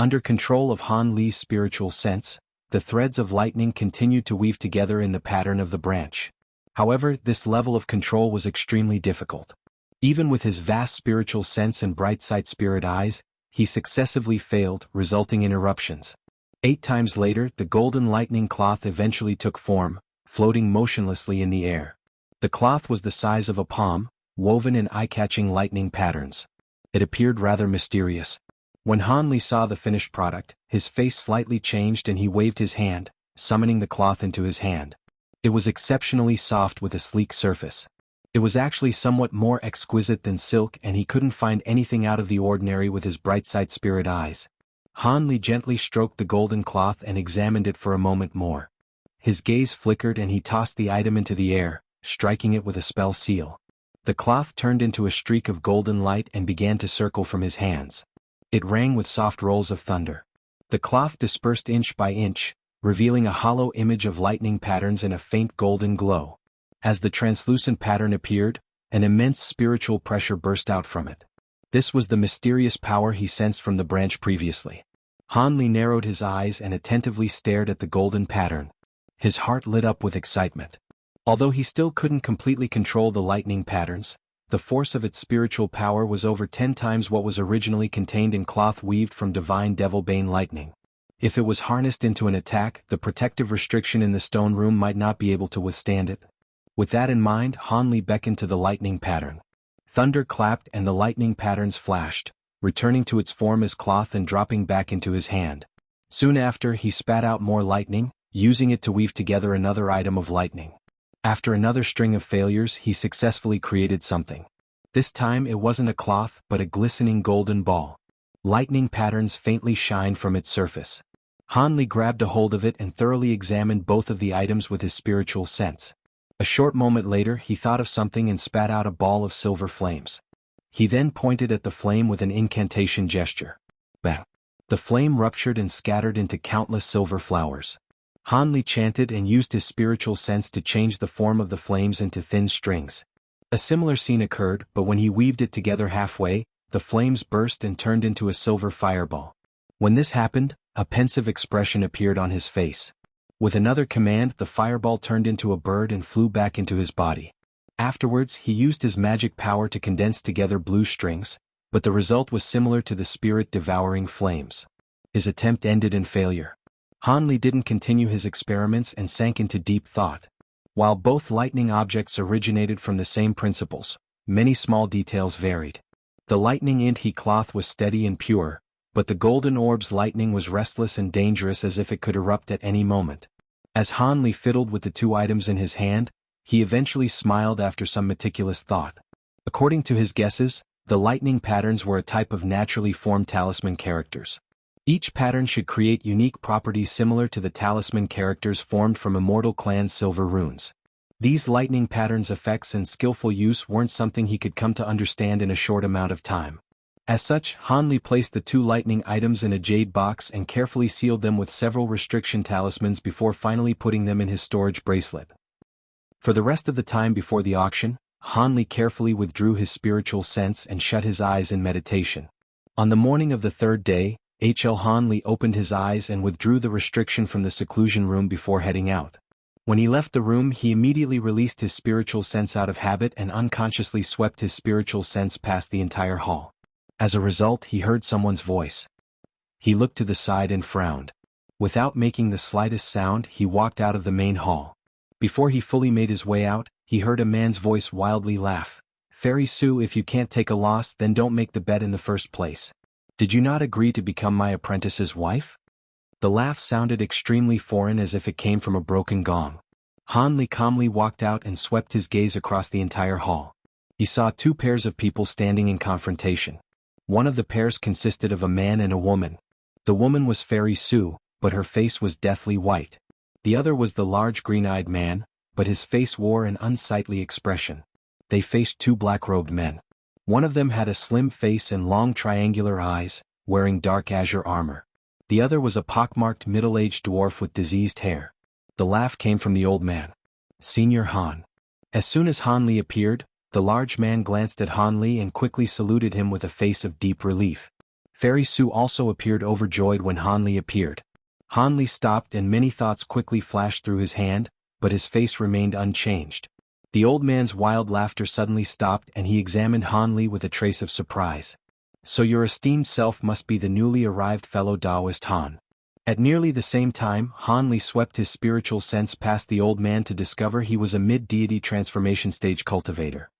Under control of Han Li's spiritual sense, the threads of lightning continued to weave together in the pattern of the branch. However, this level of control was extremely difficult. Even with his vast spiritual sense and bright sight spirit eyes, he successively failed, resulting in eruptions. 8 times later, the golden lightning cloth eventually took form, floating motionlessly in the air. The cloth was the size of a palm, woven in eye-catching lightning patterns. It appeared rather mysterious. When Han Li saw the finished product, his face slightly changed and he waved his hand, summoning the cloth into his hand. It was exceptionally soft with a sleek surface. It was actually somewhat more exquisite than silk, and he couldn't find anything out of the ordinary with his bright sight spirit eyes. Han Li gently stroked the golden cloth and examined it for a moment more. His gaze flickered and he tossed the item into the air, striking it with a spell seal. The cloth turned into a streak of golden light and began to circle from his hands. It rang with soft rolls of thunder. The cloth dispersed inch by inch, revealing a hollow image of lightning patterns in a faint golden glow. As the translucent pattern appeared, an immense spiritual pressure burst out from it. This was the mysterious power he sensed from the branch previously. Han Li narrowed his eyes and attentively stared at the golden pattern. His heart lit up with excitement. Although he still couldn't completely control the lightning patterns, the force of its spiritual power was over 10 times what was originally contained in cloth weaved from divine devil-bane lightning. If it was harnessed into an attack, the protective restriction in the stone room might not be able to withstand it. With that in mind, Han Li beckoned to the lightning pattern. Thunder clapped and the lightning patterns flashed, returning to its form as cloth and dropping back into his hand. Soon after, he spat out more lightning, using it to weave together another item of lightning. After another string of failures, he successfully created something. This time it wasn't a cloth but a glistening golden ball. Lightning patterns faintly shined from its surface. Han Li grabbed a hold of it and thoroughly examined both of the items with his spiritual sense. A short moment later he thought of something and spat out a ball of silver flames. He then pointed at the flame with an incantation gesture. Bang! The flame ruptured and scattered into countless silver flowers. Han Li chanted and used his spiritual sense to change the form of the flames into thin strings. A similar scene occurred, but when he weaved it together halfway, the flames burst and turned into a silver fireball. When this happened, a pensive expression appeared on his face. With another command, the fireball turned into a bird and flew back into his body. Afterwards, he used his magic power to condense together blue strings, but the result was similar to the spirit-devouring flames. His attempt ended in failure. Han Li didn't continue his experiments and sank into deep thought. While both lightning objects originated from the same principles, many small details varied. The lightning Inti cloth was steady and pure, but the golden orb's lightning was restless and dangerous as if it could erupt at any moment. As Han Li fiddled with the 2 items in his hand, he eventually smiled after some meticulous thought. According to his guesses, the lightning patterns were a type of naturally formed talisman characters. Each pattern should create unique properties similar to the talisman characters formed from Immortal Clan's silver runes. These lightning patterns' effects and skillful use weren't something he could come to understand in a short amount of time. As such, Han Li placed the 2 lightning items in a jade box and carefully sealed them with several restriction talismans before finally putting them in his storage bracelet. For the rest of the time before the auction, Han Li carefully withdrew his spiritual sense and shut his eyes in meditation. On the morning of the 3rd day, Han Li opened his eyes and withdrew the restriction from the seclusion room before heading out. When he left the room, he immediately released his spiritual sense out of habit and unconsciously swept his spiritual sense past the entire hall. As a result, he heard someone's voice. He looked to the side and frowned. Without making the slightest sound, he walked out of the main hall. Before he fully made his way out, he heard a man's voice wildly laugh. "Fairy Sue, if you can't take a loss, then don't make the bet in the first place. Did you not agree to become my apprentice's wife?" The laugh sounded extremely foreign, as if it came from a broken gong. Han Li calmly walked out and swept his gaze across the entire hall. He saw 2 pairs of people standing in confrontation. One of the pairs consisted of a man and a woman. The woman was Fairy Sue, but her face was deathly white. The other was the large green-eyed man, but his face wore an unsightly expression. They faced 2 black-robed men. One of them had a slim face and long triangular eyes, wearing dark azure armor. The other was a pockmarked middle-aged dwarf with diseased hair. The laugh came from the old man. "Senior Han." As soon as Han Li appeared, the large man glanced at Han Li and quickly saluted him with a face of deep relief. Fairy Sue also appeared overjoyed when Han Li appeared. Han Li stopped and many thoughts quickly flashed through his hand, but his face remained unchanged. The old man's wild laughter suddenly stopped and he examined Han Li with a trace of surprise. So your esteemed self must be the newly arrived fellow Taoist Han. At nearly the same time, Han Li swept his spiritual sense past the old man to discover he was a mid-deity transformation stage cultivator.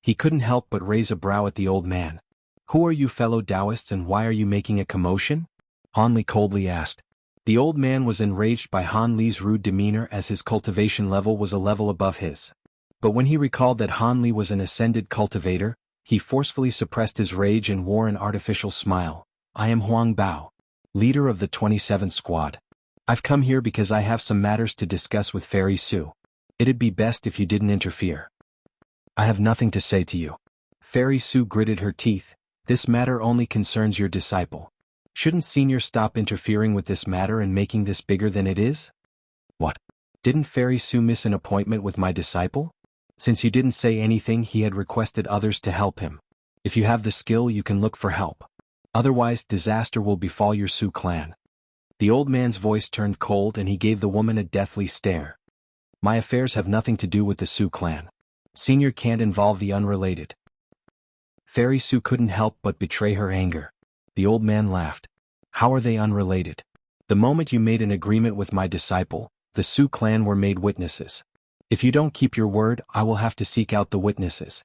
He couldn't help but raise a brow at the old man. Who are you fellow Taoists and why are you making a commotion? Han Li coldly asked. The old man was enraged by Han Li's rude demeanor as his cultivation level was a level above his. But when he recalled that Han Li was an ascended cultivator, he forcefully suppressed his rage and wore an artificial smile. I am Huang Bao, leader of the 27th Squad. I've come here because I have some matters to discuss with Fairy Sue. It'd be best if you didn't interfere. I have nothing to say to you. Fairy Sue gritted her teeth. This matter only concerns your disciple. Shouldn't Senior stop interfering with this matter and making this bigger than it is? What? Didn't Fairy Sue miss an appointment with my disciple? Since you didn't say anything, he had requested others to help him. If you have the skill, you can look for help. Otherwise, disaster will befall your Sue clan. The old man's voice turned cold and he gave the woman a deathly stare. My affairs have nothing to do with the Sue clan. Senior can't involve the unrelated. Fairy Sue couldn't help but betray her anger. The old man laughed. How are they unrelated? The moment you made an agreement with my disciple, the Sue clan were made witnesses. If you don't keep your word, I will have to seek out the witnesses.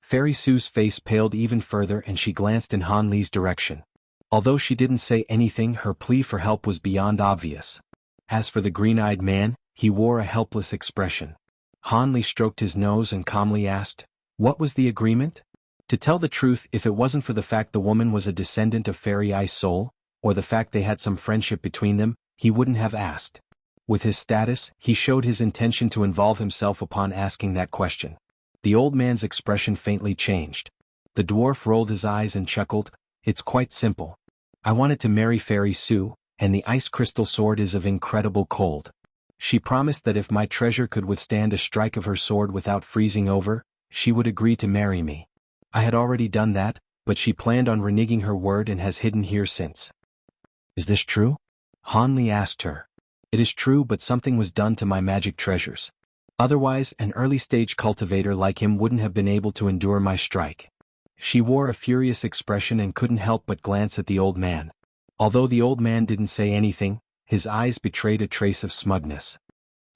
Fairy Sue's face paled even further and she glanced in Han Li's direction. Although she didn't say anything, her plea for help was beyond obvious. As for the green-eyed man, he wore a helpless expression. Han Li stroked his nose and calmly asked, what was the agreement? To tell the truth, if it wasn't for the fact the woman was a descendant of Fairy Ice Soul, or the fact they had some friendship between them, he wouldn't have asked. With his status, he showed his intention to involve himself upon asking that question. The old man's expression faintly changed. The dwarf rolled his eyes and chuckled. It's quite simple. I wanted to marry Fairy Sue, and the ice crystal sword is of incredible cold. She promised that if my treasure could withstand a strike of her sword without freezing over, she would agree to marry me. I had already done that, but she planned on reneging her word and has hidden here since. Is this true? Han Li asked her. It is true, but something was done to my magic treasures. Otherwise, an early-stage cultivator like him wouldn't have been able to endure my strike. She wore a furious expression and couldn't help but glance at the old man. Although the old man didn't say anything, his eyes betrayed a trace of smugness.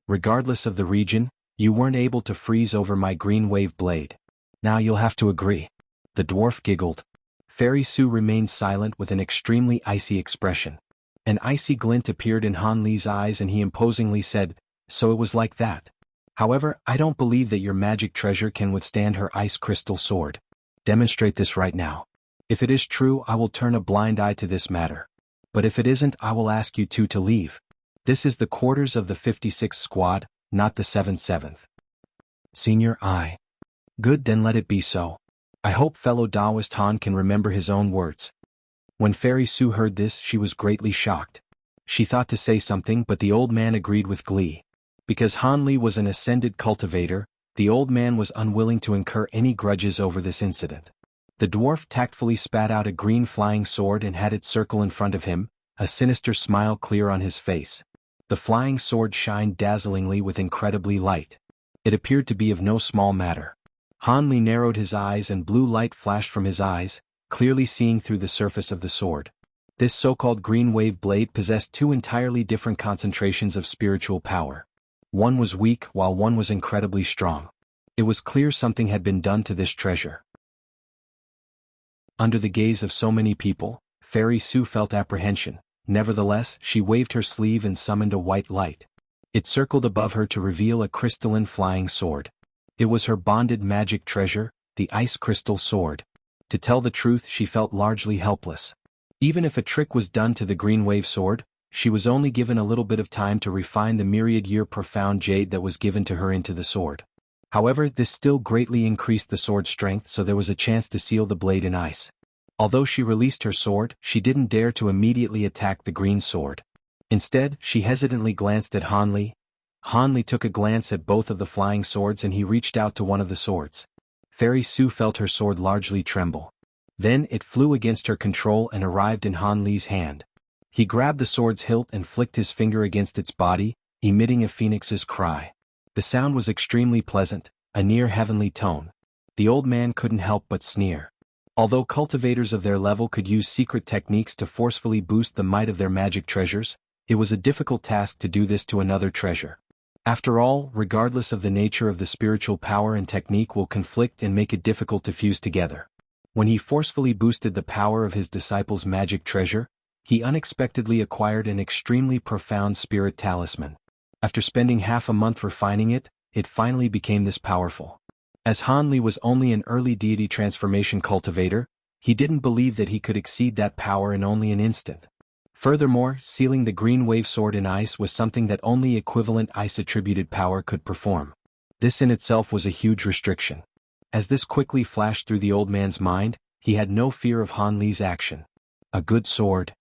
Regardless of the region, you weren't able to freeze over my green wave blade. Now you'll have to agree. The dwarf giggled. Fairy Sue remained silent with an extremely icy expression. An icy glint appeared in Han Li's eyes and he imposingly said, so it was like that. However, I don't believe that your magic treasure can withstand her ice crystal sword. Demonstrate this right now. If it is true, I will turn a blind eye to this matter. But if it isn't, I will ask you two to leave. This is the quarters of the 56th Squad, not the 77th. Senior, I. Good, then let it be so. I hope fellow Taoist Han can remember his own words. When Fairy Sue heard this, she was greatly shocked. She thought to say something, but the old man agreed with glee. Because Han Li was an ascended cultivator, the old man was unwilling to incur any grudges over this incident. The dwarf tactfully spat out a green flying sword and had it circle in front of him, a sinister smile clear on his face. The flying sword shined dazzlingly with incredibly light. It appeared to be of no small matter. Han Li narrowed his eyes and blue light flashed from his eyes, clearly seeing through the surface of the sword. This so-called green wave blade possessed two entirely different concentrations of spiritual power. One was weak while one was incredibly strong. It was clear something had been done to this treasure. Under the gaze of so many people, Fairy Sue felt apprehension. Nevertheless, she waved her sleeve and summoned a white light. It circled above her to reveal a crystalline flying sword. It was her bonded magic treasure, the ice crystal sword. To tell the truth, she felt largely helpless. Even if a trick was done to the green wave sword, she was only given a little bit of time to refine the myriad-year profound jade that was given to her into the sword. However, this still greatly increased the sword's strength, so there was a chance to seal the blade in ice. Although she released her sword, she didn't dare to immediately attack the green sword. Instead, she hesitantly glanced at Han Li. Han Li took a glance at both of the flying swords and he reached out to one of the swords. Fairy Sue felt her sword largely tremble. Then it flew against her control and arrived in Han Li's hand. He grabbed the sword's hilt and flicked his finger against its body, emitting a phoenix's cry. The sound was extremely pleasant, a near heavenly tone. The old man couldn't help but sneer. Although cultivators of their level could use secret techniques to forcefully boost the might of their magic treasures, it was a difficult task to do this to another treasure. After all, regardless of the nature of the spiritual power and technique will conflict and make it difficult to fuse together. When he forcefully boosted the power of his disciple's magic treasure, he unexpectedly acquired an extremely profound spirit talisman. After spending half a month refining it, it finally became this powerful. As Han Li was only an early deity transformation cultivator, he didn't believe that he could exceed that power in only an instant. Furthermore, sealing the green wave sword in ice was something that only equivalent ice-attributed power could perform. This in itself was a huge restriction. As this quickly flashed through the old man's mind, he had no fear of Han Li's action. A good sword.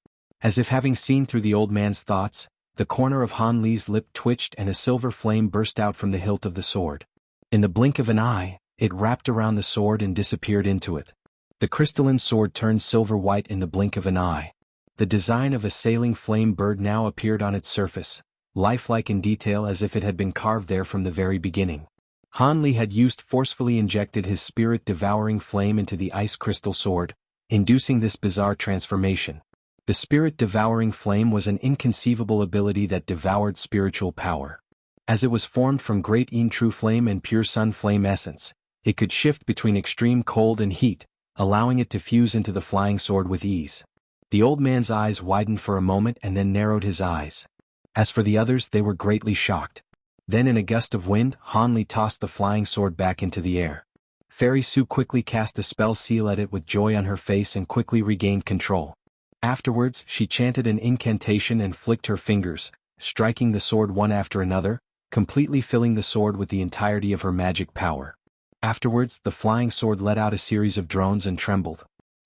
As if having seen through the old man's thoughts, the corner of Han Li's lip twitched and a silver flame burst out from the hilt of the sword. In the blink of an eye, it wrapped around the sword and disappeared into it. The crystalline sword turned silver white in the blink of an eye. The design of a sailing flame bird now appeared on its surface, lifelike in detail as if it had been carved there from the very beginning. Han Li had forcefully injected his spirit-devouring flame into the ice crystal sword, inducing this bizarre transformation. The spirit-devouring flame was an inconceivable ability that devoured spiritual power. As it was formed from great Yin true flame and pure sun flame essence, it could shift between extreme cold and heat, allowing it to fuse into the flying sword with ease. The old man's eyes widened for a moment and then narrowed his eyes. As for the others, they were greatly shocked. Then in a gust of wind, Han Li tossed the flying sword back into the air. Fairy Su quickly cast a spell seal at it with joy on her face and quickly regained control. Afterwards, she chanted an incantation and flicked her fingers, striking the sword one after another, completely filling the sword with the entirety of her magic power. Afterwards, the flying sword let out a series of drones and trembled.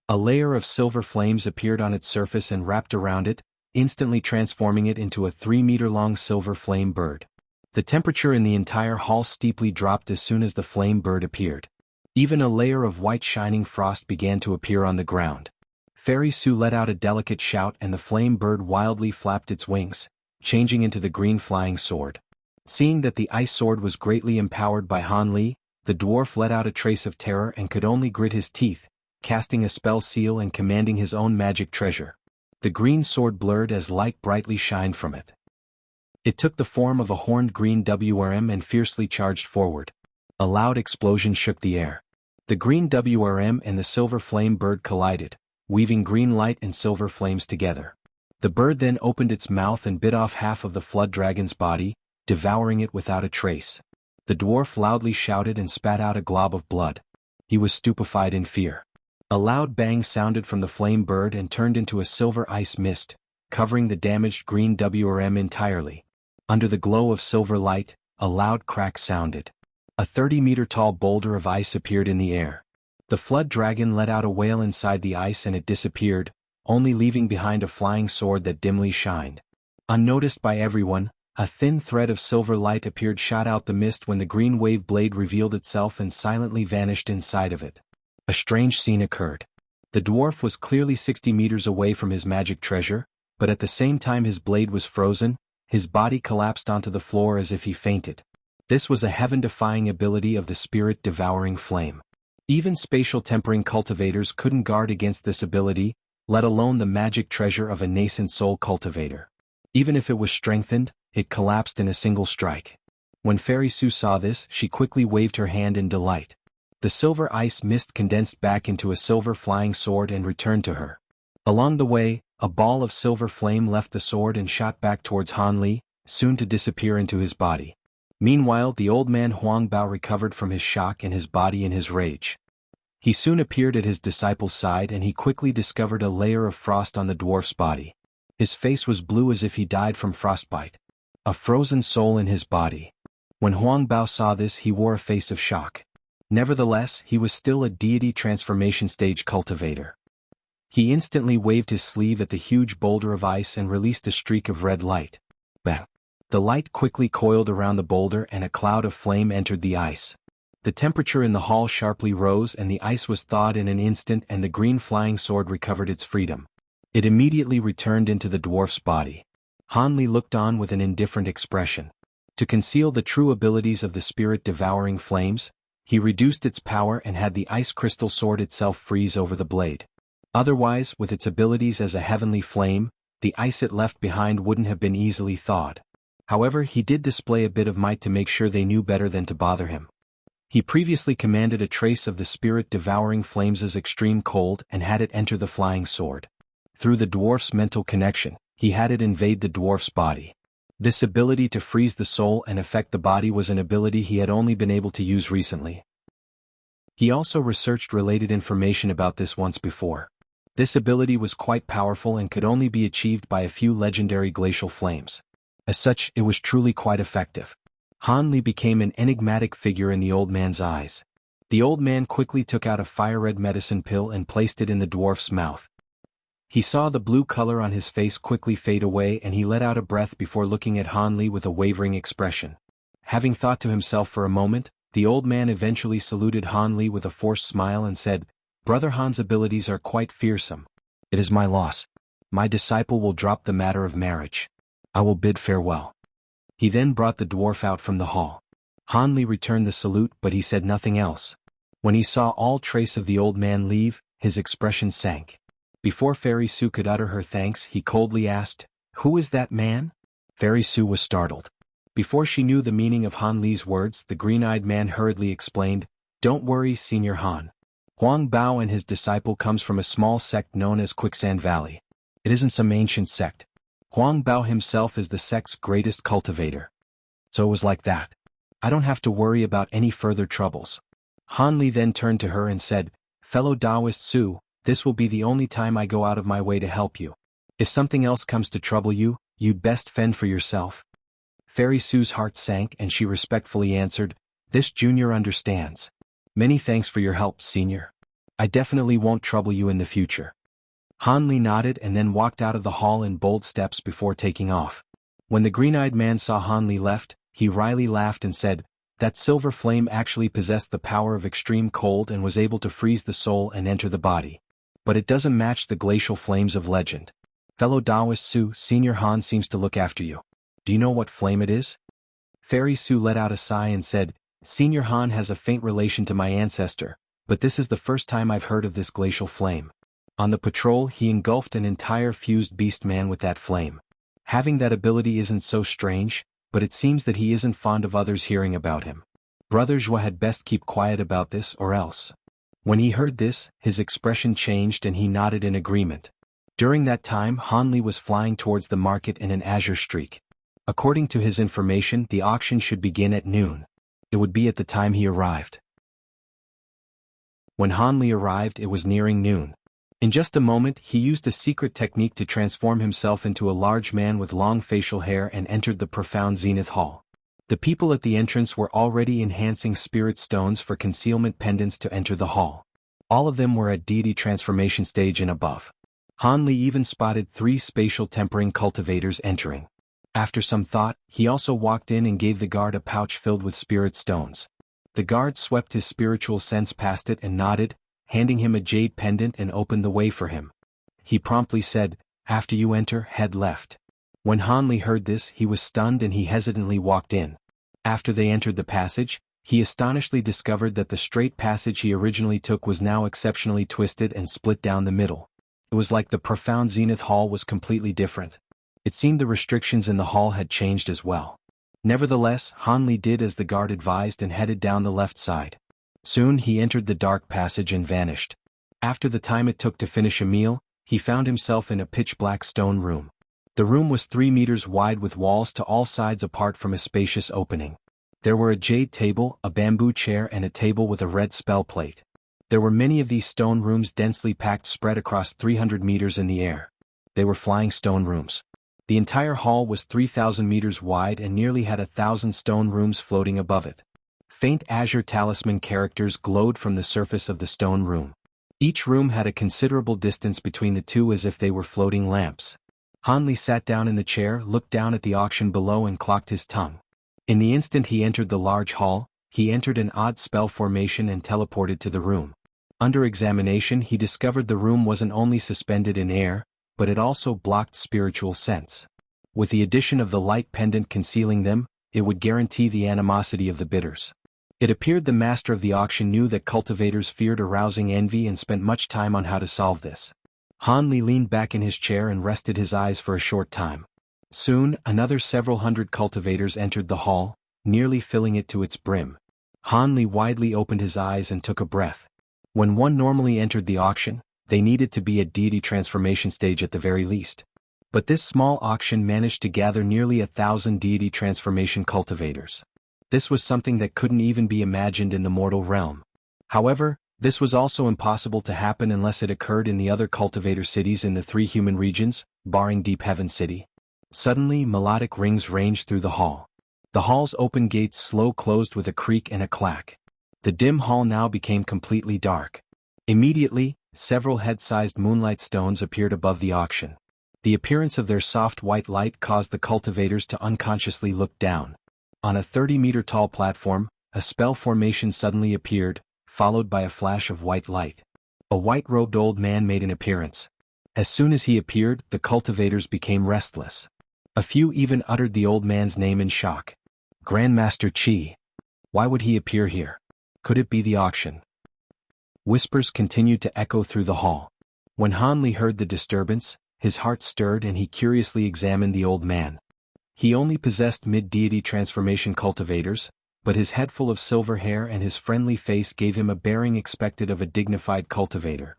A layer of silver flames appeared on its surface and wrapped around it, instantly transforming it into a 3-meter-long silver flame bird. The temperature in the entire hall steeply dropped as soon as the flame bird appeared. Even a layer of white shining frost began to appear on the ground. Fairy Su let out a delicate shout and the flame bird wildly flapped its wings, changing into the green flying sword. Seeing that the ice sword was greatly empowered by Han Li, the dwarf let out a trace of terror and could only grit his teeth, casting a spell seal and commanding his own magic treasure. The green sword blurred as light brightly shined from it. It took the form of a horned green WRM and fiercely charged forward. A loud explosion shook the air. The green WRM and the silver flame bird collided, weaving green light and silver flames together. The bird then opened its mouth and bit off half of the flood dragon's body, devouring it without a trace. The dwarf loudly shouted and spat out a glob of blood. He was stupefied in fear. A loud bang sounded from the flame bird and turned into a silver ice mist, covering the damaged green WRM entirely. Under the glow of silver light, a loud crack sounded. A 30-meter-tall boulder of ice appeared in the air. The flood dragon let out a wail inside the ice and it disappeared, only leaving behind a flying sword that dimly shined. Unnoticed by everyone, a thin thread of silver light appeared shot out the mist when the green wave blade revealed itself and silently vanished inside of it. A strange scene occurred. The dwarf was clearly 60 meters away from his magic treasure, but at the same time his blade was frozen, his body collapsed onto the floor as if he fainted. This was a heaven-defying ability of the spirit-devouring flame. Even spatial tempering cultivators couldn't guard against this ability, let alone the magic treasure of a nascent soul cultivator. Even if it was strengthened, it collapsed in a single strike. When Fairy Su saw this, she quickly waved her hand in delight. The silver ice mist condensed back into a silver flying sword and returned to her. Along the way, a ball of silver flame left the sword and shot back towards Han Li, soon to disappear into his body. Meanwhile, the old man Huang Bao recovered from his shock and his body in his rage. He soon appeared at his disciple's side and he quickly discovered a layer of frost on the dwarf's body. His face was blue as if he died from frostbite. A frozen soul in his body. When Huang Bao saw this, he wore a face of shock. Nevertheless, he was still a deity transformation stage cultivator. He instantly waved his sleeve at the huge boulder of ice and released a streak of red light. Bang! The light quickly coiled around the boulder and a cloud of flame entered the ice. The temperature in the hall sharply rose and the ice was thawed in an instant, and the green flying sword recovered its freedom. It immediately returned into the dwarf's body. Hanli looked on with an indifferent expression. To conceal the true abilities of the spirit-devouring flames, he reduced its power and had the ice crystal sword itself freeze over the blade. Otherwise, with its abilities as a heavenly flame, the ice it left behind wouldn't have been easily thawed. However, he did display a bit of might to make sure they knew better than to bother him. He previously commanded a trace of the spirit-devouring flames' extreme cold and had it enter the flying sword. Through the dwarf's mental connection, he had it invade the dwarf's body. This ability to freeze the soul and affect the body was an ability he had only been able to use recently. He also researched related information about this once before. This ability was quite powerful and could only be achieved by a few legendary glacial flames. As such, it was truly quite effective. Hanli became an enigmatic figure in the old man's eyes. The old man quickly took out a fire-red medicine pill and placed it in the dwarf's mouth. He saw the blue color on his face quickly fade away, and he let out a breath before looking at Hanli with a wavering expression. Having thought to himself for a moment, the old man eventually saluted Hanli with a forced smile and said, "Brother Han's abilities are quite fearsome. It is my loss. My disciple will drop the matter of marriage. I will bid farewell." He then brought the dwarf out from the hall. Hanli returned the salute, but he said nothing else. When he saw all trace of the old man leave, his expression sank. Before Fairy Sue could utter her thanks, he coldly asked, "Who is that man?" Fairy Sue was startled. Before she knew the meaning of Hanli's words, the green-eyed man hurriedly explained, "Don't worry, Senior Han. Huang Bao and his disciple comes from a small sect known as Quicksand Valley. It isn't some ancient sect. Huang Bao himself is the sect's greatest cultivator. So it was like that. I don't have to worry about any further troubles." Hanli then turned to her and said, "Fellow Taoist Sue, this will be the only time I go out of my way to help you. If something else comes to trouble you, you'd best fend for yourself." Fairy Sue's heart sank and she respectfully answered, "This junior understands. Many thanks for your help, senior. I definitely won't trouble you in the future." Hanli nodded and then walked out of the hall in bold steps before taking off. When the green-eyed man saw Hanli left, he wryly laughed and said, "That silver flame actually possessed the power of extreme cold and was able to freeze the soul and enter the body. But it doesn't match the glacial flames of legend. Fellow Taoist Sue, Senior Han seems to look after you. Do you know what flame it is?" Fairy Sue let out a sigh and said, "Senior Han has a faint relation to my ancestor, but this is the first time I've heard of this glacial flame. On the patrol, he engulfed an entire fused beast man with that flame. Having that ability isn't so strange, but it seems that he isn't fond of others hearing about him. Brother Zhua had best keep quiet about this or else." When he heard this, his expression changed and he nodded in agreement. During that time, Hanli was flying towards the market in an azure streak. According to his information, the auction should begin at noon. It would be at the time he arrived. When Hanli arrived, it was nearing noon. In just a moment, he used a secret technique to transform himself into a large man with long facial hair and entered the profound Zenith Hall. The people at the entrance were already enhancing spirit stones for concealment pendants to enter the hall. All of them were at deity transformation stage and above. Hanli even spotted 3 spatial tempering cultivators entering. After some thought, he also walked in and gave the guard a pouch filled with spirit stones. The guard swept his spiritual sense past it and nodded, handing him a jade pendant and opened the way for him. He promptly said, "After you enter, head left." When Hanli heard this, he was stunned and he hesitantly walked in. After they entered the passage, he astonishingly discovered that the straight passage he originally took was now exceptionally twisted and split down the middle. It was like the profound Zenith Hall was completely different. It seemed the restrictions in the hall had changed as well. Nevertheless, Hanli did as the guard advised and headed down the left side. Soon he entered the dark passage and vanished. After the time it took to finish a meal, he found himself in a pitch-black stone room. The room was 3 meters wide with walls to all sides apart from a spacious opening. There were a jade table, a bamboo chair and a table with a red spell plate. There were many of these stone rooms densely packed spread across 300 meters in the air. They were flying stone rooms. The entire hall was 3,000 meters wide and nearly had 1,000 stone rooms floating above it. Faint azure talisman characters glowed from the surface of the stone room. Each room had a considerable distance between the two as if they were floating lamps. Hanli sat down in the chair, looked down at the auction below and clocked his tongue. In the instant he entered the large hall, he entered an odd spell formation and teleported to the room. Under examination he discovered the room wasn't only suspended in air, but it also blocked spiritual sense. With the addition of the light pendant concealing them, it would guarantee the animosity of the bidders. It appeared the master of the auction knew that cultivators feared arousing envy and spent much time on how to solve this. Han Li leaned back in his chair and rested his eyes for a short time. Soon, another several hundred cultivators entered the hall, nearly filling it to its brim. Han Li widely opened his eyes and took a breath. When one normally entered the auction, they needed to be at deity transformation stage at the very least. But this small auction managed to gather nearly 1,000 deity transformation cultivators. This was something that couldn't even be imagined in the mortal realm. However, this was also impossible to happen unless it occurred in the other cultivator cities in the 3 human regions, barring Deep Heaven City. Suddenly, melodic rings ranged through the hall. The hall's open gates slow closed with a creak and a clack. The dim hall now became completely dark. Immediately, several head-sized moonlight stones appeared above the auction. The appearance of their soft white light caused the cultivators to unconsciously look down. On a 30-meter-tall platform, a spell formation suddenly appeared, followed by a flash of white light. A white-robed old man made an appearance. As soon as he appeared, the cultivators became restless. A few even uttered the old man's name in shock. Grandmaster Qi. Why would he appear here? Could it be the auction? Whispers continued to echo through the hall. When Han Li heard the disturbance, his heart stirred and he curiously examined the old man. He only possessed mid-deity transformation cultivators, but his head full of silver hair and his friendly face gave him a bearing expected of a dignified cultivator.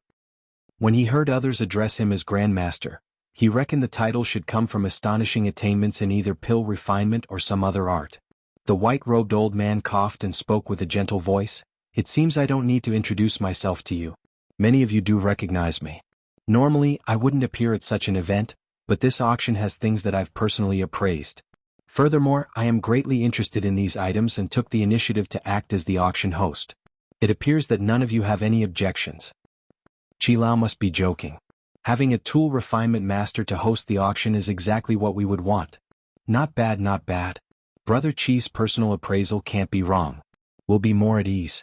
When he heard others address him as Grandmaster, he reckoned the title should come from astonishing attainments in either pill refinement or some other art. The white-robed old man coughed and spoke with a gentle voice. It seems I don't need to introduce myself to you. Many of you do recognize me. Normally, I wouldn't appear at such an event, but this auction has things that I've personally appraised. Furthermore, I am greatly interested in these items and took the initiative to act as the auction host. It appears that none of you have any objections. Qi Lao must be joking. Having a tool refinement master to host the auction is exactly what we would want. Not bad, not bad. Brother Qi's personal appraisal can't be wrong. We'll be more at ease.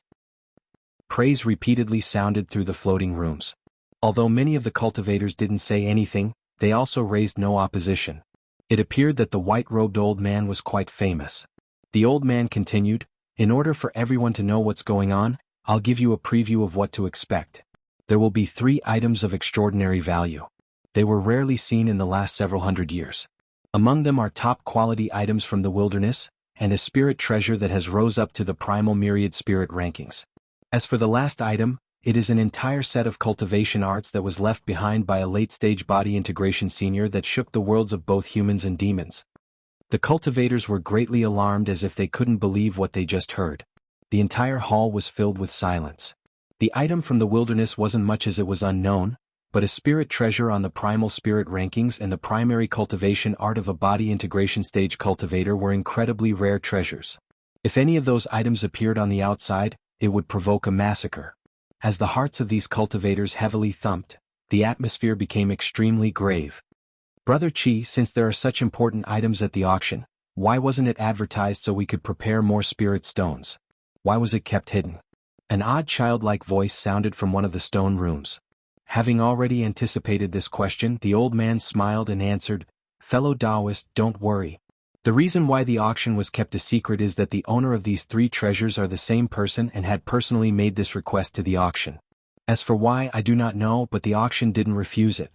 Praise repeatedly sounded through the floating rooms. Although many of the cultivators didn't say anything, they also raised no opposition. It appeared that the white-robed old man was quite famous. The old man continued, "In order for everyone to know what's going on, I'll give you a preview of what to expect. There will be 3 items of extraordinary value. They were rarely seen in the last several hundred years. Among them are top-quality items from the wilderness, and a spirit treasure that has rose up to the primal myriad spirit rankings. As for the last item, it is an entire set of cultivation arts that was left behind by a late-stage body integration senior that shook the worlds of both humans and demons." The cultivators were greatly alarmed as if they couldn't believe what they just heard. The entire hall was filled with silence. The item from the wilderness wasn't much as it was unknown, but a spirit treasure on the primal spirit rankings and the primary cultivation art of a body integration stage cultivator were incredibly rare treasures. If any of those items appeared on the outside, it would provoke a massacre. As the hearts of these cultivators heavily thumped, the atmosphere became extremely grave. "Brother Qi, since there are such important items at the auction, why wasn't it advertised so we could prepare more spirit stones? Why was it kept hidden?" An odd childlike voice sounded from one of the stone rooms. Having already anticipated this question, the old man smiled and answered, "Fellow Taoist, don't worry. The reason why the auction was kept a secret is that the owner of these 3 treasures are the same person and had personally made this request to the auction. As for why, I do not know, but the auction didn't refuse it.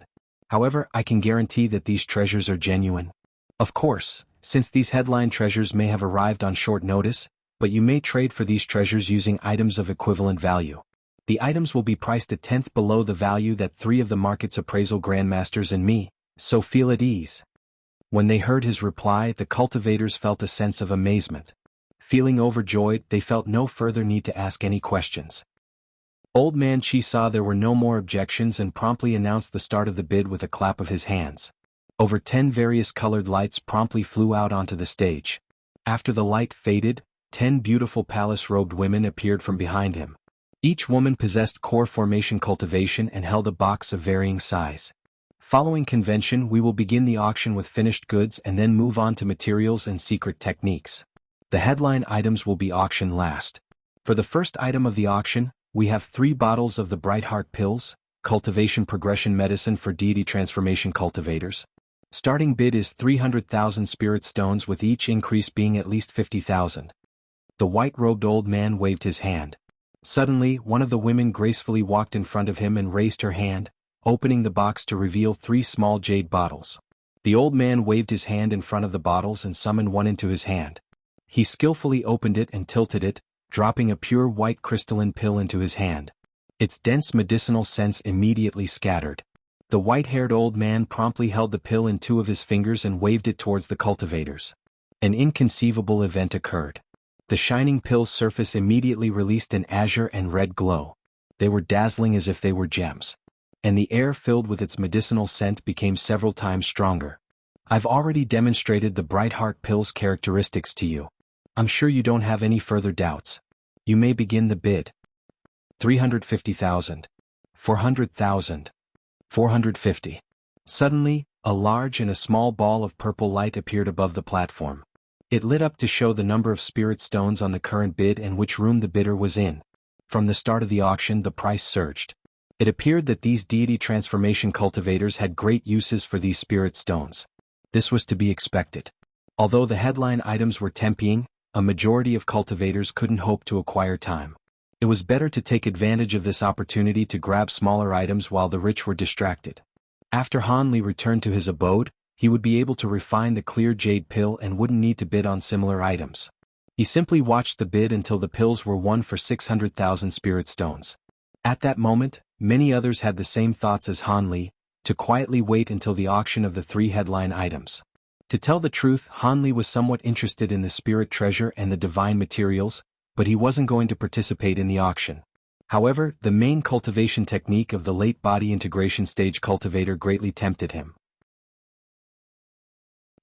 However, I can guarantee that these treasures are genuine. Of course, since these headline treasures may have arrived on short notice, but you may trade for these treasures using items of equivalent value. The items will be priced a tenth below the value that 3 of the market's appraisal grandmasters and me, so feel at ease." When they heard his reply, the cultivators felt a sense of amazement. Feeling overjoyed, they felt no further need to ask any questions. Old Man Qi saw there were no more objections and promptly announced the start of the bid with a clap of his hands. Over 10 various colored lights promptly flew out onto the stage. After the light faded, 10 beautiful palace-robed women appeared from behind him. Each woman possessed core formation cultivation and held a box of varying size. Following convention, we will begin the auction with finished goods and then move on to materials and secret techniques. The headline items will be auctioned last. For the first item of the auction, we have 3 bottles of the Bright Heart Pills, Cultivation Progression Medicine for Deity Transformation Cultivators. Starting bid is 300,000 spirit stones, with each increase being at least 50,000. The white-robed old man waved his hand. Suddenly, one of the women gracefully walked in front of him and raised her hand, opening the box to reveal 3 small jade bottles. The old man waved his hand in front of the bottles and summoned one into his hand. He skillfully opened it and tilted it, dropping a pure white crystalline pill into his hand. Its dense medicinal scents immediately scattered. The white-haired old man promptly held the pill in 2 of his fingers and waved it towards the cultivators. An inconceivable event occurred. The shining pill's surface immediately released an azure and red glow. They were dazzling as if they were gems. And the air filled with its medicinal scent became several times stronger. I've already demonstrated the Bright Heart Pill's characteristics to you. I'm sure you don't have any further doubts. You may begin the bid. 350,000. 400,000. 450. Suddenly, a large and a small ball of purple light appeared above the platform. It lit up to show the number of spirit stones on the current bid and which room the bidder was in. From the start of the auction, the price surged. It appeared that these deity transformation cultivators had great uses for these spirit stones. This was to be expected. Although the headline items were tempting, a majority of cultivators couldn't hope to acquire time. It was better to take advantage of this opportunity to grab smaller items while the rich were distracted. After Han Li returned to his abode, he would be able to refine the clear jade pill and wouldn't need to bid on similar items. He simply watched the bid until the pills were won for 600,000 spirit stones. At that moment, many others had the same thoughts as Han Li, to quietly wait until the auction of the 3 headline items. To tell the truth, Han Li was somewhat interested in the spirit treasure and the divine materials, but he wasn't going to participate in the auction. However, the main cultivation technique of the late body integration stage cultivator greatly tempted him.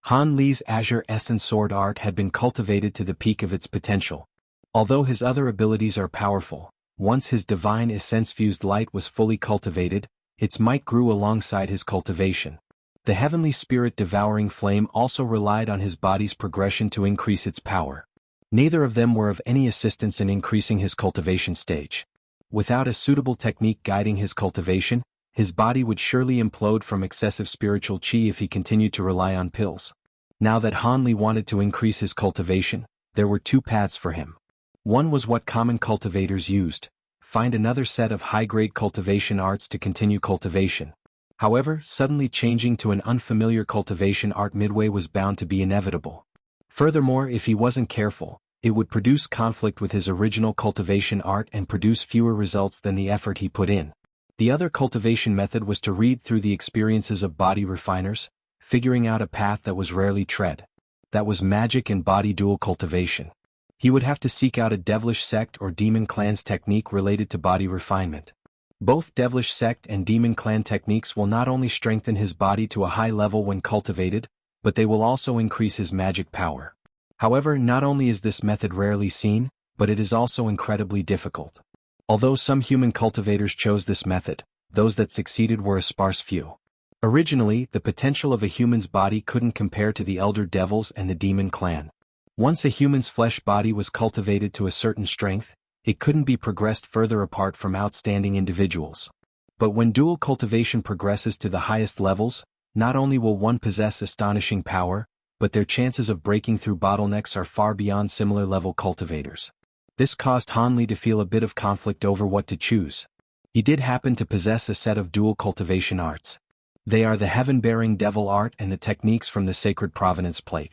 Han Li's Azure Essence Sword art had been cultivated to the peak of its potential. Although his other abilities are powerful, once his divine essence-fused light was fully cultivated, its might grew alongside his cultivation. The heavenly spirit devouring flame also relied on his body's progression to increase its power. Neither of them were of any assistance in increasing his cultivation stage. Without a suitable technique guiding his cultivation, his body would surely implode from excessive spiritual qi if he continued to rely on pills. Now that Han Li wanted to increase his cultivation, there were 2 paths for him. One was what common cultivators used: find another set of high-grade cultivation arts to continue cultivation. However, suddenly changing to an unfamiliar cultivation art midway was bound to be inevitable. Furthermore, if he wasn't careful, it would produce conflict with his original cultivation art and produce fewer results than the effort he put in. The other cultivation method was to read through the experiences of body refiners, figuring out a path that was rarely tread. That was magic and body dual cultivation. He would have to seek out a devilish sect or demon clan's technique related to body refinement. Both devilish sect and demon clan techniques will not only strengthen his body to a high level when cultivated, but they will also increase his magic power. However, not only is this method rarely seen, but it is also incredibly difficult. Although some human cultivators chose this method, those that succeeded were a sparse few. Originally, the potential of a human's body couldn't compare to the elder devils and the demon clan. Once a human's flesh body was cultivated to a certain strength, it couldn't be progressed further apart from outstanding individuals. But when dual cultivation progresses to the highest levels, not only will one possess astonishing power, but their chances of breaking through bottlenecks are far beyond similar level cultivators. This caused Han Li to feel a bit of conflict over what to choose. He did happen to possess a set of dual cultivation arts. They are the heaven-bearing devil art and the techniques from the sacred provenance plate.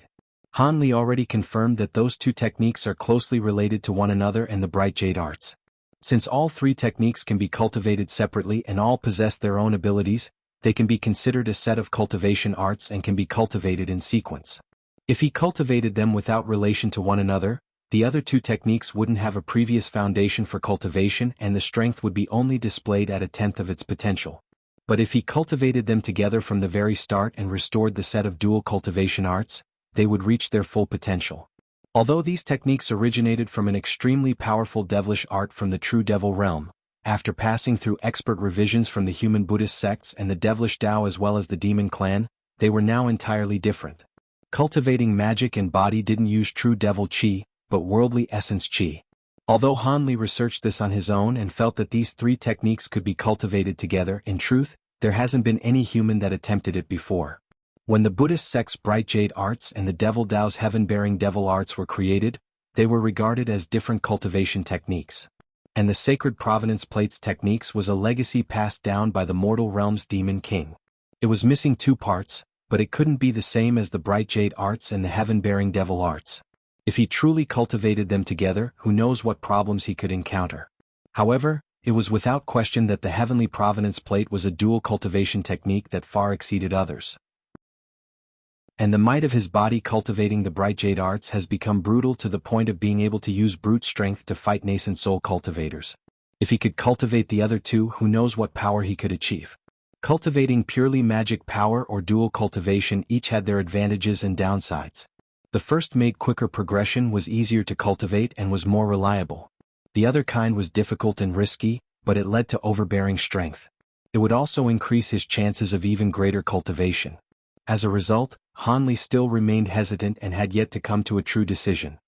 Han Li already confirmed that those 2 techniques are closely related to one another and the bright jade arts. Since all 3 techniques can be cultivated separately and all possess their own abilities, they can be considered a set of cultivation arts and can be cultivated in sequence. If he cultivated them without relation to one another, the other 2 techniques wouldn't have a previous foundation for cultivation and the strength would be only displayed at 1/10 of its potential. But if he cultivated them together from the very start and restored the set of dual cultivation arts, they would reach their full potential. Although these techniques originated from an extremely powerful devilish art from the true devil realm, after passing through expert revisions from the human Buddhist sects and the devilish Tao as well as the demon clan, they were now entirely different. Cultivating magic and body didn't use true devil chi, but worldly essence chi. Although Han Li researched this on his own and felt that these three techniques could be cultivated together, in truth, there hasn't been any human that attempted it before. When the Buddhist sect's Bright Jade arts and the Devil Tao's heaven-bearing devil arts were created, they were regarded as different cultivation techniques. And the Sacred Provenance Plates techniques was a legacy passed down by the mortal realm's demon king. It was missing two parts, but it couldn't be the same as the Bright Jade arts and the heaven-bearing devil arts. If he truly cultivated them together, who knows what problems he could encounter. However, it was without question that the Heavenly Provenance Plate was a dual cultivation technique that far exceeded others. And the might of his body cultivating the Bright Jade arts has become brutal to the point of being able to use brute strength to fight nascent soul cultivators. If he could cultivate the other two, who knows what power he could achieve. Cultivating purely magic power or dual cultivation each had their advantages and downsides. The first made quicker progression, was easier to cultivate and was more reliable. The other kind was difficult and risky, but it led to overbearing strength. It would also increase his chances of even greater cultivation. As a result, Han Li still remained hesitant and had yet to come to a true decision.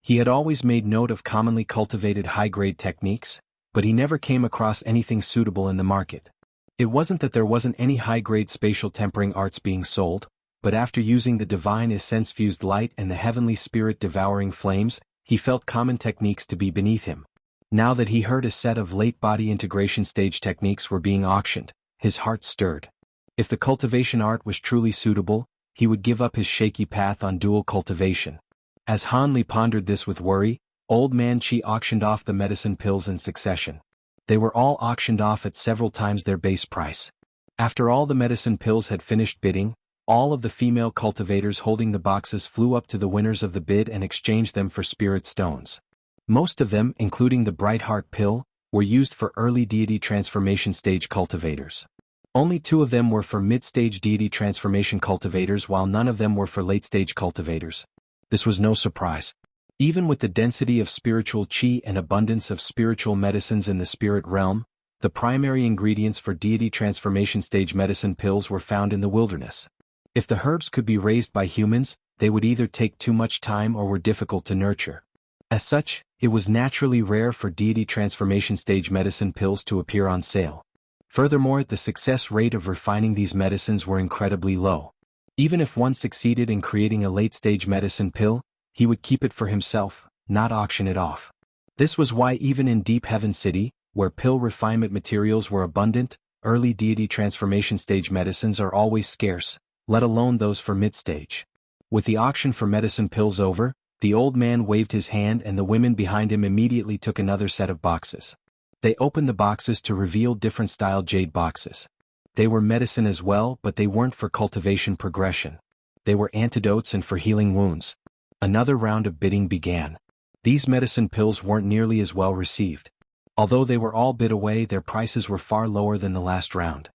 He had always made note of commonly cultivated high-grade techniques, but he never came across anything suitable in the market. It wasn't that there wasn't any high-grade spatial tempering arts being sold, but after using the divine essence-fused light and the heavenly spirit devouring flames, he felt common techniques to be beneath him. Now that he heard a set of late body integration stage techniques were being auctioned, his heart stirred. If the cultivation art was truly suitable, he would give up his shaky path on dual cultivation. As Han Li pondered this with worry, Old Man Chi auctioned off the medicine pills in succession. They were all auctioned off at several times their base price. After all the medicine pills had finished bidding, all of the female cultivators holding the boxes flew up to the winners of the bid and exchanged them for spirit stones. Most of them, including the Bright Heart pill, were used for early deity transformation stage cultivators. Only 2 of them were for mid-stage deity transformation cultivators, while none of them were for late-stage cultivators. This was no surprise. Even with the density of spiritual chi and abundance of spiritual medicines in the spirit realm, the primary ingredients for deity transformation stage medicine pills were found in the wilderness. If the herbs could be raised by humans, they would either take too much time or were difficult to nurture. As such, it was naturally rare for deity transformation stage medicine pills to appear on sale. Furthermore, the success rate of refining these medicines were incredibly low. Even if one succeeded in creating a late-stage medicine pill, he would keep it for himself, not auction it off. This was why even in Deep Heaven City, where pill refinement materials were abundant, early deity transformation stage medicines are always scarce, let alone those for mid-stage. With the auction for medicine pills over, the old man waved his hand and the women behind him immediately took another set of boxes. They opened the boxes to reveal different style jade boxes. They were medicine as well, but they weren't for cultivation progression. They were antidotes and for healing wounds. Another round of bidding began. These medicine pills weren't nearly as well received. Although they were all bid away, their prices were far lower than the last round.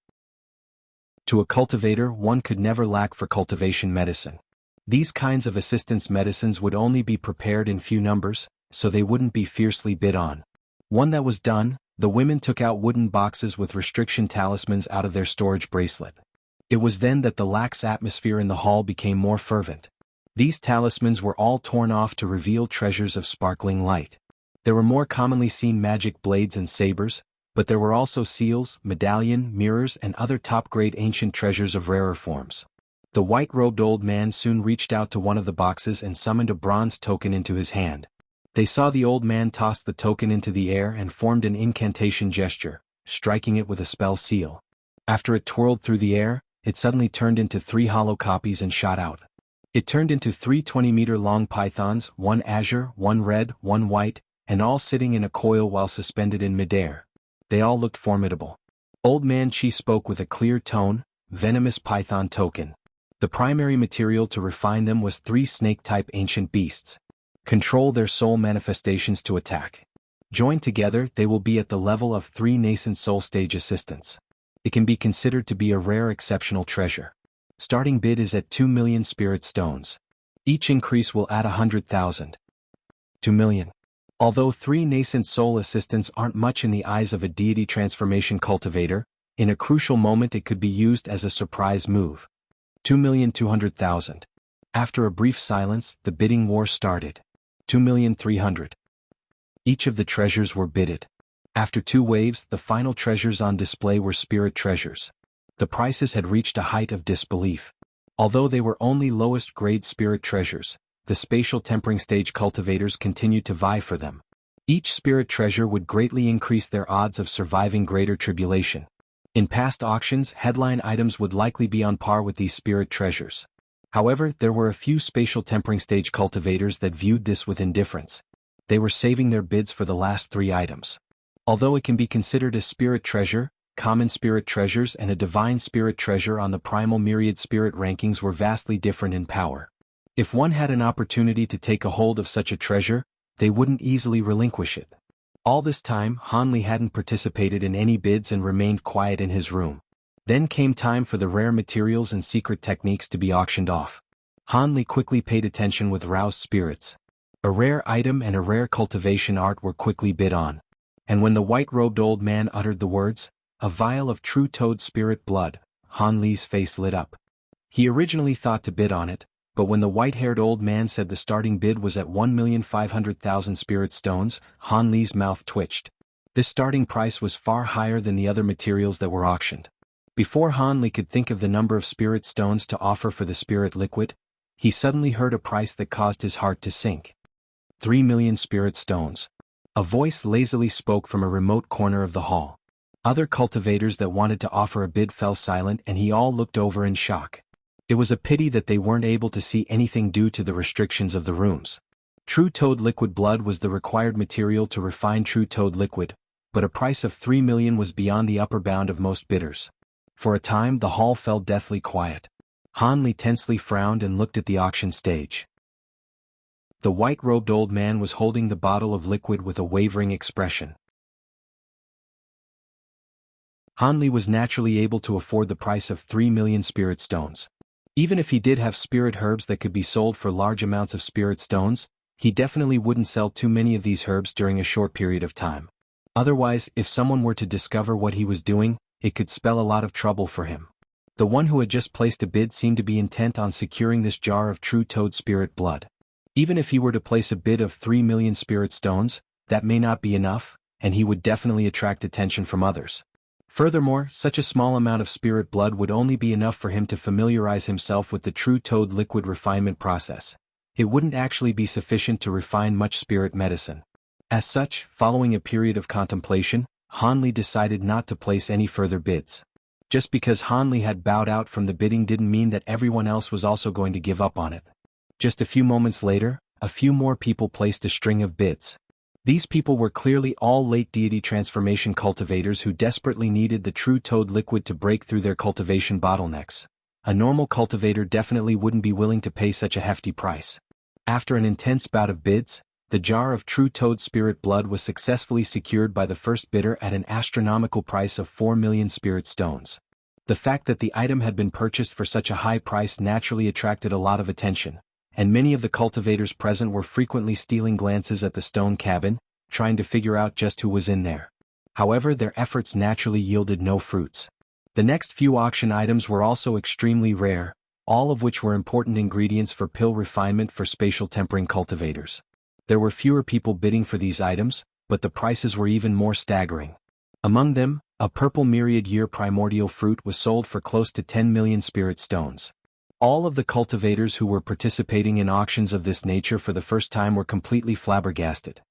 To a cultivator, one could never lack for cultivation medicine. These kinds of assistance medicines would only be prepared in few numbers, so they wouldn't be fiercely bid on. When that was done, the women took out wooden boxes with restriction talismans out of their storage bracelet. It was then that the lax atmosphere in the hall became more fervent. These talismans were all torn off to reveal treasures of sparkling light. There were more commonly seen magic blades and sabers, but there were also seals, medallion, mirrors and other top-grade ancient treasures of rarer forms. The white-robed old man soon reached out to one of the boxes and summoned a bronze token into his hand. They saw the old man toss the token into the air and formed an incantation gesture, striking it with a spell seal. After it twirled through the air, it suddenly turned into 3 hollow copies and shot out. It turned into 3 20-meter-long pythons, 1 azure, 1 red, 1 white, and all sitting in a coil while suspended in midair. They all looked formidable. Old Man Chi spoke with a clear tone, venomous python token. The primary material to refine them was 3 snake-type ancient beasts. Control their soul manifestations to attack. Joined together, they will be at the level of 3 nascent soul stage assistants. It can be considered to be a rare exceptional treasure. Starting bid is at 2 million spirit stones. Each increase will add 100,000. 2 million. Although 3 nascent soul assistants aren't much in the eyes of a deity transformation cultivator, in a crucial moment it could be used as a surprise move. 2,200,000. After a brief silence, the bidding war started. 2,300,000. Each of the treasures were bidded. After 2 waves, the final treasures on display were spirit treasures. The prices had reached a height of disbelief. Although they were only lowest grade spirit treasures, the spatial tempering stage cultivators continued to vie for them. Each spirit treasure would greatly increase their odds of surviving greater tribulation. In past auctions, headline items would likely be on par with these spirit treasures. However, there were a few spatial tempering stage cultivators that viewed this with indifference. They were saving their bids for the last 3 items. Although it can be considered a spirit treasure, common spirit treasures and a divine spirit treasure on the primal myriad spirit rankings were vastly different in power. If one had an opportunity to take a hold of such a treasure, they wouldn't easily relinquish it. All this time, Hanley hadn't participated in any bids and remained quiet in his room. Then came time for the rare materials and secret techniques to be auctioned off. Hanley quickly paid attention with roused spirits. A rare item and a rare cultivation art were quickly bid on. And when the white-robed old man uttered the words, "A vial of true toad spirit blood," Hanley's face lit up. He originally thought to bid on it, but when the white-haired old man said the starting bid was at 1,500,000 spirit stones, Hanley's mouth twitched. This starting price was far higher than the other materials that were auctioned. Before Hanley could think of the number of spirit stones to offer for the spirit liquid, he suddenly heard a price that caused his heart to sink. 3 million spirit stones. A voice lazily spoke from a remote corner of the hall. Other cultivators that wanted to offer a bid fell silent and he all looked over in shock. It was a pity that they weren't able to see anything due to the restrictions of the rooms. True toad liquid blood was the required material to refine true toad liquid, but a price of 3 million was beyond the upper bound of most bidders. For a time the hall fell deathly quiet. Hanley tensely frowned and looked at the auction stage. The white-robed old man was holding the bottle of liquid with a wavering expression. Hanley was naturally able to afford the price of 3 million spirit stones. Even if he did have spirit herbs that could be sold for large amounts of spirit stones, he definitely wouldn't sell too many of these herbs during a short period of time. Otherwise, if someone were to discover what he was doing, it could spell a lot of trouble for him. The one who had just placed a bid seemed to be intent on securing this jar of true toad spirit blood. Even if he were to place a bid of 3 million spirit stones, that may not be enough, and he would definitely attract attention from others. Furthermore, such a small amount of spirit blood would only be enough for him to familiarize himself with the true toad liquid refinement process. It wouldn't actually be sufficient to refine much spirit medicine. As such, following a period of contemplation, Hanley decided not to place any further bids. Just because Hanley had bowed out from the bidding didn't mean that everyone else was also going to give up on it. Just a few moments later, a few more people placed a string of bids. These people were clearly all late deity transformation cultivators who desperately needed the true toad liquid to break through their cultivation bottlenecks. A normal cultivator definitely wouldn't be willing to pay such a hefty price. After an intense bout of bids, the jar of true toad spirit blood was successfully secured by the first bidder at an astronomical price of 4 million spirit stones. The fact that the item had been purchased for such a high price naturally attracted a lot of attention, and many of the cultivators present were frequently stealing glances at the stone cabin, trying to figure out just who was in there. However, their efforts naturally yielded no fruits. The next few auction items were also extremely rare, all of which were important ingredients for pill refinement for spatial tempering cultivators. There were fewer people bidding for these items, but the prices were even more staggering. Among them, a purple myriad year primordial fruit was sold for close to 10 million spirit stones. All of the cultivators who were participating in auctions of this nature for the first time were completely flabbergasted.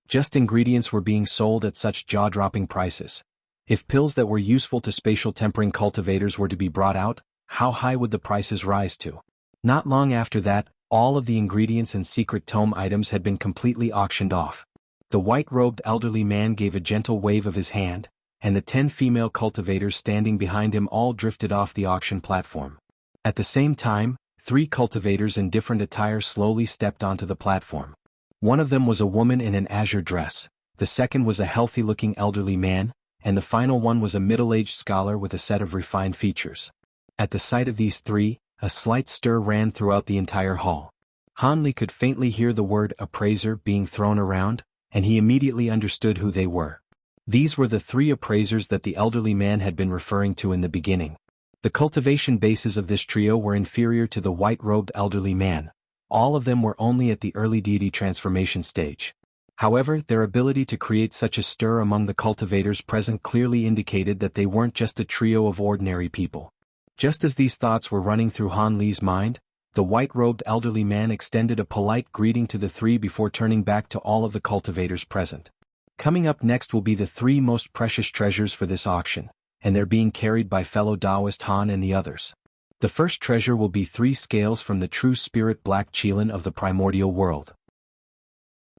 Just ingredients were being sold at such jaw-dropping prices. If pills that were useful to spatial tempering cultivators were to be brought out, how high would the prices rise to? Not long after that, all of the ingredients and secret tome items had been completely auctioned off. The white-robed elderly man gave a gentle wave of his hand, and the 10 female cultivators standing behind him all drifted off the auction platform. At the same time, 3 cultivators in different attire slowly stepped onto the platform. One of them was a woman in an azure dress, the second was a healthy-looking elderly man, and the final one was a middle-aged scholar with a set of refined features. At the sight of these 3, a slight stir ran throughout the entire hall. Hanley could faintly hear the word appraiser being thrown around, and he immediately understood who they were. These were the 3 appraisers that the elderly man had been referring to in the beginning. The cultivation bases of this trio were inferior to the white-robed elderly man. All of them were only at the early deity transformation stage. However, their ability to create such a stir among the cultivators present clearly indicated that they weren't just a trio of ordinary people. Just as these thoughts were running through Han Li's mind, the white-robed elderly man extended a polite greeting to the three before turning back to all of the cultivators present. Coming up next will be the three most precious treasures for this auction, and they're being carried by fellow Taoist Han and the others. The first treasure will be 3 scales from the true spirit black Qilin of the primordial world.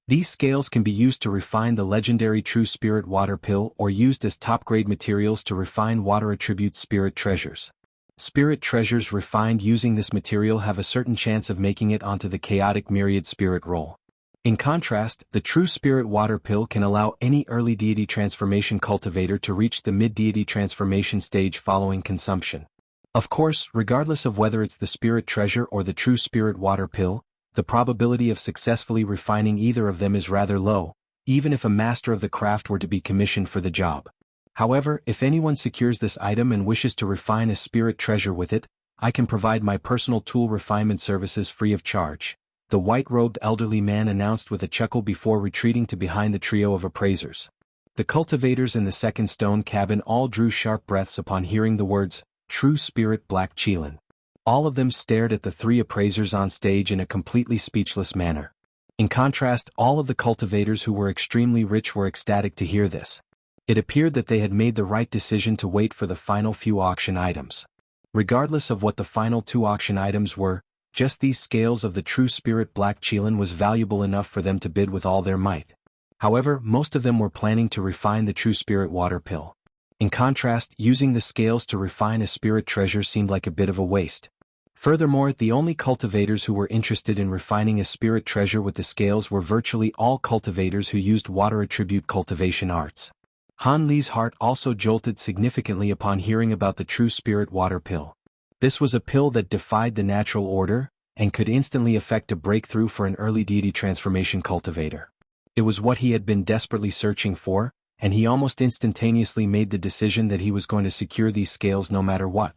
These scales can be used to refine the legendary true spirit water pill or used as top-grade materials to refine water attribute spirit treasures. Spirit treasures refined using this material have a certain chance of making it onto the chaotic myriad spirit roll. In contrast, the true spirit water pill can allow any early deity transformation cultivator to reach the mid-deity transformation stage following consumption. Of course, regardless of whether it's the spirit treasure or the true spirit water pill, the probability of successfully refining either of them is rather low, even if a master of the craft were to be commissioned for the job. However, if anyone secures this item and wishes to refine a spirit treasure with it, I can provide my personal tool refinement services free of charge, the white-robed elderly man announced with a chuckle before retreating to behind the trio of appraisers. The cultivators in the second stone cabin all drew sharp breaths upon hearing the words, "True Spirit Black Qilin." All of them stared at the 3 appraisers on stage in a completely speechless manner. In contrast, all of the cultivators who were extremely rich were ecstatic to hear this. It appeared that they had made the right decision to wait for the final few auction items. Regardless of what the final 2 auction items were, just these scales of the true spirit black Qilin was valuable enough for them to bid with all their might. However, most of them were planning to refine the true spirit water pill. In contrast, using the scales to refine a spirit treasure seemed like a bit of a waste. Furthermore, the only cultivators who were interested in refining a spirit treasure with the scales were virtually all cultivators who used water attribute cultivation arts. Han Li's heart also jolted significantly upon hearing about the true spirit water pill. This was a pill that defied the natural order, and could instantly effect a breakthrough for an early deity transformation cultivator. It was what he had been desperately searching for, and he almost instantaneously made the decision that he was going to secure these scales no matter what.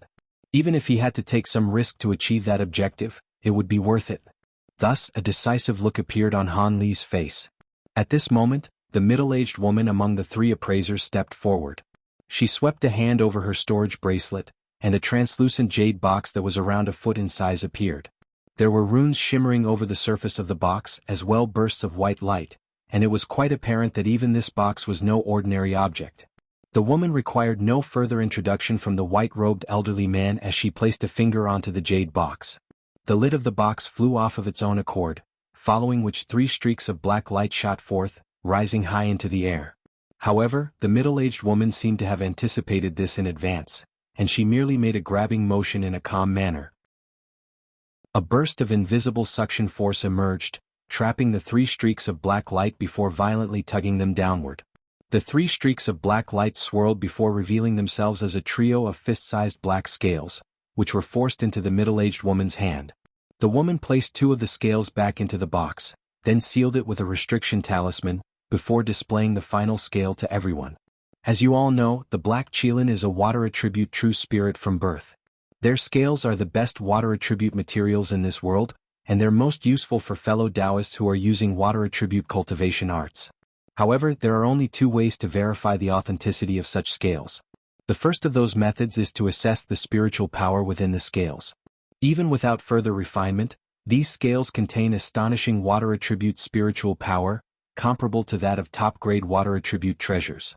Even if he had to take some risk to achieve that objective, it would be worth it. Thus, a decisive look appeared on Han Li's face. At this moment, the middle-aged woman among the 3 appraisers stepped forward. She swept a hand over her storage bracelet, and a translucent jade box that was around a foot in size appeared. There were runes shimmering over the surface of the box, as well bursts of white light, and it was quite apparent that even this box was no ordinary object. The woman required no further introduction from the white-robed elderly man as she placed a finger onto the jade box. The lid of the box flew off of its own accord, following which 3 streaks of black light shot forth, rising high into the air. However, the middle-aged woman seemed to have anticipated this in advance, and she merely made a grabbing motion in a calm manner. A burst of invisible suction force emerged, trapping the 3 streaks of black light before violently tugging them downward. The 3 streaks of black light swirled before revealing themselves as a trio of fist-sized black scales, which were forced into the middle-aged woman's hand. The woman placed 2 of the scales back into the box, then sealed it with a restriction talisman, before displaying the final scale to everyone. As you all know, the black Qilin is a water attribute true spirit from birth. Their scales are the best water attribute materials in this world, and they're most useful for fellow Taoists who are using water attribute cultivation arts. However, there are only 2 ways to verify the authenticity of such scales. The first of those methods is to assess the spiritual power within the scales. Even without further refinement, these scales contain astonishing water attribute spiritual power, comparable to that of top-grade water attribute treasures.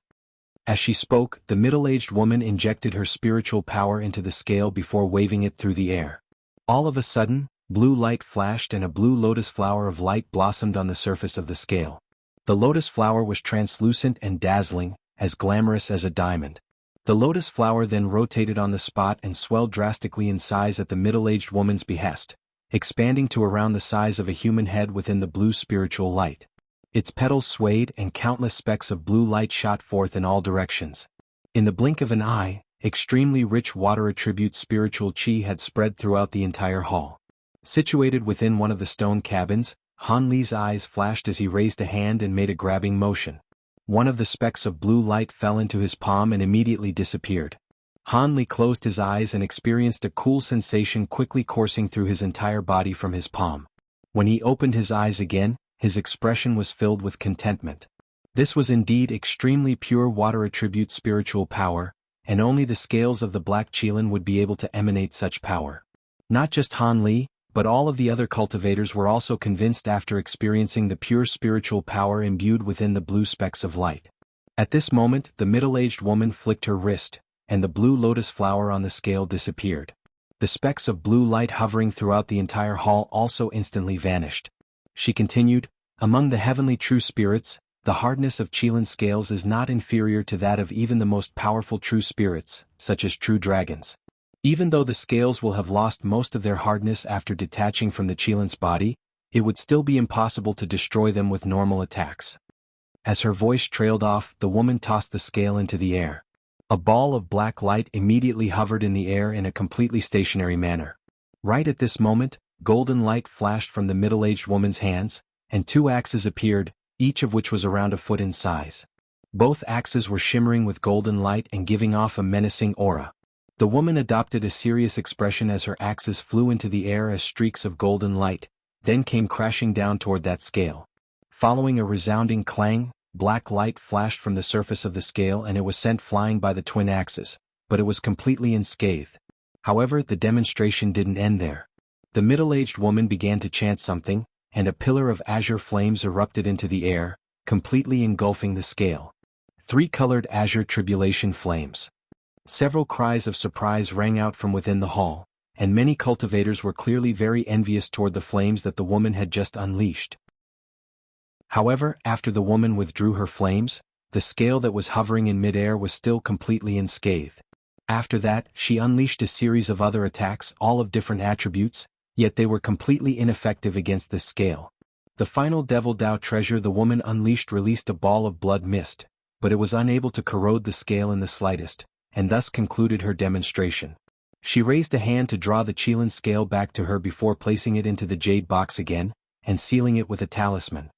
As she spoke, the middle-aged woman injected her spiritual power into the scale before waving it through the air. All of a sudden, blue light flashed and a blue lotus flower of light blossomed on the surface of the scale. The lotus flower was translucent and dazzling, as glamorous as a diamond. The lotus flower then rotated on the spot and swelled drastically in size at the middle-aged woman's behest, expanding to around the size of a human head within the blue spiritual light. Its petals swayed and countless specks of blue light shot forth in all directions. In the blink of an eye, extremely rich water attribute spiritual chi had spread throughout the entire hall. Situated within one of the stone cabins, Han Li's eyes flashed as he raised a hand and made a grabbing motion. One of the specks of blue light fell into his palm and immediately disappeared. Han Li closed his eyes and experienced a cool sensation quickly coursing through his entire body from his palm. When he opened his eyes again, his expression was filled with contentment. This was indeed extremely pure water attribute spiritual power, and only the scales of the black Qilin would be able to emanate such power. Not just Han Li, but all of the other cultivators were also convinced after experiencing the pure spiritual power imbued within the blue specks of light. At this moment, the middle-aged woman flicked her wrist, and the blue lotus flower on the scale disappeared. The specks of blue light hovering throughout the entire hall also instantly vanished. She continued, "Among the heavenly true spirits, the hardness of Qilin scales is not inferior to that of even the most powerful true spirits, such as true dragons. Even though the scales will have lost most of their hardness after detaching from the Qilin's body, it would still be impossible to destroy them with normal attacks." As her voice trailed off, the woman tossed the scale into the air. A ball of black light immediately hovered in the air in a completely stationary manner. Right at this moment, golden light flashed from the middle-aged woman's hands, and two axes appeared, each of which was around a foot in size. Both axes were shimmering with golden light and giving off a menacing aura. The woman adopted a serious expression as her axes flew into the air as streaks of golden light, then came crashing down toward that scale. Following a resounding clang, black light flashed from the surface of the scale and it was sent flying by the twin axes, but it was completely unscathed. However, the demonstration didn't end there. The middle-aged woman began to chant something, and a pillar of azure flames erupted into the air, completely engulfing the scale. 3-colored azure tribulation flames. Several cries of surprise rang out from within the hall, and many cultivators were clearly very envious toward the flames that the woman had just unleashed. However, after the woman withdrew her flames, the scale that was hovering in midair was still completely unscathed. After that, she unleashed a series of other attacks, all of different attributes, yet they were completely ineffective against this scale. The final Devil Dao treasure the woman unleashed released a ball of blood mist, but it was unable to corrode the scale in the slightest, and thus concluded her demonstration. She raised a hand to draw the Qilin scale back to her before placing it into the jade box again, and sealing it with a talisman.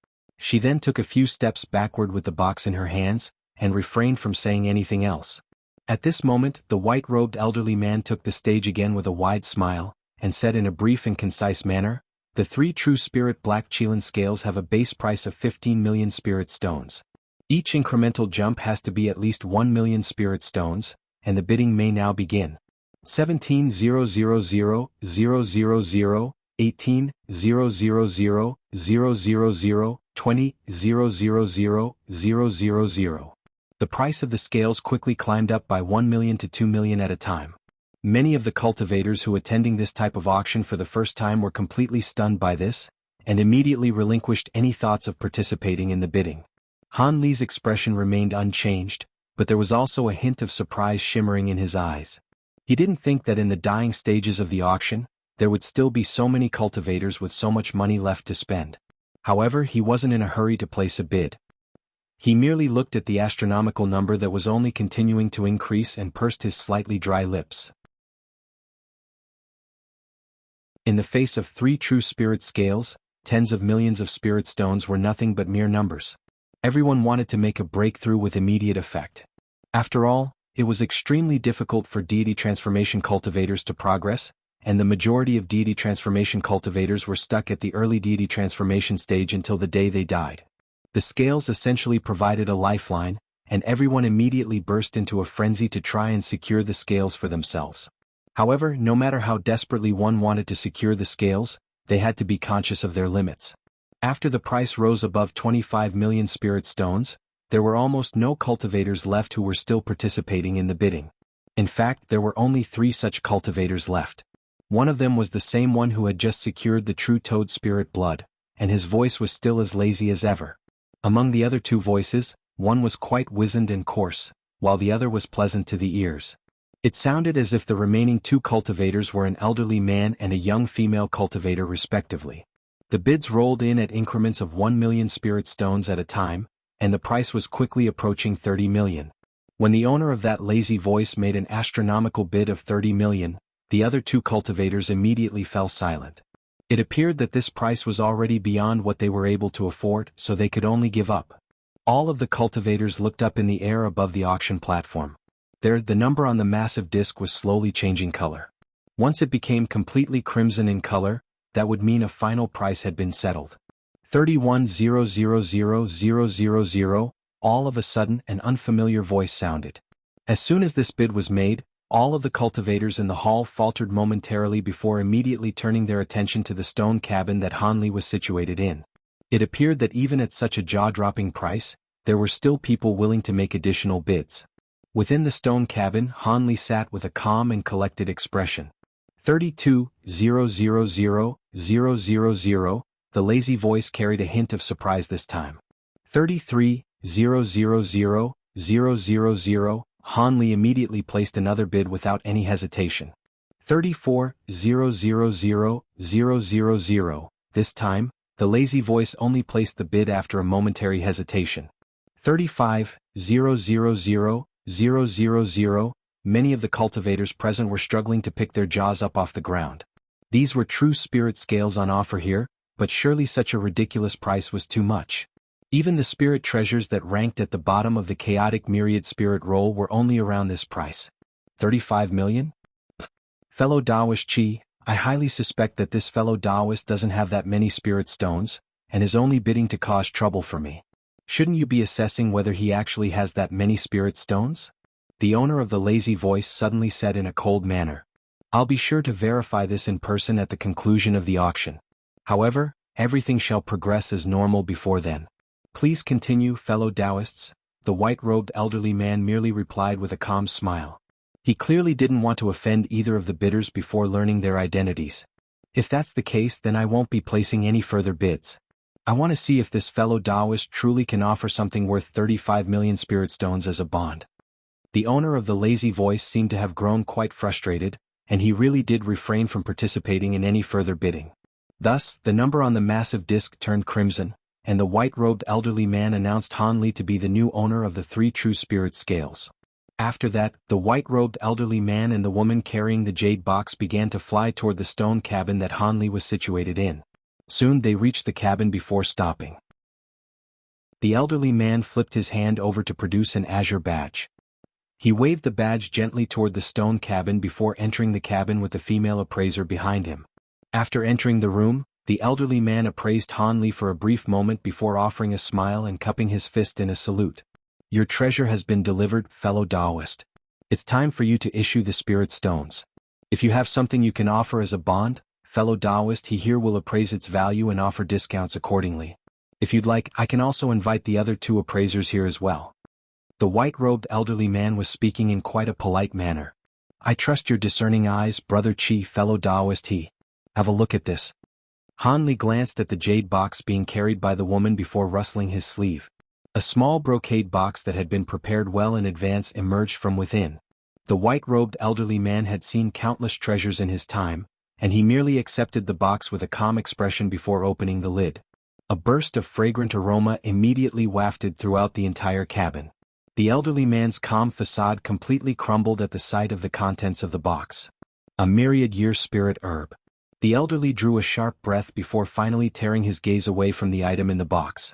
She then took a few steps backward with the box in her hands, and refrained from saying anything else. At this moment, the white-robed elderly man took the stage again with a wide smile, and said in a brief and concise manner, "The 3 true spirit black Qilin scales have a base price of 15 million spirit stones. Each incremental jump has to be at least 1 million spirit stones, and the bidding may now begin. 17,000,000, 18,000,000, 20,000,000. The price of the scales quickly climbed up by 1 million to 2 million at a time. Many of the cultivators who attending this type of auction for the first time were completely stunned by this, and immediately relinquished any thoughts of participating in the bidding. Han Li's expression remained unchanged, but there was also a hint of surprise shimmering in his eyes. He didn't think that in the dying stages of the auction, there would still be so many cultivators with so much money left to spend. However, he wasn't in a hurry to place a bid. He merely looked at the astronomical number that was only continuing to increase and pursed his slightly dry lips. In the face of 3 true spirit scales, tens of millions of spirit stones were nothing but mere numbers. Everyone wanted to make a breakthrough with immediate effect. After all, it was extremely difficult for deity transformation cultivators to progress, and the majority of deity transformation cultivators were stuck at the early deity transformation stage until the day they died. The scales essentially provided a lifeline, and everyone immediately burst into a frenzy to try and secure the scales for themselves. However, no matter how desperately one wanted to secure the scales, they had to be conscious of their limits. After the price rose above 25 million spirit stones, there were almost no cultivators left who were still participating in the bidding. In fact, there were only 3 such cultivators left. One of them was the same one who had just secured the true toad spirit blood, and his voice was still as lazy as ever. Among the other 2 voices, one was quite wizened and coarse, while the other was pleasant to the ears. It sounded as if the remaining 2 cultivators were an elderly man and a young female cultivator respectively. The bids rolled in at increments of 1 million spirit stones at a time, and the price was quickly approaching 30 million. When the owner of that lazy voice made an astronomical bid of 30 million, the other 2 cultivators immediately fell silent. It appeared that this price was already beyond what they were able to afford, so they could only give up. All of the cultivators looked up in the air above the auction platform. There, the number on the massive disc was slowly changing color. Once it became completely crimson in color, that would mean a final price had been settled. 31,000,000. All of a sudden an unfamiliar voice sounded. As soon as this bid was made, all of the cultivators in the hall faltered momentarily before immediately turning their attention to the stone cabin that Hanli was situated in. It appeared that even at such a jaw-dropping price, there were still people willing to make additional bids. Within the stone cabin, Hanli sat with a calm and collected expression. 32,000,000. The lazy voice carried a hint of surprise this time. 33,000,000. Hanli immediately placed another bid without any hesitation. 34,000,000. This time, the lazy voice only placed the bid after a momentary hesitation. 35,000,000. Many of the cultivators present were struggling to pick their jaws up off the ground. These were true spirit scales on offer here, but surely such a ridiculous price was too much. Even the spirit treasures that ranked at the bottom of the chaotic myriad spirit roll were only around this price. 35 million? Fellow Taoist Chi, I highly suspect that this fellow Taoist doesn't have that many spirit stones, and is only bidding to cause trouble for me. Shouldn't you be assessing whether he actually has that many spirit stones? The owner of the lazy voice suddenly said in a cold manner. I'll be sure to verify this in person at the conclusion of the auction. However, everything shall progress as normal before then. Please continue, fellow Taoists, the white-robed elderly man merely replied with a calm smile. He clearly didn't want to offend either of the bidders before learning their identities. If that's the case, then I won't be placing any further bids. I want to see if this fellow Taoist truly can offer something worth 35 million spirit stones as a bond. The owner of the lazy voice seemed to have grown quite frustrated, and he really did refrain from participating in any further bidding. Thus, the number on the massive disc turned crimson, and the white-robed elderly man announced Hanli to be the new owner of the 3 true spirit scales. After that, the white-robed elderly man and the woman carrying the jade box began to fly toward the stone cabin that Hanli was situated in. Soon they reached the cabin before stopping. The elderly man flipped his hand over to produce an azure badge. He waved the badge gently toward the stone cabin before entering the cabin with the female appraiser behind him. After entering the room, the elderly man appraised Hanli for a brief moment before offering a smile and cupping his fist in a salute. Your treasure has been delivered, fellow Taoist. It's time for you to issue the spirit stones. If you have something you can offer as a bond, fellow Taoist, he here will appraise its value and offer discounts accordingly. If you'd like, I can also invite the other 2 appraisers here as well. The white-robed elderly man was speaking in quite a polite manner. I trust your discerning eyes, brother Chi, fellow Taoist he. Have a look at this. Hanli glanced at the jade box being carried by the woman before rustling his sleeve. A small brocade box that had been prepared well in advance emerged from within. The white-robed elderly man had seen countless treasures in his time, and he merely accepted the box with a calm expression before opening the lid. A burst of fragrant aroma immediately wafted throughout the entire cabin. The elderly man's calm facade completely crumbled at the sight of the contents of the box. A myriad-year spirit herb. The elderly drew a sharp breath before finally tearing his gaze away from the item in the box.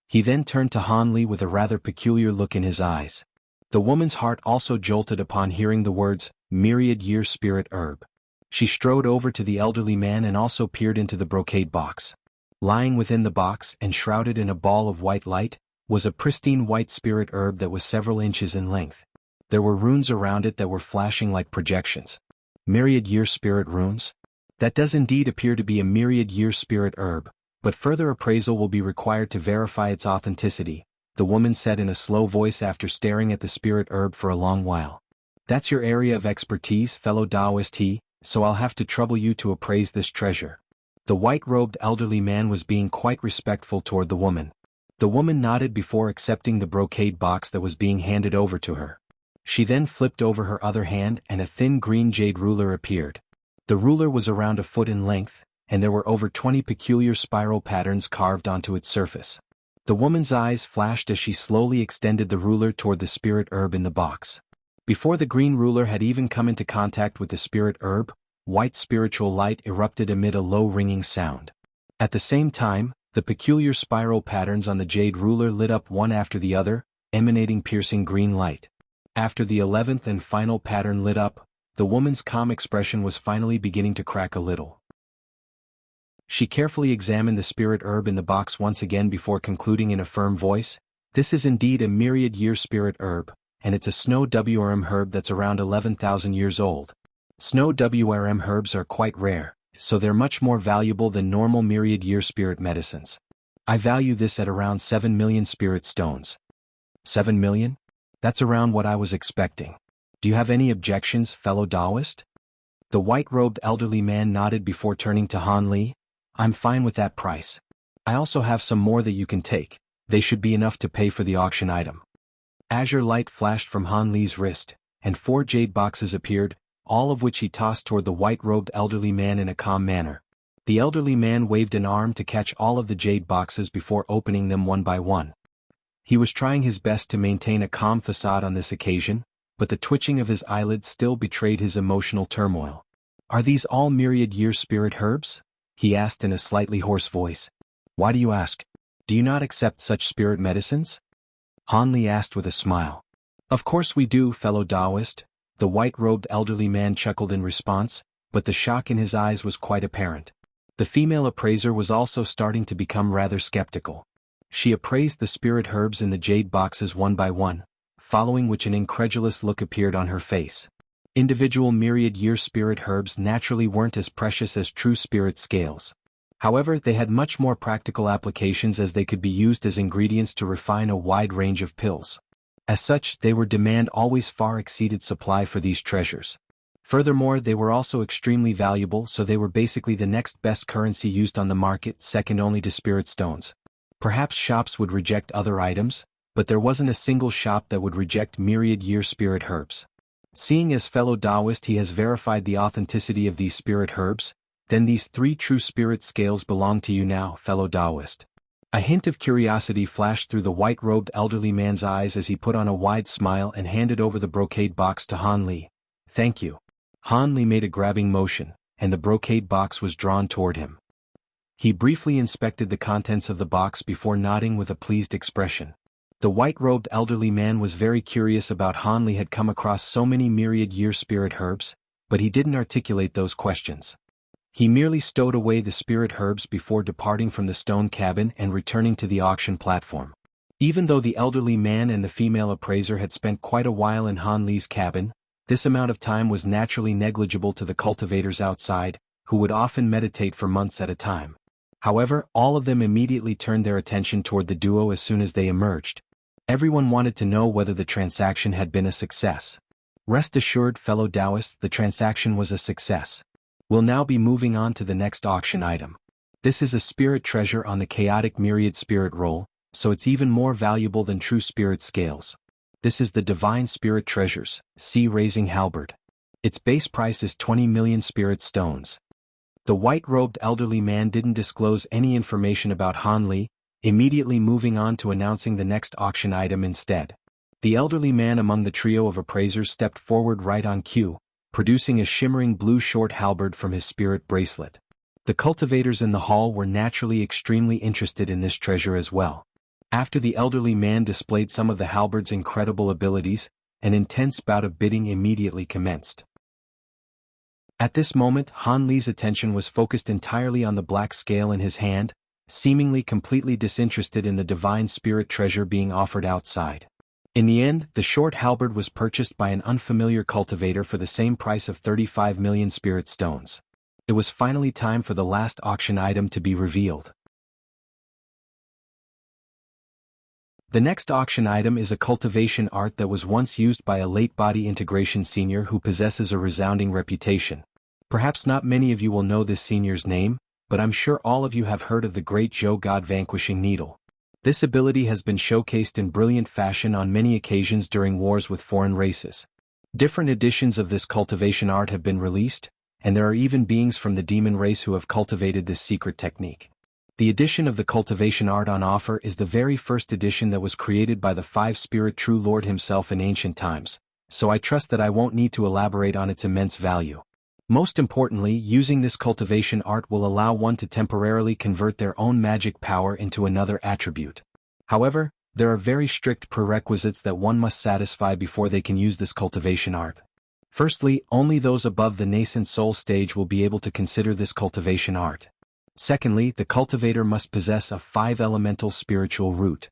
He then turned to Hanli with a rather peculiar look in his eyes. The woman's heart also jolted upon hearing the words, myriad-year spirit herb. She strode over to the elderly man and also peered into the brocade box. Lying within the box and shrouded in a ball of white light, was a pristine white spirit herb that was several inches in length. There were runes around it that were flashing like projections. Myriad-year spirit runes? That does indeed appear to be a myriad-year spirit herb, but further appraisal will be required to verify its authenticity, the woman said in a slow voice after staring at the spirit herb for a long while. That's your area of expertise, fellow Taoist he, so I'll have to trouble you to appraise this treasure. The white-robed elderly man was being quite respectful toward the woman. The woman nodded before accepting the brocade box that was being handed over to her. She then flipped over her other hand and a thin green jade ruler appeared. The ruler was around a foot in length, and there were over 20 peculiar spiral patterns carved onto its surface. The woman's eyes flashed as she slowly extended the ruler toward the spirit herb in the box. Before the green ruler had even come into contact with the spirit herb, white spiritual light erupted amid a low ringing sound. At the same time, the peculiar spiral patterns on the jade ruler lit up one after the other, emanating piercing green light. After the 11th and final pattern lit up, the woman's calm expression was finally beginning to crack a little. She carefully examined the spirit herb in the box once again before concluding in a firm voice, "This is indeed a myriad-year spirit herb, and it's a snow WRM herb that's around 11,000 years old. Snow WRM herbs are quite rare, so they're much more valuable than normal myriad-year spirit medicines. I value this at around 7 million spirit stones." 7 million? That's around what I was expecting. Do you have any objections, fellow Taoist? The white-robed elderly man nodded before turning to Han Li. "I'm fine with that price. I also have some more that you can take. They should be enough to pay for the auction item." Azure light flashed from Han Li's wrist, and 4 jade boxes appeared, all of which he tossed toward the white-robed elderly man in a calm manner. The elderly man waved an arm to catch all of the jade boxes before opening them one by one. He was trying his best to maintain a calm facade on this occasion, but the twitching of his eyelids still betrayed his emotional turmoil. "Are these all myriad-year spirit herbs?" he asked in a slightly hoarse voice. "Why do you ask? Do you not accept such spirit medicines?" Han Li asked with a smile. "Of course we do, fellow Taoist," the white-robed elderly man chuckled in response, but the shock in his eyes was quite apparent. The female appraiser was also starting to become rather skeptical. She appraised the spirit herbs in the jade boxes one by one, following which an incredulous look appeared on her face. Individual myriad-year spirit herbs naturally weren't as precious as true spirit scales. However, they had much more practical applications as they could be used as ingredients to refine a wide range of pills. As such, they were demand always far exceeded supply for these treasures. Furthermore, they were also extremely valuable, so they were basically the next best currency used on the market, second only to spirit stones. Perhaps shops would reject other items, but there wasn't a single shop that would reject myriad-year spirit herbs. Seeing as fellow Taoist he has verified the authenticity of these spirit herbs, then these 3 true spirit scales belong to you now, fellow Taoist. A hint of curiosity flashed through the white-robed elderly man's eyes as he put on a wide smile and handed over the brocade box to Han Li. "Thank you." Han Li made a grabbing motion, and the brocade box was drawn toward him. He briefly inspected the contents of the box before nodding with a pleased expression. The white-robed elderly man was very curious about how Han Li had come across so many myriad-year spirit herbs, but he didn't articulate those questions. He merely stowed away the spirit herbs before departing from the stone cabin and returning to the auction platform. Even though the elderly man and the female appraiser had spent quite a while in Han Li's cabin, this amount of time was naturally negligible to the cultivators outside, who would often meditate for months at a time. However, all of them immediately turned their attention toward the duo as soon as they emerged. Everyone wanted to know whether the transaction had been a success. Rest assured, fellow Taoists, the transaction was a success. We'll now be moving on to the next auction item. This is a spirit treasure on the chaotic myriad spirit roll, so it's even more valuable than true spirit scales. This is the Divine Spirit Treasures, Sea-Raising Halberd. Its base price is 20 million spirit stones. The white-robed elderly man didn't disclose any information about Han Li, immediately moving on to announcing the next auction item instead. The elderly man among the trio of appraisers stepped forward right on cue, producing a shimmering blue short halberd from his spirit bracelet. The cultivators in the hall were naturally extremely interested in this treasure as well. After the elderly man displayed some of the halberd's incredible abilities, an intense bout of bidding immediately commenced. At this moment, Han Li's attention was focused entirely on the black scale in his hand, seemingly completely disinterested in the divine spirit treasure being offered outside. In the end, the short halberd was purchased by an unfamiliar cultivator for the same price of 35 million spirit stones. It was finally time for the last auction item to be revealed. The next auction item is a cultivation art that was once used by a late body integration senior who possesses a resounding reputation. Perhaps not many of you will know this senior's name, but I'm sure all of you have heard of the great Zhou God Vanquishing Needle. This ability has been showcased in brilliant fashion on many occasions during wars with foreign races. Different editions of this cultivation art have been released, and there are even beings from the demon race who have cultivated this secret technique. The edition of the cultivation art on offer is the very first edition that was created by the five-spirit true Lord himself in ancient times, so I trust that I won't need to elaborate on its immense value. Most importantly, using this cultivation art will allow one to temporarily convert their own magic power into another attribute. However, There are very strict prerequisites that one must satisfy before they can use this cultivation art. Firstly, only those above the nascent soul stage will be able to consider this cultivation art. Secondly, the cultivator must possess a 5-elemental spiritual root.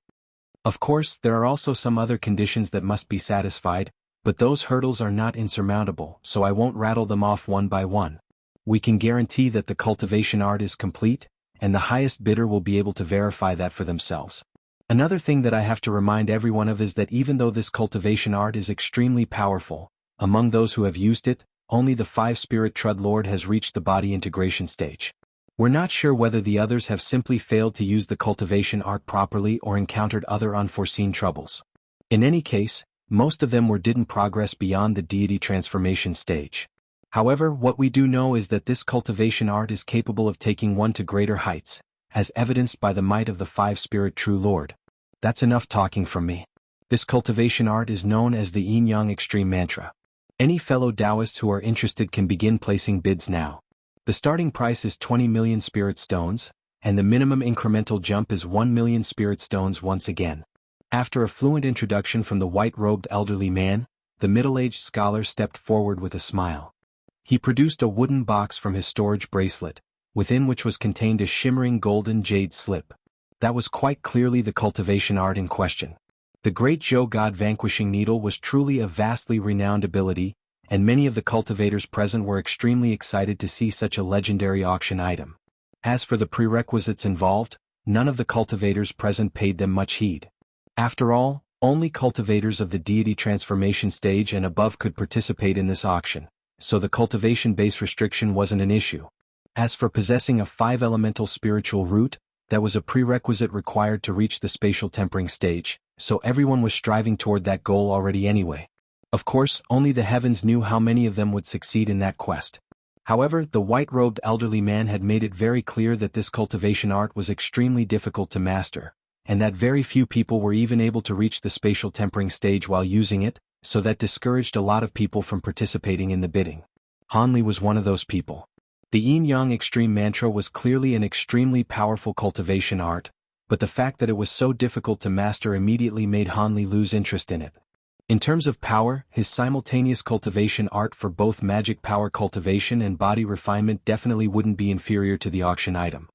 Of course, there are also some other conditions that must be satisfied, but those hurdles are not insurmountable, so I won't rattle them off one by one. We can guarantee that the cultivation art is complete, and the highest bidder will be able to verify that for themselves. Another thing that I have to remind everyone of is that even though this cultivation art is extremely powerful, among those who have used it, only the 5-spirit Trud Lord has reached the body integration stage. We're not sure whether the others have simply failed to use the cultivation art properly or encountered other unforeseen troubles. In any case, most of them didn't progress beyond the deity transformation stage. However, what we do know is that this cultivation art is capable of taking one to greater heights, as evidenced by the might of the 5-spirit True Lord. That's enough talking from me. This cultivation art is known as the Yin-Yang Extreme Mantra. Any fellow Taoists who are interested can begin placing bids now. The starting price is 20 million spirit stones, and the minimum incremental jump is 1 million spirit stones once again. After a fluent introduction from the white-robed elderly man, the middle-aged scholar stepped forward with a smile. He produced a wooden box from his storage bracelet, within which was contained a shimmering golden jade slip. That was quite clearly the cultivation art in question. The great Zhou God vanquishing needle was truly a vastly renowned ability, and many of the cultivators present were extremely excited to see such a legendary auction item. As for the prerequisites involved, none of the cultivators present paid them much heed. After all, only cultivators of the deity transformation stage and above could participate in this auction, so the cultivation base restriction wasn't an issue. As for possessing a 5-elemental spiritual root, that was a prerequisite required to reach the spatial tempering stage, so everyone was striving toward that goal already anyway. Of course, only the heavens knew how many of them would succeed in that quest. However, the white-robed elderly man had made it very clear that this cultivation art was extremely difficult to master, and that very few people were even able to reach the spatial tempering stage while using it, so that discouraged a lot of people from participating in the bidding. Hanli was one of those people. The Yin-Yang Extreme Mantra was clearly an extremely powerful cultivation art, but the fact that it was so difficult to master immediately made Hanli lose interest in it. In terms of power, his simultaneous cultivation art for both magic power cultivation and body refinement definitely wouldn't be inferior to the auction item.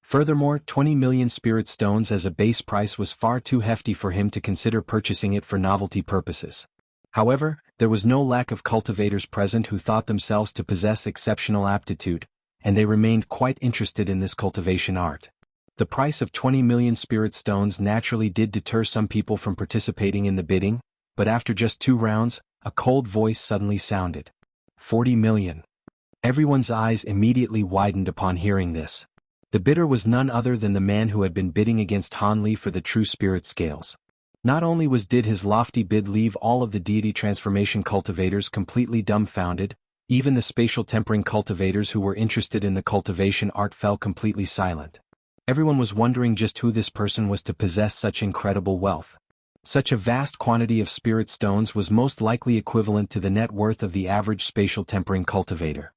Furthermore, 20 million spirit stones as a base price was far too hefty for him to consider purchasing it for novelty purposes. However, there was no lack of cultivators present who thought themselves to possess exceptional aptitude, and they remained quite interested in this cultivation art. The price of 20 million spirit stones naturally did deter some people from participating in the bidding, but after just 2 rounds, a cold voice suddenly sounded. 40 million. Everyone's eyes immediately widened upon hearing this. The bidder was none other than the man who had been bidding against Hanli for the true spirit scales. Not only did his lofty bid leave all of the deity transformation cultivators completely dumbfounded, even the spatial tempering cultivators who were interested in the cultivation art fell completely silent. Everyone was wondering just who this person was to possess such incredible wealth. Such a vast quantity of spirit stones was most likely equivalent to the net worth of the average spatial tempering cultivator.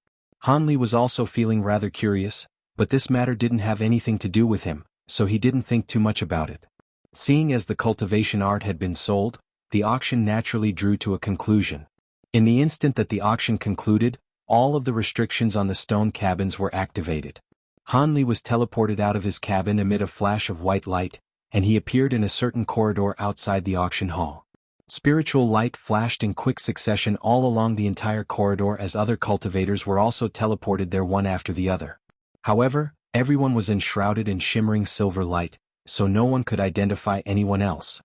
Hanli was also feeling rather curious, but this matter didn't have anything to do with him, so he didn't think too much about it. Seeing as the cultivation art had been sold, the auction naturally drew to a conclusion. In the instant that the auction concluded, all of the restrictions on the stone cabins were activated. Hanli was teleported out of his cabin amid a flash of white light, and he appeared in a certain corridor outside the auction hall. Spiritual light flashed in quick succession all along the entire corridor as other cultivators were also teleported there one after the other. However, everyone was enshrouded in shimmering silver light, so no one could identify anyone else.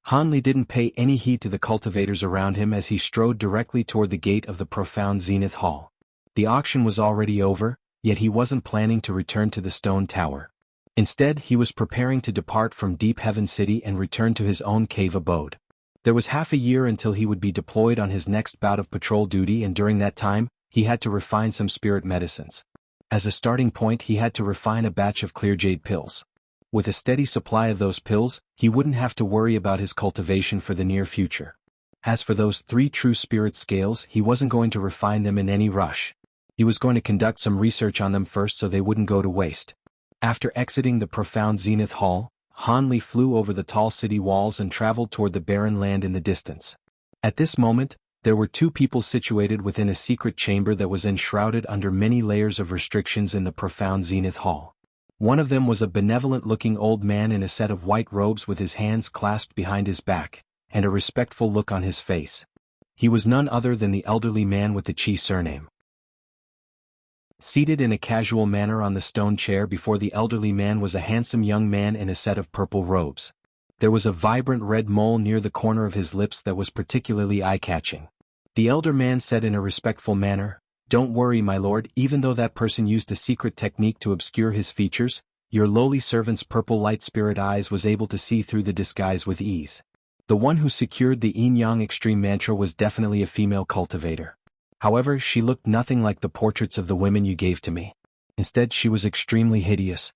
Hanli didn't pay any heed to the cultivators around him as he strode directly toward the gate of the profound Zenith Hall. The auction was already over, yet he wasn't planning to return to the stone tower. Instead, he was preparing to depart from Deep Heaven City and return to his own cave abode. There was half a year until he would be deployed on his next bout of patrol duty, and during that time, he had to refine some spirit medicines. As a starting point, he had to refine a batch of clear jade pills. With a steady supply of those pills, he wouldn't have to worry about his cultivation for the near future. As for those 3 true spirit scales, he wasn't going to refine them in any rush. He was going to conduct some research on them first so they wouldn't go to waste. After exiting the profound Zenith Hall, Han Li flew over the tall city walls and traveled toward the barren land in the distance. At this moment, there were two people situated within a secret chamber that was enshrouded under many layers of restrictions in the profound Zenith Hall. One of them was a benevolent-looking old man in a set of white robes with his hands clasped behind his back, and a respectful look on his face. He was none other than the elderly man with the Qi surname. Seated in a casual manner on the stone chair before the elderly man was a handsome young man in a set of purple robes. There was a vibrant red mole near the corner of his lips that was particularly eye-catching. The elder man said in a respectful manner, "Don't worry, my lord, even though that person used a secret technique to obscure his features, your lowly servant's purple light spirit eyes was able to see through the disguise with ease. The one who secured the Yin-Yang Extreme Mantra was definitely a female cultivator. However, she looked nothing like the portraits of the women you gave to me. Instead, she was extremely hideous."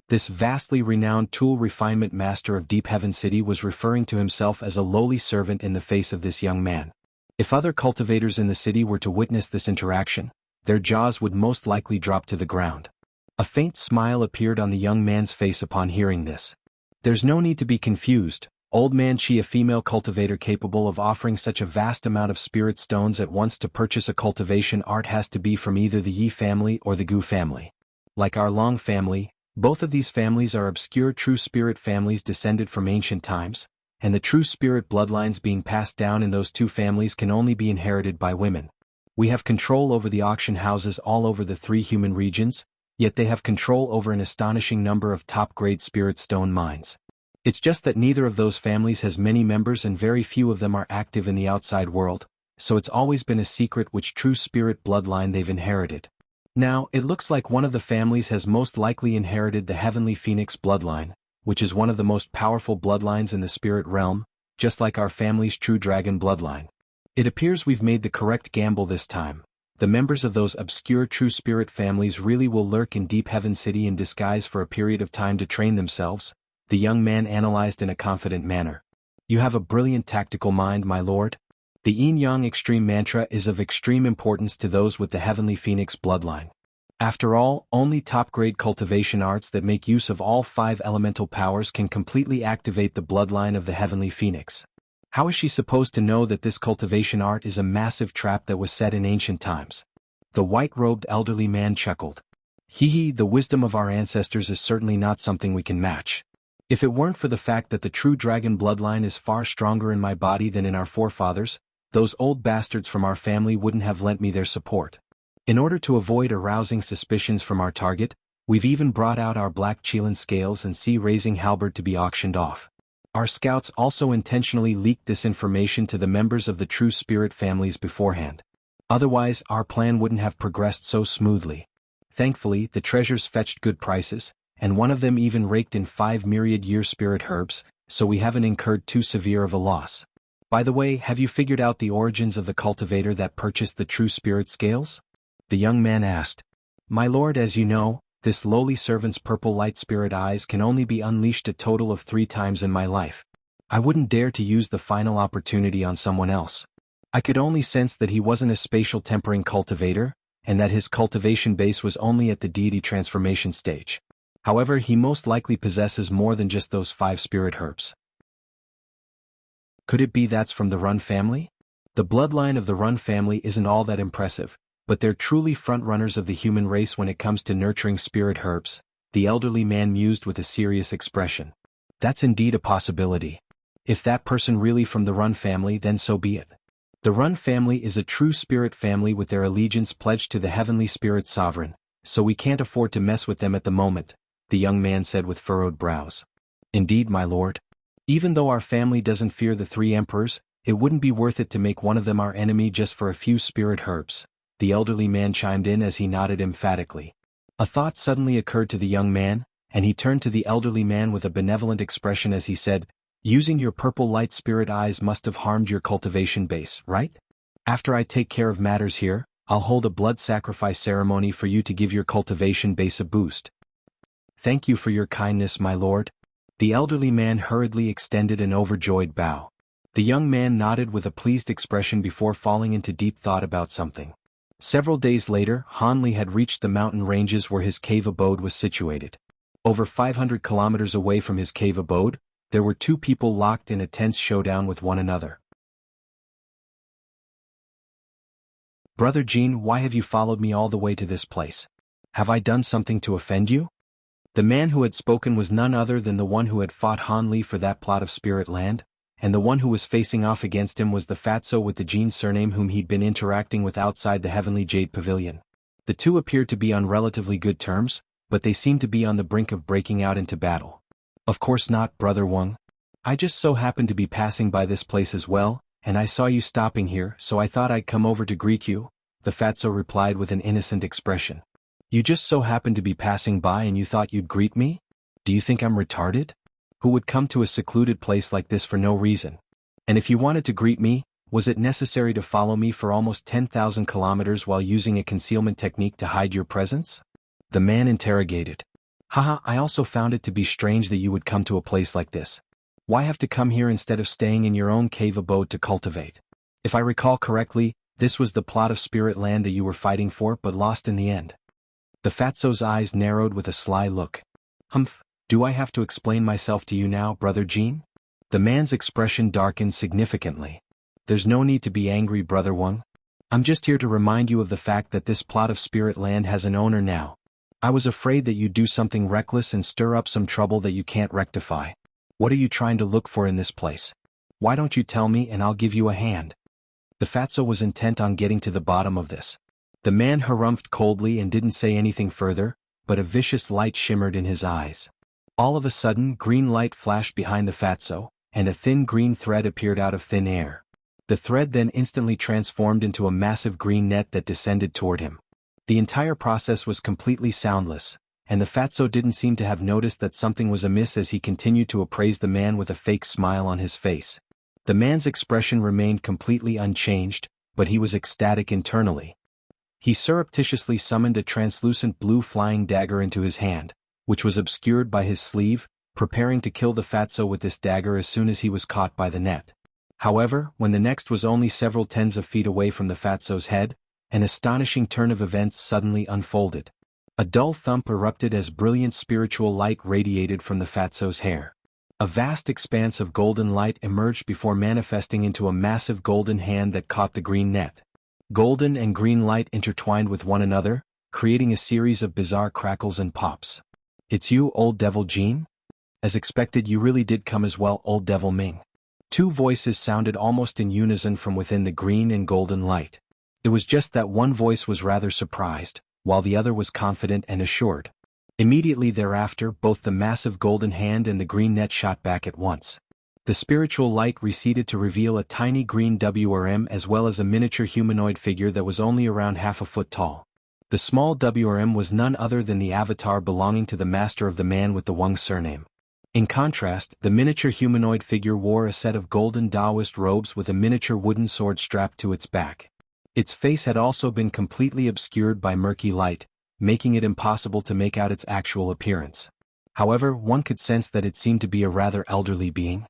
This vastly renowned tool refinement master of Deep Heaven City was referring to himself as a lowly servant in the face of this young man. If other cultivators in the city were to witness this interaction, their jaws would most likely drop to the ground. A faint smile appeared on the young man's face upon hearing this. "There's no need to be confused, Old Man Qi, a female cultivator capable of offering such a vast amount of spirit stones at once. To purchase a cultivation art has to be from either the Yi family or the Gu family. Like our Long family, both of these families are obscure true spirit families descended from ancient times, and the true spirit bloodlines being passed down in those two families can only be inherited by women. We have control over the auction houses all over the 3 human regions, yet they have control over an astonishing number of top-grade spirit stone mines. It's just that neither of those families has many members and very few of them are active in the outside world, so it's always been a secret which true spirit bloodline they've inherited. Now, it looks like one of the families has most likely inherited the Heavenly Phoenix bloodline, which is one of the most powerful bloodlines in the spirit realm, just like our family's true dragon bloodline. It appears we've made the correct gamble this time. The members of those obscure true spirit families really will lurk in Deep Heaven City in disguise for a period of time to train themselves, the young man analyzed in a confident manner. You have a brilliant tactical mind, my lord. The Yin-Yang Extreme Mantra is of extreme importance to those with the Heavenly Phoenix bloodline. After all, only top-grade cultivation arts that make use of all 5 elemental powers can completely activate the bloodline of the Heavenly Phoenix. How is she supposed to know that this cultivation art is a massive trap that was set in ancient times?" The white-robed elderly man chuckled. "Hee, the wisdom of our ancestors is certainly not something we can match. If it weren't for the fact that the true dragon bloodline is far stronger in my body than in our forefathers, those old bastards from our family wouldn't have lent me their support. In order to avoid arousing suspicions from our target, we've even brought out our black Qilin scales and sea-raising halberd to be auctioned off. Our scouts also intentionally leaked this information to the members of the true spirit families beforehand. Otherwise, our plan wouldn't have progressed so smoothly. Thankfully, the treasures fetched good prices, and one of them even raked in 5 myriad-year spirit herbs, so we haven't incurred too severe of a loss. By the way, have you figured out the origins of the cultivator that purchased the true spirit scales?" The young man asked. "My lord, as you know, this lowly servant's purple light spirit eyes can only be unleashed a total of 3 times in my life. I wouldn't dare to use the final opportunity on someone else. I could only sense that he wasn't a spatial tempering cultivator, and that his cultivation base was only at the deity transformation stage. However, he most likely possesses more than just those 5 spirit herbs. Could it be that's from the Run family? The bloodline of the Run family isn't all that impressive, but they're truly front-runners of the human race when it comes to nurturing spirit herbs," the elderly man mused with a serious expression. "That's indeed a possibility. If that person really from the Run family, then so be it. The Run family is a true spirit family with their allegiance pledged to the heavenly spirit sovereign, so we can't afford to mess with them at the moment," the young man said with furrowed brows. "Indeed, my lord. Even though our family doesn't fear the 3 emperors, it wouldn't be worth it to make one of them our enemy just for a few spirit herbs," the elderly man chimed in as he nodded emphatically. A thought suddenly occurred to the young man, and he turned to the elderly man with a benevolent expression as he said, "Using your purple light spirit eyes must have harmed your cultivation base, right? After I take care of matters here, I'll hold a blood sacrifice ceremony for you to give your cultivation base a boost." "Thank you for your kindness, my lord." The elderly man hurriedly extended an overjoyed bow. The young man nodded with a pleased expression before falling into deep thought about something. Several days later, Han Li had reached the mountain ranges where his cave abode was situated. Over 500 kilometers away from his cave abode, there were two people locked in a tense showdown with one another. Brother Jean, why have you followed me all the way to this place? Have I done something to offend you? The man who had spoken was none other than the one who had fought Han Li for that plot of spirit land, and the one who was facing off against him was the fatso with the Jean surname whom he'd been interacting with outside the Heavenly Jade Pavilion. The two appeared to be on relatively good terms, but they seemed to be on the brink of breaking out into battle. Of course not, Brother Wang. I just so happened to be passing by this place as well, and I saw you stopping here, so I thought I'd come over to greet you, the fatso replied with an innocent expression. You just so happened to be passing by and you thought you'd greet me? Do you think I'm retarded? Who would come to a secluded place like this for no reason? And if you wanted to greet me, was it necessary to follow me for almost 10,000 kilometers while using a concealment technique to hide your presence? The man interrogated. Haha, I also found it to be strange that you would come to a place like this. Why have to come here instead of staying in your own cave abode to cultivate? If I recall correctly, this was the plot of spirit land that you were fighting for but lost in the end. The fatso's eyes narrowed with a sly look. Humph, do I have to explain myself to you now, Brother Jean? The man's expression darkened significantly. There's no need to be angry, Brother Wang. I'm just here to remind you of the fact that this plot of spirit land has an owner now. I was afraid that you'd do something reckless and stir up some trouble that you can't rectify. What are you trying to look for in this place? Why don't you tell me and I'll give you a hand? The fatso was intent on getting to the bottom of this. The man harumphed coldly and didn't say anything further, but a vicious light shimmered in his eyes. All of a sudden, green light flashed behind the fatso, and a thin green thread appeared out of thin air. The thread then instantly transformed into a massive green net that descended toward him. The entire process was completely soundless, and the fatso didn't seem to have noticed that something was amiss as he continued to appraise the man with a fake smile on his face. The man's expression remained completely unchanged, but he was ecstatic internally. He surreptitiously summoned a translucent blue flying dagger into his hand, which was obscured by his sleeve, preparing to kill the fatso with this dagger as soon as he was caught by the net. However, when the next was only several tens of feet away from the fatso's head, an astonishing turn of events suddenly unfolded. A dull thump erupted as brilliant spiritual light radiated from the fatso's hair. A vast expanse of golden light emerged before manifesting into a massive golden hand that caught the green net. Golden and green light intertwined with one another, creating a series of bizarre crackles and pops. It's you, Old Devil Jean? As expected, you really did come as well, Old Devil Ming. Two voices sounded almost in unison from within the green and golden light. It was just that one voice was rather surprised, while the other was confident and assured. Immediately thereafter, both the massive golden hand and the green net shot back at once. The spiritual light receded to reveal a tiny green WRM as well as a miniature humanoid figure that was only around half a foot tall. The small WRM was none other than the avatar belonging to the master of the man with the Wang surname. In contrast, the miniature humanoid figure wore a set of golden Taoist robes with a miniature wooden sword strapped to its back. Its face had also been completely obscured by murky light, making it impossible to make out its actual appearance. However, one could sense that it seemed to be a rather elderly being.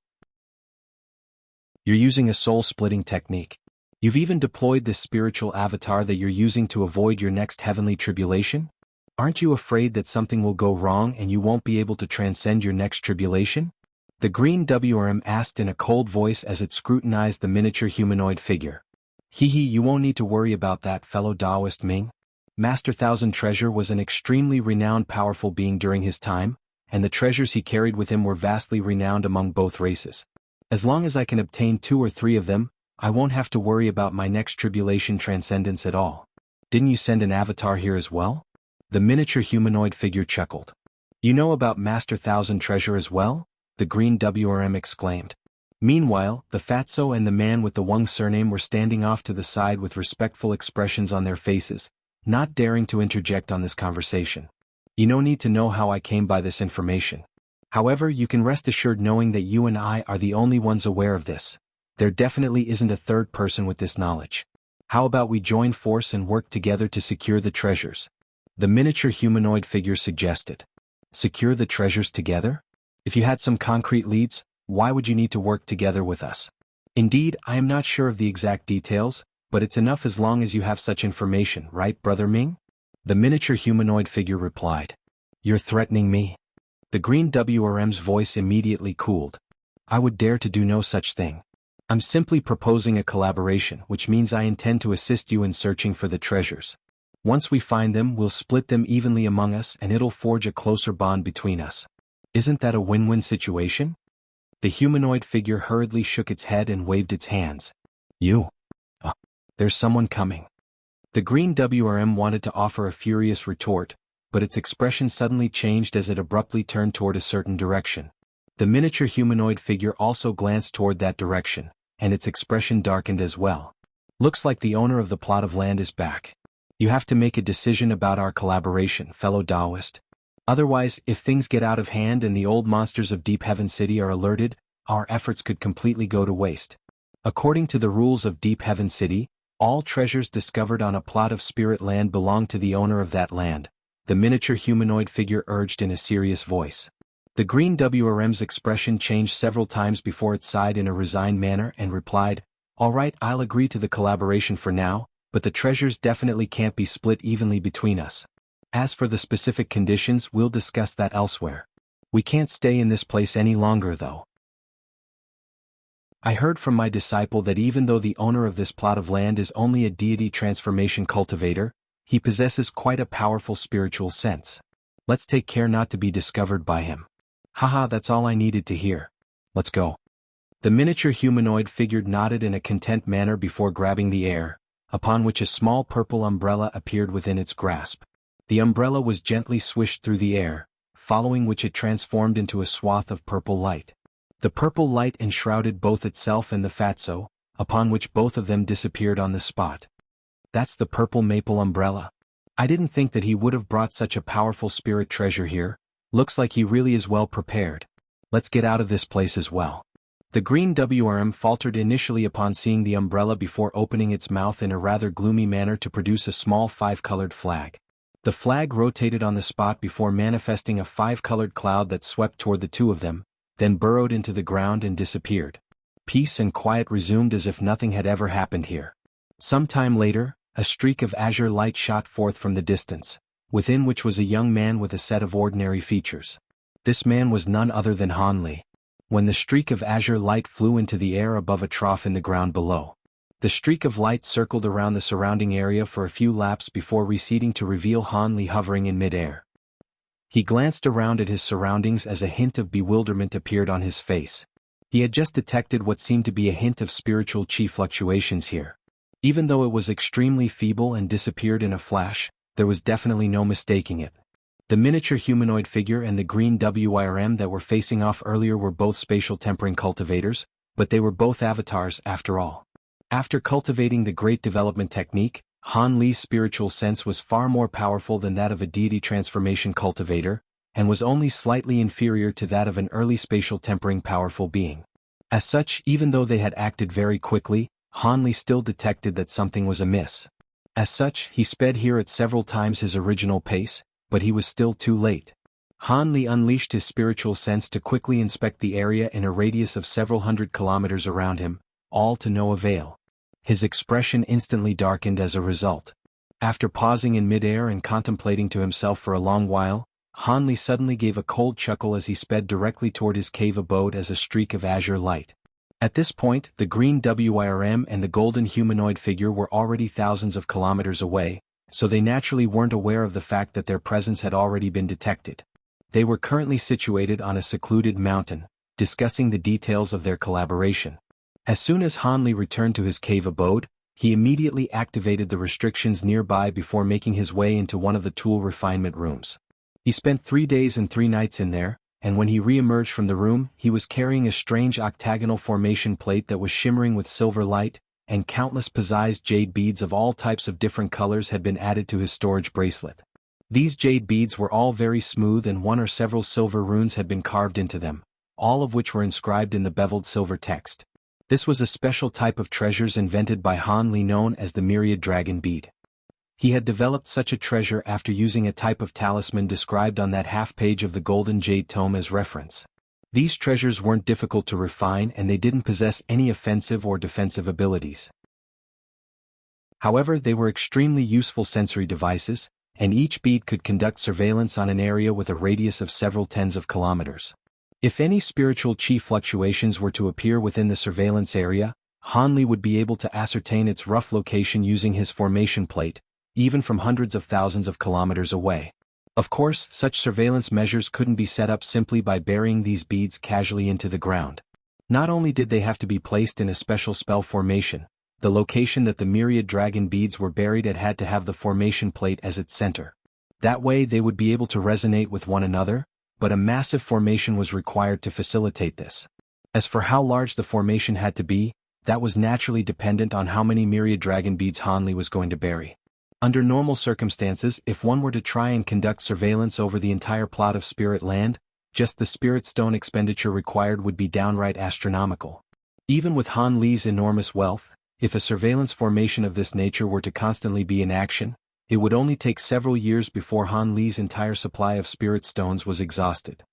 You're using a soul-splitting technique. You've even deployed this spiritual avatar that you're using to avoid your next heavenly tribulation? Aren't you afraid that something will go wrong and you won't be able to transcend your next tribulation? The green WRM asked in a cold voice as it scrutinized the miniature humanoid figure. Hee, you won't need to worry about that, fellow Taoist Ming. Master Thousand Treasure was an extremely renowned powerful being during his time, and the treasures he carried with him were vastly renowned among both races. As long as I can obtain 2 or 3 of them, I won't have to worry about my next tribulation transcendence at all. Didn't you send an avatar here as well? The miniature humanoid figure chuckled. You know about Master Thousand Treasure as well? The green WRM exclaimed. Meanwhile, the fatso and the man with the Wang surname were standing off to the side with respectful expressions on their faces, not daring to interject on this conversation. You no need to know how I came by this information. However, you can rest assured knowing that you and I are the only ones aware of this. There definitely isn't a third person with this knowledge. How about we join force and work together to secure the treasures? The miniature humanoid figure suggested. Secure the treasures together? If you had some concrete leads, why would you need to work together with us? Indeed, I am not sure of the exact details, but it's enough as long as you have such information, right, Brother Ming? The miniature humanoid figure replied. You're threatening me? The green WRM's voice immediately cooled. I would dare to do no such thing. I'm simply proposing a collaboration, which means I intend to assist you in searching for the treasures. Once we find them, we'll split them evenly among us and it'll forge a closer bond between us. Isn't that a win-win situation? The humanoid figure hurriedly shook its head and waved its hands. There's someone coming. The green WRM wanted to offer a furious retort, but its expression suddenly changed as it abruptly turned toward a certain direction. The miniature humanoid figure also glanced toward that direction, and its expression darkened as well. Looks like the owner of the plot of land is back. You have to make a decision about our collaboration, fellow Taoist. Otherwise, if things get out of hand and the old monsters of Deep Heaven City are alerted, our efforts could completely go to waste. According to the rules of Deep Heaven City, all treasures discovered on a plot of spirit land belong to the owner of that land, the miniature humanoid figure urged in a serious voice. The green WRM's expression changed several times before it sighed in a resigned manner and replied, "All right, I'll agree to the collaboration for now, but the treasures definitely can't be split evenly between us. As for the specific conditions, we'll discuss that elsewhere. We can't stay in this place any longer though. I heard from my disciple that even though the owner of this plot of land is only a deity transformation cultivator, he possesses quite a powerful spiritual sense. Let's take care not to be discovered by him." Haha, that's all I needed to hear. Let's go. The miniature humanoid figure nodded in a content manner before grabbing the air, upon which a small purple umbrella appeared within its grasp. The umbrella was gently swished through the air, following which it transformed into a swath of purple light. The purple light enshrouded both itself and the fatso, upon which both of them disappeared on the spot. That's the purple maple umbrella. I didn't think that he would have brought such a powerful spirit treasure here. Looks like he really is well prepared. Let's get out of this place as well. The green WRM faltered initially upon seeing the umbrella before opening its mouth in a rather gloomy manner to produce a small 5-colored flag. The flag rotated on the spot before manifesting a 5-colored cloud that swept toward the two of them, then burrowed into the ground and disappeared. Peace and quiet resumed as if nothing had ever happened here. Some time later, a streak of azure light shot forth from the distance, within which was a young man with a set of ordinary features. This man was none other than Han Li. When the streak of azure light flew into the air above a trough in the ground below, the streak of light circled around the surrounding area for a few laps before receding to reveal Han Li hovering in midair. He glanced around at his surroundings as a hint of bewilderment appeared on his face. He had just detected what seemed to be a hint of spiritual chi fluctuations here. Even though it was extremely feeble and disappeared in a flash, there was definitely no mistaking it. The miniature humanoid figure and the green WRM that were facing off earlier were both spatial tempering cultivators, but they were both avatars after all. After cultivating the great development technique, Han Li's spiritual sense was far more powerful than that of a deity transformation cultivator, and was only slightly inferior to that of an early spatial tempering powerful being. As such, even though they had acted very quickly, Han Li still detected that something was amiss. As such, he sped here at several times his original pace, but he was still too late. Han Li unleashed his spiritual sense to quickly inspect the area in a radius of several hundred kilometers around him, all to no avail. His expression instantly darkened as a result. After pausing in midair and contemplating to himself for a long while, Han Li suddenly gave a cold chuckle as he sped directly toward his cave abode as a streak of azure light. At this point, the green WRM and the golden humanoid figure were already thousands of kilometers away, so they naturally weren't aware of the fact that their presence had already been detected. They were currently situated on a secluded mountain, discussing the details of their collaboration. As soon as Han Li returned to his cave abode, he immediately activated the restrictions nearby before making his way into one of the tool refinement rooms. He spent 3 days and 3 nights in there, and when he re-emerged from the room, he was carrying a strange octagonal formation plate that was shimmering with silver light, and countless precise jade beads of all types of different colors had been added to his storage bracelet. These jade beads were all very smooth and one or several silver runes had been carved into them, all of which were inscribed in the beveled silver text. This was a special type of treasures invented by Han Li known as the myriad dragon bead. He had developed such a treasure after using a type of talisman described on that half-page of the Golden Jade Tome as reference. These treasures weren't difficult to refine and they didn't possess any offensive or defensive abilities. However, they were extremely useful sensory devices, and each bead could conduct surveillance on an area with a radius of several tens of kilometers. If any spiritual chi fluctuations were to appear within the surveillance area, Hanli would be able to ascertain its rough location using his formation plate, even from hundreds of thousands of kilometers away. Of course, such surveillance measures couldn't be set up simply by burying these beads casually into the ground. Not only did they have to be placed in a special spell formation, the location that the myriad dragon beads were buried at had to have the formation plate as its center. That way they would be able to resonate with one another, but a massive formation was required to facilitate this. As for how large the formation had to be, that was naturally dependent on how many myriad dragon beads Hanli was going to bury. Under normal circumstances, if one were to try and conduct surveillance over the entire plot of Spirit Land, just the Spirit Stone expenditure required would be downright astronomical. Even with Han Li's enormous wealth, if a surveillance formation of this nature were to constantly be in action, it would only take several years before Han Li's entire supply of Spirit Stones was exhausted.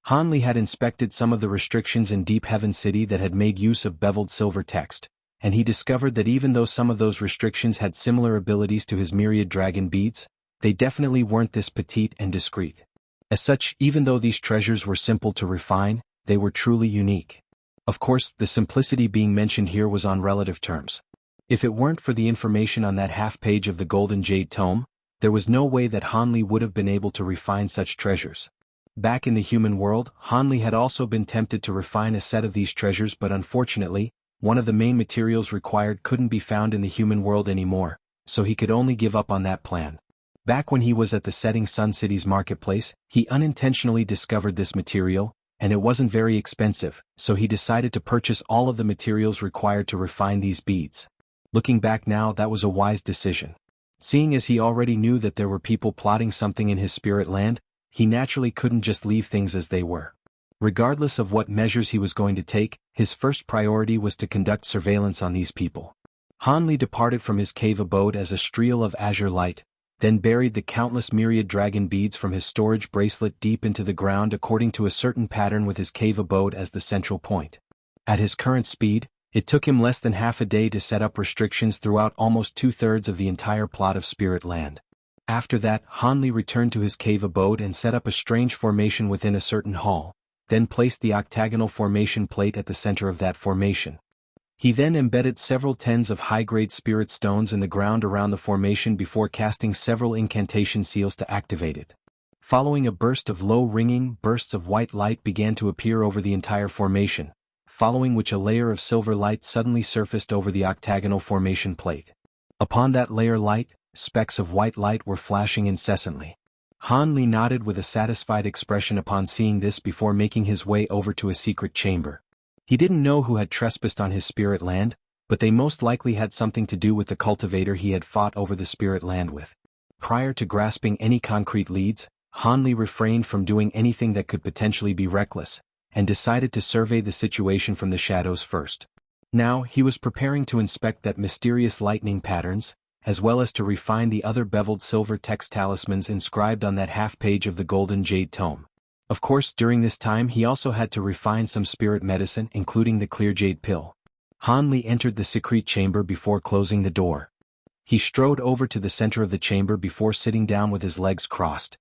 Han Li had inspected some of the restrictions in Deep Heaven City that had made use of beveled silver text, and he discovered that even though some of those restrictions had similar abilities to his myriad dragon beads, they definitely weren't this petite and discreet. As such, even though these treasures were simple to refine, they were truly unique. Of course, the simplicity being mentioned here was on relative terms. If it weren't for the information on that half page of the Golden Jade Tome, there was no way that Han Li would have been able to refine such treasures. Back in the human world, Han Li had also been tempted to refine a set of these treasures, but unfortunately, one of the main materials required couldn't be found in the human world anymore, so he could only give up on that plan. Back when he was at the Setting Sun City's marketplace, he unintentionally discovered this material, and it wasn't very expensive, so he decided to purchase all of the materials required to refine these beads. Looking back now, that was a wise decision. Seeing as he already knew that there were people plotting something in his spirit land, he naturally couldn't just leave things as they were. Regardless of what measures he was going to take, his first priority was to conduct surveillance on these people. Han Li departed from his cave abode as a streal of azure light, then buried the countless myriad dragon beads from his storage bracelet deep into the ground according to a certain pattern with his cave abode as the central point. At his current speed, it took him less than half a day to set up restrictions throughout almost 2/3 of the entire plot of Spirit Land. After that, Han Li returned to his cave abode and set up a strange formation within a certain hall, then placed the octagonal formation plate at the center of that formation. He then embedded several tens of high-grade spirit stones in the ground around the formation before casting several incantation seals to activate it. Following a burst of low-ringing bursts of white light began to appear over the entire formation, following which a layer of silver light suddenly surfaced over the octagonal formation plate. Upon that layer light, specks of white light were flashing incessantly. Han Li nodded with a satisfied expression upon seeing this before making his way over to a secret chamber. He didn't know who had trespassed on his spirit land, but they most likely had something to do with the cultivator he had fought over the spirit land with. Prior to grasping any concrete leads, Han Li refrained from doing anything that could potentially be reckless, and decided to survey the situation from the shadows first. Now, he was preparing to inspect that mysterious lightning patterns, as well as to refine the other beveled silver text talismans inscribed on that half page of the Golden Jade Tome. Of course, during this time he also had to refine some spirit medicine, including the clear jade pill. Han Li entered the secret chamber before closing the door. He strode over to the center of the chamber before sitting down with his legs crossed.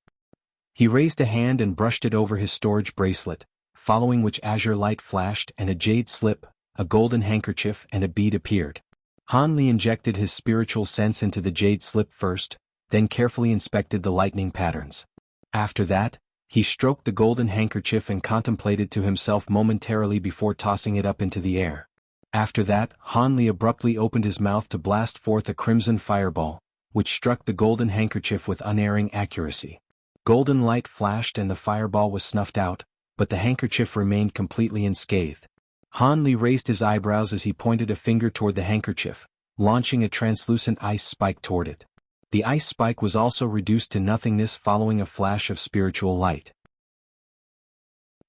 He raised a hand and brushed it over his storage bracelet, following which azure light flashed and a jade slip, a golden handkerchief and a bead appeared. Han Li injected his spiritual sense into the jade slip first, then carefully inspected the lightning patterns. After that, he stroked the golden handkerchief and contemplated to himself momentarily before tossing it up into the air. After that, Han Li abruptly opened his mouth to blast forth a crimson fireball, which struck the golden handkerchief with unerring accuracy. Golden light flashed and the fireball was snuffed out, but the handkerchief remained completely unscathed. Han Li raised his eyebrows as he pointed a finger toward the handkerchief, launching a translucent ice spike toward it. The ice spike was also reduced to nothingness following a flash of spiritual light.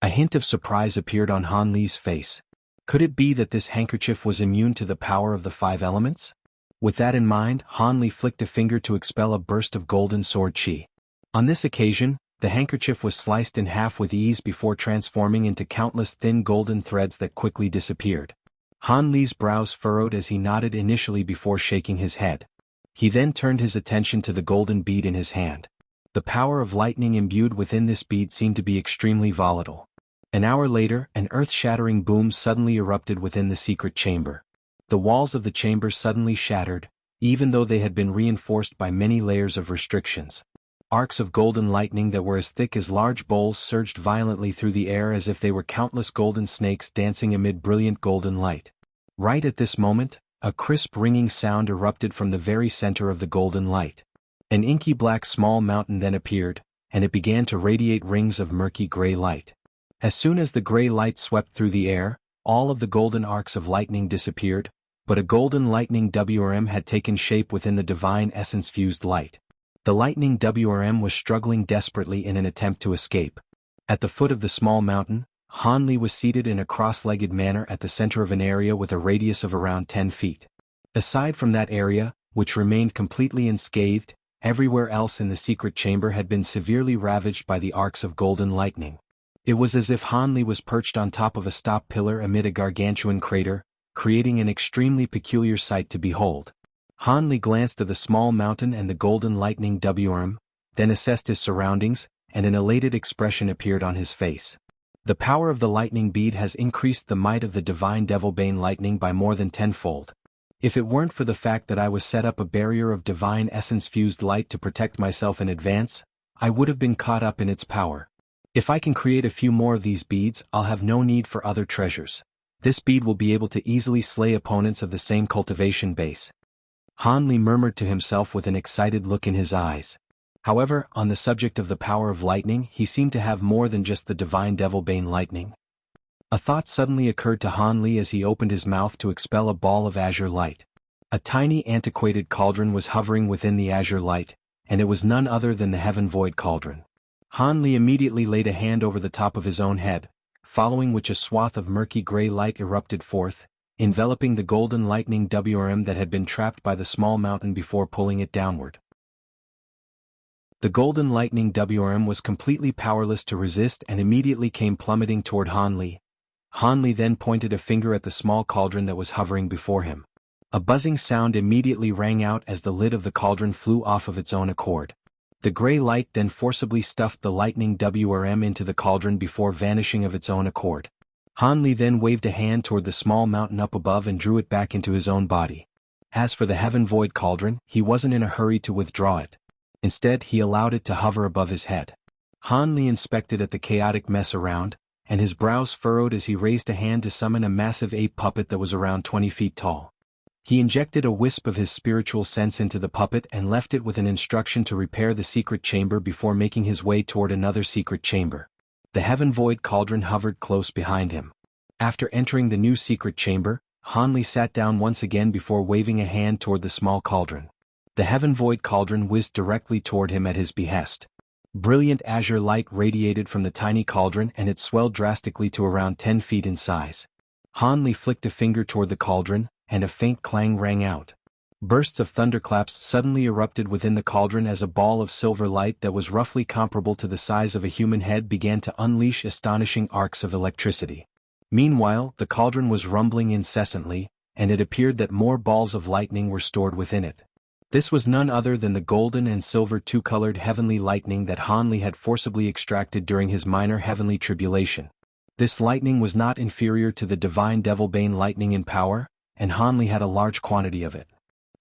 A hint of surprise appeared on Han Li's face. Could it be that this handkerchief was immune to the power of the 5 elements? With that in mind, Han Li flicked a finger to expel a burst of golden sword chi. On this occasion, the handkerchief was sliced in half with ease before transforming into countless thin golden threads that quickly disappeared. Han Li's brows furrowed as he nodded initially before shaking his head. He then turned his attention to the golden bead in his hand. The power of lightning imbued within this bead seemed to be extremely volatile. An hour later, an earth-shattering boom suddenly erupted within the secret chamber. The walls of the chamber suddenly shattered, even though they had been reinforced by many layers of restrictions. Arcs of golden lightning that were as thick as large bowls surged violently through the air as if they were countless golden snakes dancing amid brilliant golden light. Right at this moment, a crisp ringing sound erupted from the very center of the golden light. An inky black small mountain then appeared, and it began to radiate rings of murky gray light. As soon as the gray light swept through the air, all of the golden arcs of lightning disappeared, but a golden lightning WRM had taken shape within the divine essence-fused light. The lightning WRM was struggling desperately in an attempt to escape. At the foot of the small mountain, Han Li was seated in a cross-legged manner at the center of an area with a radius of around 10 feet. Aside from that area, which remained completely unscathed, everywhere else in the secret chamber had been severely ravaged by the arcs of golden lightning. It was as if Han Li was perched on top of a stop pillar amid a gargantuan crater, creating an extremely peculiar sight to behold. Han Li glanced at the small mountain and the golden lightning WRM, then assessed his surroundings, and an elated expression appeared on his face. The power of the lightning bead has increased the might of the divine Devilbane lightning by more than tenfold. If it weren't for the fact that I was set up a barrier of divine essence-fused light to protect myself in advance, I would have been caught up in its power. If I can create a few more of these beads, I'll have no need for other treasures. This bead will be able to easily slay opponents of the same cultivation base. Han Li murmured to himself with an excited look in his eyes. However, on the subject of the power of lightning, he seemed to have more than just the divine Devilbane lightning. A thought suddenly occurred to Han Li as he opened his mouth to expel a ball of azure light. A tiny antiquated cauldron was hovering within the azure light, and it was none other than the Heaven Void Cauldron. Han Li immediately laid a hand over the top of his own head, following which a swath of murky gray light erupted forth, enveloping the golden lightning WRM that had been trapped by the small mountain before pulling it downward. The golden lightning WRM was completely powerless to resist and immediately came plummeting toward Han Li. Han Li then pointed a finger at the small cauldron that was hovering before him. A buzzing sound immediately rang out as the lid of the cauldron flew off of its own accord. The gray light then forcibly stuffed the lightning WRM into the cauldron before vanishing of its own accord. Han Li then waved a hand toward the small mountain up above and drew it back into his own body. As for the Heaven Void Cauldron, he wasn't in a hurry to withdraw it. Instead, he allowed it to hover above his head. Han Li inspected at the chaotic mess around, and his brows furrowed as he raised a hand to summon a massive ape puppet that was around 20 feet tall. He injected a wisp of his spiritual sense into the puppet and left it with an instruction to repair the secret chamber before making his way toward another secret chamber. The Heaven Void Cauldron hovered close behind him. After entering the new secret chamber, Han Li sat down once again before waving a hand toward the small cauldron. The Heaven Void Cauldron whizzed directly toward him at his behest. Brilliant azure light radiated from the tiny cauldron and it swelled drastically to around 10 feet in size. Han Li flicked a finger toward the cauldron, and a faint clang rang out. Bursts of thunderclaps suddenly erupted within the cauldron as a ball of silver light that was roughly comparable to the size of a human head began to unleash astonishing arcs of electricity. Meanwhile, the cauldron was rumbling incessantly, and it appeared that more balls of lightning were stored within it. This was none other than the golden and silver two-colored heavenly lightning that Han Li had forcibly extracted during his minor heavenly tribulation. This lightning was not inferior to the divine Devilbane lightning in power, and Han Li had a large quantity of it.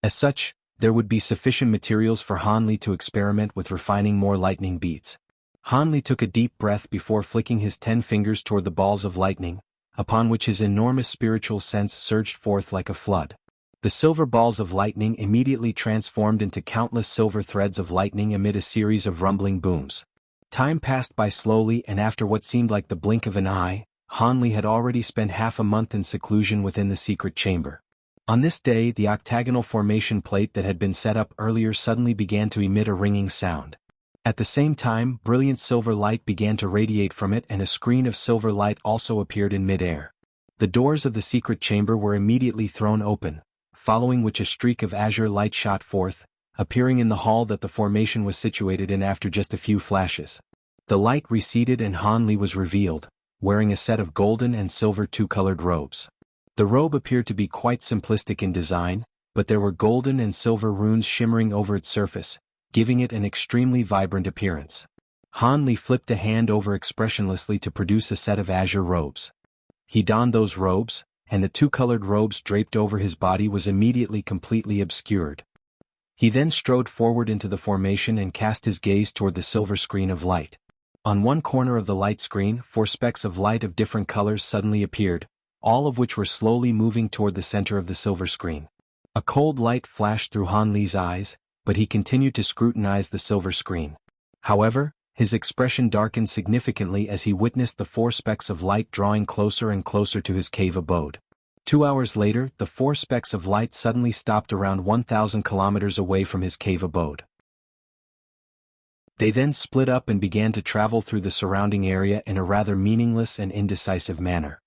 As such, there would be sufficient materials for Han Li to experiment with refining more lightning beads. Han Li took a deep breath before flicking his 10 fingers toward the balls of lightning, upon which his enormous spiritual sense surged forth like a flood. The silver balls of lightning immediately transformed into countless silver threads of lightning amid a series of rumbling booms. Time passed by slowly, and after what seemed like the blink of an eye, Han Li had already spent half a month in seclusion within the secret chamber. On this day, the octagonal formation plate that had been set up earlier suddenly began to emit a ringing sound. At the same time, brilliant silver light began to radiate from it and a screen of silver light also appeared in mid-air. The doors of the secret chamber were immediately thrown open, following which a streak of azure light shot forth, appearing in the hall that the formation was situated in after just a few flashes. The light receded and Han Li was revealed, wearing a set of golden and silver two-colored robes. The robe appeared to be quite simplistic in design, but there were golden and silver runes shimmering over its surface, giving it an extremely vibrant appearance. Han Li flipped a hand over expressionlessly to produce a set of azure robes. He donned those robes, and the two-colored robes draped over his body was immediately completely obscured. He then strode forward into the formation and cast his gaze toward the silver screen of light. On one corner of the light screen, 4 specks of light of different colors suddenly appeared, all of which were slowly moving toward the center of the silver screen. A cold light flashed through Han Li's eyes, but he continued to scrutinize the silver screen. However, his expression darkened significantly as he witnessed the 4 specks of light drawing closer and closer to his cave abode. 2 hours later, the 4 specks of light suddenly stopped around 1,000 kilometers away from his cave abode. They then split up and began to travel through the surrounding area in a rather meaningless and indecisive manner.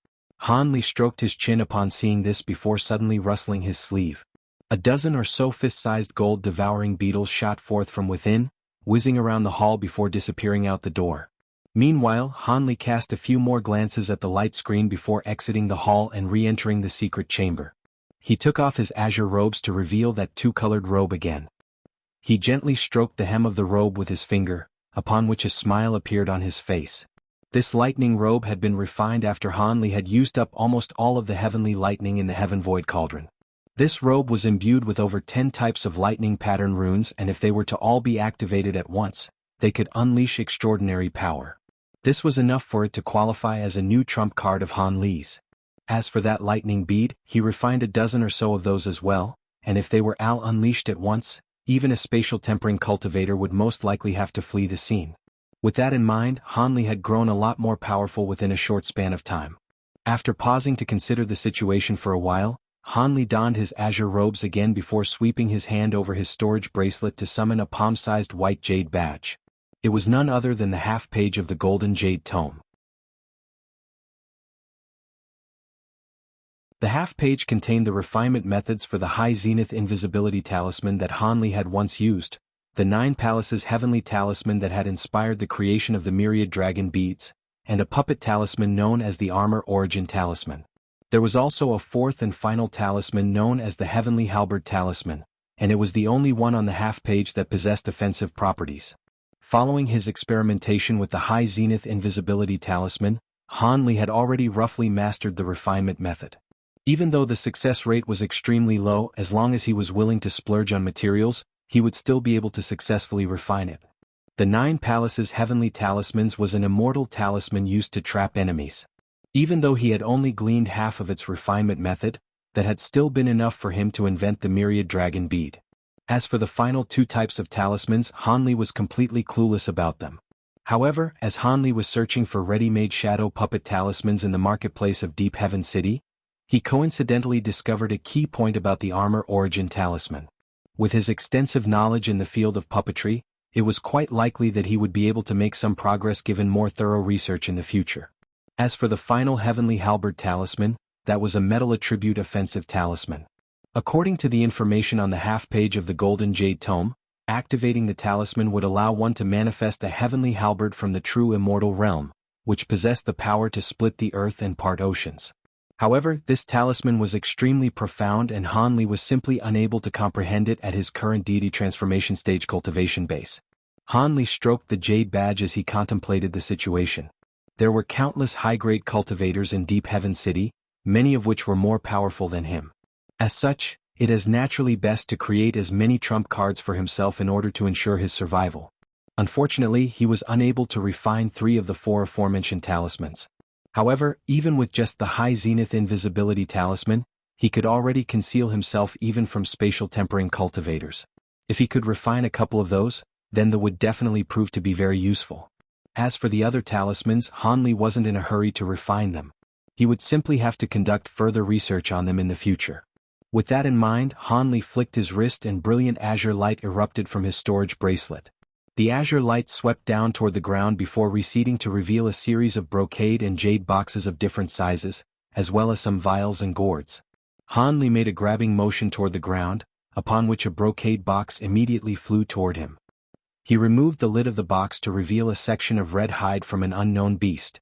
Han Li stroked his chin upon seeing this before suddenly rustling his sleeve. A dozen or so fist-sized gold-devouring beetles shot forth from within, whizzing around the hall before disappearing out the door. Meanwhile, Han Li cast a few more glances at the light screen before exiting the hall and re-entering the secret chamber. He took off his azure robes to reveal that two-colored robe again. He gently stroked the hem of the robe with his finger, upon which a smile appeared on his face. This lightning robe had been refined after Han Li had used up almost all of the heavenly lightning in the Heaven Void Cauldron. This robe was imbued with over 10 types of lightning pattern runes, and if they were to all be activated at once, they could unleash extraordinary power. This was enough for it to qualify as a new trump card of Han Li's. As for that lightning bead, he refined a dozen or so of those as well, and if they were all unleashed at once, even a spatial tempering cultivator would most likely have to flee the scene. With that in mind, Han Li had grown a lot more powerful within a short span of time. After pausing to consider the situation for a while, Han Li donned his azure robes again before sweeping his hand over his storage bracelet to summon a palm-sized white jade badge. It was none other than the half-page of the Golden Jade Tome. The half-page contained the refinement methods for the High Zenith Invisibility Talisman that Han Li had once used, the 9 Palaces Heavenly Talisman that had inspired the creation of the Myriad Dragon Beads, and a puppet talisman known as the Armor Origin Talisman. There was also a 4th and final talisman known as the Heavenly Halberd Talisman, and it was the only one on the half-page that possessed offensive properties. Following his experimentation with the High Zenith Invisibility Talisman, Han Li had already roughly mastered the refinement method. Even though the success rate was extremely low, as long as he was willing to splurge on materials, he would still be able to successfully refine it. The 9 Palaces Heavenly Talismans was an immortal talisman used to trap enemies. Even though he had only gleaned half of its refinement method, that had still been enough for him to invent the Myriad Dragon Bead. As for the final 2 types of talismans, Han Li was completely clueless about them. However, as Han Li was searching for ready-made shadow puppet talismans in the marketplace of Deep Heaven City, he coincidentally discovered a key point about the Armor Origin Talisman. With his extensive knowledge in the field of puppetry, it was quite likely that he would be able to make some progress given more thorough research in the future. As for the final Heavenly Halberd Talisman, that was a metal attribute offensive talisman. According to the information on the half-page of the Golden Jade Tome, activating the talisman would allow one to manifest a heavenly halberd from the true immortal realm, which possessed the power to split the earth and part oceans. However, this talisman was extremely profound and Han Li was simply unable to comprehend it at his current deity transformation stage cultivation base. Han Li stroked the jade badge as he contemplated the situation. There were countless high-grade cultivators in Deep Heaven City, many of which were more powerful than him. As such, it is naturally best to create as many trump cards for himself in order to ensure his survival. Unfortunately, he was unable to refine 3 of the 4 aforementioned talismans. However, even with just the High Zenith Invisibility Talisman, he could already conceal himself even from spatial tempering cultivators. If he could refine a couple of those, then that would definitely prove to be very useful. As for the other talismans, Han Li wasn't in a hurry to refine them. He would simply have to conduct further research on them in the future. With that in mind, Han Li flicked his wrist and brilliant azure light erupted from his storage bracelet. The azure light swept down toward the ground before receding to reveal a series of brocade and jade boxes of different sizes, as well as some vials and gourds. Han Li made a grabbing motion toward the ground, upon which a brocade box immediately flew toward him. He removed the lid of the box to reveal a section of red hide from an unknown beast.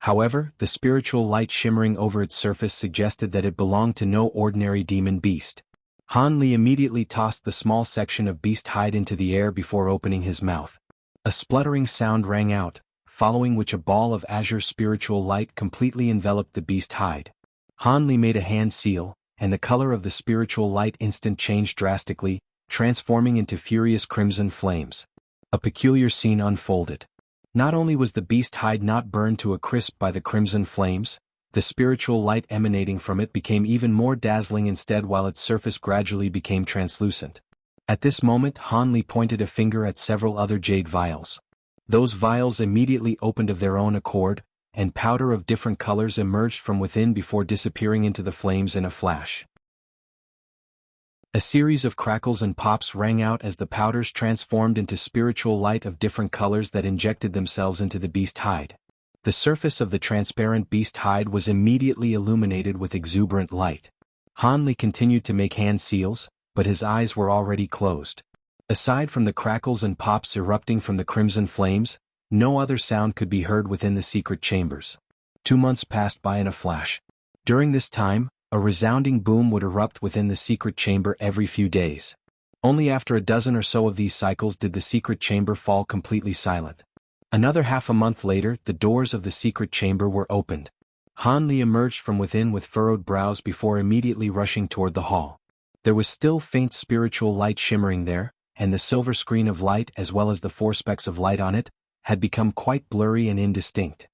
However, the spiritual light shimmering over its surface suggested that it belonged to no ordinary demon beast. Han Li immediately tossed the small section of beast hide into the air before opening his mouth. A spluttering sound rang out, following which a ball of azure spiritual light completely enveloped the beast hide. Han Li made a hand seal, and the color of the spiritual light instant changed drastically, transforming into furious crimson flames. A peculiar scene unfolded. Not only was the beast hide not burned to a crisp by the crimson flames, the spiritual light emanating from it became even more dazzling instead, while its surface gradually became translucent. At this moment Han Li pointed a finger at several other jade vials. Those vials immediately opened of their own accord, and powder of different colors emerged from within before disappearing into the flames in a flash. A series of crackles and pops rang out as the powders transformed into spiritual light of different colors that injected themselves into the beast hide. The surface of the transparent beast hide was immediately illuminated with exuberant light. Han Li continued to make hand seals, but his eyes were already closed. Aside from the crackles and pops erupting from the crimson flames, no other sound could be heard within the secret chambers. 2 months passed by in a flash. During this time, a resounding boom would erupt within the secret chamber every few days. Only after a dozen or so of these cycles did the secret chamber fall completely silent. Another half a month later, the doors of the secret chamber were opened. Han Li emerged from within with furrowed brows before immediately rushing toward the hall. There was still faint spiritual light shimmering there, and the silver screen of light as well as the 4 specks of light on it had become quite blurry and indistinct.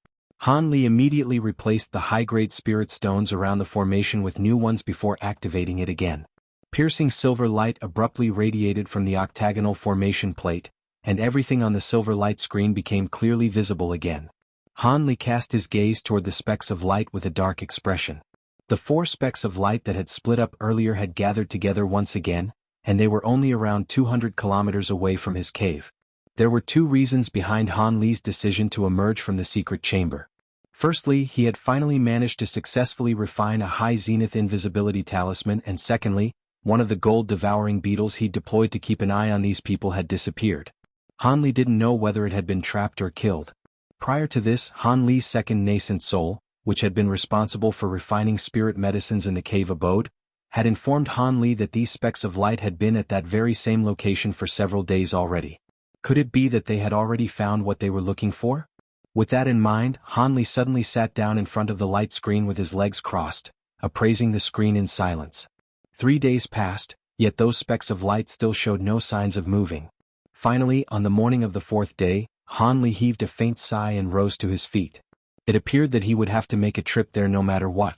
Han Li immediately replaced the high-grade spirit stones around the formation with new ones before activating it again. Piercing silver light abruptly radiated from the octagonal formation plate, and everything on the silver light screen became clearly visible again. Han Li cast his gaze toward the specks of light with a dark expression. The 4 specks of light that had split up earlier had gathered together once again, and they were only around 200 kilometers away from his cave. There were 2 reasons behind Han Li's decision to emerge from the secret chamber. Firstly, he had finally managed to successfully refine a high zenith invisibility talisman, and secondly, one of the gold-devouring beetles he'd deployed to keep an eye on these people had disappeared. Han Li didn't know whether it had been trapped or killed. Prior to this, Han Li's second nascent soul, which had been responsible for refining spirit medicines in the cave abode, had informed Han Li that these specks of light had been at that very same location for several days already. Could it be that they had already found what they were looking for? With that in mind, Han Li suddenly sat down in front of the light screen with his legs crossed, appraising the screen in silence. 3 days passed, yet those specks of light still showed no signs of moving. Finally, on the morning of the 4th day, Han Li heaved a faint sigh and rose to his feet. It appeared that he would have to make a trip there no matter what.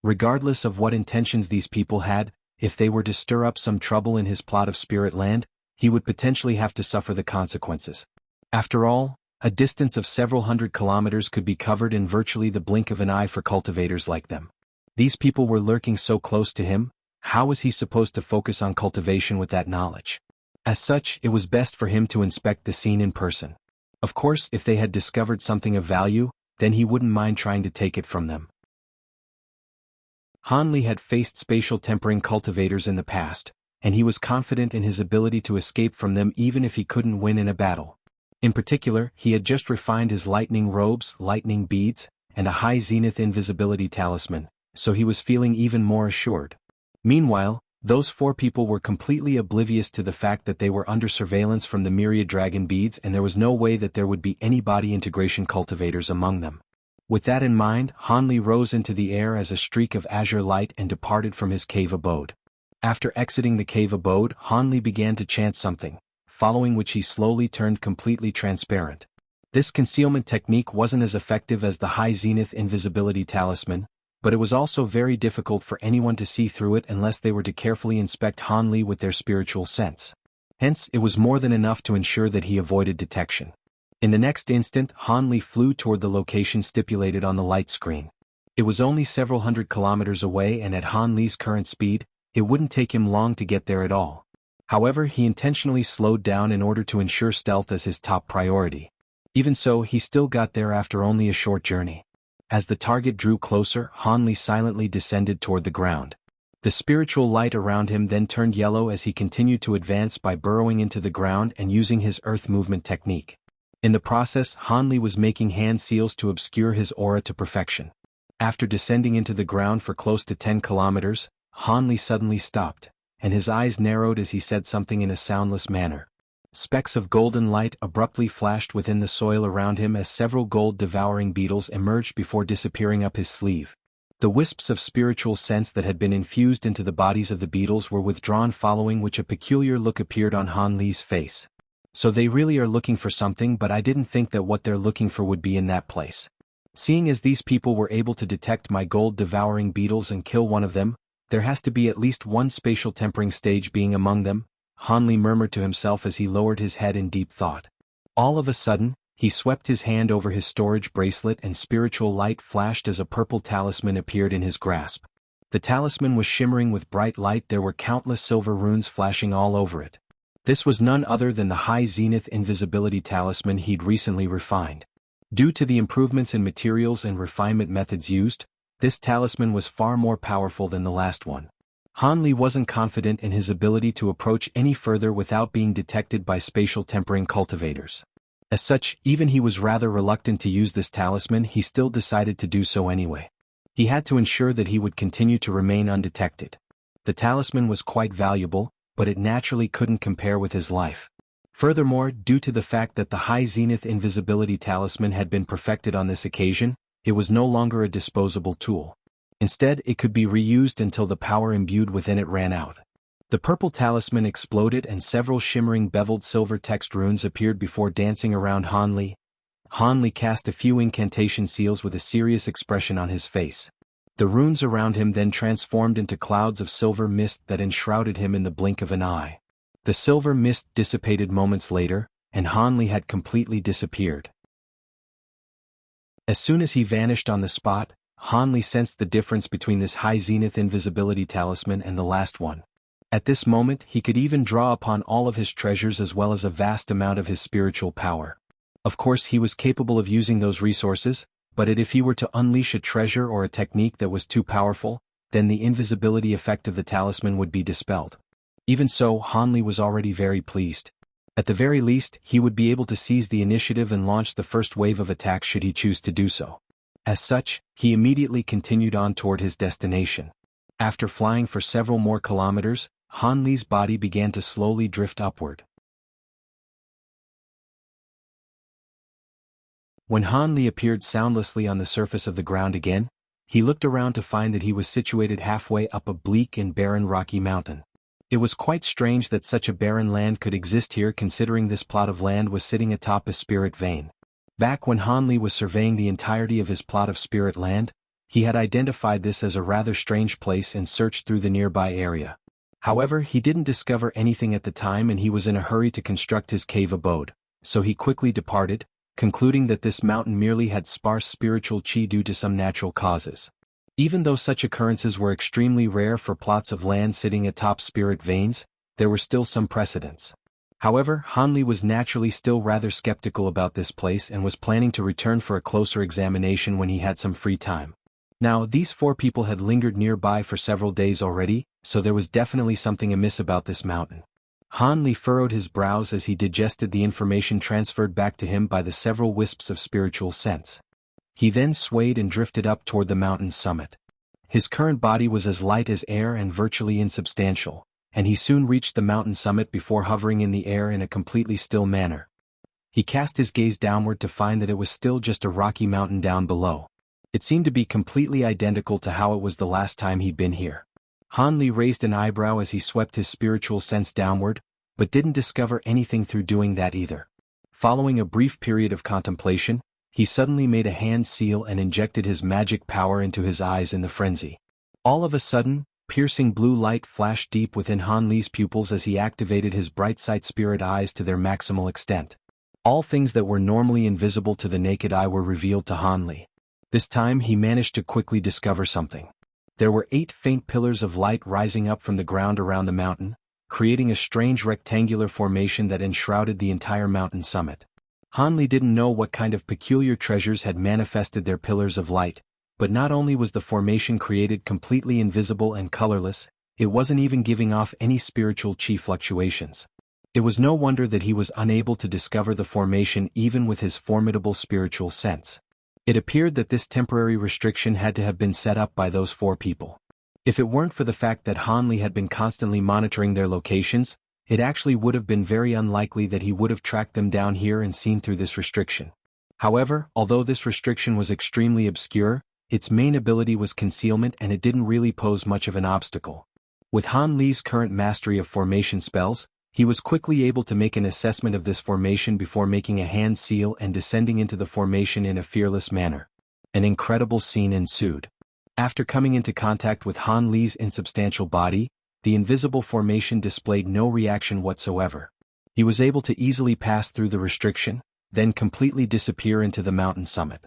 Regardless of what intentions these people had, if they were to stir up some trouble in his plot of Spirit Land, he would potentially have to suffer the consequences. After all, a distance of several hundred kilometers could be covered in virtually the blink of an eye for cultivators like them. These people were lurking so close to him, how was he supposed to focus on cultivation with that knowledge? As such, it was best for him to inspect the scene in person. Of course, if they had discovered something of value, then he wouldn't mind trying to take it from them. Han Li had faced spatial tempering cultivators in the past, and he was confident in his ability to escape from them even if he couldn't win in a battle. In particular, he had just refined his lightning robes, lightning beads, and a high zenith invisibility talisman, so he was feeling even more assured. Meanwhile, those 4 people were completely oblivious to the fact that they were under surveillance from the myriad dragon beads, and there was no way that there would be any body integration cultivators among them. With that in mind, Han Li rose into the air as a streak of azure light and departed from his cave abode. After exiting the cave abode, Han Li began to chant something, following which he slowly turned completely transparent. This concealment technique wasn't as effective as the high zenith invisibility talisman, but it was also very difficult for anyone to see through it unless they were to carefully inspect Han Li with their spiritual sense. Hence, it was more than enough to ensure that he avoided detection. In the next instant, Han Li flew toward the location stipulated on the light screen. It was only several hundred kilometers away, and at Han Li's current speed, it wouldn't take him long to get there at all. However, he intentionally slowed down in order to ensure stealth as his top priority. Even so, he still got there after only a short journey. As the target drew closer, Han Li silently descended toward the ground. The spiritual light around him then turned yellow as he continued to advance by burrowing into the ground and using his earth movement technique. In the process, Hanli was making hand seals to obscure his aura to perfection. After descending into the ground for close to 10 kilometers, Hanli suddenly stopped, and his eyes narrowed as he said something in a soundless manner. Specks of golden light abruptly flashed within the soil around him as several gold-devouring beetles emerged before disappearing up his sleeve. The wisps of spiritual sense that had been infused into the bodies of the beetles were withdrawn, following which a peculiar look appeared on Han Li's face. So they really are looking for something, but I didn't think that what they're looking for would be in that place. Seeing as these people were able to detect my gold-devouring beetles and kill one of them, there has to be at least one spatial tempering stage being among them, Han Li murmured to himself as he lowered his head in deep thought. All of a sudden, he swept his hand over his storage bracelet and spiritual light flashed as a purple talisman appeared in his grasp. The talisman was shimmering with bright light. There were countless silver runes flashing all over it. This was none other than the High Zenith Invisibility Talisman he'd recently refined. Due to the improvements in materials and refinement methods used, this talisman was far more powerful than the last one. Han Li wasn't confident in his ability to approach any further without being detected by spatial tempering cultivators. As such, even he was rather reluctant to use this talisman. He still decided to do so anyway. He had to ensure that he would continue to remain undetected. The talisman was quite valuable, but it naturally couldn't compare with his life. Furthermore, due to the fact that the High Zenith Invisibility Talisman had been perfected on this occasion, it was no longer a disposable tool. Instead, it could be reused until the power imbued within it ran out. The purple talisman exploded and several shimmering beveled silver text runes appeared before dancing around Han Li. Han Li cast a few incantation seals with a serious expression on his face. The runes around him then transformed into clouds of silver mist that enshrouded him in the blink of an eye. The silver mist dissipated moments later, and Han Li had completely disappeared. As soon as he vanished on the spot, Han Li sensed the difference between this High Zenith Invisibility Talisman and the last one. At this moment, he could even draw upon all of his treasures as well as a vast amount of his spiritual power. Of course, he was capable of using those resources, but if he were to unleash a treasure or a technique that was too powerful, then the invisibility effect of the talisman would be dispelled. Even so, Han Li was already very pleased. At the very least, he would be able to seize the initiative and launch the first wave of attacks should he choose to do so. As such, he immediately continued on toward his destination. After flying for several more kilometers, Han Li's body began to slowly drift upward. When Han Li appeared soundlessly on the surface of the ground again, he looked around to find that he was situated halfway up a bleak and barren rocky mountain. It was quite strange that such a barren land could exist here, considering this plot of land was sitting atop a spirit vein. Back when Han Li was surveying the entirety of his plot of spirit land, he had identified this as a rather strange place and searched through the nearby area. However, he didn't discover anything at the time and he was in a hurry to construct his cave abode, so he quickly departed, concluding that this mountain merely had sparse spiritual chi due to some natural causes. Even though such occurrences were extremely rare for plots of land sitting atop spirit veins, there were still some precedents. However, Han Li was naturally still rather skeptical about this place and was planning to return for a closer examination when he had some free time. Now, these four people had lingered nearby for several days already, so there was definitely something amiss about this mountain. Han Li furrowed his brows as he digested the information transferred back to him by the several wisps of spiritual sense. He then swayed and drifted up toward the mountain's summit. His current body was as light as air and virtually insubstantial, and he soon reached the mountain summit before hovering in the air in a completely still manner. He cast his gaze downward to find that it was still just a rocky mountain down below. It seemed to be completely identical to how it was the last time he'd been here. Han Li raised an eyebrow as he swept his spiritual sense downward, but didn't discover anything through doing that either. Following a brief period of contemplation, he suddenly made a hand seal and injected his magic power into his eyes in the frenzy. All of a sudden, piercing blue light flashed deep within Han Li's pupils as he activated his bright sight spirit eyes to their maximal extent. All things that were normally invisible to the naked eye were revealed to Han Li. This time he managed to quickly discover something. There were 8 faint pillars of light rising up from the ground around the mountain, creating a strange rectangular formation that enshrouded the entire mountain summit. Han Li didn't know what kind of peculiar treasures had manifested their pillars of light, but not only was the formation created completely invisible and colorless, it wasn't even giving off any spiritual chi fluctuations. It was no wonder that he was unable to discover the formation even with his formidable spiritual sense. It appeared that this temporary restriction had to have been set up by those four people. If it weren't for the fact that Hanli had been constantly monitoring their locations, it actually would have been very unlikely that he would have tracked them down here and seen through this restriction. However, although this restriction was extremely obscure, its main ability was concealment and it didn't really pose much of an obstacle. With Han Li's current mastery of formation spells, he was quickly able to make an assessment of this formation before making a hand seal and descending into the formation in a fearless manner. An incredible scene ensued. After coming into contact with Han Li's insubstantial body, the invisible formation displayed no reaction whatsoever. He was able to easily pass through the restriction, then completely disappear into the mountain summit.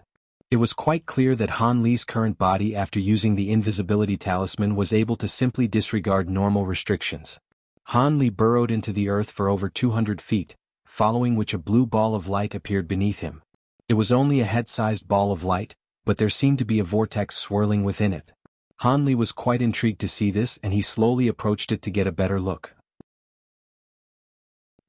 It was quite clear that Han Li's current body after using the invisibility talisman was able to simply disregard normal restrictions. Han Li burrowed into the earth for over 200 feet, following which a blue ball of light appeared beneath him. It was only a head-sized ball of light, but there seemed to be a vortex swirling within it. Han Li was quite intrigued to see this and he slowly approached it to get a better look.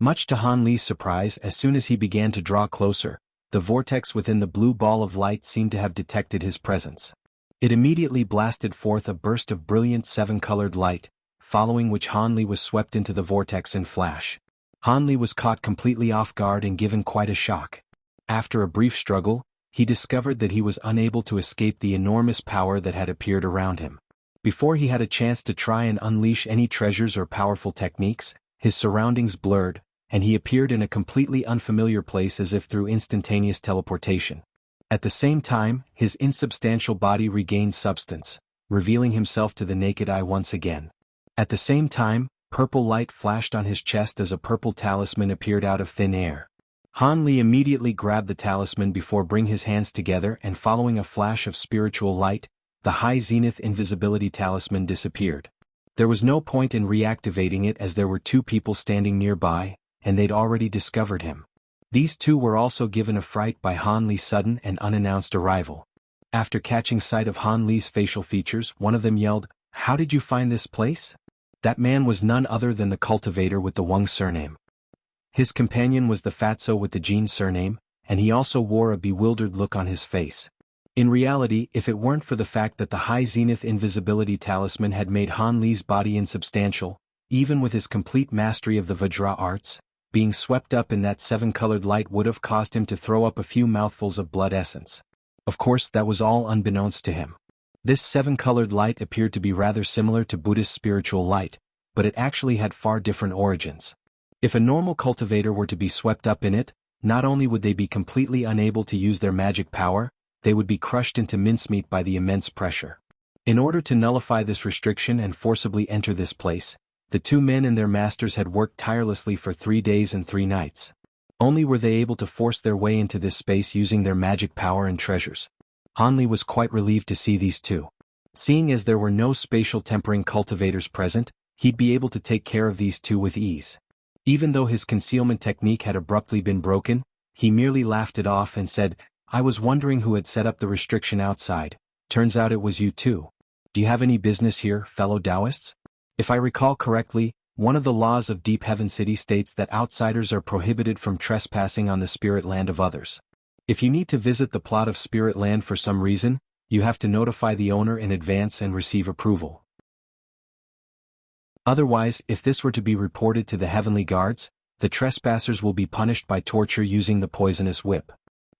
Much to Han Li's surprise, as soon as he began to draw closer, the vortex within the blue ball of light seemed to have detected his presence. It immediately blasted forth a burst of brilliant seven-colored light, following which Han Li was swept into the vortex in flash. Han Li was caught completely off guard and given quite a shock. After a brief struggle, he discovered that he was unable to escape the enormous power that had appeared around him. Before he had a chance to try and unleash any treasures or powerful techniques, his surroundings blurred, and he appeared in a completely unfamiliar place as if through instantaneous teleportation. At the same time, his insubstantial body regained substance, revealing himself to the naked eye once again. At the same time, purple light flashed on his chest as a purple talisman appeared out of thin air. Han Li immediately grabbed the talisman before bringing his hands together and following a flash of spiritual light, the high zenith invisibility talisman disappeared. There was no point in reactivating it as there were two people standing nearby, and they'd already discovered him. These two were also given a fright by Han Li's sudden and unannounced arrival. After catching sight of Han Li's facial features, one of them yelled, "How did you find this place?" That man was none other than the cultivator with the Wang surname. His companion was the Fatso with the Jin surname, and he also wore a bewildered look on his face. In reality, if it weren't for the fact that the high zenith invisibility talisman had made Han Li's body insubstantial, even with his complete mastery of the Vajra arts, being swept up in that seven-colored light would have caused him to throw up a few mouthfuls of blood essence. Of course, that was all unbeknownst to him. This seven-colored light appeared to be rather similar to Buddhist spiritual light, but it actually had far different origins. If a normal cultivator were to be swept up in it, not only would they be completely unable to use their magic power, they would be crushed into mincemeat by the immense pressure. In order to nullify this restriction and forcibly enter this place, the two men and their masters had worked tirelessly for 3 days and 3 nights. Only were they able to force their way into this space using their magic power and treasures. Han Li was quite relieved to see these two. Seeing as there were no spatial tempering cultivators present, he'd be able to take care of these two with ease. Even though his concealment technique had abruptly been broken, he merely laughed it off and said, "I was wondering who had set up the restriction outside. Turns out it was you too. Do you have any business here, fellow Taoists? If I recall correctly, one of the laws of Deep Heaven City states that outsiders are prohibited from trespassing on the spirit land of others. If you need to visit the plot of spirit land for some reason, you have to notify the owner in advance and receive approval. Otherwise, if this were to be reported to the heavenly guards, the trespassers will be punished by torture using the poisonous whip."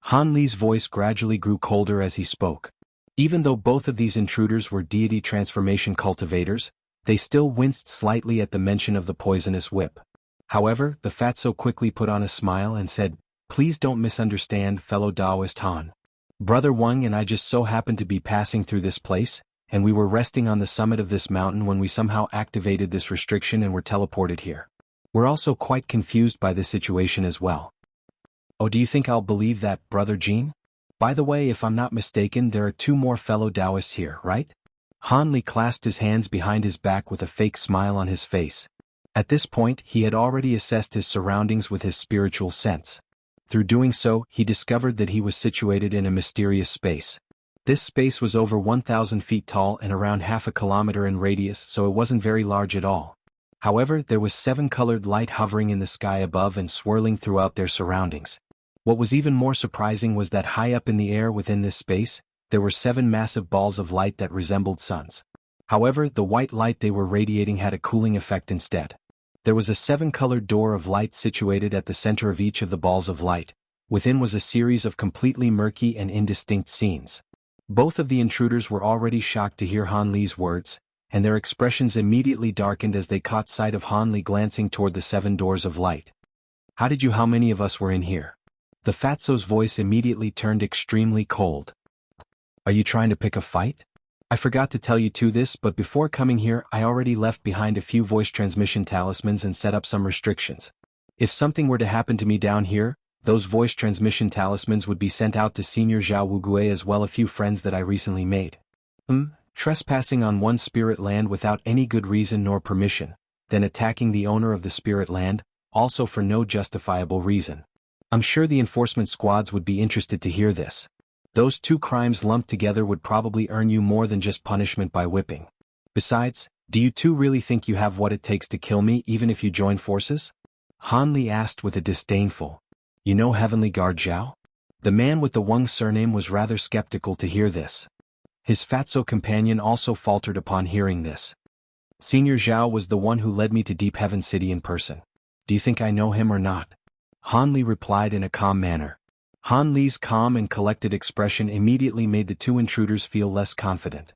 Han Li's voice gradually grew colder as he spoke. Even though both of these intruders were deity transformation cultivators, they still winced slightly at the mention of the poisonous whip. However, the Fatso quickly put on a smile and said, "Please don't misunderstand, fellow Taoist Han. Brother Wang and I just so happened to be passing through this place, and we were resting on the summit of this mountain when we somehow activated this restriction and were teleported here. We're also quite confused by this situation as well." "Oh, do you think I'll believe that, Brother Jean? By the way, if I'm not mistaken, there are 2 more fellow Taoists here, right?" Han Li clasped his hands behind his back with a fake smile on his face. At this point, he had already assessed his surroundings with his spiritual sense. Through doing so, he discovered that he was situated in a mysterious space. This space was over 1,000 feet tall and around half a kilometer in radius, so it wasn't very large at all. However, there was seven-colored light hovering in the sky above and swirling throughout their surroundings. What was even more surprising was that high up in the air within this space, there were seven massive balls of light that resembled suns. However, the white light they were radiating had a cooling effect instead. There was a seven-colored door of light situated at the center of each of the balls of light. Within was a series of completely murky and indistinct scenes. Both of the intruders were already shocked to hear Han Li's words, and their expressions immediately darkened as they caught sight of Han Li glancing toward the seven doors of light. How many of us were in here? The fatso's voice immediately turned extremely cold. Are you trying to pick a fight? I forgot to tell you this, but before coming here I already left behind a few voice transmission talismans and set up some restrictions. If something were to happen to me down here, those voice transmission talismans would be sent out to Senior Zhao Wugue as well a few friends that I recently made. Trespassing on one's spirit land without any good reason nor permission, then attacking the owner of the spirit land, also for no justifiable reason. I'm sure the enforcement squads would be interested to hear this. Those two crimes lumped together would probably earn you more than just punishment by whipping. Besides, do you two really think you have what it takes to kill me even if you join forces? Han Li asked with a disdainful, "You know Heavenly Guard Zhao?" The man with the Wang surname was rather skeptical to hear this. His fatso companion also faltered upon hearing this. Senior Zhao was the one who led me to Deep Heaven City in person. Do you think I know him or not? Han Li replied in a calm manner. Han Li's calm and collected expression immediately made the two intruders feel less confident.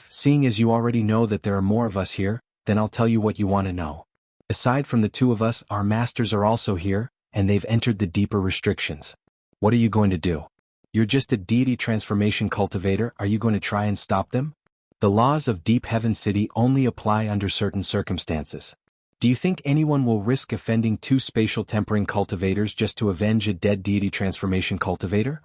Seeing as you already know that there are more of us here, then I'll tell you what you want to know. Aside from the two of us, our masters are also here, and they've entered the deeper restrictions. What are you going to do? You're just a deity transformation cultivator, are you going to try and stop them? The laws of Deep Heaven City only apply under certain circumstances. Do you think anyone will risk offending two spatial tempering cultivators just to avenge a dead deity transformation cultivator?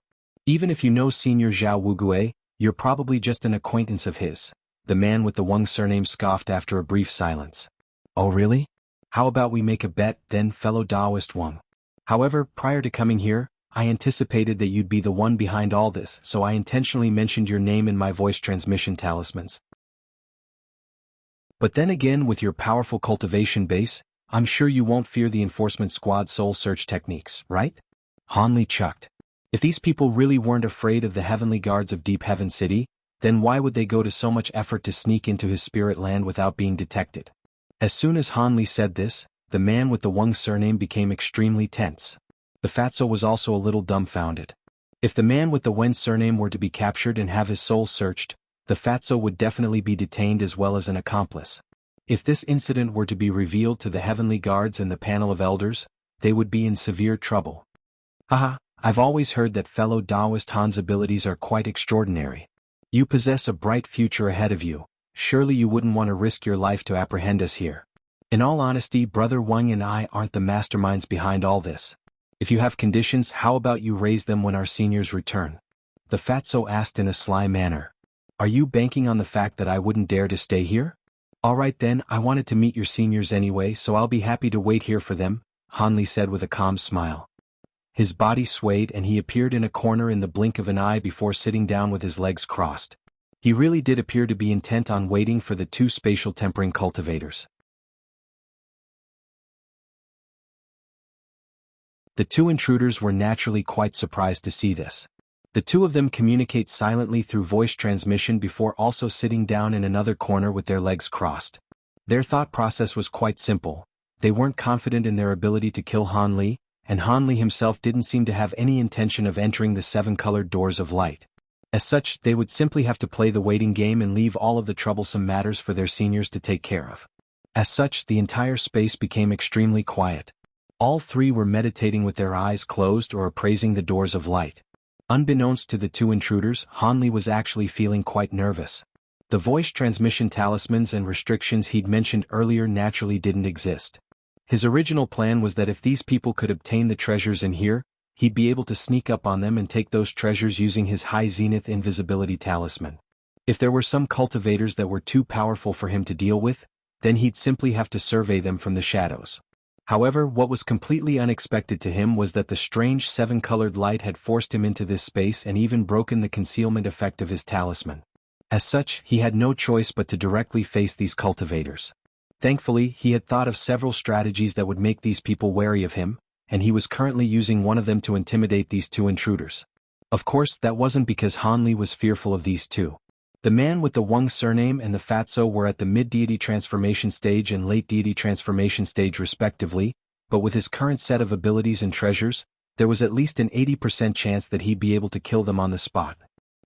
Even if you know Senior Zhao Wugue, you're probably just an acquaintance of his. The man with the Wang surname scoffed after a brief silence. Oh really? How about we make a bet then, fellow Taoist Wang? However, prior to coming here, I anticipated that you'd be the one behind all this, so I intentionally mentioned your name in my voice transmission talismans. But then again, with your powerful cultivation base, I'm sure you won't fear the enforcement squad's soul search techniques, right? Han Li chucked. If these people really weren't afraid of the heavenly guards of Deep Heaven City, then why would they go to so much effort to sneak into his spirit land without being detected? As soon as Han Li said this, the man with the Wang surname became extremely tense. The fatso was also a little dumbfounded. If the man with the Wen surname were to be captured and have his soul searched, the fatso would definitely be detained as well as an accomplice. If this incident were to be revealed to the heavenly guards and the panel of elders, they would be in severe trouble. Haha, I've always heard that fellow Taoist Han's abilities are quite extraordinary. You possess a bright future ahead of you, surely you wouldn't want to risk your life to apprehend us here. In all honesty, Brother Wang and I aren't the masterminds behind all this. If you have conditions, how about you raise them when our seniors return? The fatso asked in a sly manner. Are you banking on the fact that I wouldn't dare to stay here? Alright then, I wanted to meet your seniors anyway, so I'll be happy to wait here for them, Han Li said with a calm smile. His body swayed and he appeared in a corner in the blink of an eye before sitting down with his legs crossed. He really did appear to be intent on waiting for the two spatial tempering cultivators. The two intruders were naturally quite surprised to see this. The two of them communicate silently through voice transmission before also sitting down in another corner with their legs crossed. Their thought process was quite simple. They weren't confident in their ability to kill Han Li, and Han Li himself didn't seem to have any intention of entering the seven-colored doors of light. As such, they would simply have to play the waiting game and leave all of the troublesome matters for their seniors to take care of. As such, the entire space became extremely quiet. All three were meditating with their eyes closed or appraising the doors of light. Unbeknownst to the two intruders, Han Li was actually feeling quite nervous. The voice transmission talismans and restrictions he'd mentioned earlier naturally didn't exist. His original plan was that if these people could obtain the treasures in here, he'd be able to sneak up on them and take those treasures using his high zenith invisibility talisman. If there were some cultivators that were too powerful for him to deal with, then he'd simply have to survey them from the shadows. However, what was completely unexpected to him was that the strange seven-colored light had forced him into this space and even broken the concealment effect of his talisman. As such, he had no choice but to directly face these cultivators. Thankfully, he had thought of several strategies that would make these people wary of him, and he was currently using one of them to intimidate these two intruders. Of course, that wasn't because Han Li was fearful of these two. The man with the Wang surname and the Fatso were at the mid-deity transformation stage and late deity transformation stage respectively, but with his current set of abilities and treasures, there was at least an 80% chance that he'd be able to kill them on the spot.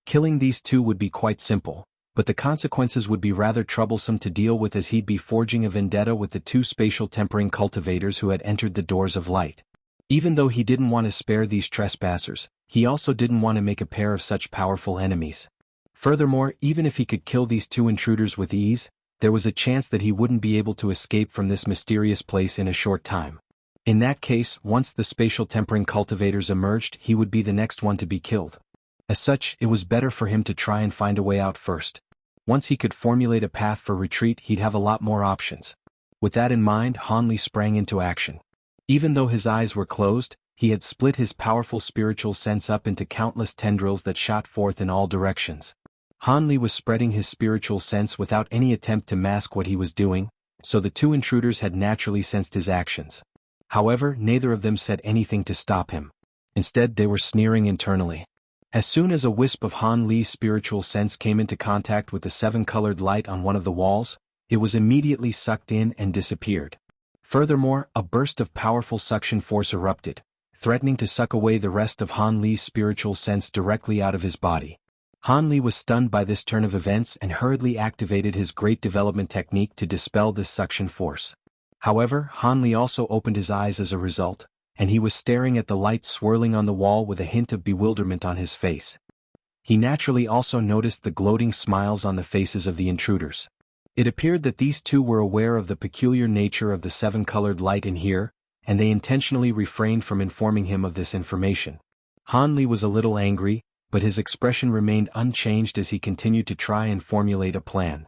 Killing these two would be quite simple, but the consequences would be rather troublesome to deal with, as he'd be forging a vendetta with the two spatial tempering cultivators who had entered the doors of light. Even though he didn't want to spare these trespassers, he also didn't want to make a pair of such powerful enemies. Furthermore, even if he could kill these two intruders with ease, there was a chance that he wouldn't be able to escape from this mysterious place in a short time. In that case, once the spatial tempering cultivators emerged, he would be the next one to be killed. As such, it was better for him to try and find a way out first. Once he could formulate a path for retreat, he'd have a lot more options. With that in mind, Han Li sprang into action. Even though his eyes were closed, he had split his powerful spiritual sense up into countless tendrils that shot forth in all directions. Han Li was spreading his spiritual sense without any attempt to mask what he was doing, so the two intruders had naturally sensed his actions. However, neither of them said anything to stop him. Instead, they were sneering internally. As soon as a wisp of Han Li's spiritual sense came into contact with the seven-colored light on one of the walls, it was immediately sucked in and disappeared. Furthermore, a burst of powerful suction force erupted, threatening to suck away the rest of Han Li's spiritual sense directly out of his body. Han Li was stunned by this turn of events and hurriedly activated his great development technique to dispel this suction force. However, Han Li also opened his eyes as a result, and he was staring at the light swirling on the wall with a hint of bewilderment on his face. He naturally also noticed the gloating smiles on the faces of the intruders. It appeared that these two were aware of the peculiar nature of the seven-colored light in here, and they intentionally refrained from informing him of this information. Han Li was a little angry, but his expression remained unchanged as he continued to try and formulate a plan.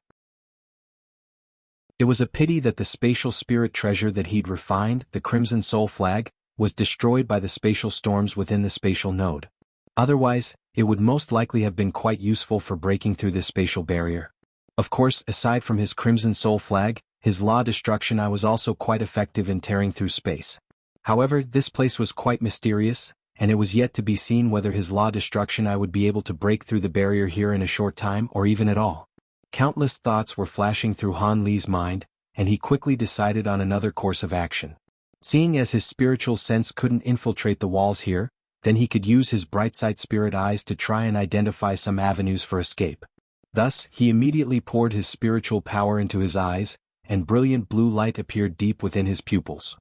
It was a pity that the spatial spirit treasure that he'd refined, the Crimson Soul Flag, was destroyed by the spatial storms within the spatial node. Otherwise, it would most likely have been quite useful for breaking through this spatial barrier. Of course, aside from his Crimson Soul Flag, his Law Destruction Eye was also quite effective in tearing through space. However, this place was quite mysterious, and it was yet to be seen whether his Law Destruction Eye would be able to break through the barrier here in a short time or even at all. Countless thoughts were flashing through Han Li's mind, and he quickly decided on another course of action. Seeing as his spiritual sense couldn't infiltrate the walls here, then he could use his bright-side spirit eyes to try and identify some avenues for escape. Thus, he immediately poured his spiritual power into his eyes, and brilliant blue light appeared deep within his pupils.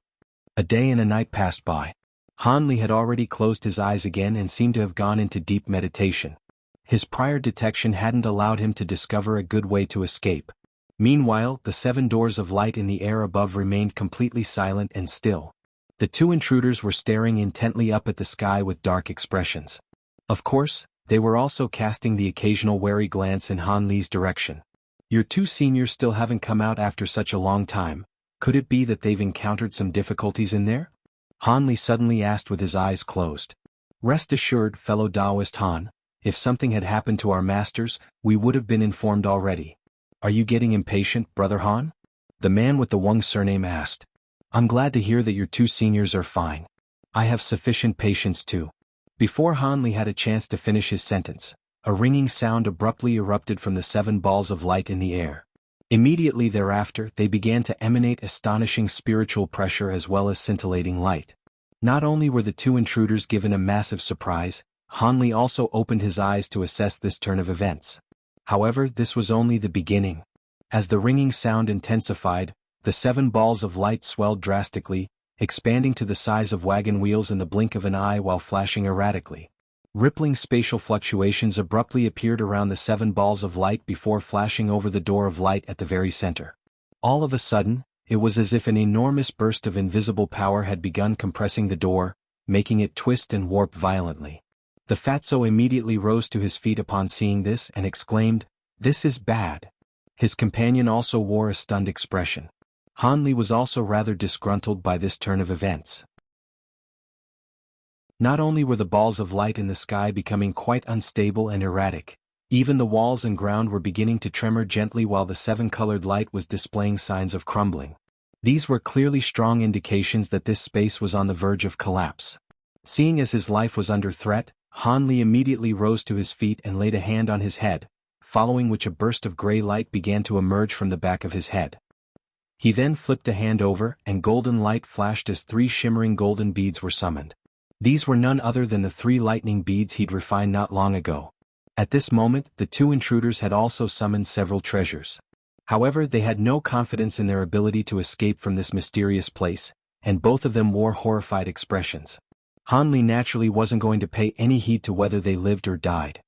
A day and a night passed by. Han Li had already closed his eyes again and seemed to have gone into deep meditation. His prior detection hadn't allowed him to discover a good way to escape. Meanwhile, the seven doors of light in the air above remained completely silent and still. The two intruders were staring intently up at the sky with dark expressions. Of course, they were also casting the occasional wary glance in Han Li's direction. Your two seniors still haven't come out after such a long time. Could it be that they've encountered some difficulties in there? Han Li suddenly asked with his eyes closed. Rest assured, fellow Taoist Han, if something had happened to our masters, we would have been informed already. Are you getting impatient, Brother Han? The man with the Wang surname asked. I'm glad to hear that your two seniors are fine. I have sufficient patience too. Before Han Li had a chance to finish his sentence, a ringing sound abruptly erupted from the seven balls of light in the air. Immediately thereafter, they began to emanate astonishing spiritual pressure as well as scintillating light. Not only were the two intruders given a massive surprise, Han Li also opened his eyes to assess this turn of events. However, this was only the beginning. As the ringing sound intensified, the seven balls of light swelled drastically, expanding to the size of wagon wheels in the blink of an eye while flashing erratically. Rippling spatial fluctuations abruptly appeared around the seven balls of light before flashing over the door of light at the very center. All of a sudden, it was as if an enormous burst of invisible power had begun compressing the door, making it twist and warp violently. The Fatso immediately rose to his feet upon seeing this and exclaimed, "This is bad." His companion also wore a stunned expression. Han Li was also rather disgruntled by this turn of events. Not only were the balls of light in the sky becoming quite unstable and erratic, Even the walls and ground were beginning to tremor gently while the seven-colored light was displaying signs of crumbling. These were clearly strong indications that this space was on the verge of collapse. Seeing as his life was under threat, Han Li immediately rose to his feet and laid a hand on his head, following which a burst of gray light began to emerge from the back of his head. He then flipped a hand over, and golden light flashed as 3 shimmering golden beads were summoned. These were none other than the 3 lightning beads he'd refined not long ago. At this moment, the 2 intruders had also summoned several treasures. However, they had no confidence in their ability to escape from this mysterious place, and both of them wore horrified expressions. Han Li naturally wasn't going to pay any heed to whether they lived or died.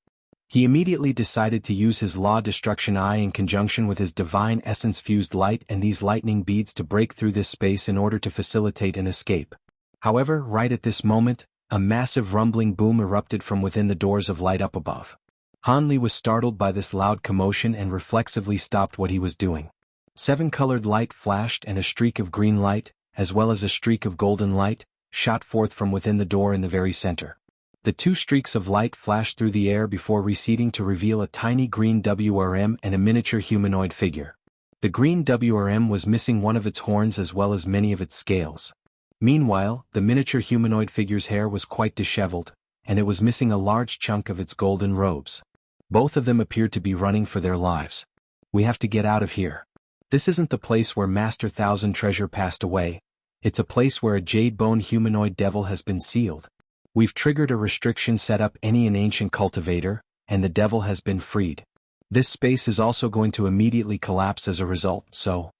He immediately decided to use his Law Destruction Eye in conjunction with his Divine Essence-fused light and these lightning beads to break through this space in order to facilitate an escape. However, right at this moment, a massive rumbling boom erupted from within the doors of light up above. Han Li was startled by this loud commotion and reflexively stopped what he was doing. 7-colored light flashed and a streak of green light, as well as a streak of golden light, shot forth from within the door in the very center. The 2 streaks of light flashed through the air before receding to reveal a tiny green WRM and a miniature humanoid figure. The green WRM was missing one of its horns as well as many of its scales. Meanwhile, the miniature humanoid figure's hair was quite disheveled, and it was missing a large chunk of its golden robes. Both of them appeared to be running for their lives. We have to get out of here. This isn't the place where Master Thousand Treasure passed away. It's a place where a jade bone humanoid devil has been sealed. We've triggered a restriction set up any an ancient cultivator, and the devil has been freed. This space is also going to immediately collapse as a result, so...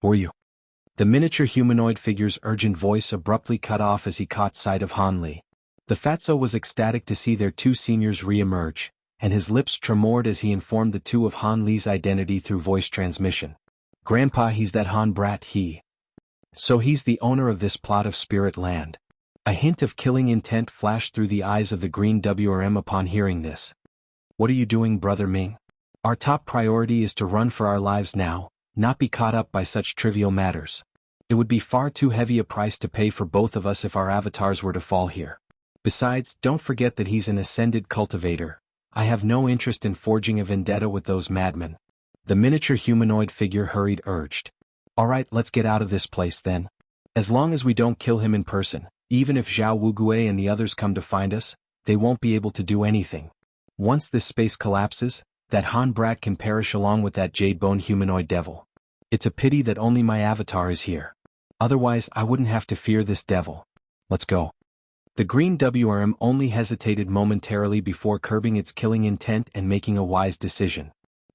were you? The miniature humanoid figure's urgent voice abruptly cut off as he caught sight of Han Li. The fatso was ecstatic to see their 2 seniors re-emerge, and his lips tremored as he informed the 2 of Han Li's identity through voice transmission. Grandpa, he's that Han brat So he's the owner of this plot of spirit land. A hint of killing intent flashed through the eyes of the green WRM upon hearing this. What are you doing, Brother Ming? Our top priority is to run for our lives now, not be caught up by such trivial matters. It would be far too heavy a price to pay for both of us if our avatars were to fall here. Besides, don't forget that he's an ascended cultivator. I have no interest in forging a vendetta with those madmen. The miniature humanoid figure hurried urged. Alright, let's get out of this place then. As long as we don't kill him in person, even if Zhao Wugui and the others come to find us, they won't be able to do anything. Once this space collapses, that Han brat can perish along with that jade bone humanoid devil. It's a pity that only my avatar is here. Otherwise, I wouldn't have to fear this devil. Let's go. The green WRM only hesitated momentarily before curbing its killing intent and making a wise decision.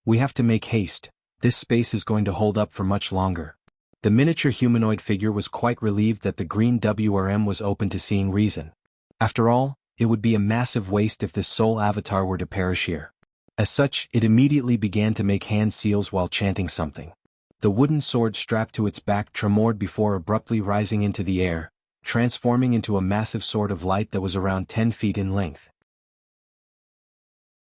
We have to make haste. This space is going to hold up for much longer. The miniature humanoid figure was quite relieved that the green WRM was open to seeing reason. After all, it would be a massive waste if this soul avatar were to perish here. As such, it immediately began to make hand seals while chanting something. The wooden sword strapped to its back tremored before abruptly rising into the air, transforming into a massive sword of light that was around 10 feet in length.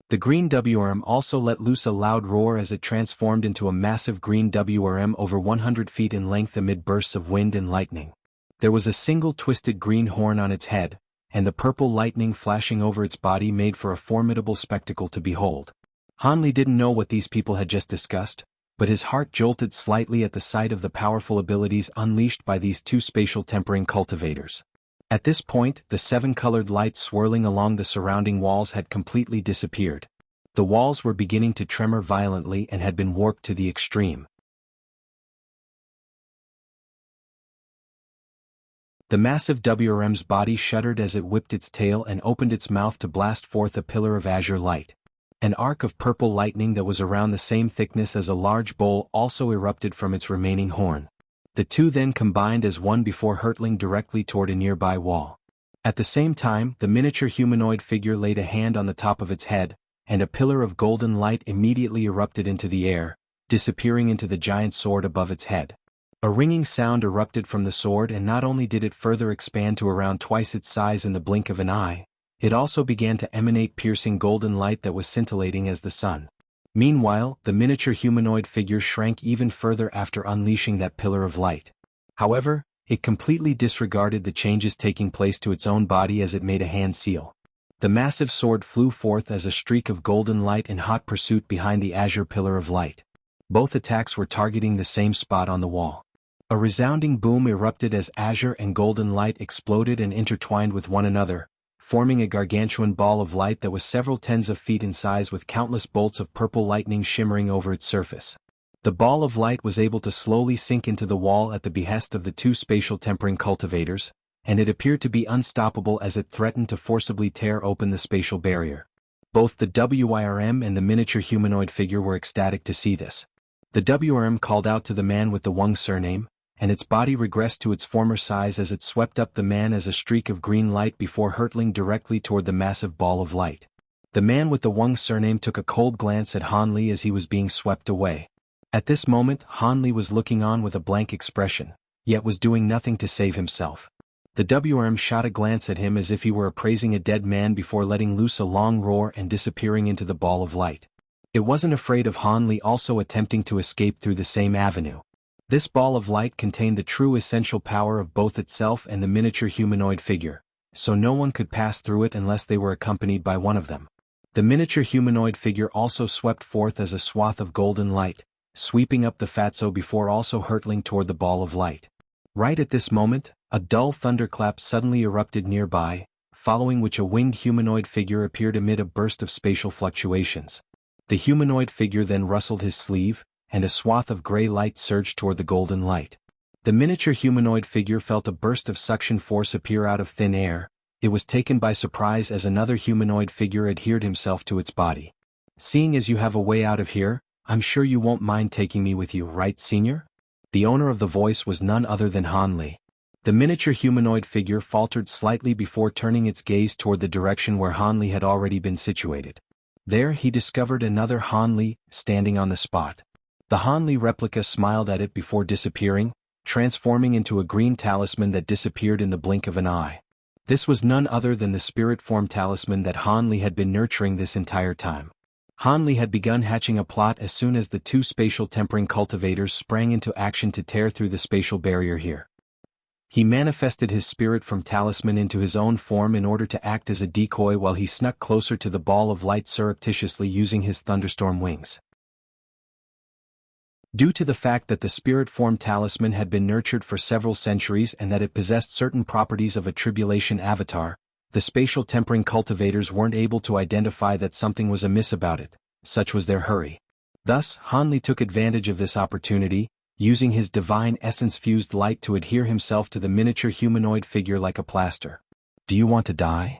The green WRM also let loose a loud roar as it transformed into a massive green WRM over 100 feet in length amid bursts of wind and lightning. There was a single twisted green horn on its head, and the purple lightning flashing over its body made for a formidable spectacle to behold. Han Li didn't know what these people had just discussed, but his heart jolted slightly at the sight of the powerful abilities unleashed by these 2 spatial tempering cultivators. At this point, the 7-colored lights swirling along the surrounding walls had completely disappeared. The walls were beginning to tremor violently and had been warped to the extreme. The massive WRM's body shuddered as it whipped its tail and opened its mouth to blast forth a pillar of azure light. An arc of purple lightning that was around the same thickness as a large bowl also erupted from its remaining horn. The 2 then combined as one before hurtling directly toward a nearby wall. At the same time, the miniature humanoid figure laid a hand on the top of its head, and a pillar of golden light immediately erupted into the air, disappearing into the giant sword above its head. A ringing sound erupted from the sword, and not only did it further expand to around twice its size in the blink of an eye, it also began to emanate piercing golden light that was scintillating as the sun. Meanwhile, the miniature humanoid figure shrank even further after unleashing that pillar of light. However, it completely disregarded the changes taking place to its own body as it made a hand seal. The massive sword flew forth as a streak of golden light in hot pursuit behind the azure pillar of light. Both attacks were targeting the same spot on the wall. A resounding boom erupted as azure and golden light exploded and intertwined with one another, forming a gargantuan ball of light that was several tens of feet in size with countless bolts of purple lightning shimmering over its surface. The ball of light was able to slowly sink into the wall at the behest of the two spatial tempering cultivators, and it appeared to be unstoppable as it threatened to forcibly tear open the spatial barrier. Both the WIRM and the miniature humanoid figure were ecstatic to see this. The WRM called out to the man with the Wang surname, and its body regressed to its former size as it swept up the man as a streak of green light before hurtling directly toward the massive ball of light. The man with the Wang surname took a cold glance at Han Li as he was being swept away. At this moment, Han Li was looking on with a blank expression, yet was doing nothing to save himself. The WRM shot a glance at him as if he were appraising a dead man before letting loose a long roar and disappearing into the ball of light. It wasn't afraid of Han Li also attempting to escape through the same avenue. This ball of light contained the true essential power of both itself and the miniature humanoid figure, so no one could pass through it unless they were accompanied by one of them. The miniature humanoid figure also swept forth as a swath of golden light, sweeping up the fatso before also hurtling toward the ball of light. Right at this moment, a dull thunderclap suddenly erupted nearby, following which a winged humanoid figure appeared amid a burst of spatial fluctuations. The humanoid figure then rustled his sleeve, and a swath of gray light surged toward the golden light. The miniature humanoid figure felt a burst of suction force appear out of thin air. It was taken by surprise as another humanoid figure adhered himself to its body. "Seeing as you have a way out of here, I'm sure you won't mind taking me with you, right, Senior?" The owner of the voice was none other than Han Li. The miniature humanoid figure faltered slightly before turning its gaze toward the direction where Han Li had already been situated. There he discovered another Han Li, standing on the spot. The Han Li replica smiled at it before disappearing, transforming into a green talisman that disappeared in the blink of an eye. This was none other than the spirit form talisman that Han Li had been nurturing this entire time. Han Li had begun hatching a plot as soon as the two spatial tempering cultivators sprang into action to tear through the spatial barrier here. He manifested his spirit from talisman into his own form in order to act as a decoy while he snuck closer to the ball of light surreptitiously using his thunderstorm wings. Due to the fact that the spirit form talisman had been nurtured for several centuries and that it possessed certain properties of a tribulation avatar, the spatial tempering cultivators weren't able to identify that something was amiss about it, such was their hurry. Thus, Han Li took advantage of this opportunity, using his divine essence-fused light to adhere himself to the miniature humanoid figure like a plaster. "Do you want to die?"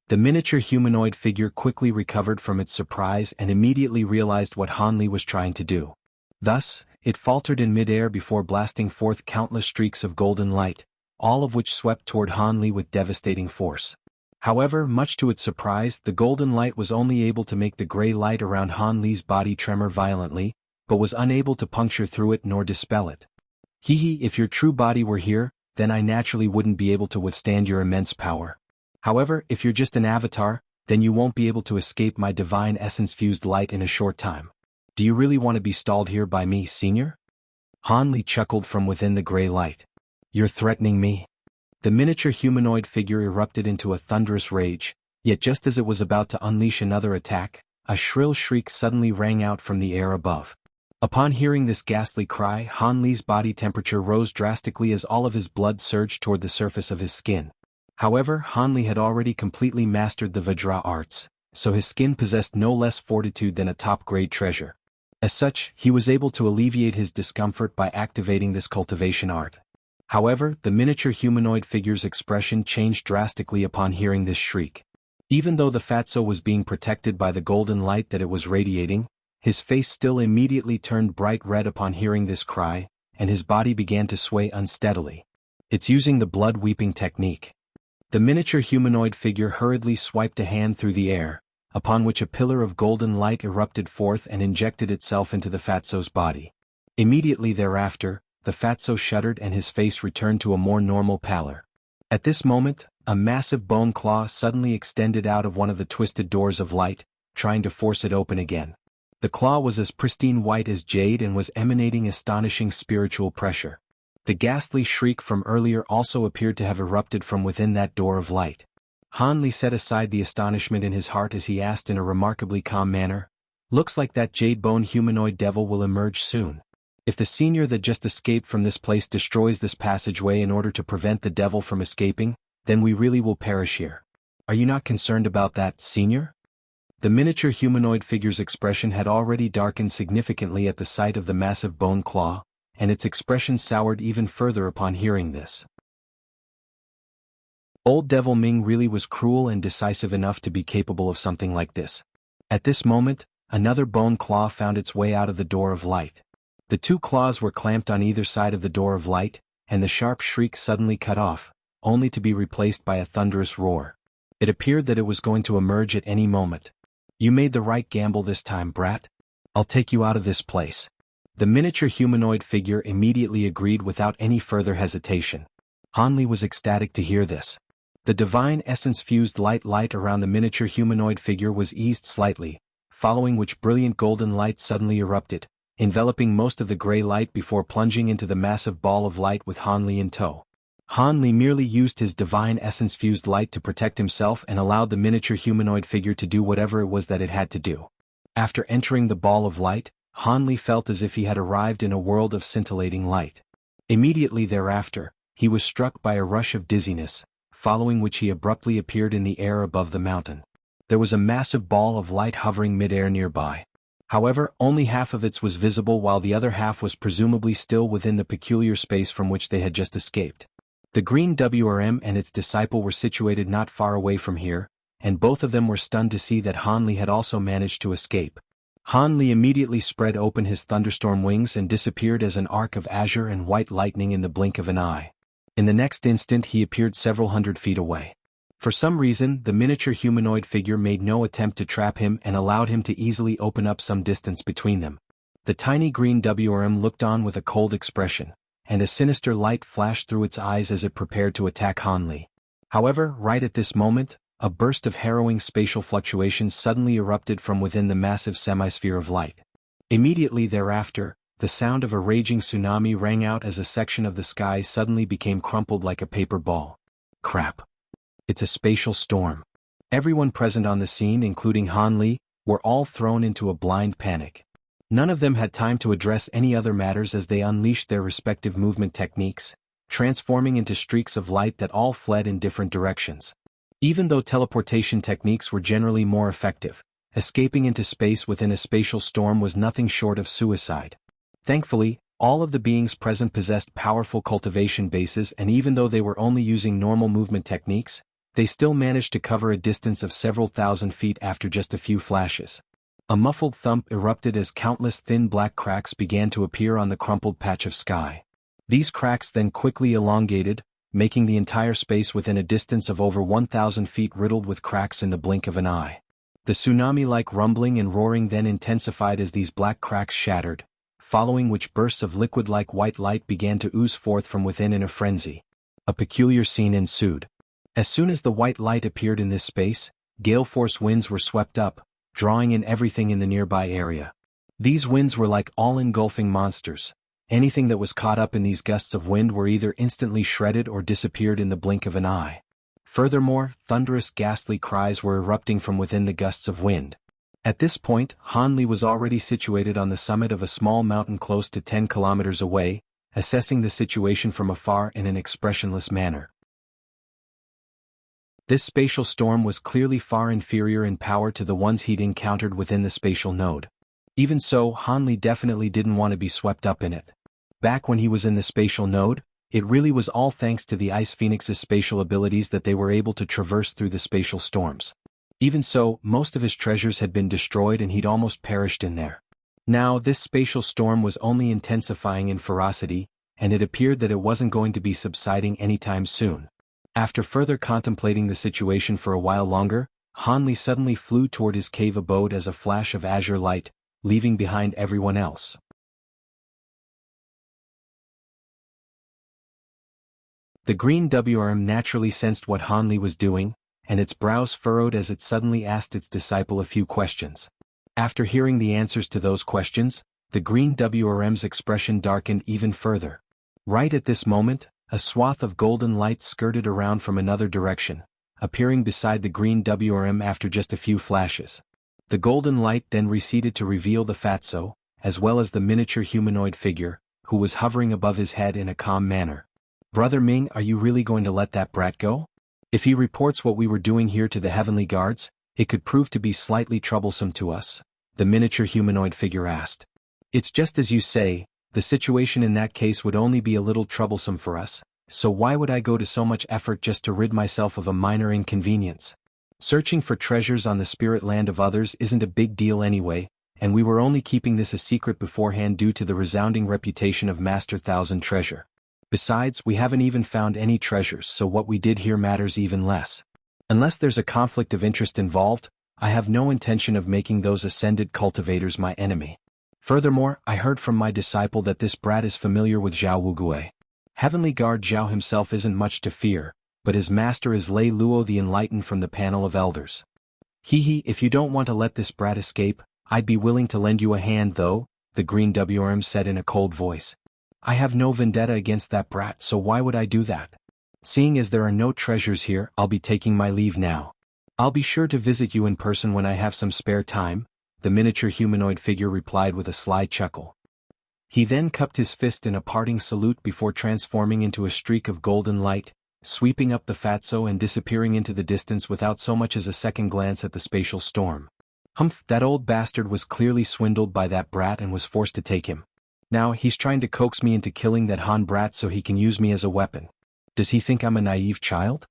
The miniature humanoid figure quickly recovered from its surprise and immediately realized what Han Li was trying to do. Thus, it faltered in midair before blasting forth countless streaks of golden light, all of which swept toward Han Li with devastating force. However, much to its surprise, the golden light was only able to make the gray light around Han Li's body tremor violently, but was unable to puncture through it nor dispel it. If your true body were here, then I naturally wouldn't be able to withstand your immense power. However, if you're just an avatar, then you won't be able to escape my divine essence-fused light in a short time. Do you really want to be stalled here by me, Senior?" Han Li chuckled from within the gray light. "You're threatening me?" The miniature humanoid figure erupted into a thunderous rage, yet just as it was about to unleash another attack, a shrill shriek suddenly rang out from the air above. Upon hearing this ghastly cry, Han Li's body temperature rose drastically as all of his blood surged toward the surface of his skin. However, Han Li had already completely mastered the Vajra arts, so his skin possessed no less fortitude than a top-grade treasure. As such, he was able to alleviate his discomfort by activating this cultivation art. However, the miniature humanoid figure's expression changed drastically upon hearing this shriek. Even though the fatso was being protected by the golden light that it was radiating, his face still immediately turned bright red upon hearing this cry, and his body began to sway unsteadily. "It's using the blood-weeping technique." The miniature humanoid figure hurriedly swiped a hand through the air, upon which a pillar of golden light erupted forth and injected itself into the fatso's body. Immediately thereafter, the fatso shuddered and his face returned to a more normal pallor. At this moment, a massive bone claw suddenly extended out of one of the twisted doors of light, trying to force it open again. The claw was as pristine white as jade and was emanating astonishing spiritual pressure. The ghastly shriek from earlier also appeared to have erupted from within that door of light. Hanli set aside the astonishment in his heart as he asked in a remarkably calm manner, "Looks like that jade-bone humanoid devil will emerge soon. If the senior that just escaped from this place destroys this passageway in order to prevent the devil from escaping, then we really will perish here. Are you not concerned about that, senior?" The miniature humanoid figure's expression had already darkened significantly at the sight of the massive bone claw, and its expression soured even further upon hearing this. Old Devil Ming really was cruel and decisive enough to be capable of something like this. At this moment, another bone claw found its way out of the door of light. The two claws were clamped on either side of the door of light, and the sharp shriek suddenly cut off, only to be replaced by a thunderous roar. It appeared that it was going to emerge at any moment. "You made the right gamble this time, brat. I'll take you out of this place." The miniature humanoid figure immediately agreed without any further hesitation. Hanli was ecstatic to hear this. The divine essence-fused light around the miniature humanoid figure was eased slightly, following which brilliant golden light suddenly erupted, enveloping most of the gray light before plunging into the massive ball of light with Hanli in tow. Hanli merely used his divine essence-fused light to protect himself and allowed the miniature humanoid figure to do whatever it was that it had to do. After entering the ball of light, Hanli felt as if he had arrived in a world of scintillating light. Immediately thereafter, he was struck by a rush of dizziness, following which he abruptly appeared in the air above the mountain. There was a massive ball of light hovering mid-air nearby. However, only half of it was visible while the other half was presumably still within the peculiar space from which they had just escaped. The green WRM and its disciple were situated not far away from here, and both of them were stunned to see that Hanli had also managed to escape. Hanli immediately spread open his thunderstorm wings and disappeared as an arc of azure and white lightning in the blink of an eye. In the next instant he appeared several hundred feet away. For some reason, the miniature humanoid figure made no attempt to trap him and allowed him to easily open up some distance between them. The tiny green WRM looked on with a cold expression, and a sinister light flashed through its eyes as it prepared to attack Hanli. However, right at this moment, a burst of harrowing spatial fluctuations suddenly erupted from within the massive semisphere of light. Immediately thereafter, the sound of a raging tsunami rang out as a section of the sky suddenly became crumpled like a paper ball. Crap. It's a spatial storm. Everyone present on the scene, including Hanli, were all thrown into a blind panic. None of them had time to address any other matters as they unleashed their respective movement techniques, transforming into streaks of light that all fled in different directions. Even though teleportation techniques were generally more effective, escaping into space within a spatial storm was nothing short of suicide. Thankfully, all of the beings present possessed powerful cultivation bases, and even though they were only using normal movement techniques, they still managed to cover a distance of several thousand feet after just a few flashes. A muffled thump erupted as countless thin black cracks began to appear on the crumpled patch of sky. These cracks then quickly elongated, making the entire space within a distance of over 1,000 feet riddled with cracks in the blink of an eye. The tsunami-like rumbling and roaring then intensified as these black cracks shattered, following which bursts of liquid-like white light began to ooze forth from within in a frenzy. A peculiar scene ensued. As soon as the white light appeared in this space, gale-force winds were swept up, drawing in everything in the nearby area. These winds were like all-engulfing monsters. Anything that was caught up in these gusts of wind were either instantly shredded or disappeared in the blink of an eye. Furthermore, thunderous ghastly cries were erupting from within the gusts of wind. At this point, Hanli was already situated on the summit of a small mountain close to 10 kilometers away, assessing the situation from afar in an expressionless manner. This spatial storm was clearly far inferior in power to the ones he'd encountered within the spatial node. Even so, Hanli definitely didn't want to be swept up in it. Back when he was in the spatial node, it really was all thanks to the Ice Phoenix's spatial abilities that they were able to traverse through the spatial storms. Even so, most of his treasures had been destroyed and he'd almost perished in there. Now, this spatial storm was only intensifying in ferocity, and it appeared that it wasn't going to be subsiding anytime soon. After further contemplating the situation for a while longer, Hanli suddenly flew toward his cave abode as a flash of azure light, leaving behind everyone else. The green WRM naturally sensed what Hanli was doing, and its brows furrowed as it suddenly asked its disciple a few questions. After hearing the answers to those questions, the green WRM's expression darkened even further. Right at this moment, a swath of golden light skirted around from another direction, appearing beside the green WRM after just a few flashes. The golden light then receded to reveal the fatso, as well as the miniature humanoid figure, who was hovering above his head in a calm manner. "Brother Ming, are you really going to let that brat go? If he reports what we were doing here to the heavenly guards, it could prove to be slightly troublesome to us," the miniature humanoid figure asked. "It's just as you say, the situation in that case would only be a little troublesome for us, so why would I go to so much effort just to rid myself of a minor inconvenience? Searching for treasures on the spirit land of others isn't a big deal anyway, and we were only keeping this a secret beforehand due to the resounding reputation of Master Thousand Treasure. Besides, we haven't even found any treasures, so what we did here matters even less. Unless there's a conflict of interest involved, I have no intention of making those ascended cultivators my enemy. Furthermore, I heard from my disciple that this brat is familiar with Zhao Wugui. Heavenly Guard Zhao himself isn't much to fear, but his master is Lei Luo the Enlightened from the panel of elders. If you don't want to let this brat escape, I'd be willing to lend you a hand though," the green WRM said in a cold voice. "I have no vendetta against that brat, so why would I do that? Seeing as there are no treasures here, I'll be taking my leave now. I'll be sure to visit you in person when I have some spare time," the miniature humanoid figure replied with a sly chuckle. He then cupped his fist in a parting salute before transforming into a streak of golden light, sweeping up the fatso and disappearing into the distance without so much as a second glance at the spatial storm. Humph, that old bastard was clearly swindled by that brat and was forced to take him. Now he's trying to coax me into killing that Han brat so he can use me as a weapon. Does he think I'm a naive child?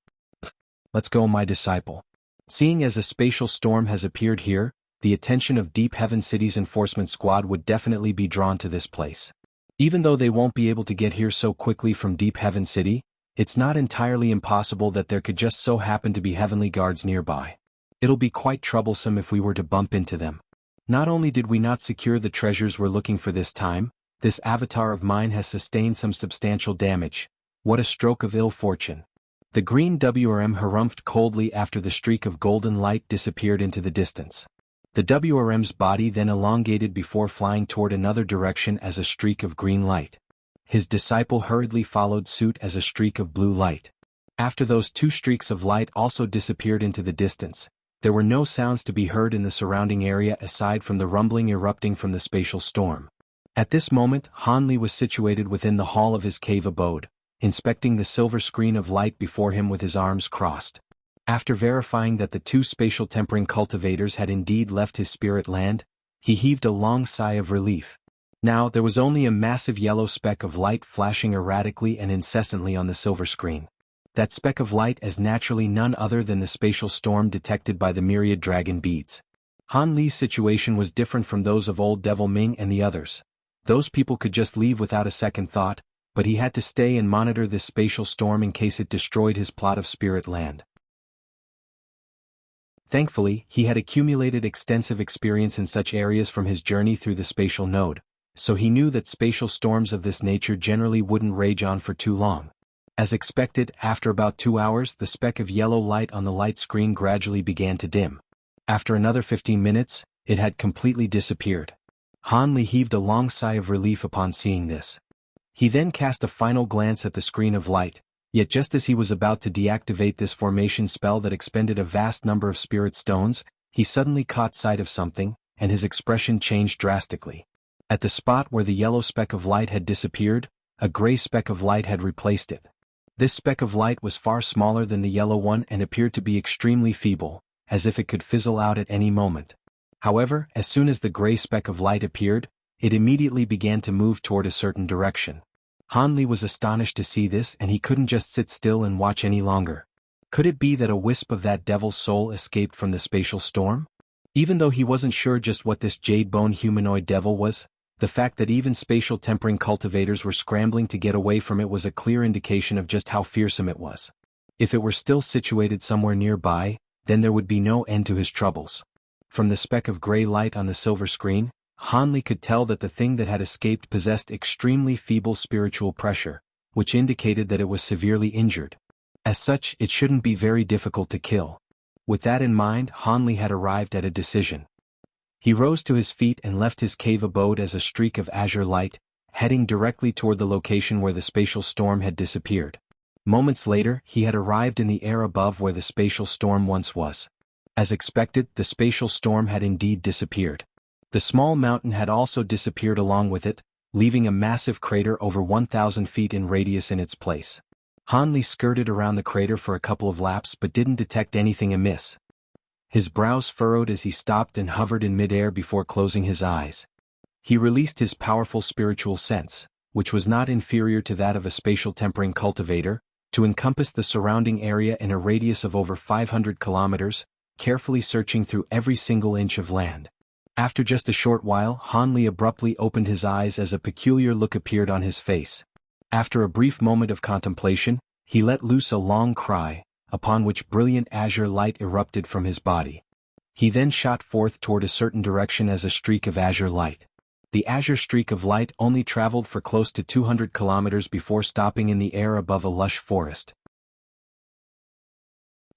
Let's go, my disciple. Seeing as a spatial storm has appeared here, the attention of Deep Heaven City's enforcement squad would definitely be drawn to this place. Even though they won't be able to get here so quickly from Deep Heaven City, it's not entirely impossible that there could just so happen to be heavenly guards nearby. It'll be quite troublesome if we were to bump into them. Not only did we not secure the treasures we're looking for this time, this avatar of mine has sustained some substantial damage. What a stroke of ill fortune. The green WRM harumphed coldly after the streak of golden light disappeared into the distance. The WRM's body then elongated before flying toward another direction as a streak of green light. His disciple hurriedly followed suit as a streak of blue light. After those two streaks of light also disappeared into the distance, there were no sounds to be heard in the surrounding area aside from the rumbling erupting from the spatial storm. At this moment, Han Li was situated within the hall of his cave abode, inspecting the silver screen of light before him with his arms crossed. After verifying that the two spatial tempering cultivators had indeed left his spirit land, he heaved a long sigh of relief. Now there was only a massive yellow speck of light flashing erratically and incessantly on the silver screen. That speck of light is naturally none other than the spatial storm detected by the myriad dragon beads. Han Li's situation was different from those of old Devil Ming and the others. Those people could just leave without a second thought, but he had to stay and monitor this spatial storm in case it destroyed his plot of spirit land. Thankfully, he had accumulated extensive experience in such areas from his journey through the spatial node, so he knew that spatial storms of this nature generally wouldn't rage on for too long. As expected, after about 2 hours, the speck of yellow light on the light screen gradually began to dim. After another 15 minutes, it had completely disappeared. Han Li heaved a long sigh of relief upon seeing this. He then cast a final glance at the screen of light, yet just as he was about to deactivate this formation spell that expended a vast number of spirit stones, he suddenly caught sight of something, and his expression changed drastically. At the spot where the yellow speck of light had disappeared, a gray speck of light had replaced it. This speck of light was far smaller than the yellow one and appeared to be extremely feeble, as if it could fizzle out at any moment. However, as soon as the gray speck of light appeared, it immediately began to move toward a certain direction. Han Li was astonished to see this, and he couldn't just sit still and watch any longer. Could it be that a wisp of that devil's soul escaped from the spatial storm? Even though he wasn't sure just what this jade-bone humanoid devil was, the fact that even spatial tempering cultivators were scrambling to get away from it was a clear indication of just how fearsome it was. If it were still situated somewhere nearby, then there would be no end to his troubles. From the speck of gray light on the silver screen, Han Li could tell that the thing that had escaped possessed extremely feeble spiritual pressure, which indicated that it was severely injured. As such, it shouldn't be very difficult to kill. With that in mind, Han Li had arrived at a decision. He rose to his feet and left his cave abode as a streak of azure light, heading directly toward the location where the spatial storm had disappeared. Moments later, he had arrived in the air above where the spatial storm once was. As expected, the spatial storm had indeed disappeared. The small mountain had also disappeared along with it, leaving a massive crater over 1,000 feet in radius in its place. Hanli skirted around the crater for a couple of laps but didn't detect anything amiss. His brows furrowed as he stopped and hovered in midair before closing his eyes. He released his powerful spiritual sense, which was not inferior to that of a spatial tempering cultivator, to encompass the surrounding area in a radius of over 500 kilometers, carefully searching through every single inch of land. After just a short while, Hanli abruptly opened his eyes as a peculiar look appeared on his face. After a brief moment of contemplation, he let loose a long cry, upon which brilliant azure light erupted from his body. He then shot forth toward a certain direction as a streak of azure light. The azure streak of light only traveled for close to 200 kilometers before stopping in the air above a lush forest.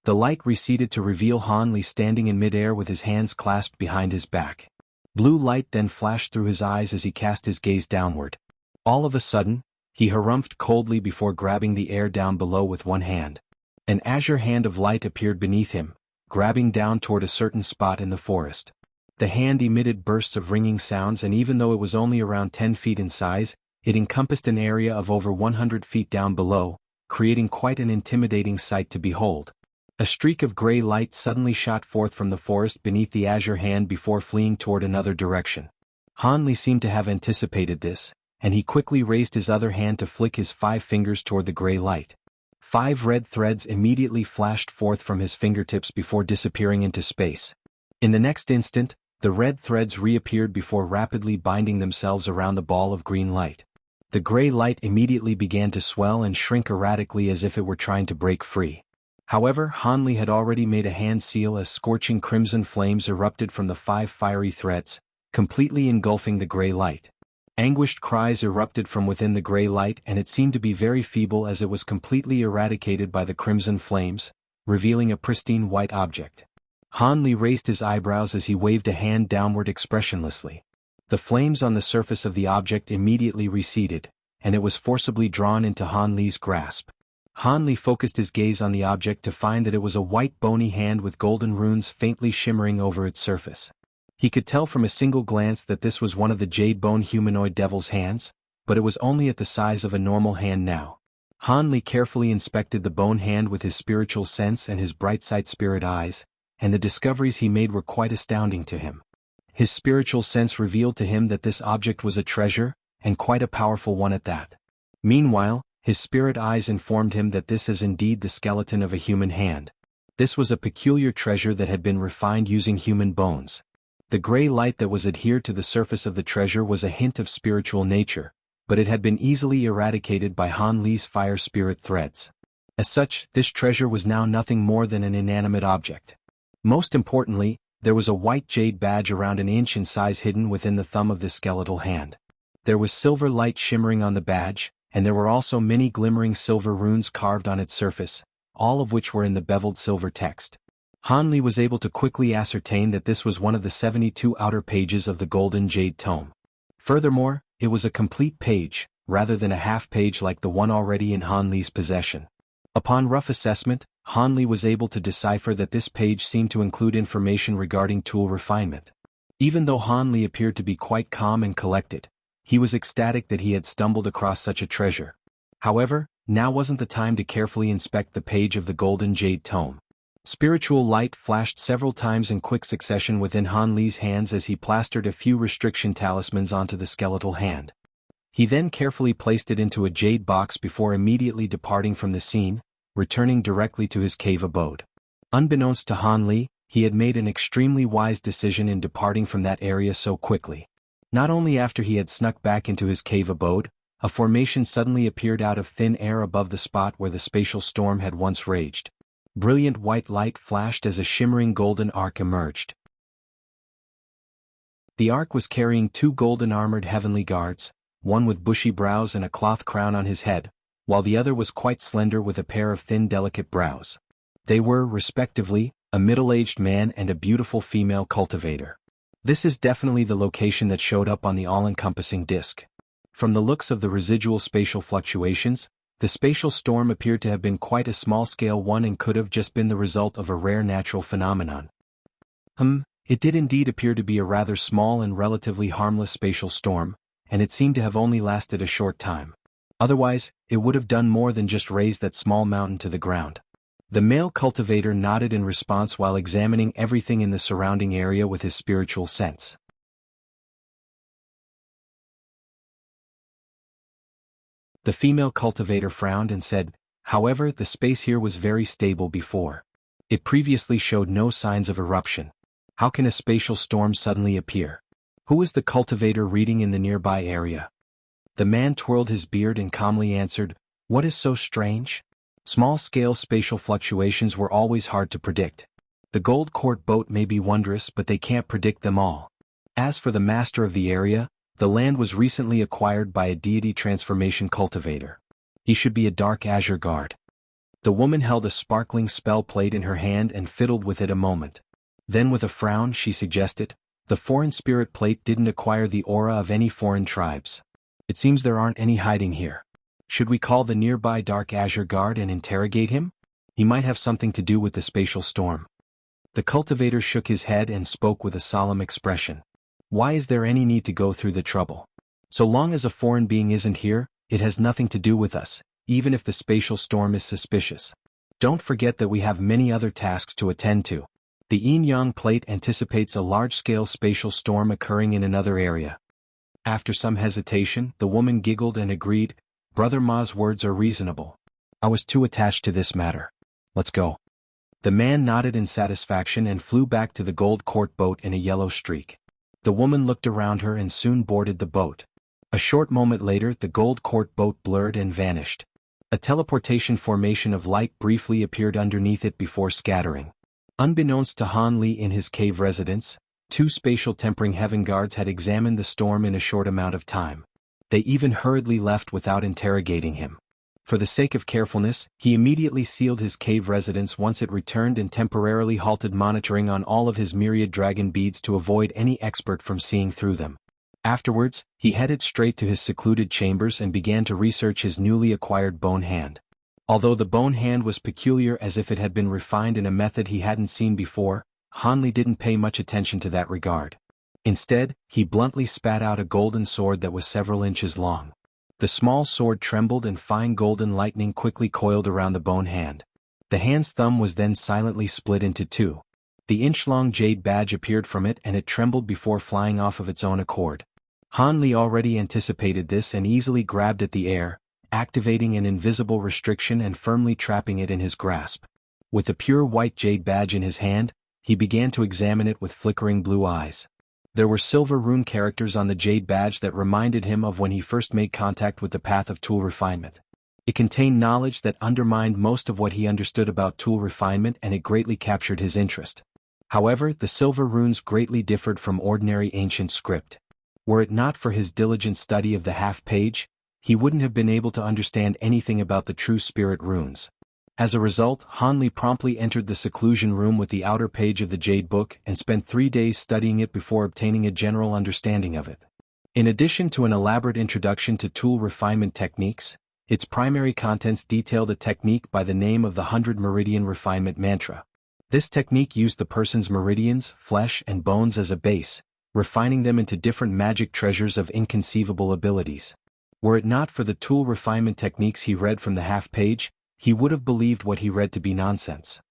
The light receded to reveal Hanli standing in midair with his hands clasped behind his back. Blue light then flashed through his eyes as he cast his gaze downward. All of a sudden, he harumphed coldly before grabbing the air down below with one hand. An azure hand of light appeared beneath him, grabbing down toward a certain spot in the forest. The hand emitted bursts of ringing sounds, and even though it was only around 10 feet in size, it encompassed an area of over 100 feet down below, creating quite an intimidating sight to behold. A streak of gray light suddenly shot forth from the forest beneath the azure hand before fleeing toward another direction. Hanli seemed to have anticipated this, and he quickly raised his other hand to flick his 5 fingers toward the gray light. 5 red threads immediately flashed forth from his fingertips before disappearing into space. In the next instant, the red threads reappeared before rapidly binding themselves around the ball of green light. The gray light immediately began to swell and shrink erratically as if it were trying to break free. However, Hanli had already made a hand seal as scorching crimson flames erupted from the 5 fiery threads, completely engulfing the gray light. Anguished cries erupted from within the gray light, and it seemed to be very feeble as it was completely eradicated by the crimson flames, revealing a pristine white object. Hanli raised his eyebrows as he waved a hand downward expressionlessly. The flames on the surface of the object immediately receded, and it was forcibly drawn into Hanli's grasp. Hanli focused his gaze on the object to find that it was a white bony hand with golden runes faintly shimmering over its surface. He could tell from a single glance that this was one of the jade bone humanoid devil's hands, but it was only at the size of a normal hand now. Hanli carefully inspected the bone hand with his spiritual sense and his bright sight spirit eyes, and the discoveries he made were quite astounding to him. His spiritual sense revealed to him that this object was a treasure, and quite a powerful one at that. Meanwhile, his spirit eyes informed him that this is indeed the skeleton of a human hand. This was a peculiar treasure that had been refined using human bones. The gray light that was adhered to the surface of the treasure was a hint of spiritual nature, but it had been easily eradicated by Hanli's fire spirit threads. As such, this treasure was now nothing more than an inanimate object. Most importantly, there was a white jade badge around an inch in size hidden within the thumb of this skeletal hand. There was silver light shimmering on the badge, and there were also many glimmering silver runes carved on its surface, all of which were in the beveled silver text. Hanli was able to quickly ascertain that this was one of the 72 outer pages of the Golden Jade Tome. Furthermore, it was a complete page, rather than a half page like the one already in Hanli's possession. Upon rough assessment, Hanli was able to decipher that this page seemed to include information regarding tool refinement. Even though Hanli appeared to be quite calm and collected, he was ecstatic that he had stumbled across such a treasure. However, now wasn't the time to carefully inspect the page of the Golden Jade Tome. Spiritual light flashed several times in quick succession within Hanli's hands as he plastered a few restriction talismans onto the skeletal hand. He then carefully placed it into a jade box before immediately departing from the scene, returning directly to his cave abode. Unbeknownst to Hanli, he had made an extremely wise decision in departing from that area so quickly. Not only after he had snuck back into his cave abode, a formation suddenly appeared out of thin air above the spot where the spatial storm had once raged. Brilliant white light flashed as a shimmering golden ark emerged. The ark was carrying 2 golden armored heavenly guards, one with bushy brows and a cloth crown on his head, while the other was quite slender with a pair of thin delicate brows. They were, respectively, a middle-aged man and a beautiful female cultivator. This is definitely the location that showed up on the all-encompassing disk. From the looks of the residual spatial fluctuations, The spatial storm appeared to have been quite a small-scale one and could have just been the result of a rare natural phenomenon. It did indeed appear to be a rather small and relatively harmless spatial storm, and it seemed to have only lasted a short time. Otherwise, it would have done more than just raise that small mountain to the ground. The male cultivator nodded in response while examining everything in the surrounding area with his spiritual sense. The female cultivator frowned and said, "However, the space here was very stable before. It previously showed no signs of eruption. How can a spatial storm suddenly appear? Who is the cultivator reading in the nearby area?" The man twirled his beard and calmly answered, "What is so strange? Small-scale spatial fluctuations were always hard to predict. The gold court boat may be wondrous, but they can't predict them all. As for the master of the area, the land was recently acquired by a deity transformation cultivator. He should be a dark azure guard." The woman held a sparkling spell plate in her hand and fiddled with it a moment. Then with a frown she suggested, "The foreign spirit plate didn't acquire the aura of any foreign tribes. It seems there aren't any hiding here. Should we call the nearby dark azure guard and interrogate him? He might have something to do with the spatial storm." The cultivator shook his head and spoke with a solemn expression. "Why is there any need to go through the trouble? So long as a foreign being isn't here, it has nothing to do with us, even if the spatial storm is suspicious. Don't forget that we have many other tasks to attend to. The yin-yang plate anticipates a large-scale spatial storm occurring in another area." After some hesitation, the woman giggled and agreed, "Brother Ma's words are reasonable. I was too attached to this matter. Let's go." The man nodded in satisfaction and flew back to the gold court boat in a yellow streak. The woman looked around her and soon boarded the boat. A short moment later, the gold court boat blurred and vanished. A teleportation formation of light briefly appeared underneath it before scattering. Unbeknownst to Han Li in his cave residence, 2 spatial tempering heaven guards had examined the storm in a short amount of time. They even hurriedly left without interrogating him. For the sake of carefulness, he immediately sealed his cave residence once it returned and temporarily halted monitoring on all of his myriad dragon beads to avoid any expert from seeing through them. Afterwards, he headed straight to his secluded chambers and began to research his newly acquired bone hand. Although the bone hand was peculiar as if it had been refined in a method he hadn't seen before, Han Li didn't pay much attention to that regard. Instead, he bluntly spat out a golden sword that was several inches long. The small sword trembled and fine golden lightning quickly coiled around the bone hand. The hand's thumb was then silently split into 2. The inch-long jade badge appeared from it and it trembled before flying off of its own accord. Han Li already anticipated this and easily grabbed at the air, activating an invisible restriction and firmly trapping it in his grasp. With the pure white jade badge in his hand, he began to examine it with flickering blue eyes. There were silver rune characters on the jade badge that reminded him of when he first made contact with the path of tool refinement. It contained knowledge that undermined most of what he understood about tool refinement, and it greatly captured his interest. However, the silver runes greatly differed from ordinary ancient script. Were it not for his diligent study of the half-page, he wouldn't have been able to understand anything about the true spirit runes. As a result, Han Li promptly entered the seclusion room with the outer page of the Jade Book and spent 3 days studying it before obtaining a general understanding of it. In addition to an elaborate introduction to tool refinement techniques, its primary contents detailed a technique by the name of the 100 Meridian Refinement Mantra. This technique used the person's meridians, flesh, and bones as a base, refining them into different magic treasures of inconceivable abilities. Were it not for the tool refinement techniques he read from the half-page, he would have believed what he read to be nonsense.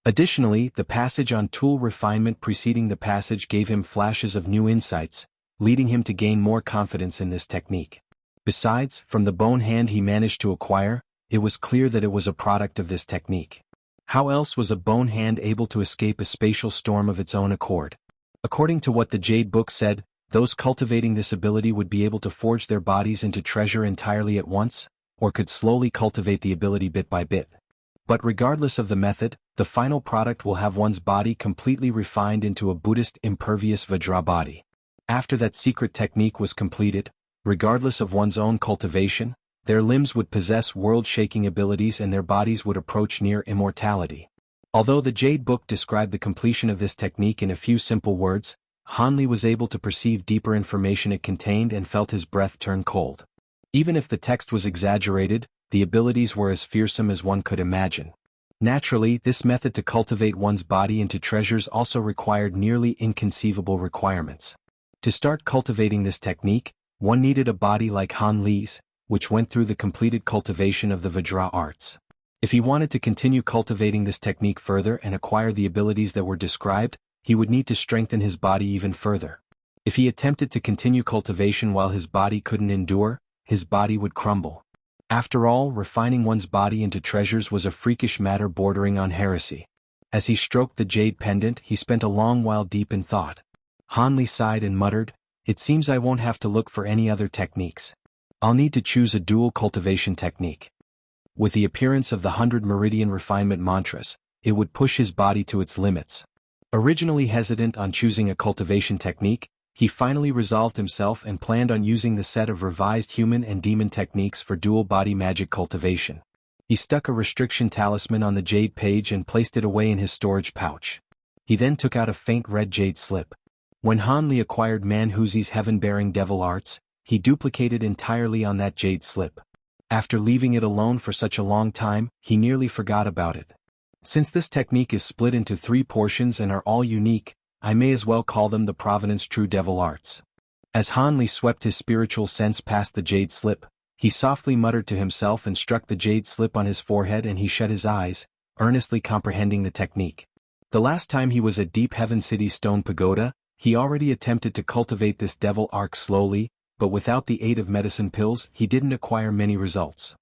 Additionally, the passage on tool refinement preceding the passage gave him flashes of new insights, leading him to gain more confidence in this technique. Besides, from the bone hand he managed to acquire, it was clear that it was a product of this technique. How else was a bone hand able to escape a spatial storm of its own accord? According to what the Jade Book said, those cultivating this ability would be able to forge their bodies into treasure entirely at once, or could slowly cultivate the ability bit by bit. But regardless of the method, the final product will have one's body completely refined into a Buddhist impervious Vajra body. After that secret technique was completed, regardless of one's own cultivation, their limbs would possess world-shaking abilities and their bodies would approach near immortality. Although the Jade Book described the completion of this technique in a few simple words, Han Li was able to perceive deeper information it contained and felt his breath turn cold. Even if the text was exaggerated, the abilities were as fearsome as one could imagine. Naturally, this method to cultivate one's body into treasures also required nearly inconceivable requirements. To start cultivating this technique, one needed a body like Han Li's, which went through the completed cultivation of the Vajra arts. If he wanted to continue cultivating this technique further and acquire the abilities that were described, he would need to strengthen his body even further. If he attempted to continue cultivation while his body couldn't endure, his body would crumble. After all, refining one's body into treasures was a freakish matter bordering on heresy. As he stroked the jade pendant, he spent a long while deep in thought. Han Li sighed and muttered, "It seems I won't have to look for any other techniques. I'll need to choose a dual cultivation technique." With the appearance of the 100 meridian refinement mantras, it would push his body to its limits. Originally hesitant on choosing a cultivation technique, he finally resolved himself and planned on using the set of revised human and demon techniques for dual body magic cultivation. He stuck a restriction talisman on the jade page and placed it away in his storage pouch. He then took out a faint red jade slip. When Han Li acquired Manhuzi's heaven-bearing devil arts, he duplicated entirely on that jade slip. After leaving it alone for such a long time, he nearly forgot about it. Since this technique is split into 3 portions and are all unique, I may as well call them the Provenance True Devil Arts. As Han Li swept his spiritual sense past the jade slip, he softly muttered to himself and struck the jade slip on his forehead, and he shut his eyes, earnestly comprehending the technique. The last time he was at Deep Heaven City's stone pagoda, he already attempted to cultivate this devil arc slowly, but without the aid of medicine pills, he didn't acquire many results.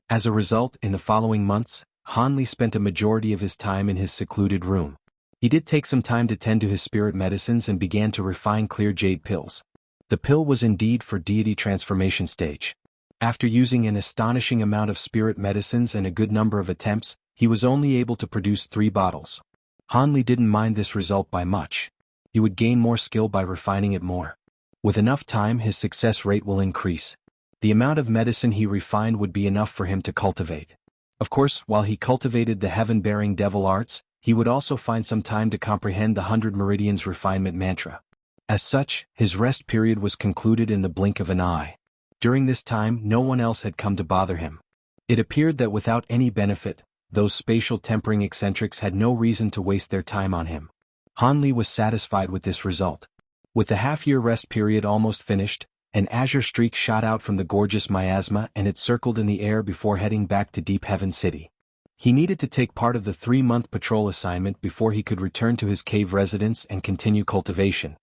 As a result, in the following months, Han Li spent a majority of his time in his secluded room. He did take some time to tend to his spirit medicines and began to refine clear jade pills. The pill was indeed for deity transformation stage. After using an astonishing amount of spirit medicines and a good number of attempts, he was only able to produce 3 bottles. Han Li didn't mind this result by much. He would gain more skill by refining it more. With enough time, his success rate will increase. The amount of medicine he refined would be enough for him to cultivate. Of course, while he cultivated the heaven-bearing devil arts, he would also find some time to comprehend the 100 meridians refinement mantra. As such, his rest period was concluded in the blink of an eye. During this time, no one else had come to bother him. It appeared that without any benefit, those spatial tempering eccentrics had no reason to waste their time on him. Han Li was satisfied with this result. With the half-year rest period almost finished, an azure streak shot out from the gorgeous miasma and it circled in the air before heading back to Deep Heaven City. He needed to take part of the 3-month patrol assignment before he could return to his cave residence and continue cultivation.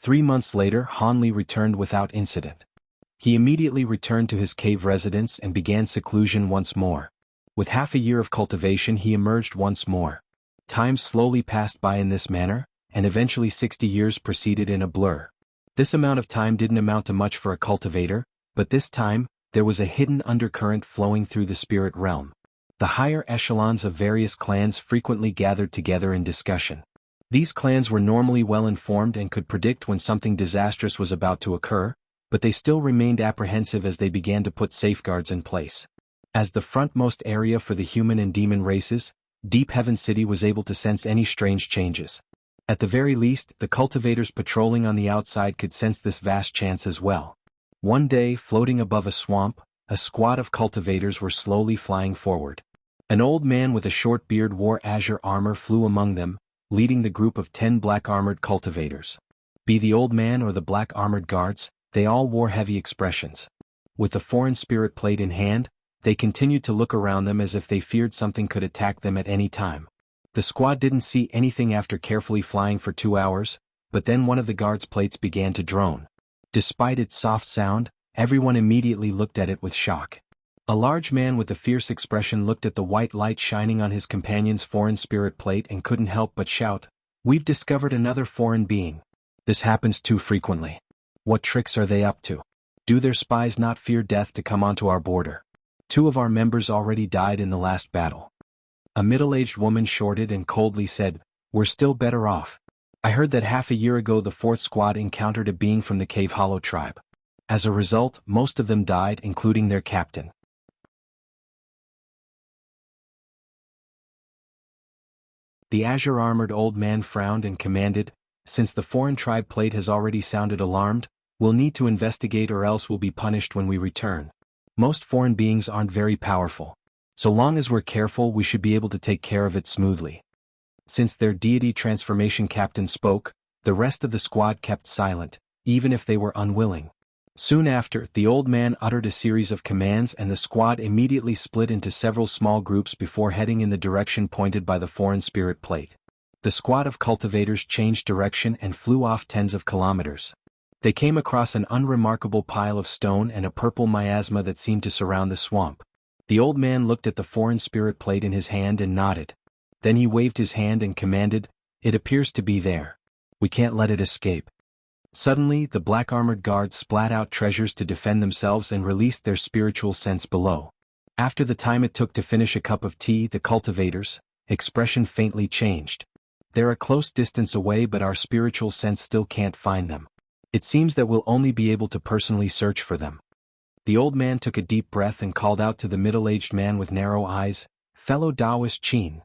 3 months later, Han Li returned without incident. He immediately returned to his cave residence and began seclusion once more. With half a year of cultivation, he emerged once more. Time slowly passed by in this manner, and eventually 60 years proceeded in a blur. This amount of time didn't amount to much for a cultivator, but this time, there was a hidden undercurrent flowing through the spirit realm. The higher echelons of various clans frequently gathered together in discussion. These clans were normally well informed and could predict when something disastrous was about to occur, but they still remained apprehensive as they began to put safeguards in place. As the frontmost area for the human and demon races, Deep Heaven City was able to sense any strange changes. At the very least, the cultivators patrolling on the outside could sense this vast chance as well. One day, floating above a swamp, a squad of cultivators were slowly flying forward. An old man with a short beard wore azure armor flew among them, leading the group of 10 black-armored cultivators. Be the old man or the black-armored guards, they all wore heavy expressions. With the foreign spirit plate in hand, they continued to look around them as if they feared something could attack them at any time. The squad didn't see anything after carefully flying for 2 hours, but then one of the guards' plates began to drone. Despite its soft sound, everyone immediately looked at it with shock. A large man with a fierce expression looked at the white light shining on his companion's foreign spirit plate and couldn't help but shout, "We've discovered another foreign being. This happens too frequently. What tricks are they up to? Do their spies not fear death to come onto our border? 2 of our members already died in the last battle." A middle-aged woman shorted and coldly said, "We're still better off. I heard that half a year ago the 4th squad encountered a being from the Cave Hollow tribe. As a result, most of them died, including their captain." The azure-armored old man frowned and commanded, "Since the foreign tribe plate has already sounded alarmed, We'll need to investigate or else we'll be punished when we return. Most foreign beings aren't very powerful. So long as we're careful, we should be able to take care of it smoothly." Since their deity transformation captain spoke, the rest of the squad kept silent, even if they were unwilling. Soon after, the old man uttered a series of commands and the squad immediately split into several small groups before heading in the direction pointed by the foreign spirit plate. The squad of cultivators changed direction and flew off tens of kilometers. They came across an unremarkable pile of stone and a purple miasma that seemed to surround the swamp. The old man looked at the foreign spirit plate in his hand and nodded. Then he waved his hand and commanded, "It appears to be there. We can't let it escape." Suddenly, the black-armored guards splat out treasures to defend themselves and released their spiritual sense below. After the time it took to finish a cup of tea, the cultivators' expression faintly changed. "They're a close distance away, but our spiritual sense still can't find them. It seems that we'll only be able to personally search for them." The old man took a deep breath and called out to the middle-aged man with narrow eyes, "Fellow Taoist Chin.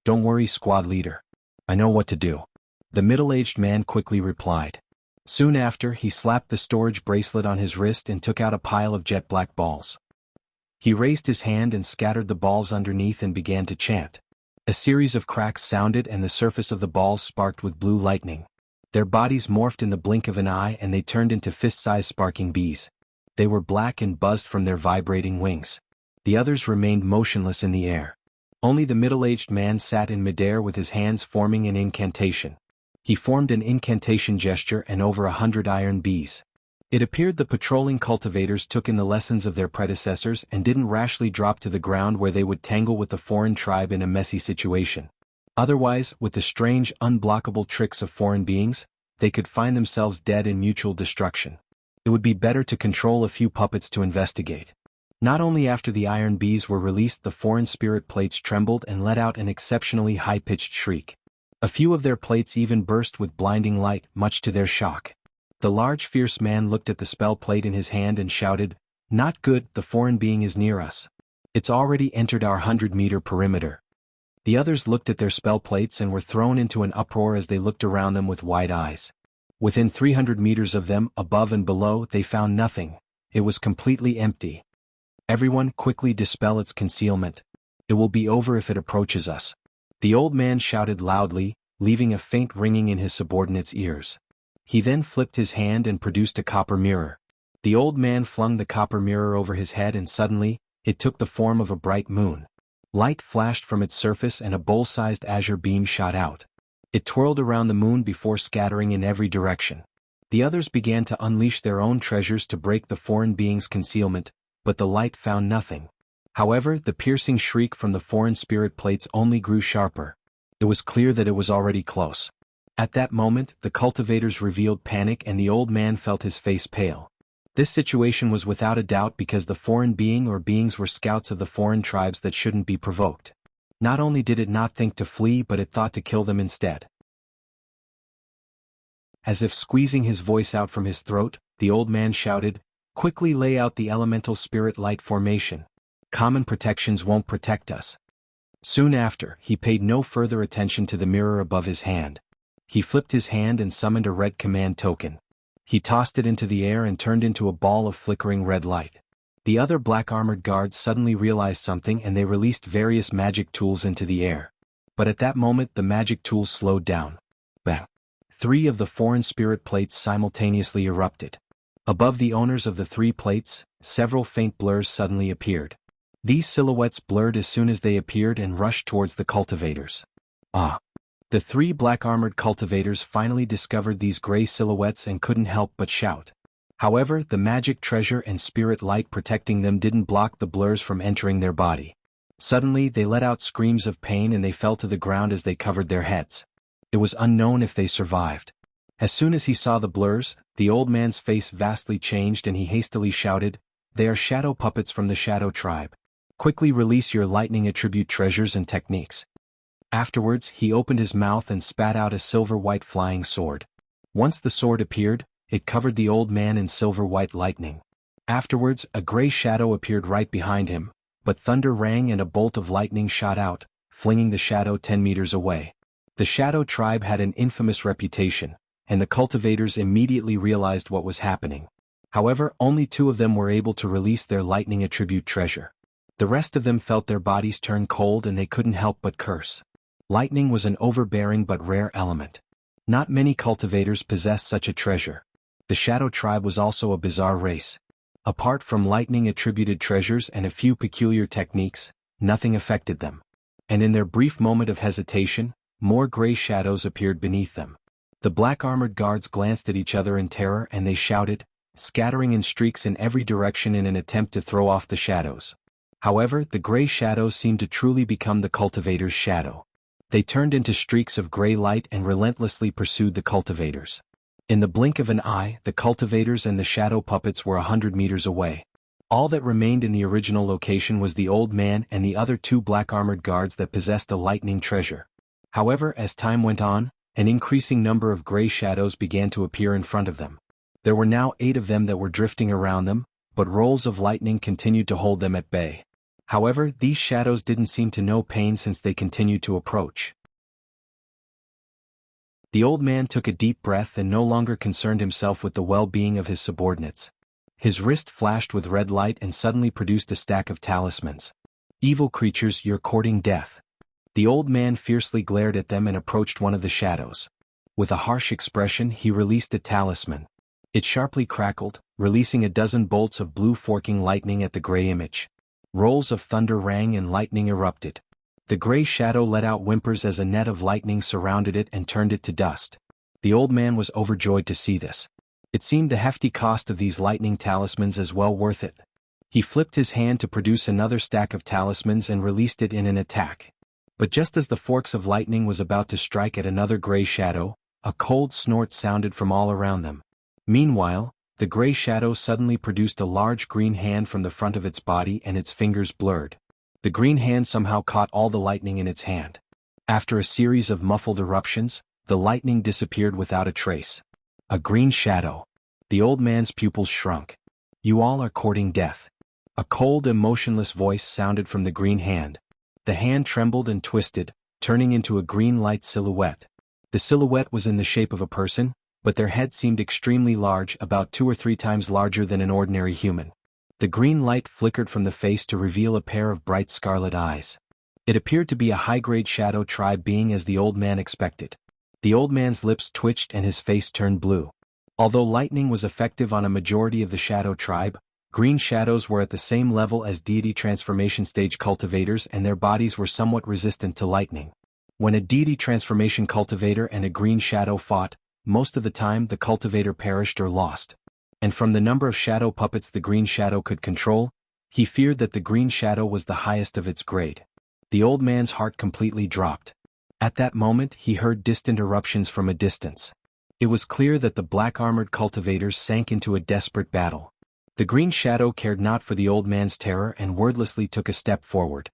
Don't worry, squad leader. I know what to do." The middle-aged man quickly replied. Soon after, he slapped the storage bracelet on his wrist and took out a pile of jet black balls. He raised his hand and scattered the balls underneath and began to chant. A series of cracks sounded and the surface of the balls sparked with blue lightning. Their bodies morphed in the blink of an eye and they turned into fist-sized sparking bees. They were black and buzzed from their vibrating wings. The others remained motionless in the air. Only the middle-aged man sat in midair with his hands forming an incantation. He formed an incantation gesture and over 100 iron bees. It appeared the patrolling cultivators took in the lessons of their predecessors and didn't rashly drop to the ground where they would tangle with the foreign tribe in a messy situation. Otherwise, with the strange, unblockable tricks of foreign beings, they could find themselves dead in mutual destruction. It would be better to control a few puppets to investigate. Not only after the iron bees were released, the foreign spirit plates trembled and let out an exceptionally high-pitched shriek. A few of their plates even burst with blinding light, much to their shock. The large fierce man looked at the spell plate in his hand and shouted, "Not good, the foreign being is near us. It's already entered our 100-meter perimeter." The others looked at their spell plates and were thrown into an uproar as they looked around them with wide eyes. Within 300 meters of them, above and below, they found nothing. It was completely empty. "Everyone, quickly dispel its concealment. It will be over if it approaches us." The old man shouted loudly, leaving a faint ringing in his subordinates' ears. He then flipped his hand and produced a copper mirror. The old man flung the copper mirror over his head and suddenly, it took the form of a bright moon. Light flashed from its surface and a bowl-sized azure beam shot out. It twirled around the moon before scattering in every direction. The others began to unleash their own treasures to break the foreign being's concealment, but the light found nothing. However, the piercing shriek from the foreign spirit plates only grew sharper. It was clear that it was already close. At that moment, the cultivators revealed panic and the old man felt his face pale. This situation was without a doubt because the foreign being or beings were scouts of the foreign tribes that shouldn't be provoked. Not only did it not think to flee, but it thought to kill them instead. As if squeezing his voice out from his throat, the old man shouted, "Quickly lay out the elemental spirit light formation. Common protections won't protect us." Soon after, he paid no further attention to the mirror above his hand. He flipped his hand and summoned a red command token. He tossed it into the air and turned into a ball of flickering red light. The other black-armored guards suddenly realized something and they released various magic tools into the air. But at that moment the magic tools slowed down. Bang! 3 of the foreign spirit plates simultaneously erupted. Above the owners of the 3 plates, several faint blurs suddenly appeared. These silhouettes blurred as soon as they appeared and rushed towards the cultivators. Ah! The 3 black-armored cultivators finally discovered these gray silhouettes and couldn't help but shout. However, the magic treasure and spirit light protecting them didn't block the blurs from entering their body. Suddenly, they let out screams of pain and they fell to the ground as they covered their heads. It was unknown if they survived. As soon as he saw the blurs, the old man's face vastly changed and he hastily shouted, "They are shadow puppets from the Shadow Tribe. Quickly release your lightning attribute treasures and techniques." Afterwards, he opened his mouth and spat out a silver-white flying sword. Once the sword appeared, it covered the old man in silver-white lightning. Afterwards, a gray shadow appeared right behind him, but thunder rang and a bolt of lightning shot out, flinging the shadow 10 meters away. The Shadow Tribe had an infamous reputation, and the cultivators immediately realized what was happening. However, only 2 of them were able to release their lightning attribute treasure. The rest of them felt their bodies turn cold and they couldn't help but curse. Lightning was an overbearing but rare element. Not many cultivators possessed such a treasure. The Shadow Tribe was also a bizarre race. Apart from lightning-attributed treasures and a few peculiar techniques, nothing affected them. And in their brief moment of hesitation, more gray shadows appeared beneath them. The black-armored guards glanced at each other in terror and they shouted, scattering in streaks in every direction in an attempt to throw off the shadows. However, the gray shadows seemed to truly become the cultivators' shadow. They turned into streaks of gray light and relentlessly pursued the cultivators. In the blink of an eye, the cultivators and the shadow puppets were 100 meters away. All that remained in the original location was the old man and the other 2 black-armored guards that possessed a lightning treasure. However, as time went on, an increasing number of gray shadows began to appear in front of them. There were now 8 of them that were drifting around them, but rolls of lightning continued to hold them at bay. However, these shadows didn't seem to know pain since they continued to approach. The old man took a deep breath and no longer concerned himself with the well-being of his subordinates. His wrist flashed with red light and suddenly produced a stack of talismans. Evil creatures, you're courting death. The old man fiercely glared at them and approached one of the shadows. With a harsh expression, he released a talisman. It sharply crackled, releasing a dozen bolts of blue forking lightning at the gray image. Rolls of thunder rang and lightning erupted. The gray shadow let out whimpers as a net of lightning surrounded it and turned it to dust. The old man was overjoyed to see this. It seemed the hefty cost of these lightning talismans as well worth it. He flipped his hand to produce another stack of talismans and released it in an attack. But just as the forks of lightning was about to strike at another gray shadow, a cold snort sounded from all around them. Meanwhile, the gray shadow suddenly produced a large green hand from the front of its body and its fingers blurred. The green hand somehow caught all the lightning in its hand. After a series of muffled eruptions, the lightning disappeared without a trace. A green shadow. The old man's pupils shrunk. You all are courting death. A cold and motionless voice sounded from the green hand. The hand trembled and twisted, turning into a green light silhouette. The silhouette was in the shape of a person, but their head seemed extremely large, about 2 or 3 times larger than an ordinary human. The green light flickered from the face to reveal a pair of bright scarlet eyes. It appeared to be a high-grade Shadow Tribe being as the old man expected. The old man's lips twitched and his face turned blue. Although lightning was effective on a majority of the Shadow Tribe, green shadows were at the same level as deity transformation stage cultivators and their bodies were somewhat resistant to lightning. When a deity transformation cultivator and a green shadow fought, most of the time the cultivator perished or lost. And from the number of shadow puppets the green shadow could control, he feared that the green shadow was the highest of its grade. The old man's heart completely dropped. At that moment he heard distant eruptions from a distance. It was clear that the black-armored cultivators sank into a desperate battle. The green shadow cared not for the old man's terror and wordlessly took a step forward.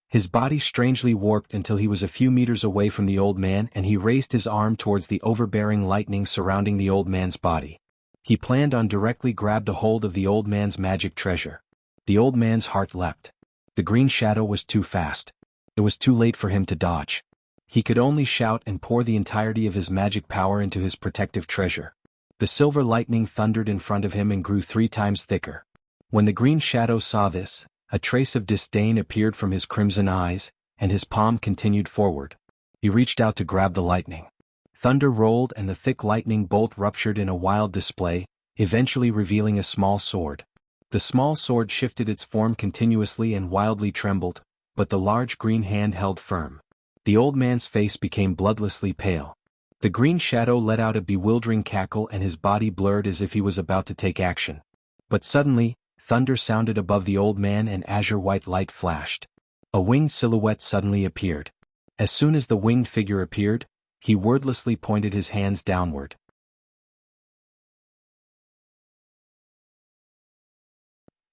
His body strangely warped until he was a few meters away from the old man and he raised his arm towards the overbearing lightning surrounding the old man's body. He planned on directly grabbed a hold of the old man's magic treasure. The old man's heart leapt. The green shadow was too fast. It was too late for him to dodge. He could only shout and pour the entirety of his magic power into his protective treasure. The silver lightning thundered in front of him and grew 3 times thicker. When the green shadow saw this, a trace of disdain appeared from his crimson eyes, and his palm continued forward. He reached out to grab the lightning. Thunder rolled and the thick lightning bolt ruptured in a wild display, eventually revealing a small sword. The small sword shifted its form continuously and wildly trembled, but the large green hand held firm. The old man's face became bloodlessly pale. The green shadow let out a bewildering cackle and his body blurred as if he was about to take action. But suddenly, thunder sounded above the old man and azure-white light flashed. A winged silhouette suddenly appeared. As soon as the winged figure appeared, he wordlessly pointed his hands downward.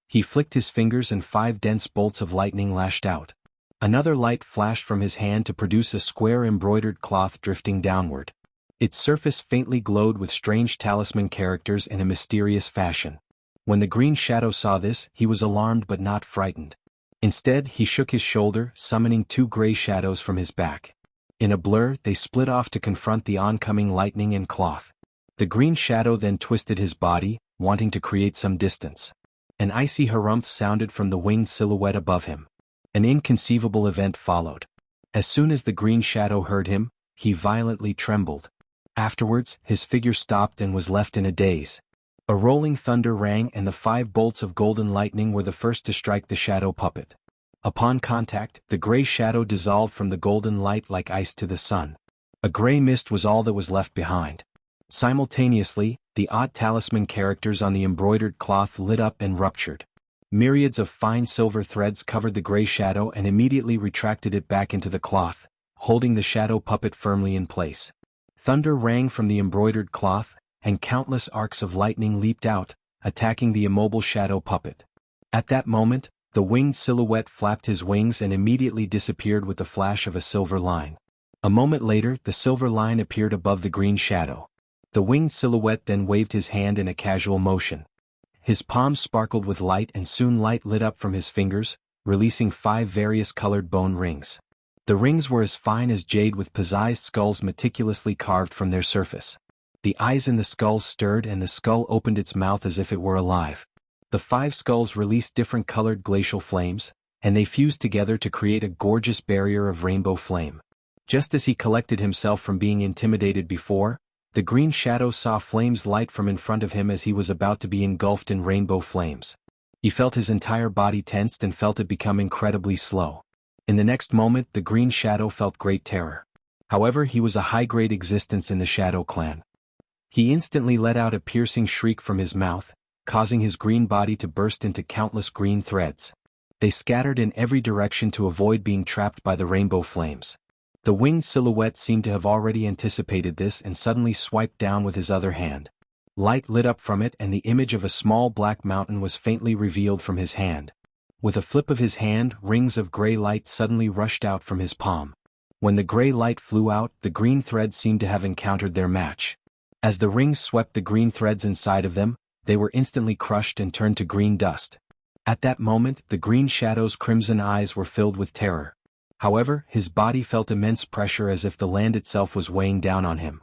He flicked his fingers and 5 dense bolts of lightning lashed out. Another light flashed from his hand to produce a square embroidered cloth drifting downward. Its surface faintly glowed with strange talisman characters in a mysterious fashion. When the green shadow saw this, he was alarmed but not frightened. Instead, he shook his shoulder, summoning 2 gray shadows from his back. In a blur, they split off to confront the oncoming lightning and cloth. The green shadow then twisted his body, wanting to create some distance. An icy harumph sounded from the winged silhouette above him. An inconceivable event followed. As soon as the green shadow heard him, he violently trembled. Afterwards, his figure stopped and was left in a daze. A rolling thunder rang and the 5 bolts of golden lightning were the first to strike the shadow puppet. Upon contact, the gray shadow dissolved from the golden light like ice to the sun. A gray mist was all that was left behind. Simultaneously, the odd talisman characters on the embroidered cloth lit up and ruptured. Myriads of fine silver threads covered the gray shadow and immediately retracted it back into the cloth, holding the shadow puppet firmly in place. Thunder rang from the embroidered cloth, and countless arcs of lightning leaped out, attacking the immobile shadow puppet. At that moment, the winged silhouette flapped his wings and immediately disappeared with the flash of a silver line. A moment later, the silver line appeared above the green shadow. The winged silhouette then waved his hand in a casual motion. His palms sparkled with light and soon light lit up from his fingers, releasing 5 various colored bone rings. The rings were as fine as jade with pizzazed skulls meticulously carved from their surface. The eyes in the skulls stirred and the skull opened its mouth as if it were alive. The 5 skulls released different colored glacial flames, and they fused together to create a gorgeous barrier of rainbow flame. Just as he collected himself from being intimidated before, the green shadow saw flames light from in front of him as he was about to be engulfed in rainbow flames. He felt his entire body tensed and felt it become incredibly slow. In the next moment, the green shadow felt great terror. However, he was a high-grade existence in the Shadow Clan. He instantly let out a piercing shriek from his mouth, causing his green body to burst into countless green threads. They scattered in every direction to avoid being trapped by the rainbow flames. The winged silhouette seemed to have already anticipated this and suddenly swiped down with his other hand. Light lit up from it and the image of a small black mountain was faintly revealed from his hand. With a flip of his hand, rings of gray light suddenly rushed out from his palm. When the gray light flew out, the green threads seemed to have encountered their match. As the rings swept the green threads inside of them, they were instantly crushed and turned to green dust. At that moment, the green shadow's crimson eyes were filled with terror. However, his body felt immense pressure as if the land itself was weighing down on him.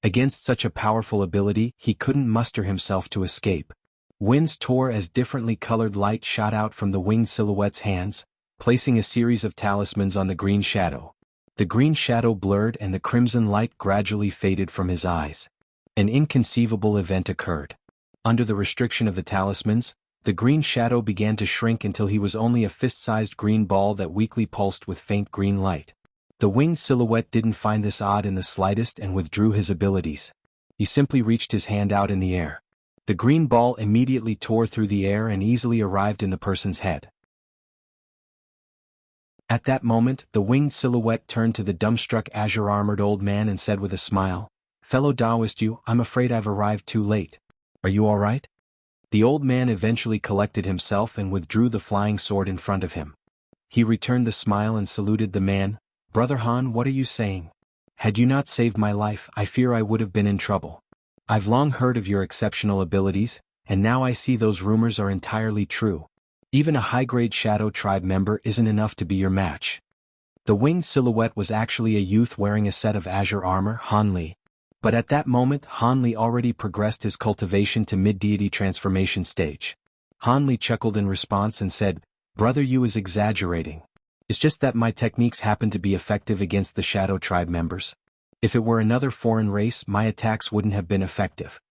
Against such a powerful ability, he couldn't muster himself to escape. Winds tore as differently colored light shot out from the winged silhouette's hands, placing a series of talismans on the green shadow. The green shadow blurred and the crimson light gradually faded from his eyes. An inconceivable event occurred. Under the restriction of the talismans, the green shadow began to shrink until he was only a fist-sized green ball that weakly pulsed with faint green light. The winged silhouette didn't find this odd in the slightest and withdrew his abilities. He simply reached his hand out in the air. The green ball immediately tore through the air and easily arrived in the person's head. At that moment, the winged silhouette turned to the dumbstruck azure-armored old man and said with a smile, "Fellow Taoist, I'm afraid I've arrived too late. Are you all right?" The old man eventually collected himself and withdrew the flying sword in front of him. He returned the smile and saluted the man. "Brother Han, what are you saying? Had you not saved my life, I fear I would have been in trouble. I've long heard of your exceptional abilities, and now I see those rumors are entirely true. Even a high-grade Shadow Tribe member isn't enough to be your match." The winged silhouette was actually a youth wearing a set of azure armor, Han Li. But at that moment, Han Li already progressed his cultivation to mid-deity transformation stage. Han Li chuckled in response and said, "Brother, you is exaggerating. It's just that my techniques happen to be effective against the Shadow Tribe members. If it were another foreign race, my attacks wouldn't have been effective."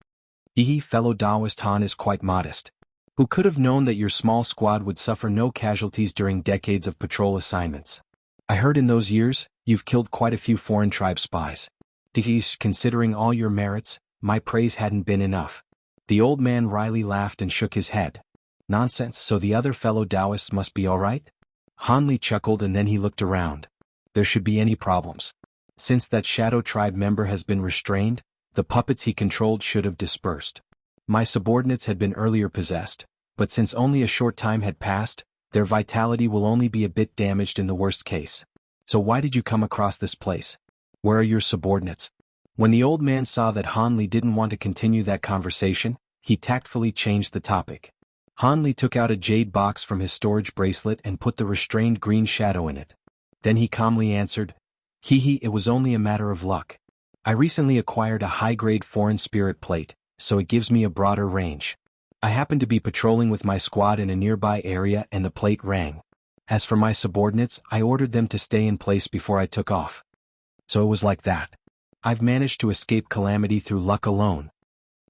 Fellow Taoist, Han is quite modest. Who could have known that your small squad would suffer no casualties during decades of patrol assignments? I heard in those years, you've killed quite a few foreign tribe spies. Considering all your merits, my praise hadn't been enough. The old man wryly laughed and shook his head. "Nonsense, so the other fellow Taoists must be all right?" Han Li chuckled and then he looked around. There should be any problems. Since that Shadow Tribe member has been restrained, the puppets he controlled should have dispersed. My subordinates had been earlier possessed, but since only a short time had passed, their vitality will only be a bit damaged in the worst case. So why did you come across this place? Where are your subordinates? When the old man saw that Han Li didn't want to continue that conversation, he tactfully changed the topic. Han Li took out a jade box from his storage bracelet and put the restrained green shadow in it. Then he calmly answered, Hee, it was only a matter of luck. I recently acquired a high-grade foreign spirit plate, so it gives me a broader range. I happened to be patrolling with my squad in a nearby area and the plate rang. As for my subordinates, I ordered them to stay in place before I took off. So it was like that. I've managed to escape calamity through luck alone.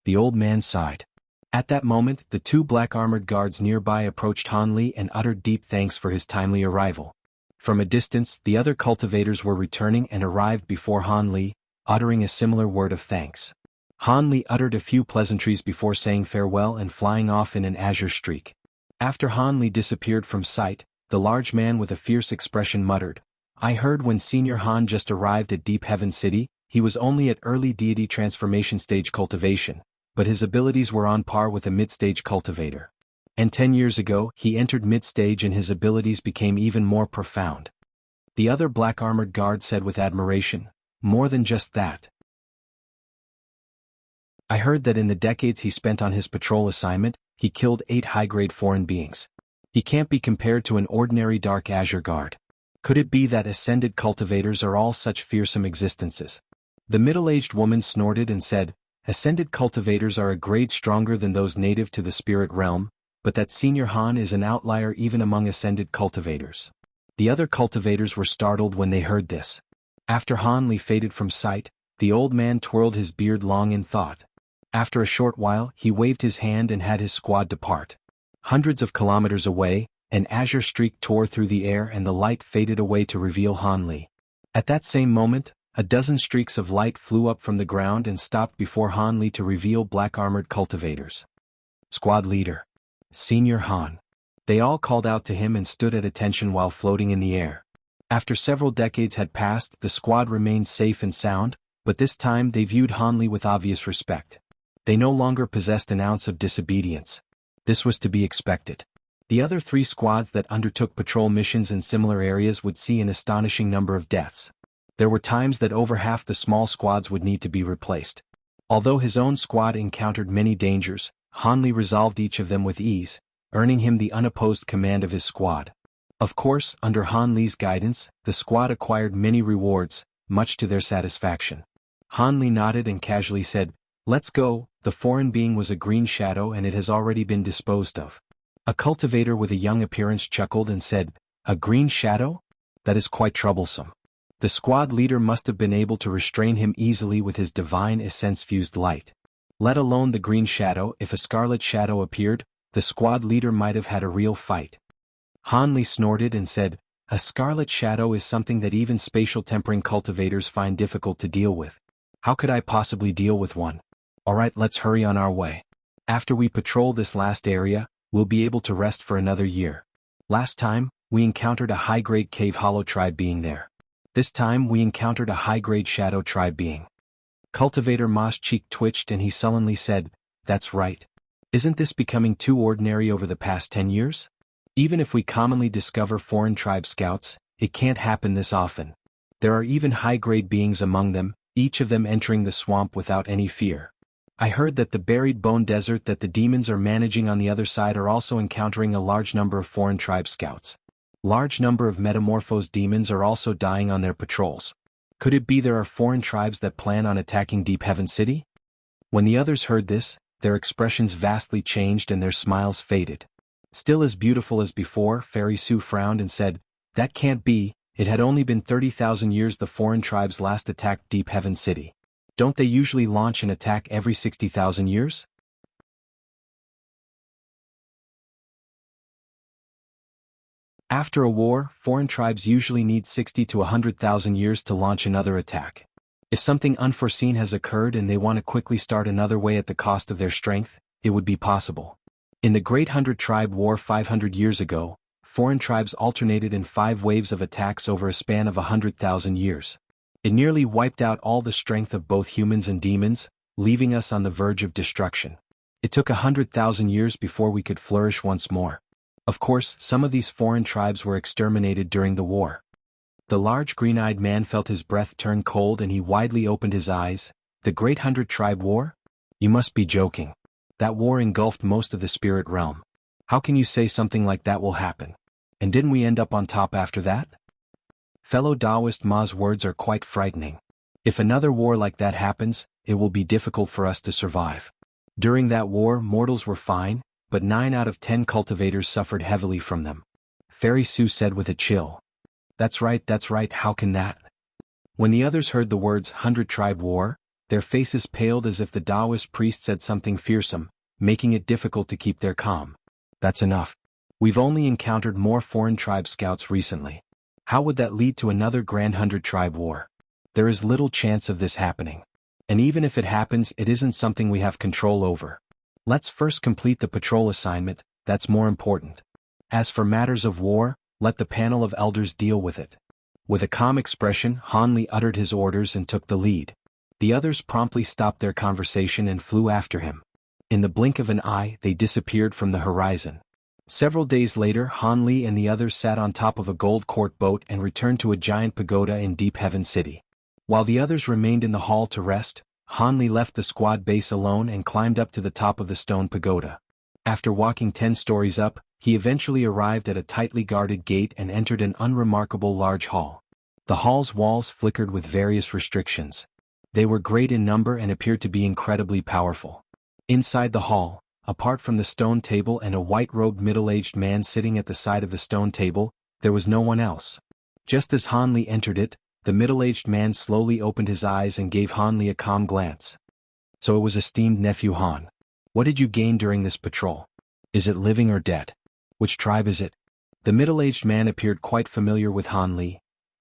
The old man sighed. At that moment, the two black armored guards nearby approached Han Li and uttered deep thanks for his timely arrival. From a distance, the other cultivators were returning and arrived before Han Li, uttering a similar word of thanks. Han Li uttered a few pleasantries before saying farewell and flying off in an azure streak. After Han Li disappeared from sight, the large man with a fierce expression muttered, "I heard when Senior Han just arrived at Deep Heaven City, he was only at early deity transformation stage cultivation, but his abilities were on par with a mid-stage cultivator. And 10 years ago, he entered mid-stage and his abilities became even more profound." The other black armored guard said with admiration, "More than just that. I heard that in the decades he spent on his patrol assignment, he killed 8 high-grade foreign beings. He can't be compared to an ordinary dark azure guard. Could it be that ascended cultivators are all such fearsome existences?" The middle-aged woman snorted and said, "Ascended cultivators are a grade stronger than those native to the spirit realm, but that Senior Han is an outlier even among ascended cultivators." The other cultivators were startled when they heard this. After Han Li faded from sight, the old man twirled his beard long in thought. After a short while, he waved his hand and had his squad depart. Hundreds of kilometers away, an azure streak tore through the air and the light faded away to reveal Han Li. At that same moment, a dozen streaks of light flew up from the ground and stopped before Han Li to reveal black-armored cultivators. Squad leader. Senior Han. They all called out to him and stood at attention while floating in the air. After several decades had passed, the squad remained safe and sound, but this time they viewed Han Li with obvious respect. They no longer possessed an ounce of disobedience. This was to be expected. The other 3 squads that undertook patrol missions in similar areas would see an astonishing number of deaths. There were times that over half the small squads would need to be replaced. Although his own squad encountered many dangers, Han Li resolved each of them with ease, earning him the unopposed command of his squad. Of course, under Han Li's guidance, the squad acquired many rewards, much to their satisfaction. Han Li nodded and casually said, "Let's go." The foreign being was a green shadow and it has already been disposed of. A cultivator with a young appearance chuckled and said, "A green shadow? That is quite troublesome." The squad leader must have been able to restrain him easily with his divine essence-fused light. Let alone the green shadow, if a scarlet shadow appeared, the squad leader might have had a real fight. Han Li snorted and said, "A scarlet shadow is something that even spatial tempering cultivators find difficult to deal with. How could I possibly deal with one? Alright, let's hurry on our way. After we patrol this last area, we'll be able to rest for another year. Last time, we encountered a high-grade cave hollow tribe being there. This time we encountered a high-grade shadow tribe being." Cultivator Ma's cheek twitched and he sullenly said, "That's right. Isn't this becoming too ordinary over the past 10 years? Even if we commonly discover foreign tribe scouts, it can't happen this often. There are even high-grade beings among them, each of them entering the swamp without any fear. I heard that the buried bone desert that the demons are managing on the other side are also encountering a large number of foreign tribe scouts. Large number of metamorphosed demons are also dying on their patrols. Could it be there are foreign tribes that plan on attacking Deep Heaven City?" When the others heard this, their expressions vastly changed and their smiles faded. Still as beautiful as before, Fairy Sue frowned and said, "That can't be. It had only been 30,000 years the foreign tribes last attacked Deep Heaven City. Don't they usually launch an attack every 60,000 years? After a war, foreign tribes usually need 60 to 100,000 years to launch another attack. If something unforeseen has occurred and they want to quickly start another way at the cost of their strength, it would be possible. In the Great 100 Tribe War 500 years ago, foreign tribes alternated in 5 waves of attacks over a span of 100,000 years. It nearly wiped out all the strength of both humans and demons, leaving us on the verge of destruction. It took 100,000 years before we could flourish once more. Of course, some of these foreign tribes were exterminated during the war. The large green-eyed man felt his breath turn cold and he widely opened his eyes. The Great 100 Tribe War? You must be joking. That war engulfed most of the spirit realm. How can you say something like that will happen? And didn't we end up on top after that? Fellow Taoist Ma's words are quite frightening. If another war like that happens, it will be difficult for us to survive. During that war, mortals were fine, but 9 out of 10 cultivators suffered heavily from them. Fairy Sue said with a chill. That's right, how can that? When the others heard the words 100-tribe war, their faces paled as if the Taoist priest said something fearsome, making it difficult to keep their calm. That's enough. We've only encountered more foreign tribe scouts recently. How would that lead to another grand 100-tribe war? There is little chance of this happening. And even if it happens, it isn't something we have control over. Let's first complete the patrol assignment, that's more important. As for matters of war, let the panel of elders deal with it. With a calm expression, Han Li uttered his orders and took the lead. The others promptly stopped their conversation and flew after him. In the blink of an eye, they disappeared from the horizon. Several days later, Han Li and the others sat on top of a gold court boat and returned to a giant pagoda in Deep Heaven City. While the others remained in the hall to rest, Han Li left the squad base alone and climbed up to the top of the stone pagoda. After walking 10 stories up, he eventually arrived at a tightly guarded gate and entered an unremarkable large hall. The hall's walls flickered with various restrictions. They were great in number and appeared to be incredibly powerful. Inside the hall, apart from the stone table and a white-robed middle-aged man sitting at the side of the stone table, there was no one else. Just as Han Li entered it, the middle-aged man slowly opened his eyes and gave Han Li a calm glance. So it was esteemed nephew Han. What did you gain during this patrol? Is it living or dead? Which tribe is it? The middle-aged man appeared quite familiar with Han Li.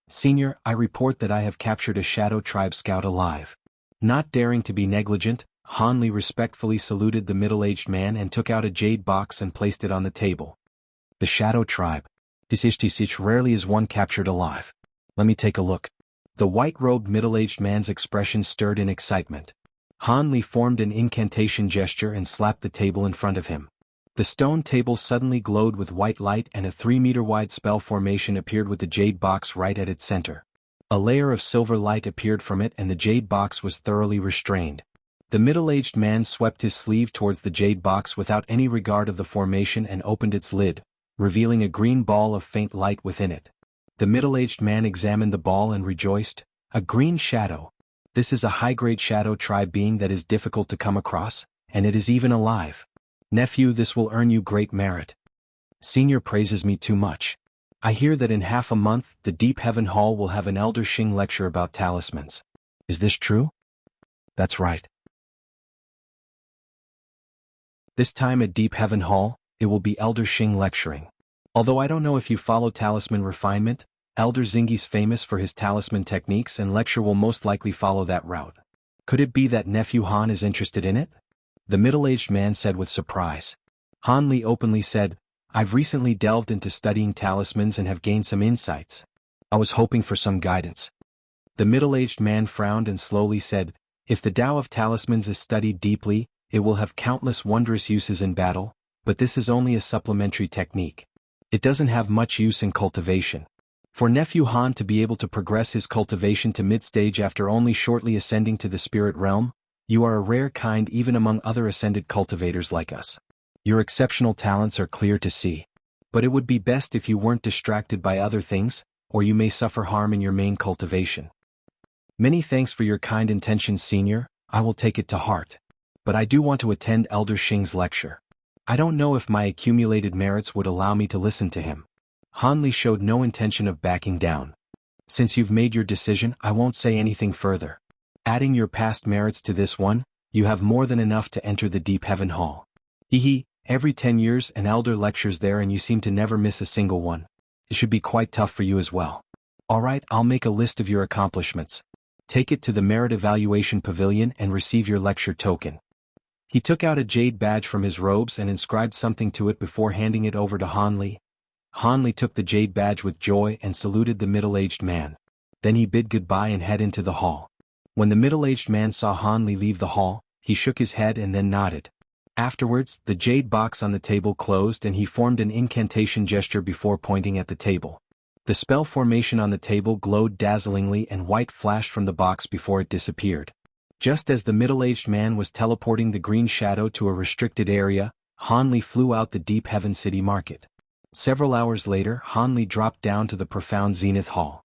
Senior, I report that I have captured a shadow tribe scout alive. Not daring to be negligent, Han Li respectfully saluted the middle-aged man and took out a jade box and placed it on the table. The shadow tribe. This rarely is one captured alive. Let me take a look. The white-robed middle-aged man's expression stirred in excitement. Han Li formed an incantation gesture and slapped the table in front of him. The stone table suddenly glowed with white light and a 3-meter-wide spell formation appeared with the jade box right at its center. A layer of silver light appeared from it and the jade box was thoroughly restrained. The middle-aged man swept his sleeve towards the jade box without any regard of the formation and opened its lid, revealing a green ball of faint light within it. The middle-aged man examined the ball and rejoiced. A green shadow. This is a high-grade shadow tribe being that is difficult to come across, and it is even alive. Nephew, this will earn you great merit. Senior praises me too much. I hear that in half a month, the Deep Heaven Hall will have an Elder Xing lecture about talismans. Is this true? That's right. This time at Deep Heaven Hall, it will be Elder Xing lecturing. Although I don't know if you follow talisman refinement, Elder Xing's famous for his talisman techniques and lecture will most likely follow that route. Could it be that nephew Han is interested in it? The middle-aged man said with surprise. Han Li openly said, I've recently delved into studying talismans and have gained some insights. I was hoping for some guidance. The middle-aged man frowned and slowly said, if the Tao of talismans is studied deeply, it will have countless wondrous uses in battle, but this is only a supplementary technique. It doesn't have much use in cultivation. For nephew Han to be able to progress his cultivation to mid-stage after only shortly ascending to the spirit realm, you are a rare kind even among other ascended cultivators like us. Your exceptional talents are clear to see. But it would be best if you weren't distracted by other things, or you may suffer harm in your main cultivation. Many thanks for your kind intentions, Senior, I will take it to heart. But I do want to attend Elder Xing's lecture. I don't know if my accumulated merits would allow me to listen to him. Han Li showed no intention of backing down. Since you've made your decision, I won't say anything further. Adding your past merits to this one, you have more than enough to enter the Deep Heaven Hall. Every 10 years an elder lectures there and you seem to never miss a single one. It should be quite tough for you as well. Alright, I'll make a list of your accomplishments. Take it to the Merit Evaluation Pavilion and receive your lecture token. He took out a jade badge from his robes and inscribed something to it before handing it over to Han Li. Han Li took the jade badge with joy and saluted the middle-aged man. Then he bid goodbye and head into the hall. When the middle-aged man saw Han Li leave the hall, he shook his head and then nodded. Afterwards, the jade box on the table closed and he formed an incantation gesture before pointing at the table. The spell formation on the table glowed dazzlingly and white flashed from the box before it disappeared. Just as the middle-aged man was teleporting the green shadow to a restricted area, Han Li flew out the Deep Heaven City market. Several hours later, Han Li dropped down to the profound Zenith Hall.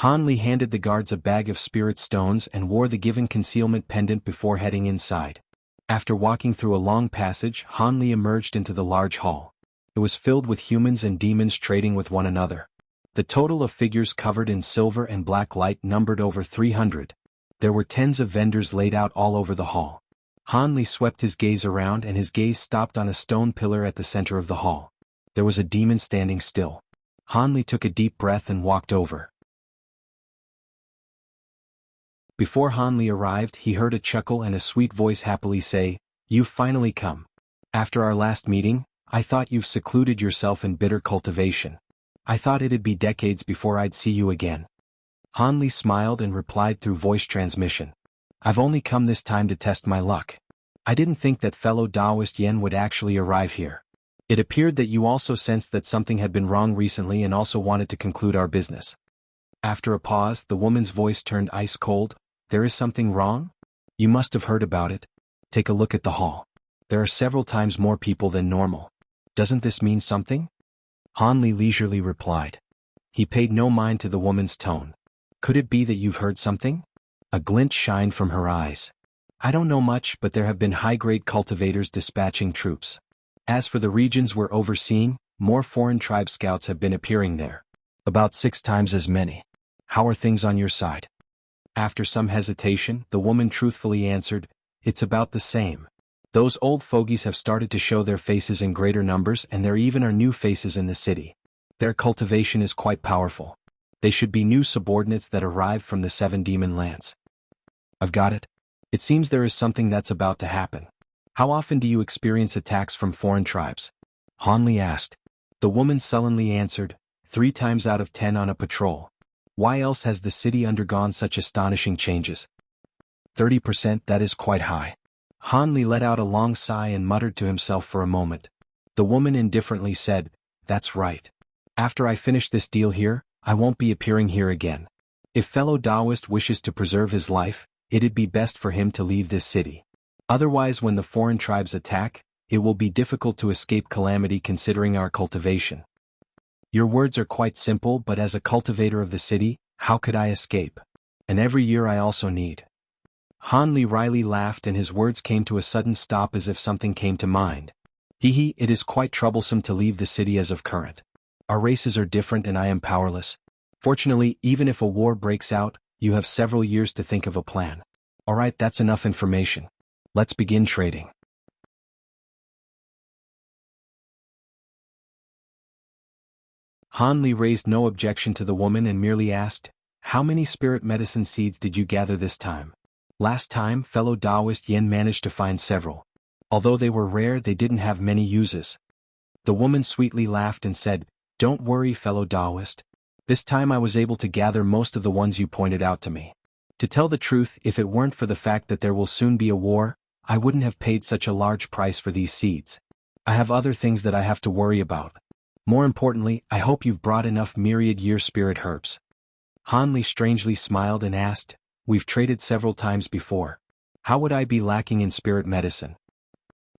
Han Li handed the guards a bag of spirit stones and wore the given concealment pendant before heading inside. After walking through a long passage, Han Li emerged into the large hall. It was filled with humans and demons trading with one another. The total of figures covered in silver and black light numbered over 300. There were tens of vendors laid out all over the hall. Han Li swept his gaze around and his gaze stopped on a stone pillar at the center of the hall. There was a demon standing still. Han Li took a deep breath and walked over. Before Han Li arrived, he heard a chuckle and a sweet voice happily say, "You've finally come. After our last meeting, I thought you've secluded yourself in bitter cultivation. I thought it'd be decades before I'd see you again." Han Li smiled and replied through voice transmission. "I've only come this time to test my luck. I didn't think that fellow Taoist Yen would actually arrive here. It appeared that you also sensed that something had been wrong recently and also wanted to conclude our business." After a pause, the woman's voice turned ice cold. "There is something wrong? You must have heard about it. Take a look at the hall. There are several times more people than normal. Doesn't this mean something?" Han Li leisurely replied. He paid no mind to the woman's tone. "Could it be that you've heard something?" A glint shined from her eyes. "I don't know much, but there have been high-grade cultivators dispatching troops. As for the regions we're overseeing, more foreign tribe scouts have been appearing there. About 6 times as many. How are things on your side?" After some hesitation, the woman truthfully answered, "It's about the same. Those old fogies have started to show their faces in greater numbers, and there even are new faces in the city. Their cultivation is quite powerful. They should be new subordinates that arrived from the 7 demon lands." "I've got it. It seems there is something that's about to happen. How often do you experience attacks from foreign tribes?" Han Li asked. The woman sullenly answered, 3 times out of 10 on a patrol. "Why else has the city undergone such astonishing changes?" 30%, that is quite high. Han Li let out a long sigh and muttered to himself for a moment. The woman indifferently said, "That's right. After I finish this deal here, I won't be appearing here again. If fellow Taoist wishes to preserve his life, it'd be best for him to leave this city. Otherwise, when the foreign tribes attack, it will be difficult to escape calamity considering our cultivation." "Your words are quite simple, but as a cultivator of the city, how could I escape? And every year I also need." Han Li wryly laughed and his words came to a sudden stop as if something came to mind. It is quite troublesome to leave the city as of current. Our races are different and I am powerless. Fortunately, even if a war breaks out, you have several years to think of a plan. Alright, that's enough information. Let's begin trading." Han Li raised no objection to the woman and merely asked, "How many spirit medicine seeds did you gather this time?" "Last time, fellow Taoist Yen managed to find several. Although they were rare, they didn't have many uses." The woman sweetly laughed and said, "Don't worry, fellow Taoist. This time I was able to gather most of the ones you pointed out to me. To tell the truth, if it weren't for the fact that there will soon be a war, I wouldn't have paid such a large price for these seeds. I have other things that I have to worry about. More importantly, I hope you've brought enough myriad-year spirit herbs." Han Li strangely smiled and asked, "We've traded several times before. How would I be lacking in spirit medicine?"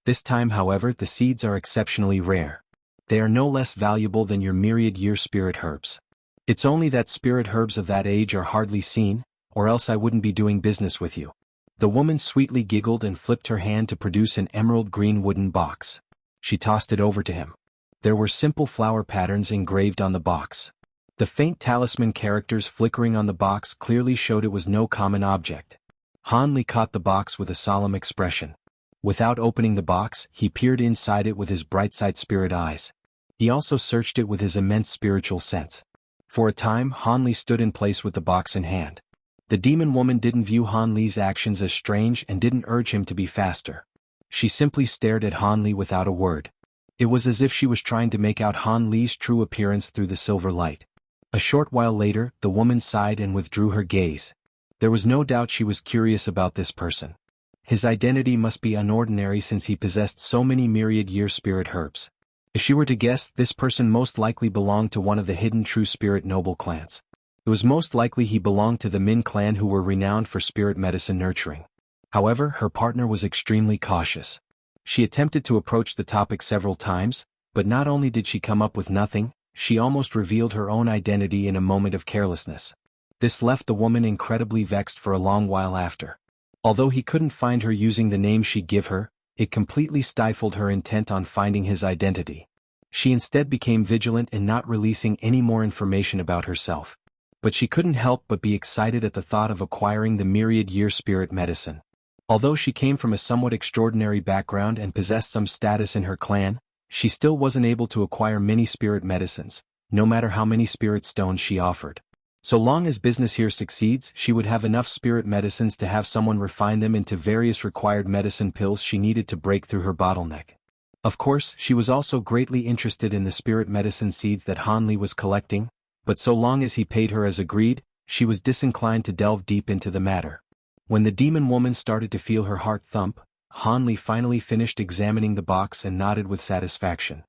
"This time, however, the seeds are exceptionally rare. They are no less valuable than your myriad-year spirit herbs. It's only that spirit herbs of that age are hardly seen, or else I wouldn't be doing business with you." The woman sweetly giggled and flipped her hand to produce an emerald green wooden box. She tossed it over to him. There were simple flower patterns engraved on the box. The faint talisman characters flickering on the box clearly showed it was no common object. Han Li caught the box with a solemn expression. Without opening the box, he peered inside it with his bright-side spirit eyes. He also searched it with his immense spiritual sense. For a time, Han Li stood in place with the box in hand. The demon woman didn't view Han Li's actions as strange and didn't urge him to be faster. She simply stared at Han Li without a word. It was as if she was trying to make out Han Li's true appearance through the silver light. A short while later, the woman sighed and withdrew her gaze. There was no doubt she was curious about this person. His identity must be unordinary since he possessed so many myriad-year spirit herbs. If she were to guess, this person most likely belonged to one of the hidden true spirit noble clans. It was most likely he belonged to the Min clan, who were renowned for spirit medicine nurturing. However, her partner was extremely cautious. She attempted to approach the topic several times, but not only did she come up with nothing, she almost revealed her own identity in a moment of carelessness. This left the woman incredibly vexed for a long while after. Although he couldn't find her using the name she'd give her, it completely stifled her intent on finding his identity. She instead became vigilant in not releasing any more information about herself. But she couldn't help but be excited at the thought of acquiring the myriad-year spirit medicine. Although she came from a somewhat extraordinary background and possessed some status in her clan, she still wasn't able to acquire many spirit medicines, no matter how many spirit stones she offered. So long as business here succeeds, she would have enough spirit medicines to have someone refine them into various required medicine pills she needed to break through her bottleneck. Of course, she was also greatly interested in the spirit medicine seeds that Hanli was collecting, but so long as he paid her as agreed, she was disinclined to delve deep into the matter. When the demon woman started to feel her heart thump, Hanli finally finished examining the box and nodded with satisfaction.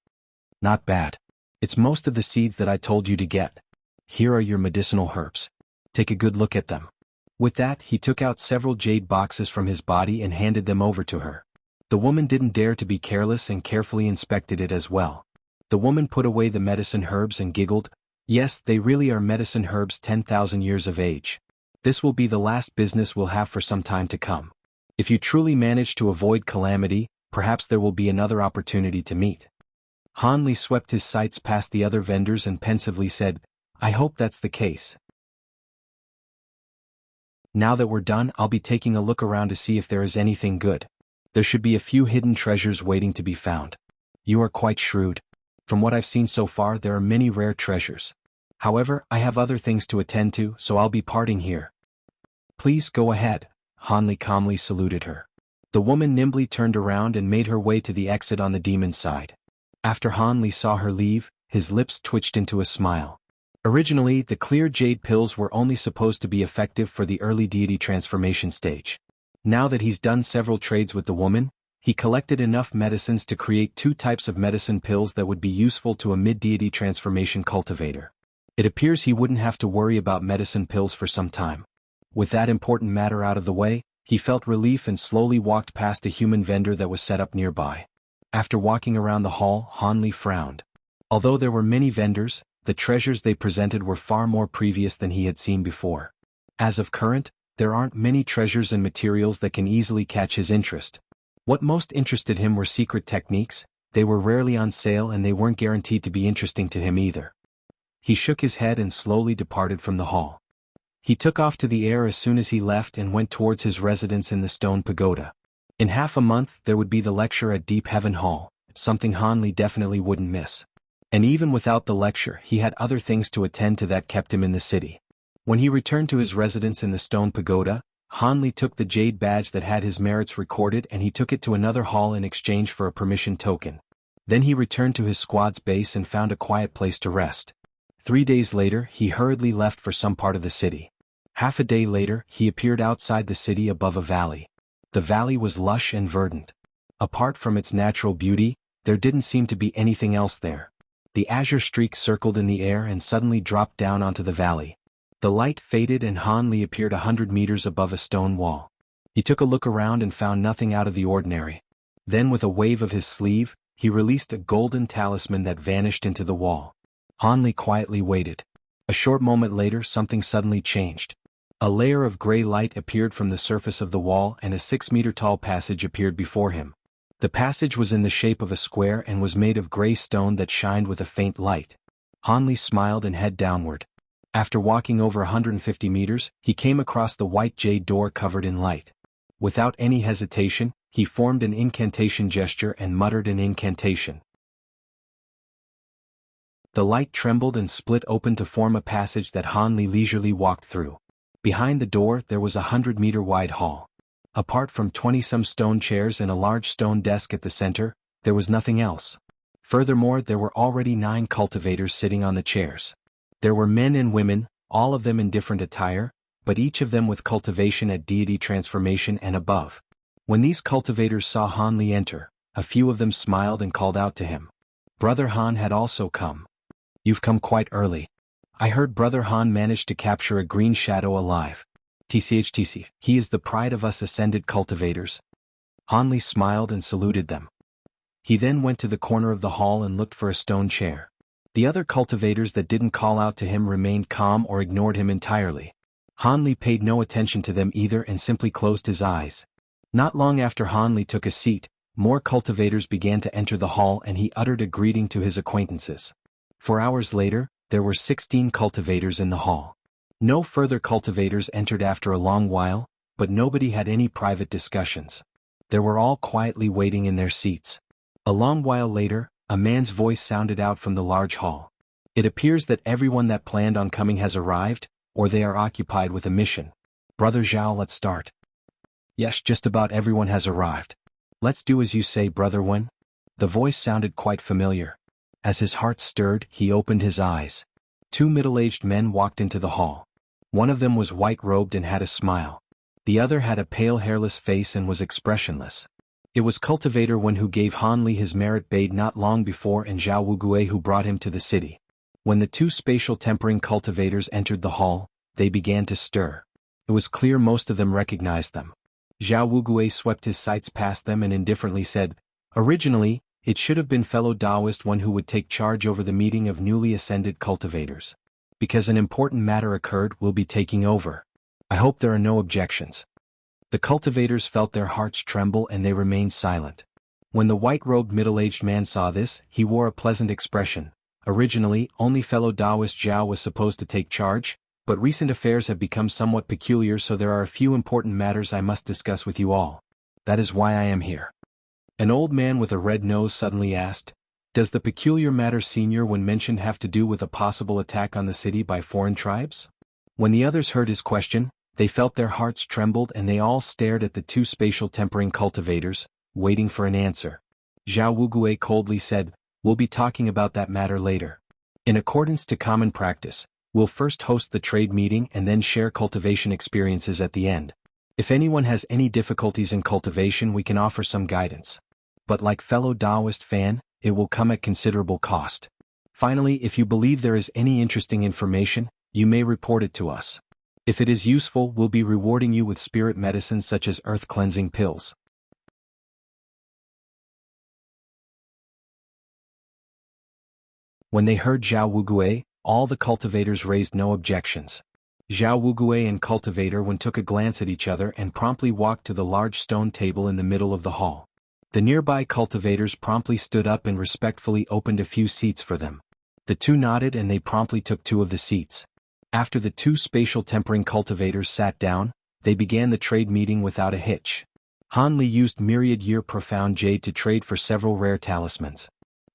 Not bad. It's most of the seeds that I told you to get. Here are your medicinal herbs. Take a good look at them. With that, he took out several jade boxes from his body and handed them over to her. The woman didn't dare to be careless and carefully inspected it as well. The woman put away the medicine herbs and giggled. Yes, they really are medicine herbs 10,000 years of age. This will be the last business we'll have for some time to come. If you truly manage to avoid calamity, perhaps there will be another opportunity to meet. Hanli swept his sights past the other vendors and pensively said, I hope that's the case. Now that we're done, I'll be taking a look around to see if there is anything good. There should be a few hidden treasures waiting to be found. You are quite shrewd. From what I've seen so far, there are many rare treasures. However, I have other things to attend to, so I'll be parting here. Please go ahead, Hanli calmly saluted her. The woman nimbly turned around and made her way to the exit on the demon's side. After Hanli saw her leave, his lips twitched into a smile. Originally, the clear jade pills were only supposed to be effective for the early deity transformation stage. Now that he's done several trades with the woman, he collected enough medicines to create 2 types of medicine pills that would be useful to a mid-deity transformation cultivator. It appears he wouldn't have to worry about medicine pills for some time. With that important matter out of the way, he felt relief and slowly walked past a human vendor that was set up nearby. After walking around the hall, Hanli frowned. Although there were many vendors, the treasures they presented were far more previous than he had seen before. As of current, there aren't many treasures and materials that can easily catch his interest. What most interested him were secret techniques. They were rarely on sale and they weren't guaranteed to be interesting to him either. He shook his head and slowly departed from the hall. He took off to the air as soon as he left and went towards his residence in the stone pagoda. In half a month there would be the lecture at Deep Heaven Hall, something Hanli definitely wouldn't miss. And even without the lecture, he had other things to attend to that kept him in the city. When he returned to his residence in the stone pagoda, Hanli took the jade badge that had his merits recorded and he took it to another hall in exchange for a permission token. Then he returned to his squad's base and found a quiet place to rest. 3 days later, he hurriedly left for some part of the city. Half a day later, he appeared outside the city above a valley. The valley was lush and verdant. Apart from its natural beauty, there didn't seem to be anything else there. The azure streak circled in the air and suddenly dropped down onto the valley. The light faded and Hanli appeared 100 meters above a stone wall. He took a look around and found nothing out of the ordinary. Then with a wave of his sleeve, he released a golden talisman that vanished into the wall. Hanli quietly waited. A short moment later something suddenly changed. A layer of gray light appeared from the surface of the wall and a 6-meter-tall passage appeared before him. The passage was in the shape of a square and was made of gray stone that shined with a faint light. Hanli smiled and headed downward. After walking over 150 meters, he came across the white jade door covered in light. Without any hesitation, he formed an incantation gesture and muttered an incantation. The light trembled and split open to form a passage that Hanli leisurely walked through. Behind the door there was a 100-meter-wide hall. Apart from 20-some stone chairs and a large stone desk at the center, there was nothing else. Furthermore, there were already 9 cultivators sitting on the chairs. There were men and women, all of them in different attire, but each of them with cultivation at deity transformation and above. When these cultivators saw Hanli enter, a few of them smiled and called out to him. Brother Han had also come. You've come quite early. I heard Brother Han managed to capture a green shadow alive. TCHTC, he is the pride of us ascended cultivators. Hanli smiled and saluted them. He then went to the corner of the hall and looked for a stone chair. The other cultivators that didn't call out to him remained calm or ignored him entirely. Han Li paid no attention to them either and simply closed his eyes. Not long after Han Li took a seat, more cultivators began to enter the hall and he uttered a greeting to his acquaintances. 4 hours later, there were 16 cultivators in the hall. No further cultivators entered after a long while, but nobody had any private discussions. They were all quietly waiting in their seats. A long while later, a man's voice sounded out from the large hall. It appears that everyone that planned on coming has arrived, or they are occupied with a mission. Brother Zhao, let's start. Yes, just about everyone has arrived. Let's do as you say, Brother Wen. The voice sounded quite familiar. As his heart stirred, he opened his eyes. 2 middle-aged men walked into the hall. One of them was white-robed and had a smile. The other had a pale hairless face and was expressionless. It was Cultivator Wen who gave Han Li his merit badge not long before and Zhao Wugue who brought him to the city. When the 2 spatial tempering cultivators entered the hall, they began to stir. It was clear most of them recognized them. Zhao Wugue swept his sights past them and indifferently said, "Originally, it should have been fellow Taoist one who would take charge over the meeting of newly ascended cultivators. Because an important matter occurred, we'll be taking over. I hope there are no objections." The cultivators felt their hearts tremble and they remained silent. When the white-robed middle-aged man saw this, he wore a pleasant expression. Originally, only fellow Taoist Zhao was supposed to take charge, but recent affairs have become somewhat peculiar, so there are a few important matters I must discuss with you all. That is why I am here. An old man with a red nose suddenly asked, "Does the peculiar matter Senior Wen mentioned have to do with a possible attack on the city by foreign tribes?" When the others heard his question, they felt their hearts trembled and they all stared at the 2 spatial tempering cultivators, waiting for an answer. Zhao Wugue coldly said, "We'll be talking about that matter later. In accordance to common practice, we'll first host the trade meeting and then share cultivation experiences at the end. If anyone has any difficulties in cultivation, we can offer some guidance. But like fellow Taoist fan, it will come at considerable cost. Finally, if you believe there is any interesting information, you may report it to us. If it is useful, we'll be rewarding you with spirit medicines such as earth-cleansing pills." When they heard Zhao Wugue, all the cultivators raised no objections. Zhao Wugue and Cultivator Wen took a glance at each other and promptly walked to the large stone table in the middle of the hall. The nearby cultivators promptly stood up and respectfully opened a few seats for them. The 2 nodded and they promptly took 2 of the seats. After the 2 spatial tempering cultivators sat down, they began the trade meeting without a hitch. Han Li used myriad year profound jade to trade for several rare talismans.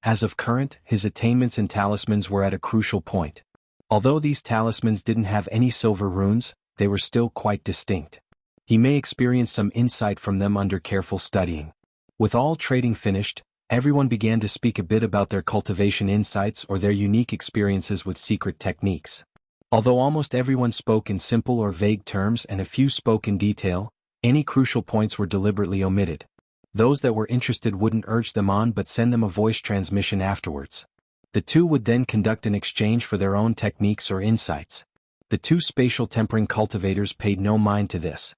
As of current, his attainments in talismans were at a crucial point. Although these talismans didn't have any silver runes, they were still quite distinct. He may experience some insight from them under careful studying. With all trading finished, everyone began to speak a bit about their cultivation insights or their unique experiences with secret techniques. Although almost everyone spoke in simple or vague terms and a few spoke in detail, any crucial points were deliberately omitted. Those that were interested wouldn't urge them on but send them a voice transmission afterwards. The 2 would then conduct an exchange for their own techniques or insights. The 2 spatial tempering cultivators paid no mind to this.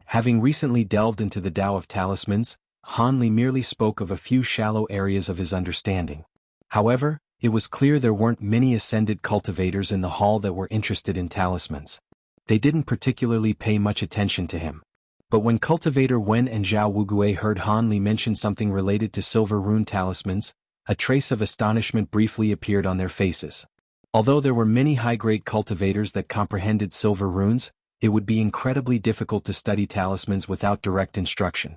Having recently delved into the Tao of talismans, Han Li merely spoke of a few shallow areas of his understanding. However, it was clear there weren't many ascended cultivators in the hall that were interested in talismans. They didn't particularly pay much attention to him. But when Cultivator Wen and Zhao Wugue heard Han Li mention something related to silver rune talismans, a trace of astonishment briefly appeared on their faces. Although there were many high-grade cultivators that comprehended silver runes, it would be incredibly difficult to study talismans without direct instruction.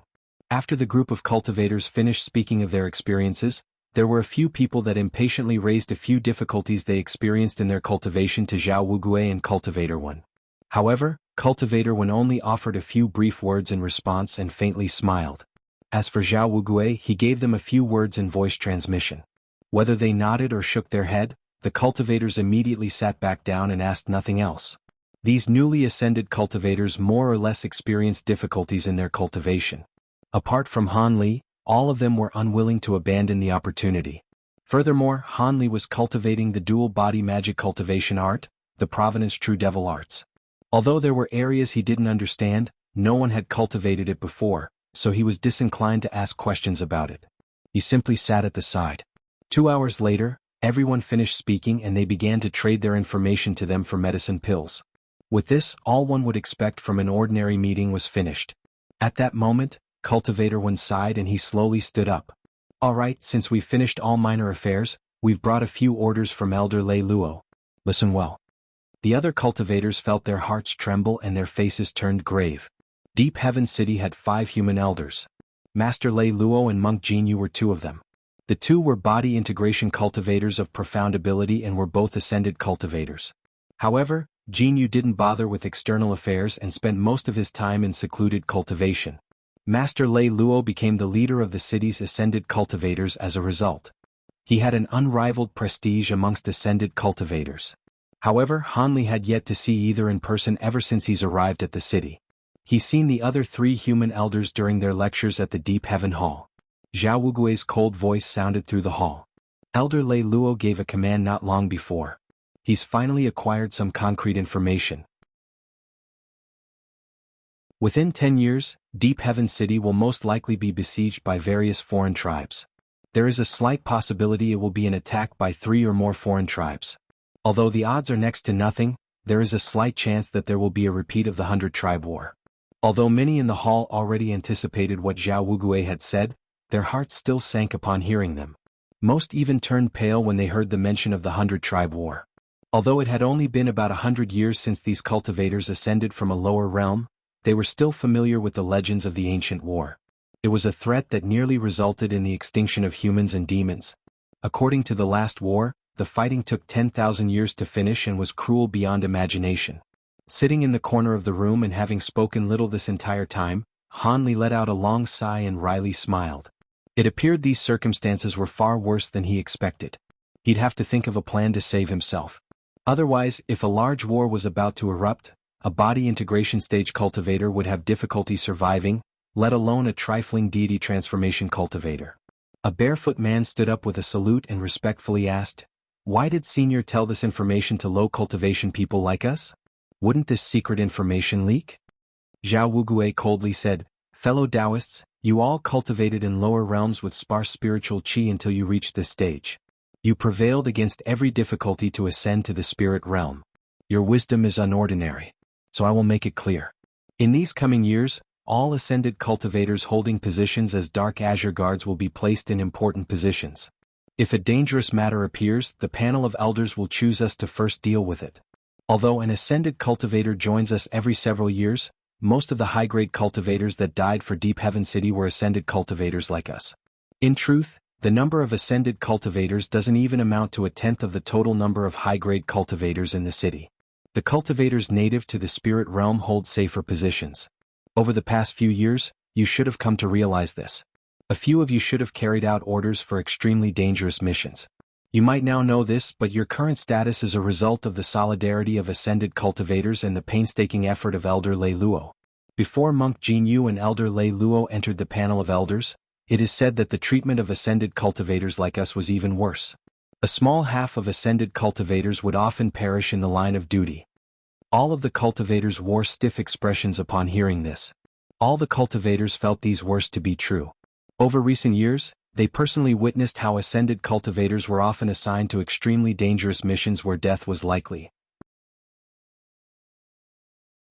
After the group of cultivators finished speaking of their experiences, there were a few people that impatiently raised a few difficulties they experienced in their cultivation to Zhao Wugue and Cultivator Wen. However, Cultivator Wen only offered a few brief words in response and faintly smiled. As for Zhao Wugue, he gave them a few words in voice transmission. Whether they nodded or shook their head, the cultivators immediately sat back down and asked nothing else. These newly ascended cultivators more or less experienced difficulties in their cultivation. Apart from Han Li, all of them were unwilling to abandon the opportunity. Furthermore, Han Li was cultivating the dual body magic cultivation art, the Provenance True Devil Arts. Although there were areas he didn't understand, no one had cultivated it before, so he was disinclined to ask questions about it. He simply sat at the side. 2 hours later, everyone finished speaking and they began to trade their information to them for medicine pills. With this, all one would expect from an ordinary meeting was finished. At that moment, Cultivator 1 sighed and he slowly stood up. All right, since we've finished all minor affairs, we've brought a few orders from Elder Lei Luo. Listen well. The other cultivators felt their hearts tremble and their faces turned grave. Deep Heaven City had 5 human elders. Master Lei Luo and Monk Jinyu were 2 of them. The 2 were body integration cultivators of profound ability and were both ascended cultivators. However, Jinyu didn't bother with external affairs and spent most of his time in secluded cultivation. Master Lei Luo became the leader of the city's ascended cultivators as a result. He had an unrivaled prestige amongst ascended cultivators. However, Hanli had yet to see either in person ever since he's arrived at the city. He's seen the other 3 human elders during their lectures at the Deep Heaven Hall. Zhao Wugui's cold voice sounded through the hall. Elder Lei Luo gave a command not long before. He's finally acquired some concrete information. Within 10 years, Deep Heaven City will most likely be besieged by various foreign tribes. There is a slight possibility it will be an attack by 3 or more foreign tribes. Although the odds are next to nothing, there is a slight chance that there will be a repeat of the 100-tribe war. Although many in the hall already anticipated what Zhao Wugui had said, their hearts still sank upon hearing them. Most even turned pale when they heard the mention of the 100-tribe war. Although it had only been about 100 years since these cultivators ascended from a lower realm, they were still familiar with the legends of the ancient war. It was a threat that nearly resulted in the extinction of humans and demons. According to the last war, the fighting took 10,000 years to finish and was cruel beyond imagination. Sitting in the corner of the room and having spoken little this entire time, Hanli let out a long sigh and wryly smiled. It appeared these circumstances were far worse than he expected. He'd have to think of a plan to save himself. Otherwise, if a large war was about to erupt, a body integration stage cultivator would have difficulty surviving, let alone a trifling deity transformation cultivator. A barefoot man stood up with a salute and respectfully asked, "Why did Senior tell this information to low cultivation people like us? Wouldn't this secret information leak?" Zhao Wugui coldly said, "Fellow Taoists, you all cultivated in lower realms with sparse spiritual qi until you reached this stage. You prevailed against every difficulty to ascend to the spirit realm. Your wisdom is unordinary. So I will make it clear. In these coming years, all ascended cultivators holding positions as Dark Azure Guards will be placed in important positions. If a dangerous matter appears, the panel of elders will choose us to first deal with it. Although an ascended cultivator joins us every several years, most of the high-grade cultivators that died for Deep Heaven City were ascended cultivators like us. In truth, the number of ascended cultivators doesn't even amount to 1/10 of the total number of high-grade cultivators in the city. The cultivators native to the spirit realm hold safer positions. Over the past few years, you should have come to realize this. A few of you should have carried out orders for extremely dangerous missions. You might now know this, but your current status is a result of the solidarity of ascended cultivators and the painstaking effort of Elder Lei Luo. Before Monk Jinyu and Elder Lei Luo entered the panel of elders, it is said that the treatment of ascended cultivators like us was even worse. A small half of ascended cultivators would often perish in the line of duty. All of the cultivators wore stiff expressions upon hearing this. All the cultivators felt these words to be true. Over recent years, they personally witnessed how ascended cultivators were often assigned to extremely dangerous missions where death was likely.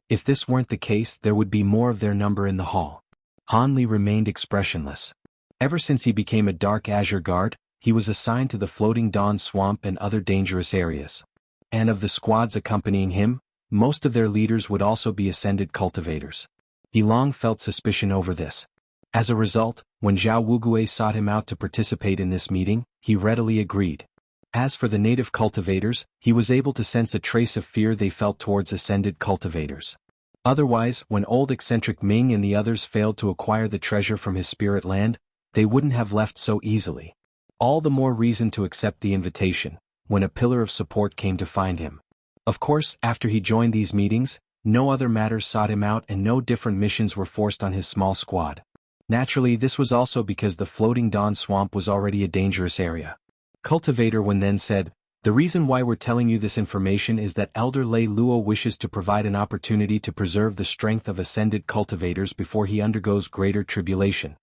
If this weren't the case, there would be more of their number in the hall. Hanli remained expressionless. Ever since he became a Dark Azure Guard, he was assigned to the Floating Dawn Swamp and other dangerous areas. And of the squads accompanying him, most of their leaders would also be ascended cultivators. He long felt suspicion over this. As a result, when Zhao Wugui sought him out to participate in this meeting, he readily agreed. As for the native cultivators, he was able to sense a trace of fear they felt towards ascended cultivators. Otherwise, when old eccentric Ming and the others failed to acquire the treasure from his spirit land, they wouldn't have left so easily. All the more reason to accept the invitation, when a pillar of support came to find him. Of course, after he joined these meetings, no other matters sought him out and no different missions were forced on his small squad. Naturally, this was also because the Floating Dawn Swamp was already a dangerous area. Cultivator One then said, "The reason why we're telling you this information is that Elder Lei Luo wishes to provide an opportunity to preserve the strength of ascended cultivators before he undergoes greater tribulation."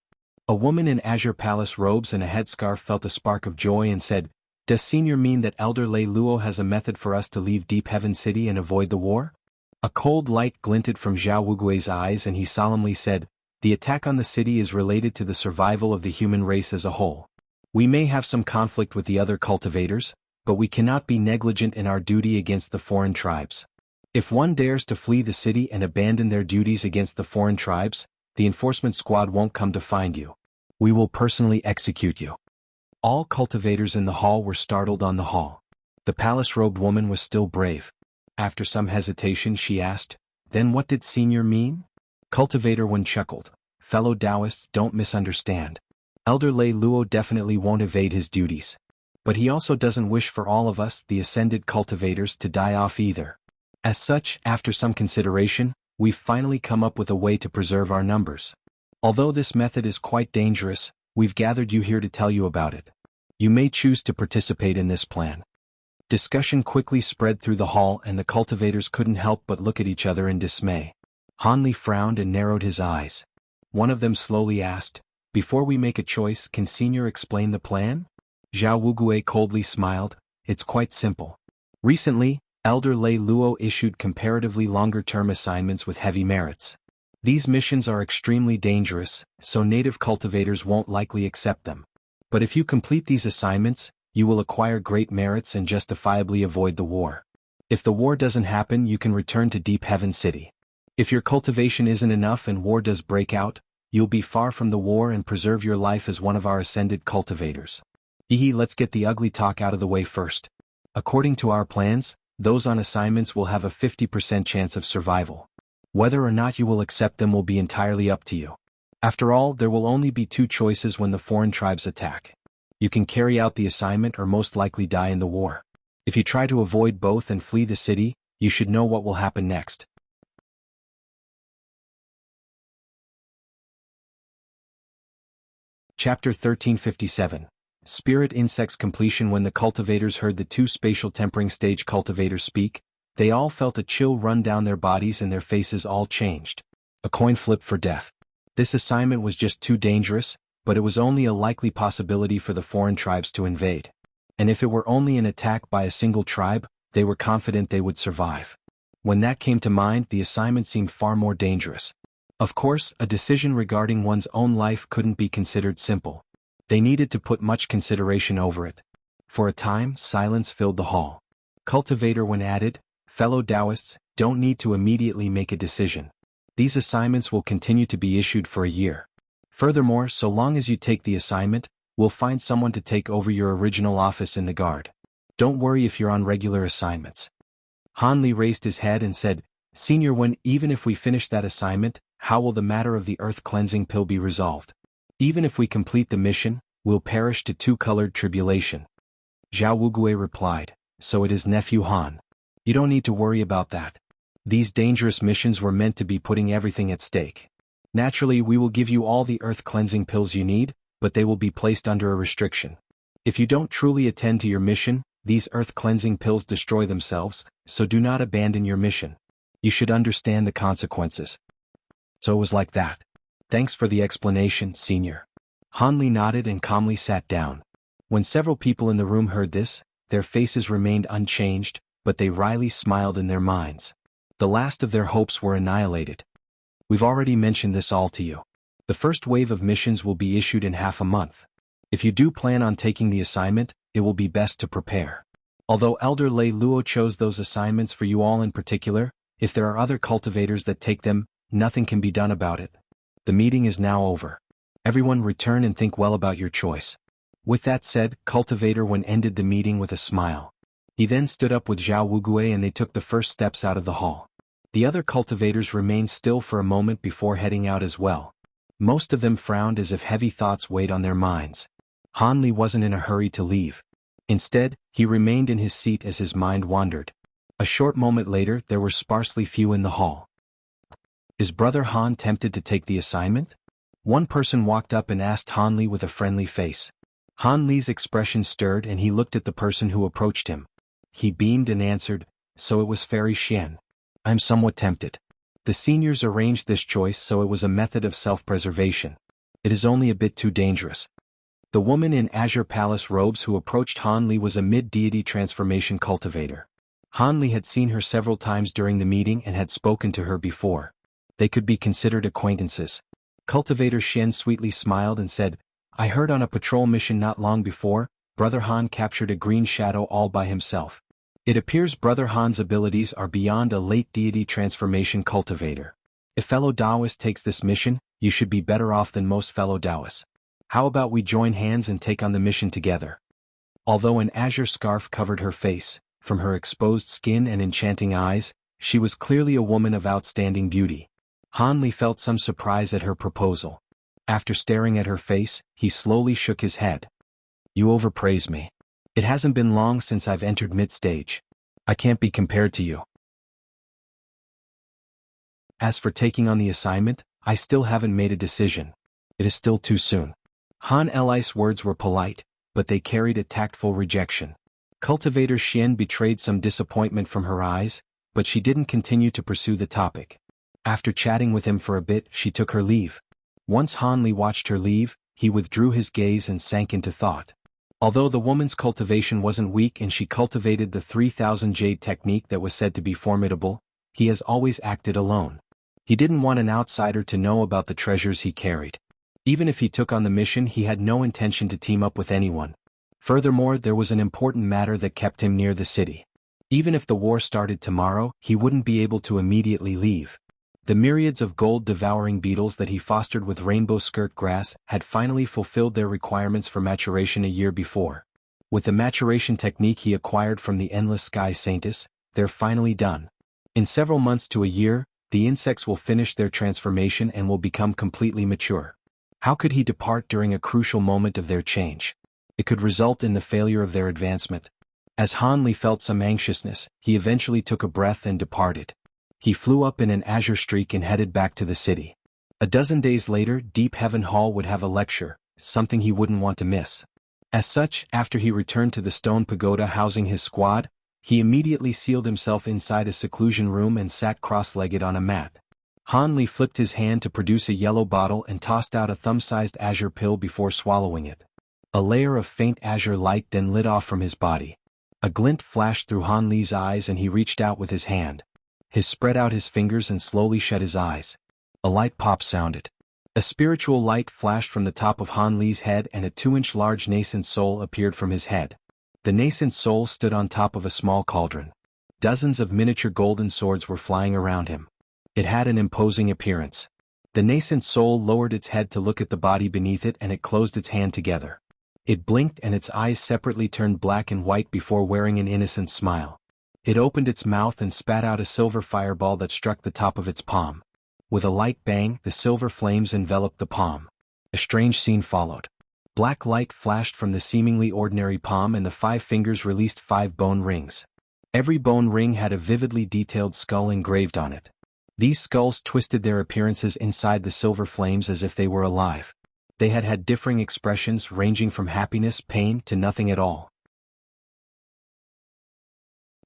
A woman in azure palace robes and a headscarf felt a spark of joy and said, "Does Senior mean that Elder Lei Luo has a method for us to leave Deep Heaven City and avoid the war?" A cold light glinted from Zhao Wugui's eyes and he solemnly said, "The attack on the city is related to the survival of the human race as a whole. We may have some conflict with the other cultivators, but we cannot be negligent in our duty against the foreign tribes. If one dares to flee the city and abandon their duties against the foreign tribes, the enforcement squad won't come to find you. We will personally execute you." All cultivators in the hall were startled on the hall. The palace-robed woman was still brave. After some hesitation she asked, "Then what did Senior mean?" Cultivator Wen chuckled. "Fellow Taoists, don't misunderstand. Elder Lei Luo definitely won't evade his duties. But he also doesn't wish for all of us, the ascended cultivators, to die off either. As such, after some consideration, we've finally come up with a way to preserve our numbers. Although this method is quite dangerous, we've gathered you here to tell you about it. You may choose to participate in this plan." Discussion quickly spread through the hall and the cultivators couldn't help but look at each other in dismay. Han Li frowned and narrowed his eyes. One of them slowly asked, "Before we make a choice, can Senior explain the plan?" Zhao Wugue coldly smiled. "It's quite simple. Recently, Elder Lei Luo issued comparatively longer-term assignments with heavy merits. These missions are extremely dangerous, so native cultivators won't likely accept them. But if you complete these assignments, you will acquire great merits and justifiably avoid the war. If the war doesn't happen, you can return to Deep Heaven City. If your cultivation isn't enough and war does break out, you'll be far from the war and preserve your life as one of our ascended cultivators. Let's get the ugly talk out of the way first. According to our plans, those on assignments will have a 50% chance of survival. Whether or not you will accept them will be entirely up to you. After all, there will only be two choices when the foreign tribes attack. You can carry out the assignment or most likely die in the war. If you try to avoid both and flee the city, you should know what will happen next." Chapter 1357. Spirit Insects Completion. When the cultivators heard the two spatial tempering stage cultivators speak, they all felt a chill run down their bodies and their faces all changed. A coin flip for death. This assignment was just too dangerous, but it was only a likely possibility for the foreign tribes to invade. And if it were only an attack by a single tribe, they were confident they would survive. When that came to mind, the assignment seemed far more dangerous. Of course, a decision regarding one's own life couldn't be considered simple. They needed to put much consideration over it. For a time, silence filled the hall. Cultivator Wen added, "Fellow Taoists, don't need to immediately make a decision. These assignments will continue to be issued for a year. Furthermore, so long as you take the assignment, we'll find someone to take over your original office in the guard. Don't worry if you're on regular assignments." Han Li raised his head and said, "Senior Wen, even if we finish that assignment, how will the matter of the earth cleansing pill be resolved? Even if we complete the mission, we'll perish to two-colored tribulation." Zhao Wugue replied, "So it is, nephew Han. You don't need to worry about that. These dangerous missions were meant to be putting everything at stake. Naturally, we will give you all the earth cleansing pills you need, but they will be placed under a restriction. If you don't truly attend to your mission, these earth cleansing pills destroy themselves, so do not abandon your mission. You should understand the consequences." So it was like that. "Thanks for the explanation, Senior." Han Li nodded and calmly sat down. When several people in the room heard this, their faces remained unchanged, but they wryly smiled in their minds. The last of their hopes were annihilated. "We've already mentioned this all to you. The first wave of missions will be issued in half a month. If you do plan on taking the assignment, it will be best to prepare. Although Elder Lei Luo chose those assignments for you all in particular, if there are other cultivators that take them, nothing can be done about it. The meeting is now over. Everyone return and think well about your choice." With that said, Cultivator Wen ended the meeting with a smile. He then stood up with Zhao Wugue and they took the first steps out of the hall. The other cultivators remained still for a moment before heading out as well. Most of them frowned as if heavy thoughts weighed on their minds. Han Li wasn't in a hurry to leave. Instead, he remained in his seat as his mind wandered. A short moment later, there were sparsely few in the hall. "Is Brother Han tempted to take the assignment?" One person walked up and asked Han Li with a friendly face. Han Li's expression stirred and he looked at the person who approached him. He beamed and answered, "So it was Fairy Xian. I'm somewhat tempted. The seniors arranged this choice so it was a method of self-preservation. It is only a bit too dangerous." The woman in azure palace robes who approached Han Li was a mid-deity transformation cultivator. Han Li had seen her several times during the meeting and had spoken to her before. They could be considered acquaintances. Cultivator Xian sweetly smiled and said, "I heard on a patrol mission not long before, Brother Han captured a green shadow all by himself. It appears Brother Han's abilities are beyond a late deity transformation cultivator. If fellow Taoist takes this mission, you should be better off than most fellow Taoists. How about we join hands and take on the mission together?" Although an azure scarf covered her face, from her exposed skin and enchanting eyes, she was clearly a woman of outstanding beauty. Han Li felt some surprise at her proposal. After staring at her face, he slowly shook his head. "You overpraise me. It hasn't been long since I've entered mid-stage. I can't be compared to you. As for taking on the assignment, I still haven't made a decision. It is still too soon." Han Li's words were polite, but they carried a tactful rejection. Cultivator Xian betrayed some disappointment from her eyes, but she didn't continue to pursue the topic. After chatting with him for a bit, she took her leave. Once Han Li watched her leave, he withdrew his gaze and sank into thought. Although the woman's cultivation wasn't weak and she cultivated the 3000 jade technique that was said to be formidable, he has always acted alone. He didn't want an outsider to know about the treasures he carried. Even if he took on the mission, he had no intention to team up with anyone. Furthermore, there was an important matter that kept him near the city. Even if the war started tomorrow, he wouldn't be able to immediately leave. The myriads of gold-devouring beetles that he fostered with rainbow skirt grass had finally fulfilled their requirements for maturation a year before. With the maturation technique he acquired from the Endless Sky Saintess, they're finally done. In several months to a year, the insects will finish their transformation and will become completely mature. How could he depart during a crucial moment of their change? It could result in the failure of their advancement. As Han Li felt some anxiousness, he eventually took a breath and departed. He flew up in an azure streak and headed back to the city. A dozen days later, Deep Heaven Hall would have a lecture, something he wouldn't want to miss. As such, after he returned to the stone pagoda housing his squad, he immediately sealed himself inside a seclusion room and sat cross-legged on a mat. Han Li flipped his hand to produce a yellow bottle and tossed out a thumb-sized azure pill before swallowing it. A layer of faint azure light then lit off from his body. A glint flashed through Han Li's eyes and he reached out with his hand. He spread out his fingers and slowly shut his eyes. A light pop sounded. A spiritual light flashed from the top of Han Li's head and a 2-inch large nascent soul appeared from his head. The nascent soul stood on top of a small cauldron. Dozens of miniature golden swords were flying around him. It had an imposing appearance. The nascent soul lowered its head to look at the body beneath it and it closed its hand together. It blinked and its eyes separately turned black and white before wearing an innocent smile. It opened its mouth and spat out a silver fireball that struck the top of its palm. With a light bang, the silver flames enveloped the palm. A strange scene followed. Black light flashed from the seemingly ordinary palm and the 5 fingers released 5 bone rings. Every bone ring had a vividly detailed skull engraved on it. These skulls twisted their appearances inside the silver flames as if they were alive. They had had differing expressions ranging from happiness, pain, to nothing at all.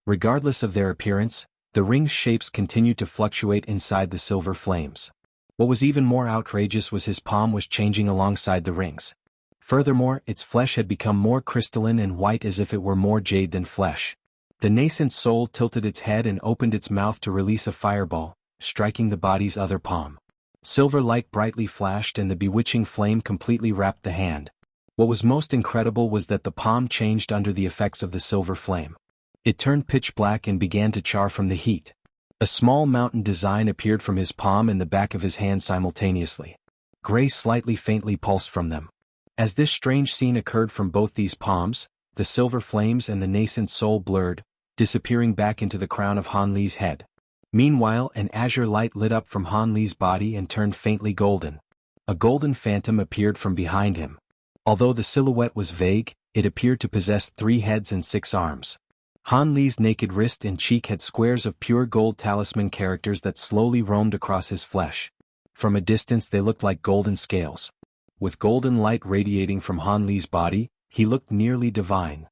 Regardless of their appearance, the ring's shapes continued to fluctuate inside the silver flames. What was even more outrageous was his palm was changing alongside the rings. Furthermore, its flesh had become more crystalline and white as if it were more jade than flesh. The nascent soul tilted its head and opened its mouth to release a fireball, striking the body's other palm. Silver light brightly flashed and the bewitching flame completely wrapped the hand. What was most incredible was that the palm changed under the effects of the silver flame. It turned pitch black and began to char from the heat. A small mountain design appeared from his palm and the back of his hand simultaneously. Gray slightly faintly pulsed from them. As this strange scene occurred from both these palms, the silver flames and the nascent soul blurred, disappearing back into the crown of Han Li's head. Meanwhile, an azure light lit up from Han Li's body and turned faintly golden. A golden phantom appeared from behind him. Although the silhouette was vague, it appeared to possess 3 heads and 6 arms. Han Li's naked wrist and cheek had squares of pure gold talisman characters that slowly roamed across his flesh. From a distance they looked like golden scales. With golden light radiating from Han Li's body, he looked nearly divine.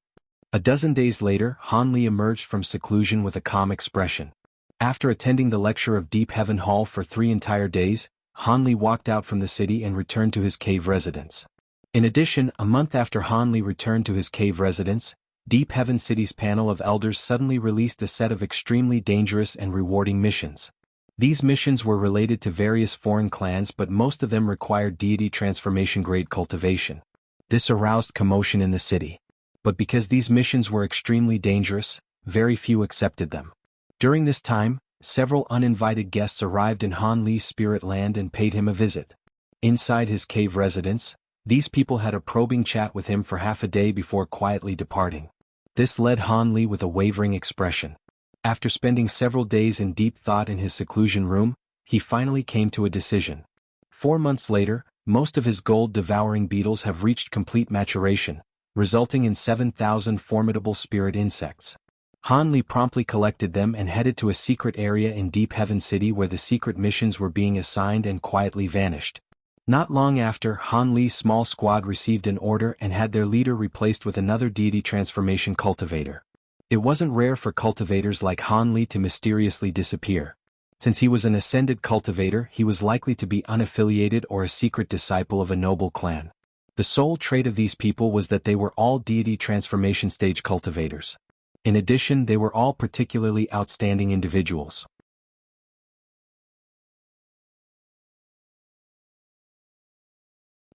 A dozen days later, Han Li emerged from seclusion with a calm expression. After attending the lecture of Deep Heaven Hall for 3 entire days, Han Li walked out from the city and returned to his cave residence. In addition, a month after Han Li returned to his cave residence, Deep Heaven City's panel of elders suddenly released a set of extremely dangerous and rewarding missions. These missions were related to various foreign clans, but most of them required deity transformation grade cultivation. This aroused commotion in the city. But because these missions were extremely dangerous, very few accepted them. During this time, several uninvited guests arrived in Han Li's spirit land and paid him a visit. Inside his cave residence, these people had a probing chat with him for half a day before quietly departing. This led Han Li with a wavering expression. After spending several days in deep thought in his seclusion room, he finally came to a decision. 4 months later, most of his gold-devouring beetles have reached complete maturation, resulting in 7,000 formidable spirit insects. Han Li promptly collected them and headed to a secret area in Deep Heaven City where the secret missions were being assigned and quietly vanished. Not long after, Han Li's small squad received an order and had their leader replaced with another deity transformation cultivator. It wasn't rare for cultivators like Han Li to mysteriously disappear. Since he was an ascended cultivator, he was likely to be unaffiliated or a secret disciple of a noble clan. The sole trait of these people was that they were all deity transformation stage cultivators. In addition, they were all particularly outstanding individuals.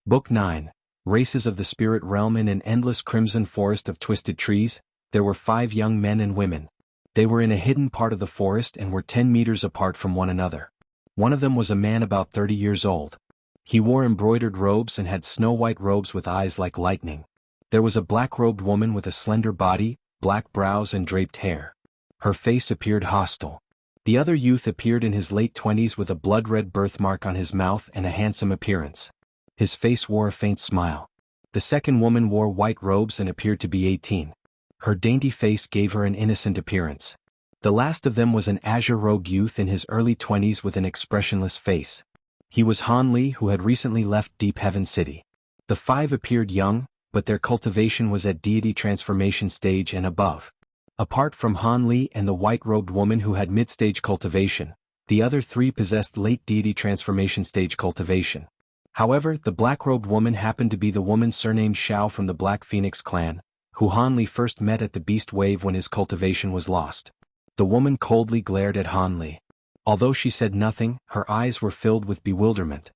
Book 9, Races of the Spirit Realm. In an endless crimson forest of twisted trees, there were 5 young men and women. They were in a hidden part of the forest and were 10 meters apart from one another. One of them was a man about 30 years old. He wore embroidered robes and had snow-white robes with eyes like lightning. There was a black-robed woman with a slender body, black brows and draped hair. Her face appeared hostile. The other youth appeared in his late 20s with a blood-red birthmark on his mouth and a handsome appearance. His face wore a faint smile. The second woman wore white robes and appeared to be 18. Her dainty face gave her an innocent appearance. The last of them was an azure-robed youth in his early 20s with an expressionless face. He was Han Li, who had recently left Deep Heaven City. The 5 appeared young, but their cultivation was at deity transformation stage and above. Apart from Han Li and the white-robed woman who had mid-stage cultivation, the other 3 possessed late deity transformation stage cultivation. However, the black-robed woman happened to be the woman surnamed Xiao from the Black Phoenix clan, who Han Li first met at the Beast Wave when his cultivation was lost. The woman coldly glared at Han Li. Although she said nothing, her eyes were filled with bewilderment.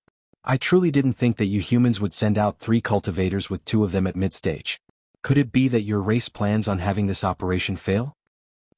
I truly didn't think that you humans would send out 3 cultivators with 2 of them at mid-stage. Could it be that your race plans on having this operation fail?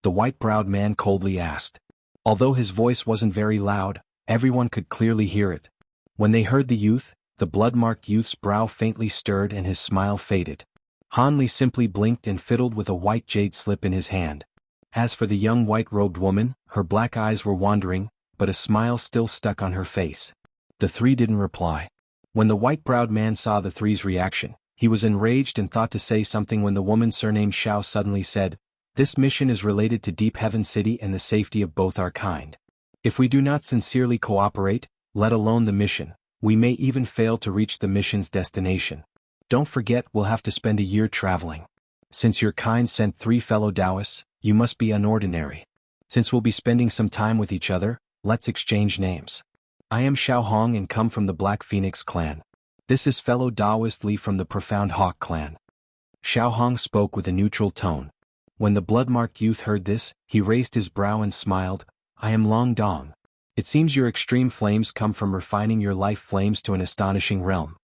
The white-browed man coldly asked. Although his voice wasn't very loud, everyone could clearly hear it. When they heard the youth, the blood-marked youth's brow faintly stirred and his smile faded. Han Li simply blinked and fiddled with a white jade slip in his hand. As for the young white-robed woman, her black eyes were wandering, but a smile still stuck on her face. The 3 didn't reply. When the white-browed man saw the 3's reaction, he was enraged and thought to say something when the woman surnamed Xiao suddenly said, "This mission is related to Deep Heaven City and the safety of both our kind. If we do not sincerely cooperate, let alone the mission, we may even fail to reach the mission's destination. Don't forget, we'll have to spend a year traveling. Since your kind sent 3 fellow Taoists, you must be unordinary. Since we'll be spending some time with each other, let's exchange names. I am Xiao Hong and come from the Black Phoenix clan. This is fellow Taoist Li from the Profound Hawk clan." Xiao Hong spoke with a neutral tone. When the blood-marked youth heard this, he raised his brow and smiled. "I am Long Dong. It seems your extreme flames come from refining your life flames to an astonishing realm.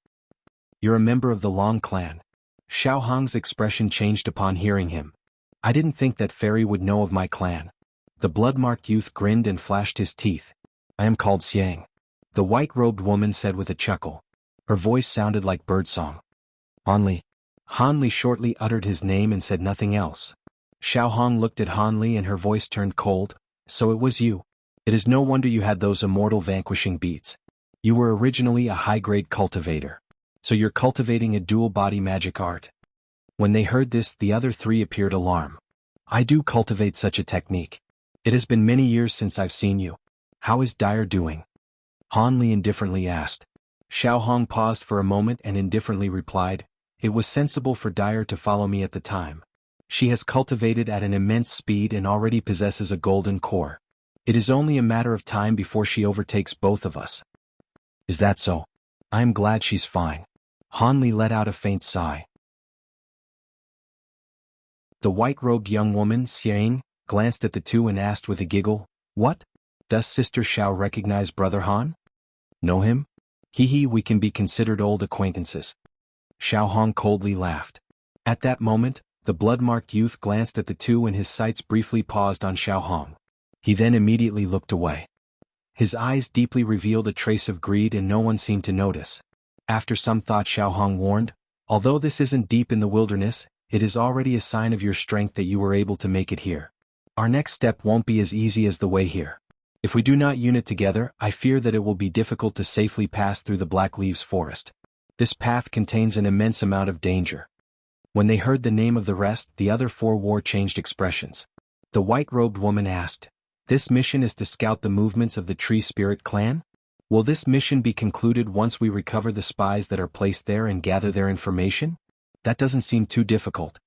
You're a member of the Long clan." Xiao Hong's expression changed upon hearing him. "I didn't think that fairy would know of my clan." The blood-marked youth grinned and flashed his teeth. "I am called Xiang," the white-robed woman said with a chuckle. Her voice sounded like birdsong. "Han Li." Han Li shortly uttered his name and said nothing else. Xiao Hong looked at Han Li and her voice turned cold. "So it was you. It is no wonder you had those immortal vanquishing beats. You were originally a high-grade cultivator. So you're cultivating a dual-body magic art." When they heard this, the other 3 appeared alarmed. "I do cultivate such a technique. It has been many years since I've seen you. How is Dyer doing?" Han Li indifferently asked. Xiao Hong paused for a moment and indifferently replied, "It was sensible for Dyer to follow me at the time. She has cultivated at an immense speed and already possesses a golden core. It is only a matter of time before she overtakes both of us." "Is that so? I am glad she's fine." Han Li let out a faint sigh. The white-robed young woman, Xiang, glanced at the two and asked with a giggle, "What? Does Sister Xiao recognize Brother Han? Know him? Hee, we can be considered old acquaintances." Xiao Hong coldly laughed. At that moment, the blood-marked youth glanced at the two and his sights briefly paused on Xiao Hong. He then immediately looked away. His eyes deeply revealed a trace of greed and no one seemed to notice. After some thought, Xiao Hong warned, "Although this isn't deep in the wilderness, it is already a sign of your strength that you were able to make it here. Our next step won't be as easy as the way here. If we do not unite together, I fear that it will be difficult to safely pass through the Black Leaves Forest. This path contains an immense amount of danger." When they heard the name of the rest, the other four war-changed expressions. The white-robed woman asked, "This mission is to scout the movements of the Tree Spirit clan? Will this mission be concluded once we recover the spies that are placed there and gather their information? That doesn't seem too difficult."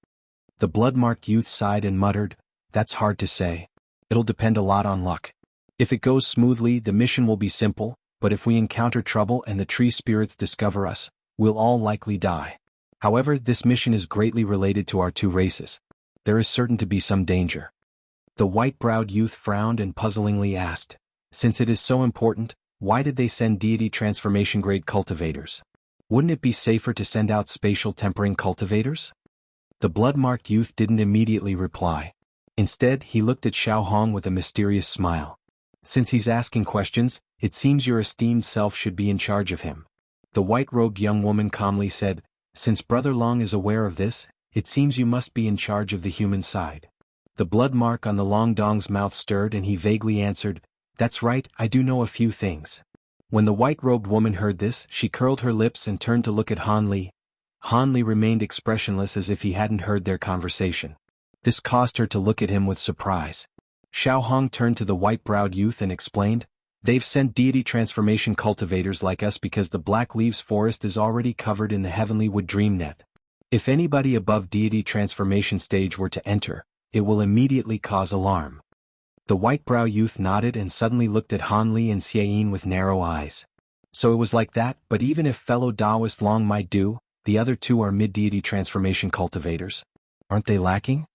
The blood-marked youth sighed and muttered, "That's hard to say. It'll depend a lot on luck. If it goes smoothly, the mission will be simple, but if we encounter trouble and the tree spirits discover us, we'll all likely die. However, this mission is greatly related to our two races. There is certain to be some danger." The white-browed youth frowned and puzzlingly asked, "Since it is so important, why did they send deity transformation-grade cultivators? Wouldn't it be safer to send out spatial tempering cultivators?" The blood-marked youth didn't immediately reply. Instead, he looked at Xiao Hong with a mysterious smile. "Since he's asking questions, it seems your esteemed self should be in charge of him." The white-robed young woman calmly said, "Since Brother Long is aware of this, it seems you must be in charge of the human side." The blood mark on the Long Dong's mouth stirred and he vaguely answered, "That's right, I do know a few things." When the white-robed woman heard this, she curled her lips and turned to look at Han Li. Han Li remained expressionless as if he hadn't heard their conversation. This caused her to look at him with surprise. Xiao Hong turned to the white-browed youth and explained, "They've sent deity transformation cultivators like us because the Black Leaves Forest is already covered in the Heavenly Wood Dream Net. If anybody above deity transformation stage were to enter, it will immediately cause alarm." The white-brow youth nodded and suddenly looked at Han Li and Xiaoyin with narrow eyes. So it was like that, but even if fellow Taoist Long might do, the other two are mid-deity transformation cultivators. Aren't they lacking?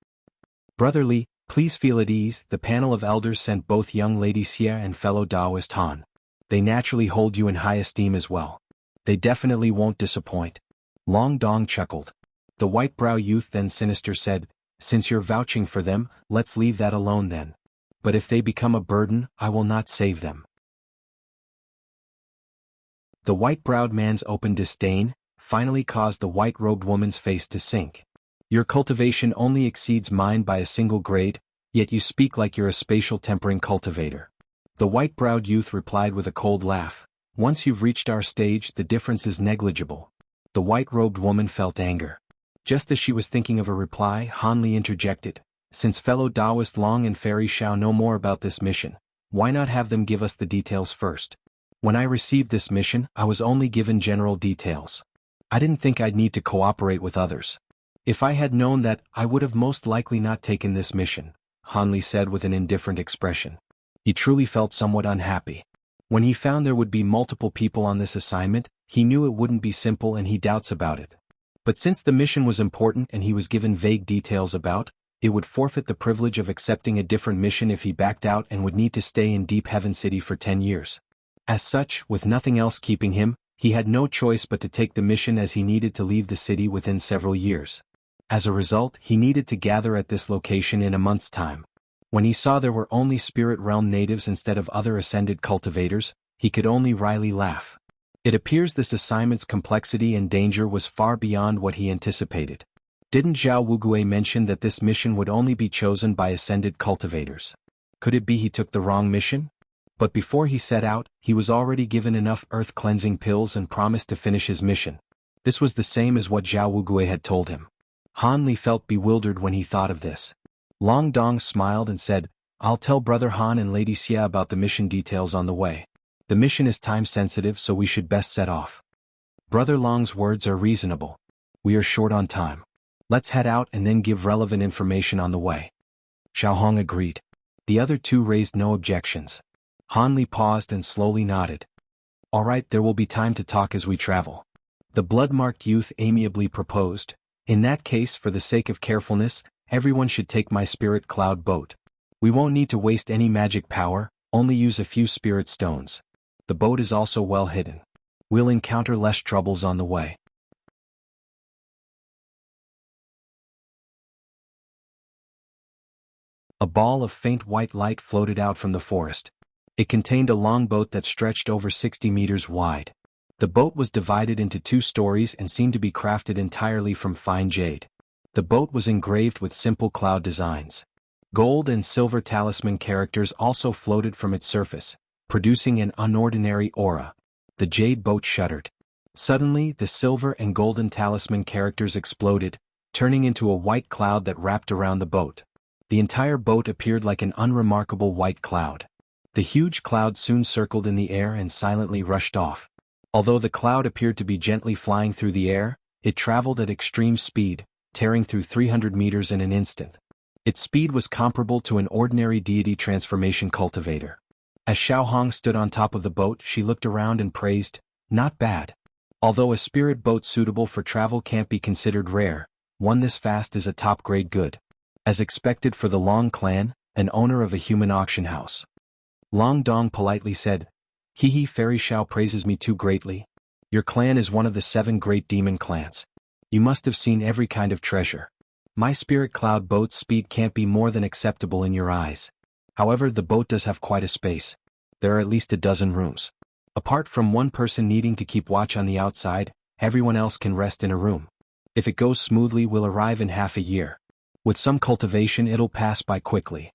Brother Li, please feel at ease, the panel of elders sent both young Lady Xia and fellow Taoist Han. They naturally hold you in high esteem as well. They definitely won't disappoint. Long Dong chuckled. The white-brow youth then sinister said, "Since you're vouching for them, let's leave that alone then. But if they become a burden, I will not save them." The white-browed man's open disdain finally caused the white-robed woman's face to sink. "Your cultivation only exceeds mine by a single grade, yet you speak like you're a spatial tempering cultivator." The white-browed youth replied with a cold laugh, "Once you've reached our stage, the difference is negligible." The white-robed woman felt anger. Just as she was thinking of a reply, Han Li interjected, "Since fellow Taoist Long and Fairy Xiao know more about this mission, why not have them give us the details first? When I received this mission, I was only given general details. I didn't think I'd need to cooperate with others. If I had known that, I would have most likely not taken this mission," Han Li said with an indifferent expression. He truly felt somewhat unhappy. When he found there would be multiple people on this assignment, he knew it wouldn't be simple and he doubts about it. But since the mission was important and he was given vague details about, it would forfeit the privilege of accepting a different mission if he backed out and would need to stay in Deep Heaven City for 10 years. As such, with nothing else keeping him, he had no choice but to take the mission as he needed to leave the city within several years. As a result, he needed to gather at this location in a month's time. When he saw there were only Spirit Realm natives instead of other ascended cultivators, he could only wryly laugh. It appears this assignment's complexity and danger was far beyond what he anticipated. Didn't Zhao Wuguei mention that this mission would only be chosen by ascended cultivators? Could it be he took the wrong mission? But before he set out, he was already given enough earth-cleansing pills and promised to finish his mission. This was the same as what Zhao Wuguei had told him. Han Li felt bewildered when he thought of this. Long Dong smiled and said, "I'll tell Brother Han and Lady Xia about the mission details on the way. The mission is time-sensitive, so we should best set off." Brother Long's words are reasonable. We are short on time. Let's head out and then give relevant information on the way. Xiao Hong agreed. The other two raised no objections. Han Li paused and slowly nodded. "All right, there will be time to talk as we travel." The blood-marked youth amiably proposed, "In that case, for the sake of carefulness, everyone should take my spirit cloud boat. We won't need to waste any magic power, only use a few spirit stones. The boat is also well hidden. We'll encounter less troubles on the way. A ball of faint white light floated out from the forest. It contained a long boat that stretched over 60 meters wide. The boat was divided into 2 stories and seemed to be crafted entirely from fine jade. The boat was engraved with simple cloud designs. Gold and silver talisman characters also floated from its surface, producing an unordinary aura. The jade boat shuddered. Suddenly, the silver and golden talisman characters exploded, turning into a white cloud that wrapped around the boat. The entire boat appeared like an unremarkable white cloud. The huge cloud soon circled in the air and silently rushed off. Although the cloud appeared to be gently flying through the air, it traveled at extreme speed, tearing through 300 meters in an instant. Its speed was comparable to an ordinary deity transformation cultivator. As Xiao Hong stood on top of the boat, she looked around and praised, "Not bad. Although a spirit boat suitable for travel can't be considered rare, one this fast is a top-grade good." As expected for the Long clan, an owner of a human auction house. Long Dong politely said, "Hee, Fairy Xiao praises me too greatly. Your clan is one of the 7 great demon clans. You must have seen every kind of treasure. My spirit cloud boat's speed can't be more than acceptable in your eyes. However, the boat does have quite a space. There are at least a dozen rooms. Apart from one person needing to keep watch on the outside, everyone else can rest in a room. If it goes smoothly, we'll arrive in half a year. With some cultivation, it'll pass by quickly."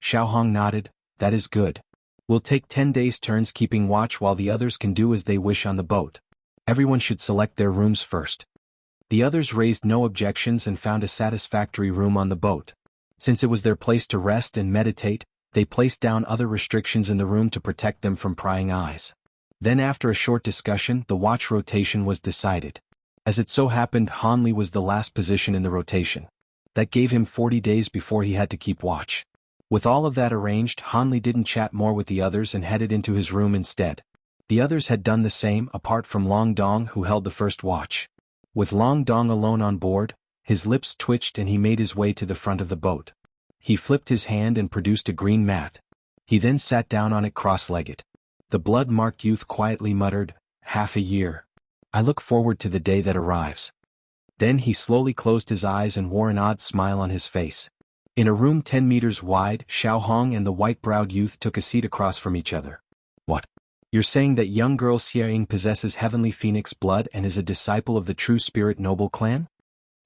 Xiao Hong nodded, "That is good. We'll take 10 days turns keeping watch while the others can do as they wish on the boat. Everyone should select their rooms first." The others raised no objections and found a satisfactory room on the boat. Since it was their place to rest and meditate, they placed down other restrictions in the room to protect them from prying eyes. Then after a short discussion, the watch rotation was decided. As it so happened, Han Li was the last position in the rotation. That gave him 40 days before he had to keep watch. With all of that arranged, Han Li didn't chat more with the others and headed into his room instead. The others had done the same apart from Long Dong, who held the first watch. With Long Dong alone on board, his lips twitched and he made his way to the front of the boat. He flipped his hand and produced a green mat. He then sat down on it cross-legged. The blood-marked youth quietly muttered, "Half a year. I look forward to the day that arrives." Then he slowly closed his eyes and wore an odd smile on his face. In a room 10 meters wide, Xiao Hong and the white-browed youth took a seat across from each other. "What? You're saying that young girl Xie Ying possesses heavenly phoenix blood and is a disciple of the true spirit noble clan?"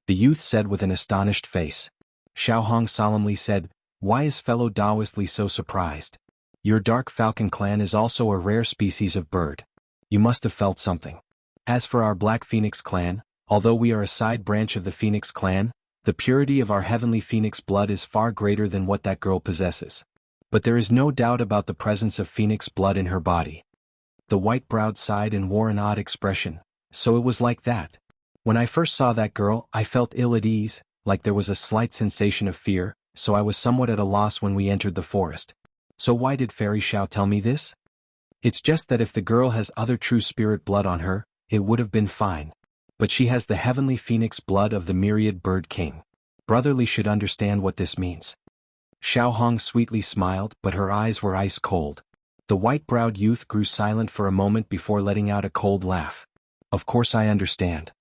the youth said with an astonished face. Xiao Hong solemnly said, "Why is fellow Taoist Li so surprised? Your dark falcon clan is also a rare species of bird. You must have felt something. As for our black phoenix clan, although we are a side branch of the Phoenix clan, the purity of our heavenly phoenix blood is far greater than what that girl possesses. But there is no doubt about the presence of phoenix blood in her body." The white-browed sighed and wore an odd expression. "So it was like that. When I first saw that girl, I felt ill at ease, like there was a slight sensation of fear, so I was somewhat at a loss when we entered the forest. So why did Fairy Xiao tell me this? It's just that if the girl has other true spirit blood on her, it would have been fine. But she has the heavenly phoenix blood of the myriad bird king. Brotherly should understand what this means." Xiao Hong sweetly smiled, but her eyes were ice cold. The white-browed youth grew silent for a moment before letting out a cold laugh. "Of course I understand.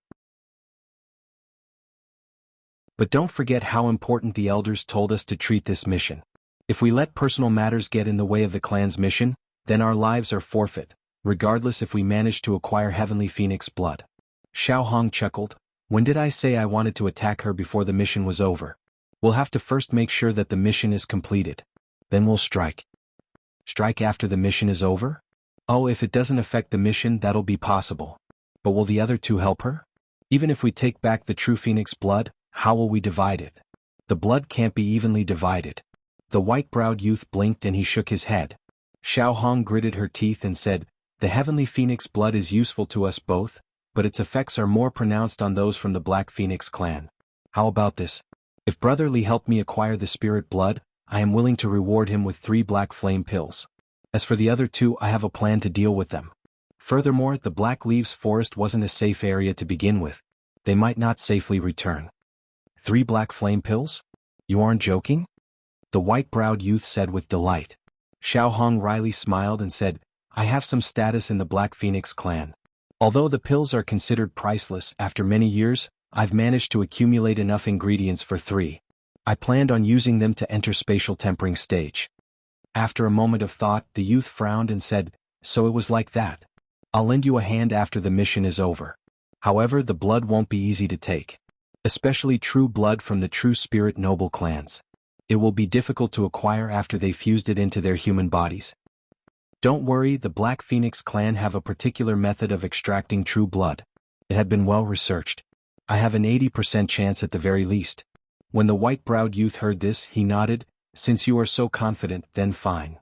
But don't forget how important the elders told us to treat this mission. If we let personal matters get in the way of the clan's mission, then our lives are forfeit, regardless if we manage to acquire heavenly phoenix blood." Xiao Hong chuckled. "When did I say I wanted to attack her before the mission was over? We'll have to first make sure that the mission is completed. Then we'll strike." "Strike after the mission is over?" "Oh, if it doesn't affect the mission, that'll be possible. But will the other 2 help her? Even if we take back the true phoenix blood, how will we divide it? The blood can't be evenly divided." The white-browed youth blinked and he shook his head. Xiao Hong gritted her teeth and said, "The heavenly phoenix blood is useful to us both, but its effects are more pronounced on those from the Black Phoenix clan. How about this? If Brother Li helped me acquire the spirit blood, I am willing to reward him with 3 black flame pills. As for the other 2, I have a plan to deal with them. Furthermore, the Black Leaves Forest wasn't a safe area to begin with. They might not safely return." 3 black flame pills? You aren't joking? The white-browed youth said with delight. Xiao Hong wryly smiled and said, I have some status in the Black Phoenix clan. Although the pills are considered priceless, after many years, I've managed to accumulate enough ingredients for 3. I planned on using them to enter spatial tempering stage. After a moment of thought, the youth frowned and said, so it was like that. I'll lend you a hand after the mission is over. However, the blood won't be easy to take. Especially true blood from the true spirit noble clans. It will be difficult to acquire after they fused it into their human bodies. Don't worry, the Black Phoenix clan have a particular method of extracting true blood. It had been well researched. I have an 80% chance at the very least. When the white-browed youth heard this, he nodded, since you are so confident, then fine.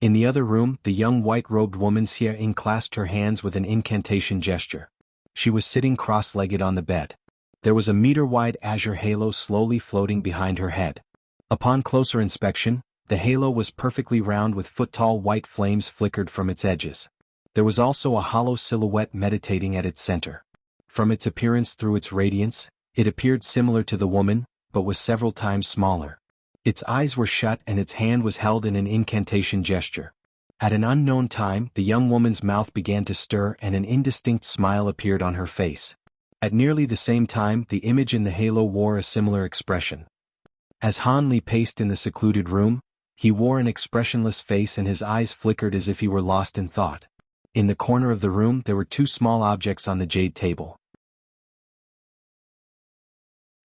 In the other room, the young white-robed woman Xie Ying clasped her hands with an incantation gesture. She was sitting cross-legged on the bed. There was a meter-wide azure halo slowly floating behind her head. Upon closer inspection, the halo was perfectly round with foot-tall white flames flickered from its edges. There was also a hollow silhouette meditating at its center. From its appearance through its radiance, it appeared similar to the woman, but was several times smaller. Its eyes were shut and its hand was held in an incantation gesture. At an unknown time, the young woman's mouth began to stir and an indistinct smile appeared on her face. At nearly the same time, the image in the halo wore a similar expression. As Han Li paced in the secluded room, he wore an expressionless face and his eyes flickered as if he were lost in thought. In the corner of the room there were 2 small objects on the jade table.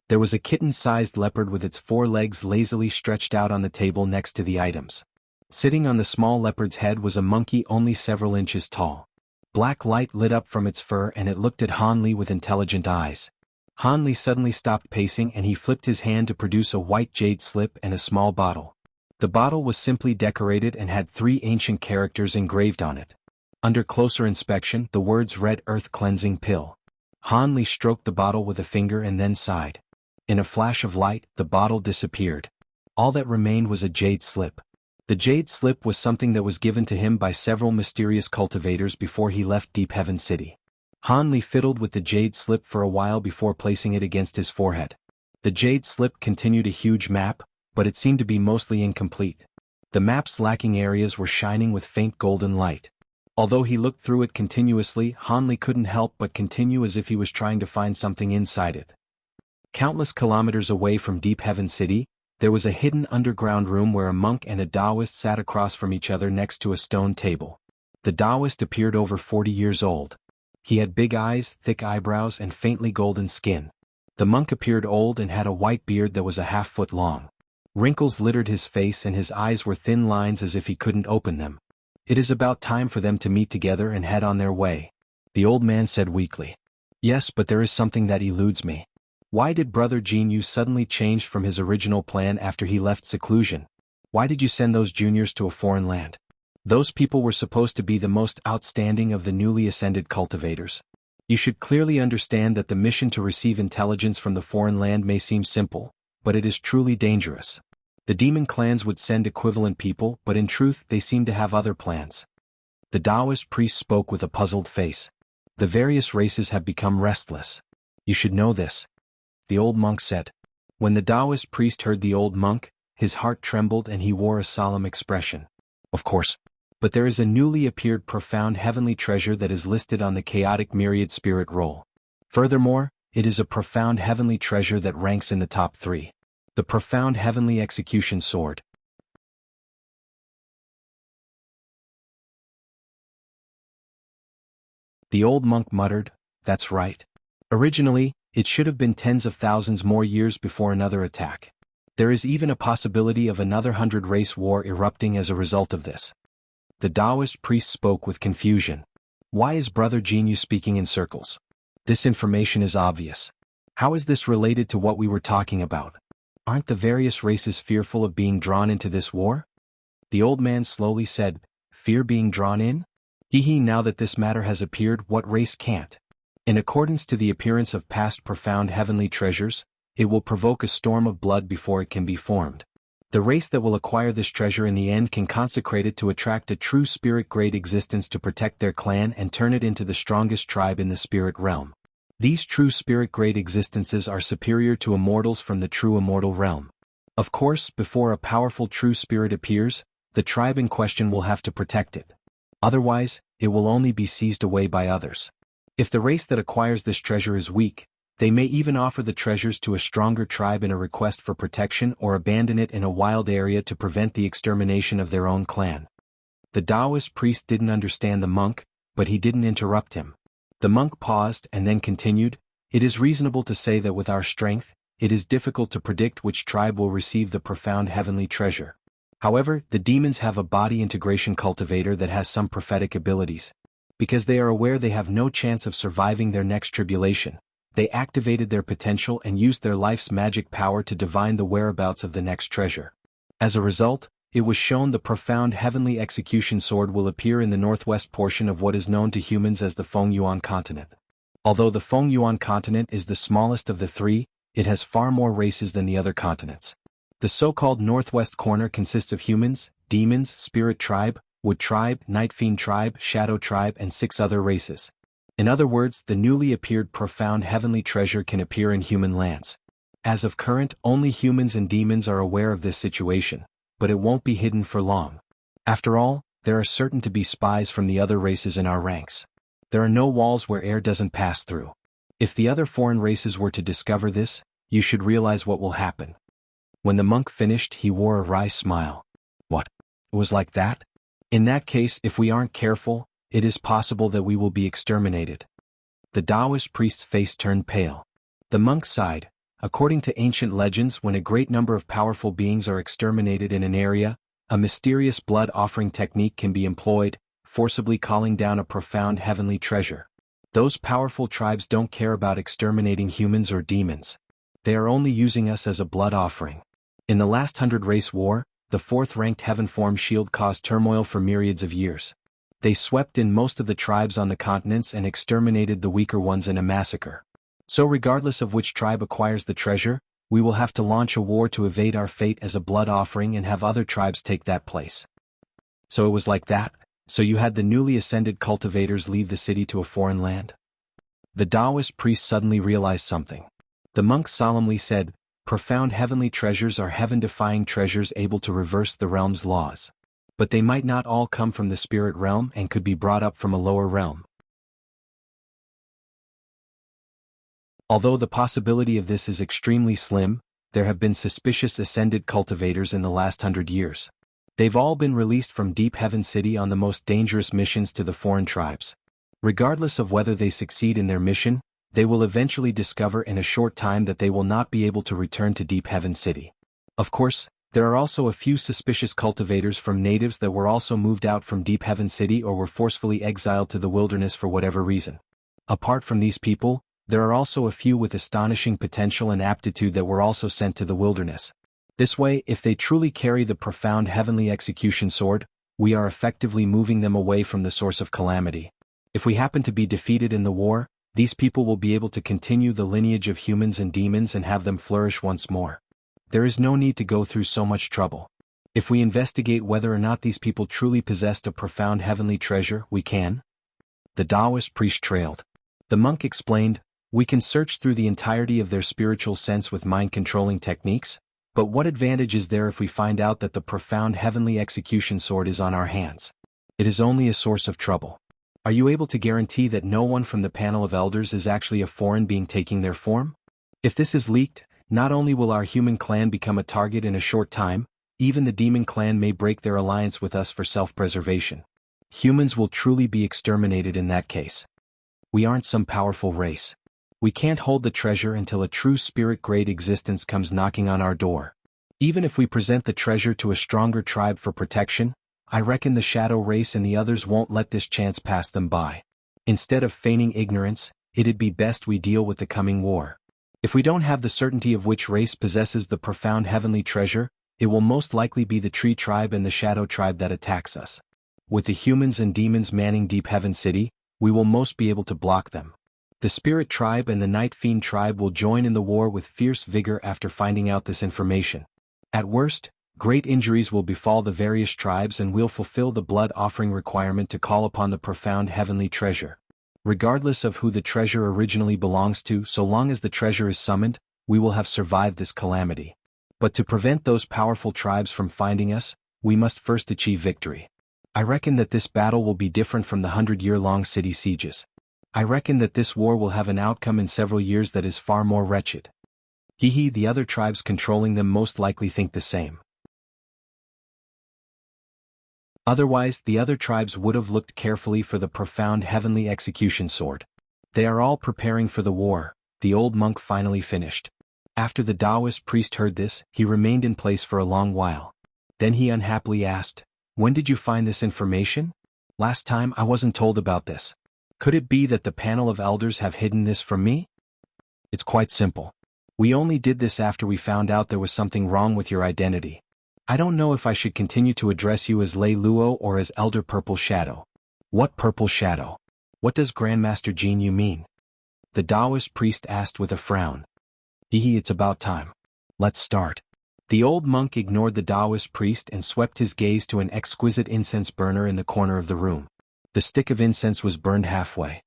There was a kitten-sized leopard with its 4 legs lazily stretched out on the table next to the items. Sitting on the small leopard's head was a monkey only several inches tall. Black light lit up from its fur and it looked at Han Li with intelligent eyes. Han Li suddenly stopped pacing and he flipped his hand to produce a white jade slip and a small bottle. The bottle was simply decorated and had 3 ancient characters engraved on it. Under closer inspection, the words read Earth Cleansing Pill. Han Li stroked the bottle with a finger and then sighed. In a flash of light, the bottle disappeared. All that remained was a jade slip. The jade slip was something that was given to him by several mysterious cultivators before he left Deep Heaven City. Han Li fiddled with the jade slip for a while before placing it against his forehead. The jade slip continued a huge map, but it seemed to be mostly incomplete. The map's lacking areas were shining with faint golden light. Although he looked through it continuously, Han Li couldn't help but continue as if he was trying to find something inside it. Countless kilometers away from Deep Heaven City, there was a hidden underground room where a monk and a Taoist sat across from each other next to a stone table. The Taoist appeared over 40 years old. He had big eyes, thick eyebrows and faintly golden skin. The monk appeared old and had a white beard that was a half-foot long. Wrinkles littered his face and his eyes were thin lines as if he couldn't open them. It is about time for them to meet together and head on their way, the old man said weakly. Yes, but there is something that eludes me. Why did Brother Jin Yu suddenly change from his original plan after he left seclusion? Why did you send those juniors to a foreign land? Those people were supposed to be the most outstanding of the newly ascended cultivators. You should clearly understand that the mission to receive intelligence from the foreign land may seem simple, but it is truly dangerous. The demon clans would send equivalent people, but in truth they seem to have other plans. The Taoist priest spoke with a puzzled face. The various races have become restless. You should know this. The old monk said. When the Taoist priest heard the old monk, his heart trembled and he wore a solemn expression. Of course. But there is a newly appeared profound heavenly treasure that is listed on the chaotic myriad spirit roll. Furthermore, it is a profound heavenly treasure that ranks in the top 3. The profound heavenly execution sword. The old monk muttered, that's right. Originally, it should have been tens of thousands more years before another attack. There is even a possibility of another 100-race war erupting as a result of this. The Taoist priest spoke with confusion. Why is Brother Jin Yu speaking in circles? This information is obvious. How is this related to what we were talking about? Aren't the various races fearful of being drawn into this war? The old man slowly said, fear being drawn in? Now that this matter has appeared, what race can't? In accordance to the appearance of past profound heavenly treasures, it will provoke a storm of blood before it can be formed. The race that will acquire this treasure in the end can consecrate it to attract a true spirit-grade existence to protect their clan and turn it into the strongest tribe in the spirit realm. These true spirit-grade existences are superior to immortals from the true immortal realm. Of course, before a powerful true spirit appears, the tribe in question will have to protect it. Otherwise, it will only be seized away by others. If the race that acquires this treasure is weak, they may even offer the treasures to a stronger tribe in a request for protection or abandon it in a wild area to prevent the extermination of their own clan. The Taoist priest didn't understand the monk, but he didn't interrupt him. The monk paused and then continued, "It is reasonable to say that with our strength, it is difficult to predict which tribe will receive the profound heavenly treasure. However, the demons have a body integration cultivator that has some prophetic abilities. Because they are aware they have no chance of surviving their next tribulation, they activated their potential and used their life's magic power to divine the whereabouts of the next treasure. As a result, it was shown the profound heavenly execution sword will appear in the northwest portion of what is known to humans as the Fengyuan continent. Although the Fengyuan continent is the smallest of the three, it has far more races than the other continents. The so-called northwest corner consists of humans, demons, spirit tribe, wood tribe, night fiend tribe, shadow tribe, and 6 other races. In other words, the newly appeared profound heavenly treasure can appear in human lands. As of current, only humans and demons are aware of this situation, but it won't be hidden for long. After all, there are certain to be spies from the other races in our ranks. There are no walls where air doesn't pass through. If the other foreign races were to discover this, you should realize what will happen." When the monk finished, he wore a wry smile. "What? It was like that? In that case, if we aren't careful, it is possible that we will be exterminated." The Taoist priest's face turned pale. The monk sighed. According to ancient legends, when a great number of powerful beings are exterminated in an area, a mysterious blood-offering technique can be employed, forcibly calling down a profound heavenly treasure. Those powerful tribes don't care about exterminating humans or demons. They are only using us as a blood offering. In the last 100-race war, the 4th-ranked Heaven Form Shield caused turmoil for myriads of years. They swept in most of the tribes on the continents and exterminated the weaker ones in a massacre. So regardless of which tribe acquires the treasure, we will have to launch a war to evade our fate as a blood offering and have other tribes take that place. So it was like that? So you had the newly ascended cultivators leave the city to a foreign land? The Taoist priest suddenly realized something. The monk solemnly said, "Profound heavenly treasures are heaven-defying treasures able to reverse the realm's laws. But they might not all come from the spirit realm and could be brought up from a lower realm. Although the possibility of this is extremely slim, there have been suspicious ascended cultivators in the last 100 years. They've all been released from Deep Heaven City on the most dangerous missions to the foreign tribes. Regardless of whether they succeed in their mission, they will eventually discover in a short time that they will not be able to return to Deep Heaven City. Of course, there are also a few suspicious cultivators from natives that were also moved out from Deep Heaven City or were forcefully exiled to the wilderness for whatever reason. Apart from these people, there are also a few with astonishing potential and aptitude that were also sent to the wilderness. This way, if they truly carry the profound heavenly execution sword, we are effectively moving them away from the source of calamity. If we happen to be defeated in the war, these people will be able to continue the lineage of humans and demons and have them flourish once more. There is no need to go through so much trouble. If we investigate whether or not these people truly possessed a profound heavenly treasure, we can." The Taoist priest trailed. The monk explained, "We can search through the entirety of their spiritual sense with mind-controlling techniques, but what advantage is there if we find out that the profound heavenly execution sword is on our hands? It is only a source of trouble. Are you able to guarantee that no one from the panel of elders is actually a foreign being taking their form? If this is leaked, not only will our human clan become a target in a short time, even the demon clan may break their alliance with us for self-preservation. Humans will truly be exterminated in that case. We aren't some powerful race. We can't hold the treasure until a true spirit-grade existence comes knocking on our door. Even if we present the treasure to a stronger tribe for protection, I reckon the shadow race and the others won't let this chance pass them by. Instead of feigning ignorance, it'd be best we deal with the coming war. If we don't have the certainty of which race possesses the profound heavenly treasure, it will most likely be the tree tribe and the shadow tribe that attacks us. With the humans and demons manning Deep Heaven City, we will most be able to block them. The spirit tribe and the night fiend tribe will join in the war with fierce vigor after finding out this information. At worst, great injuries will befall the various tribes and we'll fulfill the blood offering requirement to call upon the profound heavenly treasure. Regardless of who the treasure originally belongs to, so long as the treasure is summoned, we will have survived this calamity. But to prevent those powerful tribes from finding us, we must first achieve victory. I reckon that this battle will be different from the 100-year-long city sieges. I reckon that this war will have an outcome in several years that is far more wretched. The other tribes controlling them most likely think the same. Otherwise, the other tribes would have looked carefully for the profound heavenly execution sword. They are all preparing for the war, the old monk finally finished. After the Taoist priest heard this, he remained in place for a long while. Then he unhappily asked, "When did you find this information? Last time I wasn't told about this. Could it be that the panel of elders have hidden this from me?" "It's quite simple. We only did this after we found out there was something wrong with your identity. I don't know if I should continue to address you as Lei Luo or as Elder Purple Shadow." "What Purple Shadow? What does Grandmaster Jinyu mean?" the Taoist priest asked with a frown. It's about time. Let's start." The old monk ignored the Taoist priest and swept his gaze to an exquisite incense burner in the corner of the room. The stick of incense was burned halfway.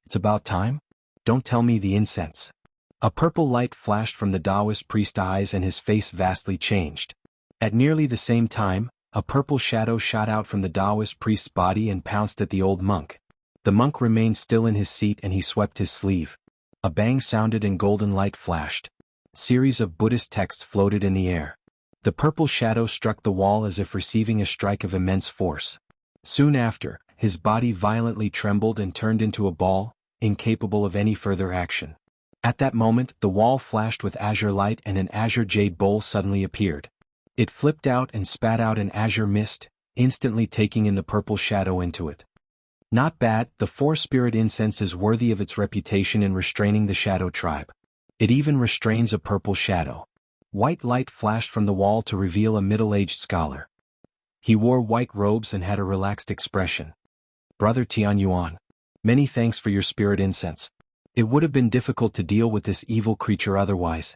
"It's about time? Don't tell me the incense." A purple light flashed from the Taoist priest's eyes and his face vastly changed. At nearly the same time, a purple shadow shot out from the Taoist priest's body and pounced at the old monk. The monk remained still in his seat and he swept his sleeve. A bang sounded and golden light flashed. Series of Buddhist texts floated in the air. The purple shadow struck the wall as if receiving a strike of immense force. Soon after, his body violently trembled and turned into a ball, incapable of any further action. At that moment, the wall flashed with azure light and an azure jade bowl suddenly appeared. It flipped out and spat out an azure mist, instantly taking in the purple shadow into it. Not bad, the four-spirit incense is worthy of its reputation in restraining the shadow tribe. It even restrains a purple shadow. White light flashed from the wall to reveal a middle-aged scholar. He wore white robes and had a relaxed expression. "Brother Tianyuan, many thanks for your spirit incense. It would have been difficult to deal with this evil creature otherwise."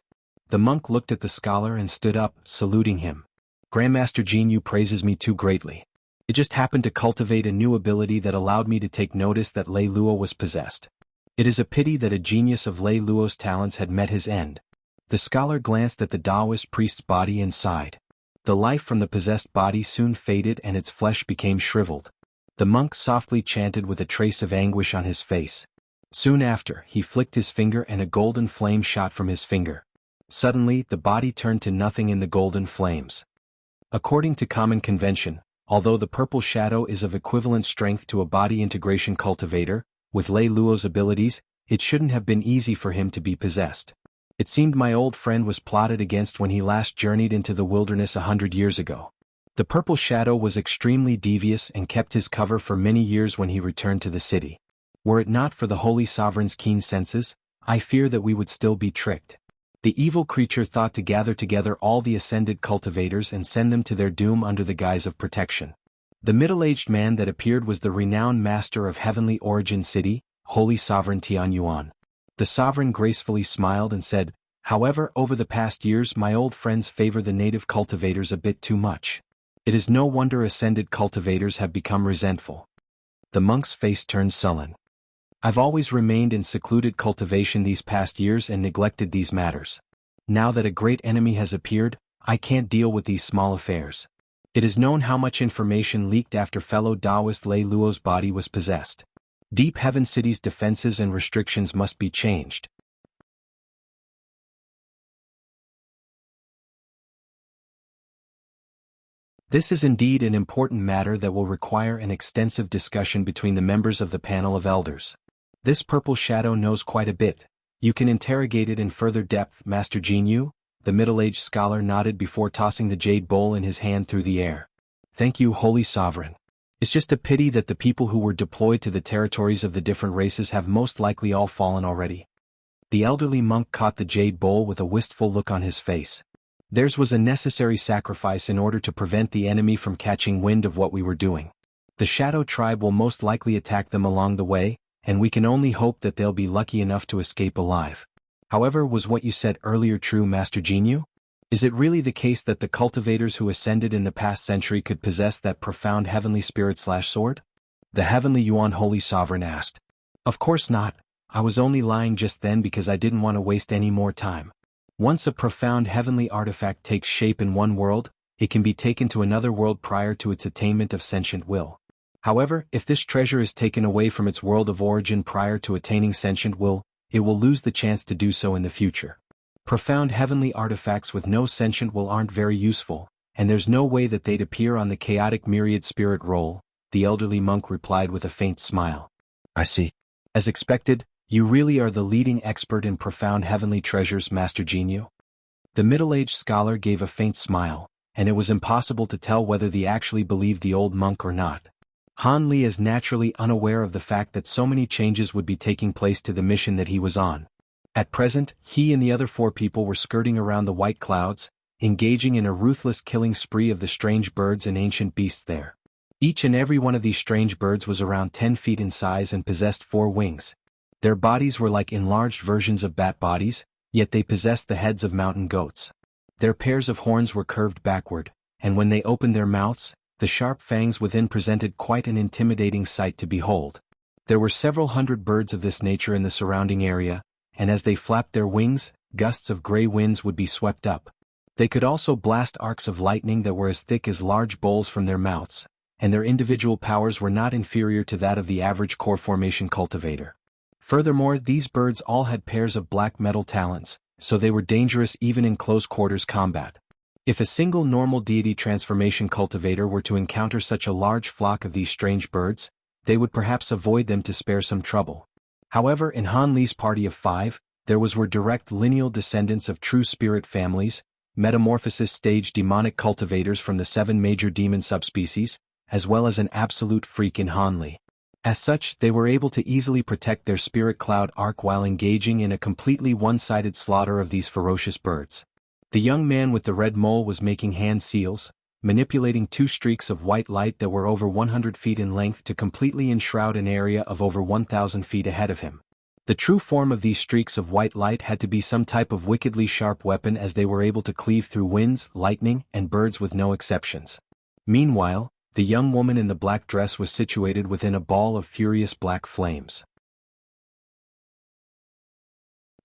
The monk looked at the scholar and stood up, saluting him. "Grandmaster Jinyu praises me too greatly. It just happened to cultivate a new ability that allowed me to take notice that Lei Luo was possessed. It is a pity that a genius of Lei Luo's talents had met his end." The scholar glanced at the Taoist priest's body and sighed. The life from the possessed body soon faded and its flesh became shriveled. The monk softly chanted with a trace of anguish on his face. Soon after, he flicked his finger and a golden flame shot from his finger. Suddenly, the body turned to nothing in the golden flames. According to common convention, although the purple shadow is of equivalent strength to a body integration cultivator, with Lei Luo's abilities, it shouldn't have been easy for him to be possessed. It seemed my old friend was plotted against when he last journeyed into the wilderness 100 years ago. The purple shadow was extremely devious and kept his cover for many years when he returned to the city. Were it not for the Holy Sovereign's keen senses, I fear that we would still be tricked. The evil creature thought to gather together all the ascended cultivators and send them to their doom under the guise of protection. The middle-aged man that appeared was the renowned master of heavenly origin city, Holy Sovereign Tianyuan. The sovereign gracefully smiled and said, "However, over the past years my old friends favor the native cultivators a bit too much. It is no wonder ascended cultivators have become resentful." The monk's face turned sullen. "I've always remained in secluded cultivation these past years and neglected these matters. Now that a great enemy has appeared, I can't deal with these small affairs. It is known how much information leaked after fellow Taoist Lei Luo's body was possessed. Deep Heaven City's defenses and restrictions must be changed." This is indeed an important matter that will require an extensive discussion between the members of the panel of elders. This purple shadow knows quite a bit. You can interrogate it in further depth, Master Jinyu. The middle-aged scholar nodded before tossing the jade bowl in his hand through the air. "Thank you, Holy Sovereign. It's just a pity that the people who were deployed to the territories of the different races have most likely all fallen already." The elderly monk caught the jade bowl with a wistful look on his face. Theirs was a necessary sacrifice in order to prevent the enemy from catching wind of what we were doing. The Shadow Tribe will most likely attack them along the way, and we can only hope that they'll be lucky enough to escape alive. However, was what you said earlier true, Master Jinyu? Is it really the case that the cultivators who ascended in the past century could possess that profound heavenly spirit/sword? The Heavenly Yuan Holy Sovereign asked. "Of course not. I was only lying just then because I didn't want to waste any more time. Once a profound heavenly artifact takes shape in one world, it can be taken to another world prior to its attainment of sentient will. However, if this treasure is taken away from its world of origin prior to attaining sentient will, it will lose the chance to do so in the future. Profound heavenly artifacts with no sentient will aren't very useful, and there's no way that they'd appear on the chaotic myriad spirit roll, the elderly monk replied with a faint smile. I see. As expected, you really are the leading expert in profound heavenly treasures, Master Genio? The middle-aged scholar gave a faint smile, and it was impossible to tell whether they actually believed the old monk or not. Han Li is naturally unaware of the fact that so many changes would be taking place to the mission that he was on. At present, he and the other 4 people were skirting around the white clouds, engaging in a ruthless killing spree of the strange birds and ancient beasts there. Each and every one of these strange birds was around 10 feet in size and possessed 4 wings. Their bodies were like enlarged versions of bat bodies, yet they possessed the heads of mountain goats. Their pairs of horns were curved backward, and when they opened their mouths, the sharp fangs within presented quite an intimidating sight to behold. There were several hundred birds of this nature in the surrounding area, and as they flapped their wings, gusts of gray winds would be swept up. They could also blast arcs of lightning that were as thick as large bowls from their mouths, and their individual powers were not inferior to that of the average core formation cultivator. Furthermore, these birds all had pairs of black metal talons, so they were dangerous even in close quarters combat. If a single normal deity transformation cultivator were to encounter such a large flock of these strange birds, they would perhaps avoid them to spare some trouble. However, in Han Li's party of 5, there were direct lineal descendants of true spirit families, metamorphosis stage demonic cultivators from the 7 major demon subspecies, as well as an absolute freak in Han Li. As such, they were able to easily protect their spirit cloud arc while engaging in a completely one-sided slaughter of these ferocious birds. The young man with the red mole was making hand seals, manipulating 2 streaks of white light that were over 100 feet in length to completely enshroud an area of over 1,000 feet ahead of him. The true form of these streaks of white light had to be some type of wickedly sharp weapon, as they were able to cleave through winds, lightning, and birds with no exceptions. Meanwhile, the young woman in the black dress was situated within a ball of furious black flames.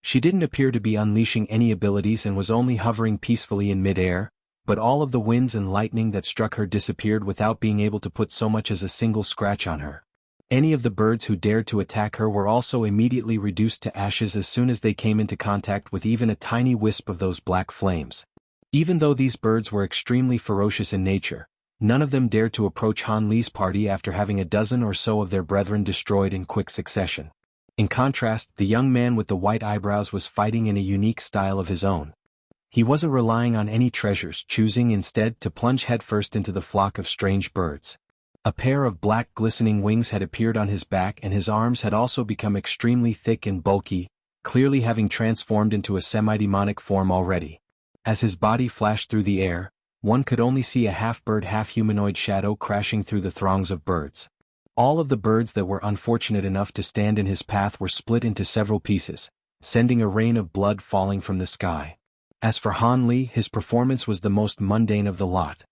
She didn't appear to be unleashing any abilities and was only hovering peacefully in mid-air, but all of the winds and lightning that struck her disappeared without being able to put so much as a single scratch on her. Any of the birds who dared to attack her were also immediately reduced to ashes as soon as they came into contact with even a tiny wisp of those black flames. Even though these birds were extremely ferocious in nature, none of them dared to approach Han Li's party after having a dozen or so of their brethren destroyed in quick succession. In contrast, the young man with the white eyebrows was fighting in a unique style of his own. He wasn't relying on any treasures, choosing instead to plunge headfirst into the flock of strange birds. A pair of black glistening wings had appeared on his back, and his arms had also become extremely thick and bulky, clearly having transformed into a semi-demonic form already. As his body flashed through the air, one could only see a half-bird half-humanoid shadow crashing through the throngs of birds. All of the birds that were unfortunate enough to stand in his path were split into several pieces, sending a rain of blood falling from the sky. As for Han Li, his performance was the most mundane of the lot.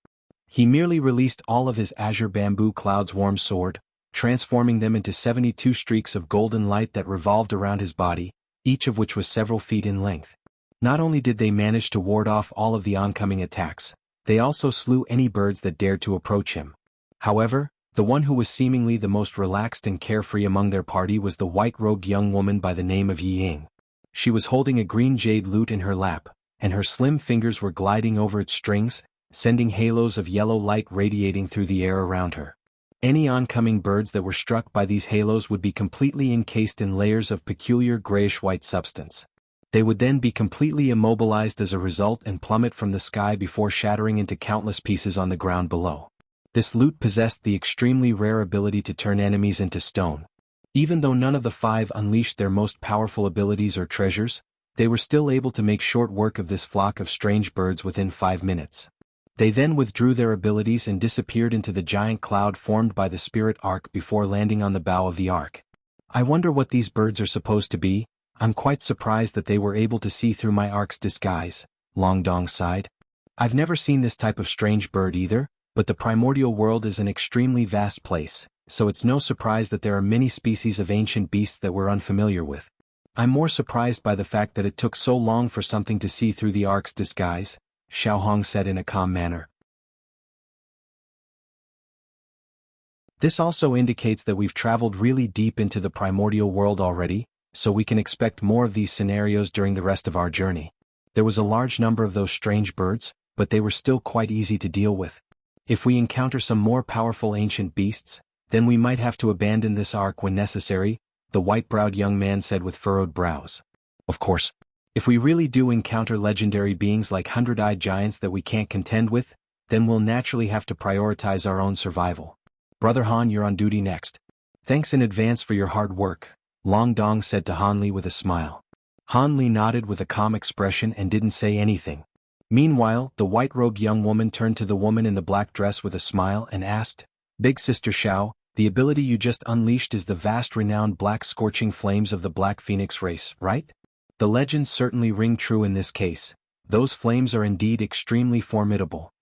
He merely released all of his azure bamboo cloud's warm sword, transforming them into 72 streaks of golden light that revolved around his body, each of which was several feet in length. Not only did they manage to ward off all of the oncoming attacks, they also slew any birds that dared to approach him. However, the one who was seemingly the most relaxed and carefree among their party was the white-robed young woman by the name of Yi Ying. She was holding a green jade lute in her lap, and her slim fingers were gliding over its strings, sending halos of yellow light radiating through the air around her. Any oncoming birds that were struck by these halos would be completely encased in layers of peculiar grayish-white substance. They would then be completely immobilized as a result and plummet from the sky before shattering into countless pieces on the ground below. This lute possessed the extremely rare ability to turn enemies into stone. Even though none of the 5 unleashed their most powerful abilities or treasures, they were still able to make short work of this flock of strange birds within 5 minutes. They then withdrew their abilities and disappeared into the giant cloud formed by the spirit arc before landing on the bow of the arc. I wonder what these birds are supposed to be. I'm quite surprised that they were able to see through my arc's disguise, Long Dong sighed. I've never seen this type of strange bird either, but the primordial world is an extremely vast place, so it's no surprise that there are many species of ancient beasts that we're unfamiliar with. I'm more surprised by the fact that it took so long for something to see through the ark's disguise, Xiaohong said in a calm manner. This also indicates that we've traveled really deep into the primordial world already, so we can expect more of these scenarios during the rest of our journey. There was a large number of those strange birds, but they were still quite easy to deal with. If we encounter some more powerful ancient beasts, then we might have to abandon this ark when necessary, the white-browed young man said with furrowed brows. Of course. If we really do encounter legendary beings like hundred-eyed giants that we can't contend with, then we'll naturally have to prioritize our own survival. Brother Han, you're on duty next. Thanks in advance for your hard work, Long Dong said to Han Li with a smile. Han Li nodded with a calm expression and didn't say anything. Meanwhile, the white-robed young woman turned to the woman in the black dress with a smile and asked, Big Sister Xiao, the ability you just unleashed is the vast renowned black scorching flames of the Black Phoenix race, right? The legends certainly ring true in this case. Those flames are indeed extremely formidable.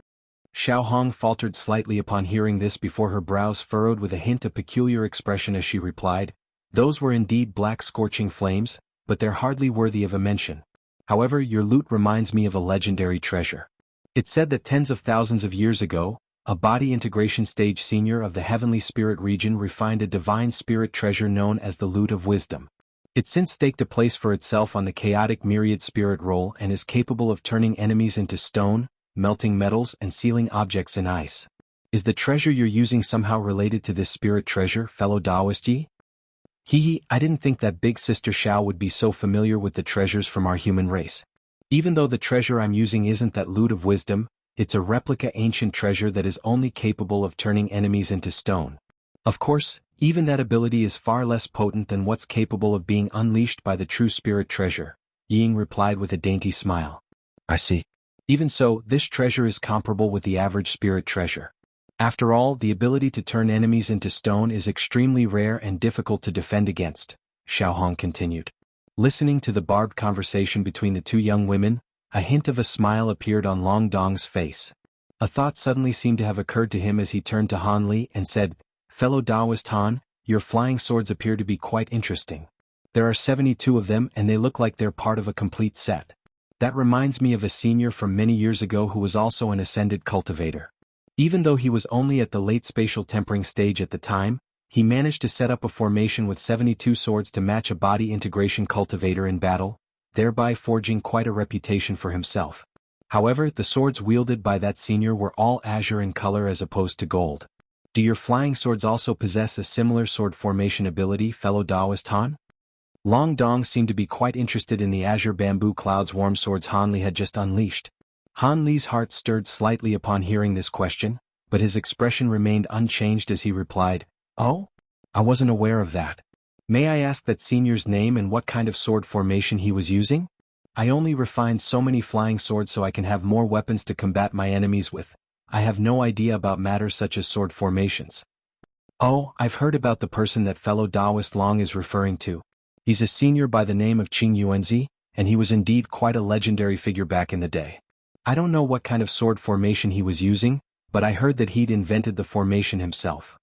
Xiaohong faltered slightly upon hearing this before her brows furrowed with a hint of peculiar expression as she replied, Those were indeed black scorching flames, but they're hardly worthy of a mention. However, your loot reminds me of a legendary treasure. It's said that tens of thousands of years ago, a body integration stage senior of the heavenly spirit region refined a divine spirit treasure known as the Loot of Wisdom. It's since staked a place for itself on the chaotic myriad spirit roll and is capable of turning enemies into stone, melting metals and sealing objects in ice. Is the treasure you're using somehow related to this spirit treasure, fellow Taoist Yi? I didn't think that Big Sister Xiao would be so familiar with the treasures from our human race. Even though the treasure I'm using isn't that Loot of Wisdom, it's a replica ancient treasure that is only capable of turning enemies into stone. Of course, even that ability is far less potent than what's capable of being unleashed by the true spirit treasure, Ying replied with a dainty smile. I see. Even so, this treasure is comparable with the average spirit treasure. After all, the ability to turn enemies into stone is extremely rare and difficult to defend against, Xiaohong continued. Listening to the barbed conversation between the two young women, a hint of a smile appeared on Long Dong's face. A thought suddenly seemed to have occurred to him as he turned to Han Li and said, Fellow Taoist Han, your flying swords appear to be quite interesting. There are 72 of them and they look like they're part of a complete set. That reminds me of a senior from many years ago who was also an ascended cultivator. Even though he was only at the late spatial tempering stage at the time, he managed to set up a formation with 72 swords to match a body integration cultivator in battle, thereby forging quite a reputation for himself. However, the swords wielded by that senior were all azure in color as opposed to gold. Do your flying swords also possess a similar sword formation ability, fellow Taoist Han? Long Dong seemed to be quite interested in the azure bamboo cloud's warm swords Han Li had just unleashed. Han Li's heart stirred slightly upon hearing this question, but his expression remained unchanged as he replied, Oh? I wasn't aware of that. May I ask that senior's name and what kind of sword formation he was using? I only refined so many flying swords so I can have more weapons to combat my enemies with. I have no idea about matters such as sword formations. Oh, I've heard about the person that fellow Taoist Long is referring to. He's a senior by the name of Qing Yuanzi, and he was indeed quite a legendary figure back in the day. I don't know what kind of sword formation he was using, but I heard that he'd invented the formation himself.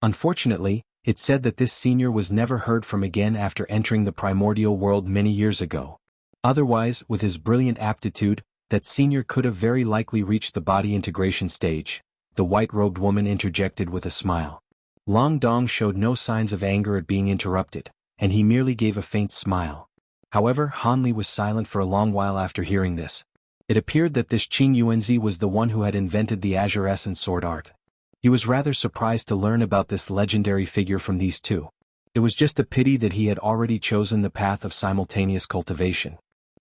Unfortunately, it's said that this senior was never heard from again after entering the primordial world many years ago. Otherwise, with his brilliant aptitude, that senior could have very likely reached the body integration stage, the white-robed woman interjected with a smile. Long Dong showed no signs of anger at being interrupted, and he merely gave a faint smile. However, Han Li was silent for a long while after hearing this. It appeared that this Qing Yuanzi was the one who had invented the azure essence sword art. He was rather surprised to learn about this legendary figure from these two. It was just a pity that he had already chosen the path of simultaneous cultivation.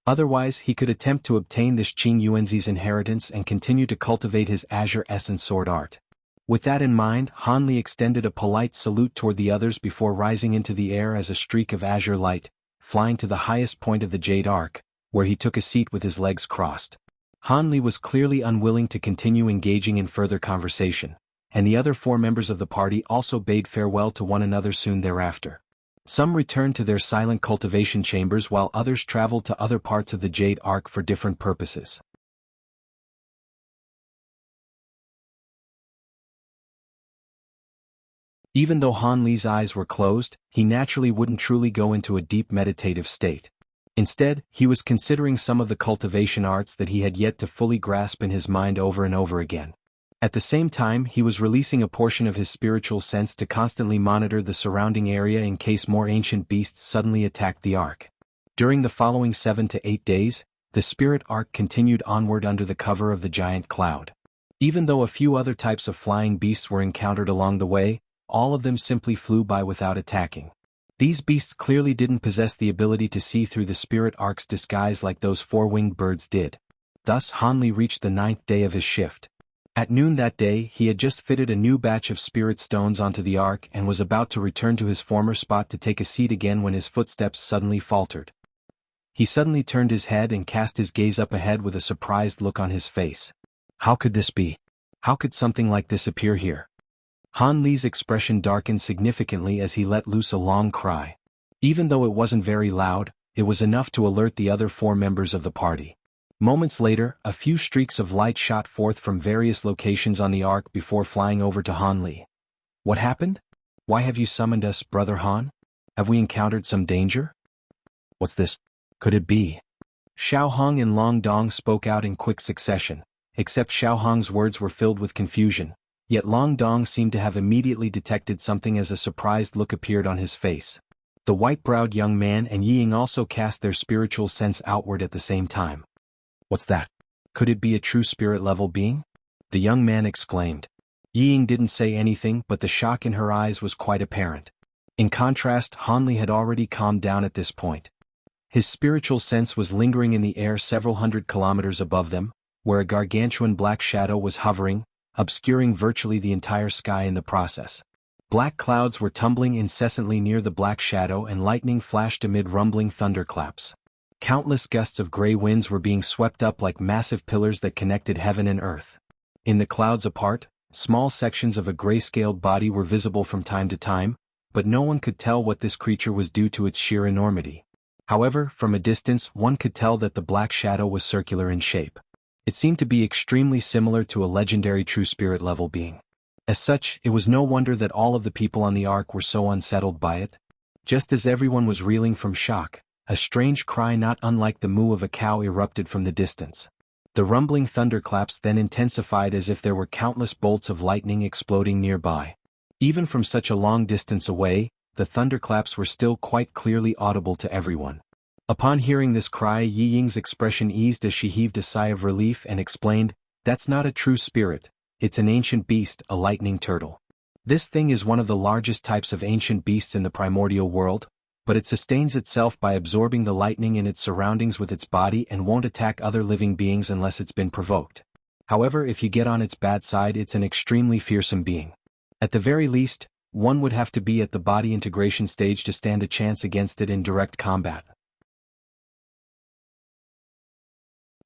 Otherwise, he could attempt to obtain this Qing Yuanzi's inheritance and continue to cultivate his azure essence sword art. With that in mind, Han Li extended a polite salute toward the others before rising into the air as a streak of azure light, flying to the highest point of the Jade Arc, where he took a seat with his legs crossed. Han Li was clearly unwilling to continue engaging in further conversation, and the other four members of the party also bade farewell to one another soon thereafter. Some returned to their silent cultivation chambers while others traveled to other parts of the Jade Arc for different purposes. Even though Han Li's eyes were closed, he naturally wouldn't truly go into a deep meditative state. Instead, he was considering some of the cultivation arts that he had yet to fully grasp in his mind over and over again. At the same time, he was releasing a portion of his spiritual sense to constantly monitor the surrounding area in case more ancient beasts suddenly attacked the Ark. During the following 7 to 8 days, the spirit ark continued onward under the cover of the giant cloud. Even though a few other types of flying beasts were encountered along the way, all of them simply flew by without attacking. These beasts clearly didn't possess the ability to see through the spirit ark's disguise like those four-winged birds did. Thus Han Li reached the 9th day of his shift. At noon that day, he had just fitted a new batch of spirit stones onto the ark and was about to return to his former spot to take a seat again when his footsteps suddenly faltered. He suddenly turned his head and cast his gaze up ahead with a surprised look on his face. How could this be? How could something like this appear here? Han Li's expression darkened significantly as he let loose a long cry. Even though it wasn't very loud, it was enough to alert the other 4 members of the party. Moments later, a few streaks of light shot forth from various locations on the ark before flying over to Han Li. What happened? Why have you summoned us, Brother Han? Have we encountered some danger? What's this? Could it be? Xiao Hong and Long Dong spoke out in quick succession, except Xiao Hong's words were filled with confusion, yet Long Dong seemed to have immediately detected something as a surprised look appeared on his face. The white-browed young man and Yi Ying also cast their spiritual sense outward at the same time. What's that? Could it be a true spirit-level being? The young man exclaimed. Yi Ying didn't say anything, but the shock in her eyes was quite apparent. In contrast, Han Li had already calmed down at this point. His spiritual sense was lingering in the air several hundred kilometers above them, where a gargantuan black shadow was hovering, obscuring virtually the entire sky in the process. Black clouds were tumbling incessantly near the black shadow and lightning flashed amid rumbling thunderclaps. Countless gusts of gray winds were being swept up like massive pillars that connected heaven and earth. In the clouds apart, small sections of a gray-scaled body were visible from time to time, but no one could tell what this creature was due to its sheer enormity. However, from a distance one could tell that the black shadow was circular in shape. It seemed to be extremely similar to a legendary true spirit level being. As such, it was no wonder that all of the people on the ark were so unsettled by it. Just as everyone was reeling from shock, a strange cry not unlike the moo of a cow erupted from the distance. The rumbling thunderclaps then intensified as if there were countless bolts of lightning exploding nearby. Even from such a long distance away, the thunderclaps were still quite clearly audible to everyone. Upon hearing this cry, Yi Ying's expression eased as she heaved a sigh of relief and explained, "That's not a true spirit, it's an ancient beast, a lightning turtle. This thing is one of the largest types of ancient beasts in the primordial world, but it sustains itself by absorbing the lightning in its surroundings with its body and won't attack other living beings unless it's been provoked. However, if you get on its bad side, it's an extremely fearsome being. At the very least, one would have to be at the body integration stage to stand a chance against it in direct combat."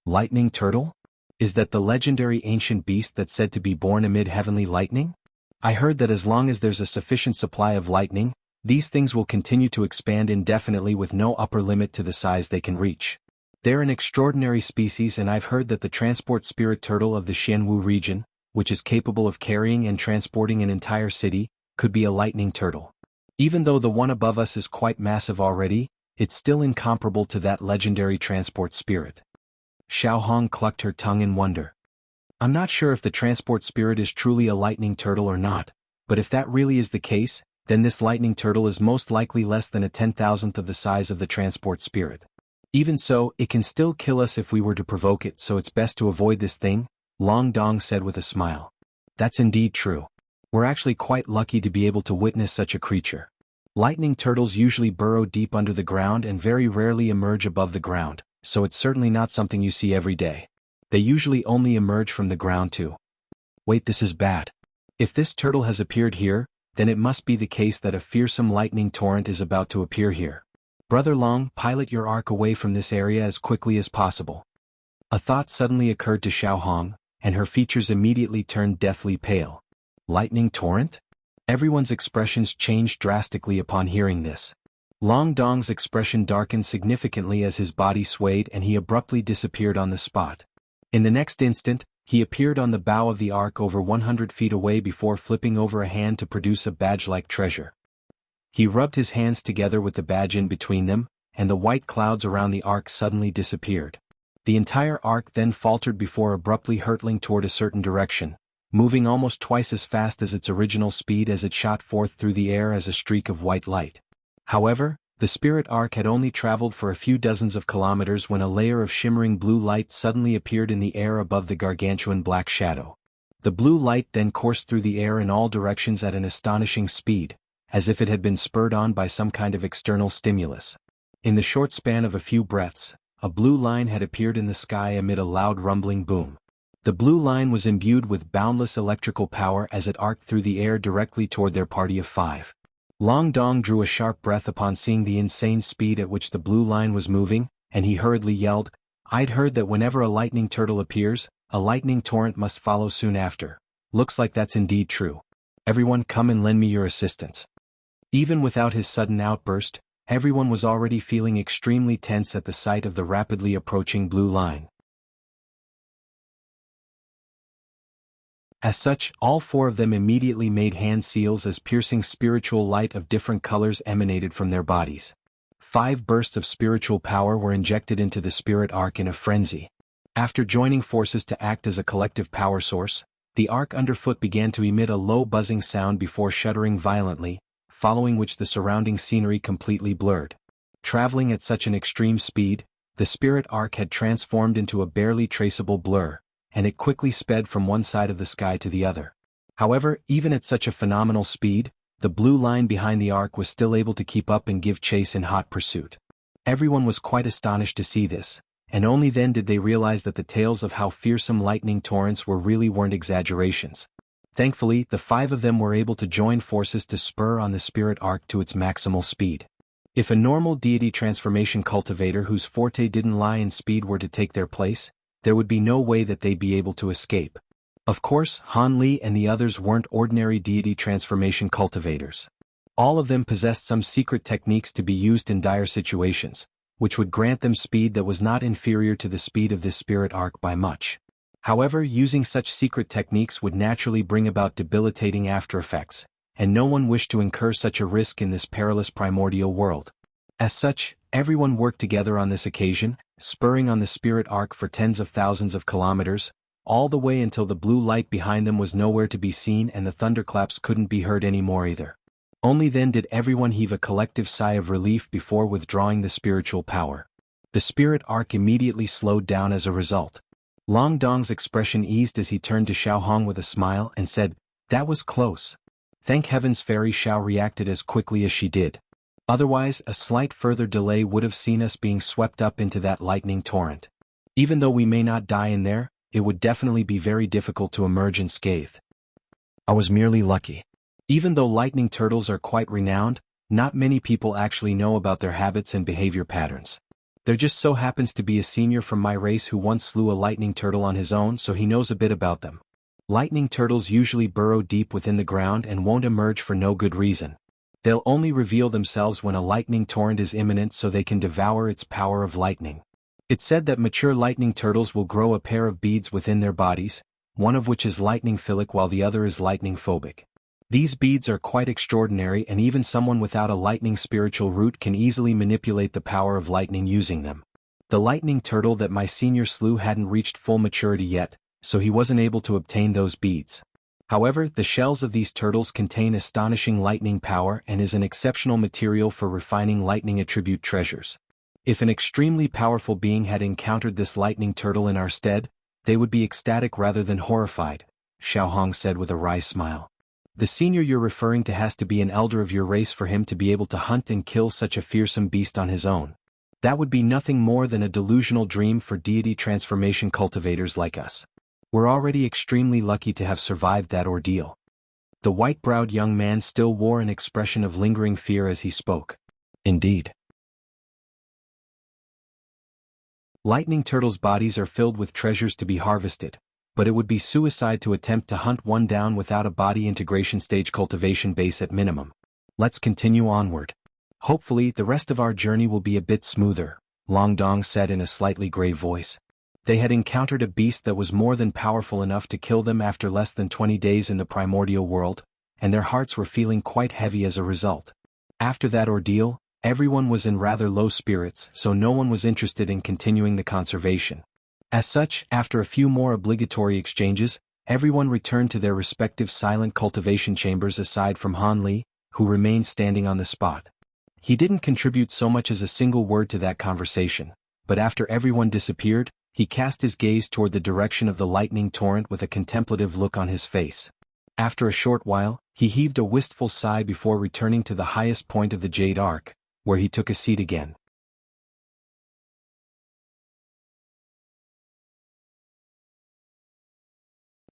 Lightning turtle? Is that the legendary ancient beast that's said to be born amid heavenly lightning? I heard that as long as there's a sufficient supply of lightning, these things will continue to expand indefinitely with no upper limit to the size they can reach. They're an extraordinary species, and I've heard that the transport spirit turtle of the Xianwu region, which is capable of carrying and transporting an entire city, could be a lightning turtle. Even though the one above us is quite massive already, it's still incomparable to that legendary transport spirit. Xiao Hong clucked her tongue in wonder. I'm not sure if the transport spirit is truly a lightning turtle or not, but if that really is the case, then this lightning turtle is most likely less than a 10,000th of the size of the transport spirit. Even so, it can still kill us if we were to provoke it, so it's best to avoid this thing, Long Dong said with a smile. That's indeed true. We're actually quite lucky to be able to witness such a creature. Lightning turtles usually burrow deep under the ground and very rarely emerge above the ground, so it's certainly not something you see every day. They usually only emerge from the ground too. Wait, this is bad. If this turtle has appeared here, then it must be the case that a fearsome lightning torrent is about to appear here. Brother Long, pilot your ark away from this area as quickly as possible. A thought suddenly occurred to Xiao Hong, and her features immediately turned deathly pale. Lightning torrent? Everyone's expressions changed drastically upon hearing this. Long Dong's expression darkened significantly as his body swayed and he abruptly disappeared on the spot. In the next instant, He appeared on the bow of the ark over 100 feet away before flipping over a hand to produce a badge-like treasure. He rubbed his hands together with the badge in between them, and the white clouds around the ark suddenly disappeared. The entire ark then faltered before abruptly hurtling toward a certain direction, moving almost twice as fast as its original speed as it shot forth through the air as a streak of white light. However, the spirit ark had only traveled for a few dozens of kilometers when a layer of shimmering blue light suddenly appeared in the air above the gargantuan black shadow. The blue light then coursed through the air in all directions at an astonishing speed, as if it had been spurred on by some kind of external stimulus. In the short span of a few breaths, a blue line had appeared in the sky amid a loud rumbling boom. The blue line was imbued with boundless electrical power as it arced through the air directly toward their party of 5. Long Dong drew a sharp breath upon seeing the insane speed at which the blue line was moving, and he hurriedly yelled, "I'd heard that whenever a lightning turtle appears, a lightning torrent must follow soon after. Looks like that's indeed true. Everyone come and lend me your assistance." Even without his sudden outburst, everyone was already feeling extremely tense at the sight of the rapidly approaching blue line. As such, all 4 of them immediately made hand seals as piercing spiritual light of different colors emanated from their bodies. 5 bursts of spiritual power were injected into the spirit ark in a frenzy. After joining forces to act as a collective power source, the ark underfoot began to emit a low buzzing sound before shuddering violently, following which the surrounding scenery completely blurred. Traveling at such an extreme speed, the spirit ark had transformed into a barely traceable blur, and it quickly sped from one side of the sky to the other. However, even at such a phenomenal speed, the blue line behind the ark was still able to keep up and give chase in hot pursuit. Everyone was quite astonished to see this, and only then did they realize that the tales of how fearsome lightning torrents weren't exaggerations. Thankfully, the 5 of them were able to join forces to spur on the spirit ark to its maximal speed. If a normal deity transformation cultivator whose forte didn't lie in speed were to take their place, there would be no way that they'd be able to escape. Of course, Han Li and the others weren't ordinary deity transformation cultivators. All of them possessed some secret techniques to be used in dire situations, which would grant them speed that was not inferior to the speed of this spirit ark by much. However, using such secret techniques would naturally bring about debilitating aftereffects, and no one wished to incur such a risk in this perilous primordial world. As such, everyone worked together on this occasion, spurring on the spirit ark for tens of thousands of kilometers, all the way until the blue light behind them was nowhere to be seen and the thunderclaps couldn't be heard anymore either. Only then did everyone heave a collective sigh of relief before withdrawing the spiritual power. The spirit ark immediately slowed down as a result. Long Dong's expression eased as he turned to Xiao Hong with a smile and said, "That was close. Thank heavens Fairy Xiao reacted as quickly as she did. Otherwise, a slight further delay would have seen us being swept up into that lightning torrent. Even though we may not die in there, it would definitely be very difficult to emerge unscathed. I was merely lucky." Even though lightning turtles are quite renowned, not many people actually know about their habits and behavior patterns. There just so happens to be a senior from my race who once slew a lightning turtle on his own, so he knows a bit about them. Lightning turtles usually burrow deep within the ground and won't emerge for no good reason. They'll only reveal themselves when a lightning torrent is imminent so they can devour its power of lightning. It's said that mature lightning turtles will grow a pair of beads within their bodies, one of which is lightning philic while the other is lightning phobic. These beads are quite extraordinary, and even someone without a lightning spiritual root can easily manipulate the power of lightning using them. The lightning turtle that my senior slew hadn't reached full maturity yet, so he wasn't able to obtain those beads. However, the shells of these turtles contain astonishing lightning power and is an exceptional material for refining lightning attribute treasures. If an extremely powerful being had encountered this lightning turtle in our stead, they would be ecstatic rather than horrified, Xiao Hong said with a wry smile. The senior you're referring to has to be an elder of your race for him to be able to hunt and kill such a fearsome beast on his own. That would be nothing more than a delusional dream for deity transformation cultivators like us. We're already extremely lucky to have survived that ordeal. The white-browed young man still wore an expression of lingering fear as he spoke. Indeed. Lightning turtles' bodies are filled with treasures to be harvested, but it would be suicide to attempt to hunt one down without a body integration stage cultivation base at minimum. Let's continue onward. Hopefully, the rest of our journey will be a bit smoother, Long Dong said in a slightly grave voice. They had encountered a beast that was more than powerful enough to kill them after less than 20 days in the primordial world, and their hearts were feeling quite heavy as a result. After that ordeal, everyone was in rather low spirits, so no one was interested in continuing the conservation. As such, after a few more obligatory exchanges, everyone returned to their respective silent cultivation chambers aside from Han Li, who remained standing on the spot. He didn't contribute so much as a single word to that conversation, but after everyone disappeared, he cast his gaze toward the direction of the lightning torrent with a contemplative look on his face. After a short while, he heaved a wistful sigh before returning to the highest point of the Jade Arc, where he took a seat again.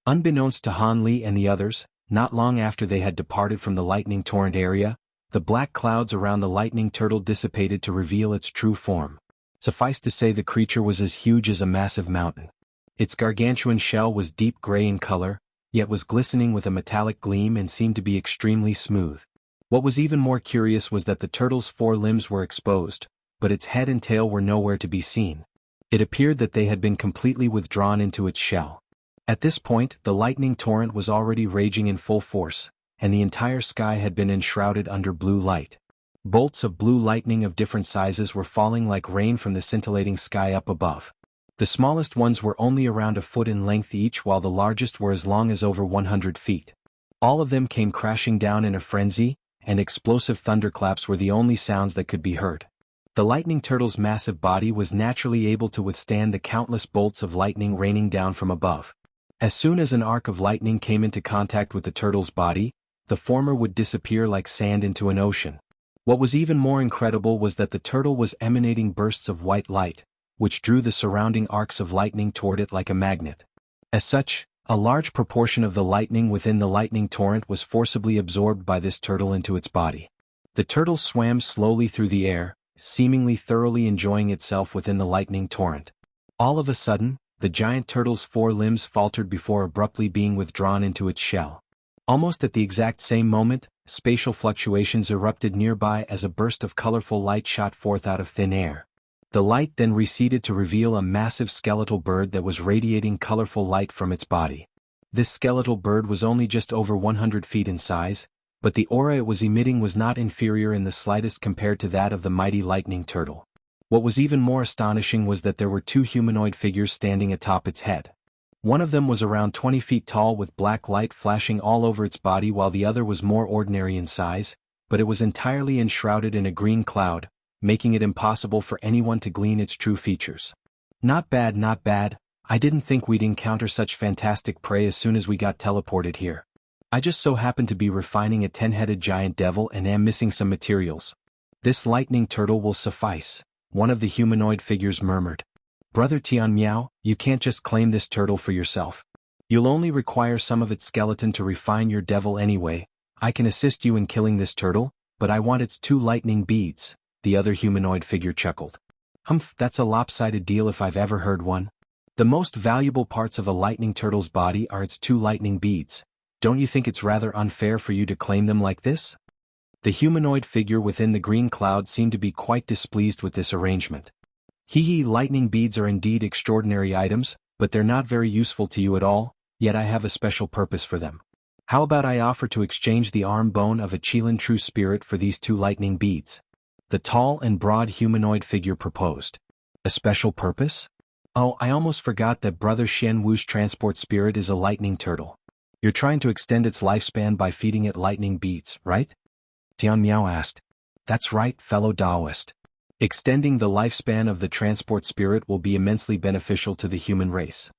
Unbeknownst to Han Li and the others, not long after they had departed from the lightning torrent area, the black clouds around the lightning turtle dissipated to reveal its true form. Suffice to say the creature was as huge as a massive mountain. Its gargantuan shell was deep gray in color, yet was glistening with a metallic gleam and seemed to be extremely smooth. What was even more curious was that the turtle's 4 limbs were exposed, but its head and tail were nowhere to be seen. It appeared that they had been completely withdrawn into its shell. At this point, the lightning torrent was already raging in full force, and the entire sky had been enshrouded under blue light. Bolts of blue lightning of different sizes were falling like rain from the scintillating sky up above. The smallest ones were only around a foot in length each, while the largest were as long as over 100 feet. All of them came crashing down in a frenzy, and explosive thunderclaps were the only sounds that could be heard. The lightning turtle's massive body was naturally able to withstand the countless bolts of lightning raining down from above. As soon as an arc of lightning came into contact with the turtle's body, the former would disappear like sand into an ocean. What was even more incredible was that the turtle was emanating bursts of white light, which drew the surrounding arcs of lightning toward it like a magnet. As such, a large proportion of the lightning within the lightning torrent was forcibly absorbed by this turtle into its body. The turtle swam slowly through the air, seemingly thoroughly enjoying itself within the lightning torrent. All of a sudden, the giant turtle's 4 limbs faltered before abruptly being withdrawn into its shell. Almost at the exact same moment, spatial fluctuations erupted nearby as a burst of colorful light shot forth out of thin air. The light then receded to reveal a massive skeletal bird that was radiating colorful light from its body. This skeletal bird was only just over 100 feet in size, but the aura it was emitting was not inferior in the slightest compared to that of the mighty lightning turtle. What was even more astonishing was that there were 2 humanoid figures standing atop its head. One of them was around 20 feet tall with black light flashing all over its body, while the other was more ordinary in size, but it was entirely enshrouded in a green cloud, making it impossible for anyone to glean its true features. Not bad, not bad. I didn't think we'd encounter such fantastic prey as soon as we got teleported here. I just so happened to be refining a 10-headed giant devil and am missing some materials. This lightning turtle will suffice, one of the humanoid figures murmured. Brother Tian Miao, you can't just claim this turtle for yourself. You'll only require some of its skeleton to refine your devil anyway. I can assist you in killing this turtle, but I want its 2 lightning beads, the other humanoid figure chuckled. Humph, that's a lopsided deal if I've ever heard one. The most valuable parts of a lightning turtle's body are its 2 lightning beads. Don't you think it's rather unfair for you to claim them like this? The humanoid figure within the green cloud seemed to be quite displeased with this arrangement. Lightning beads are indeed extraordinary items, but they're not very useful to you at all, yet I have a special purpose for them. How about I offer to exchange the arm bone of a Qilin true spirit for these 2 lightning beads? The tall and broad humanoid figure proposed. A special purpose? Oh, I almost forgot that Brother Xian Wu's transport spirit is a lightning turtle. You're trying to extend its lifespan by feeding it lightning beads, right? Tian Miao asked. That's right, fellow Taoist. Extending the lifespan of the transport spirit will be immensely beneficial to the human race.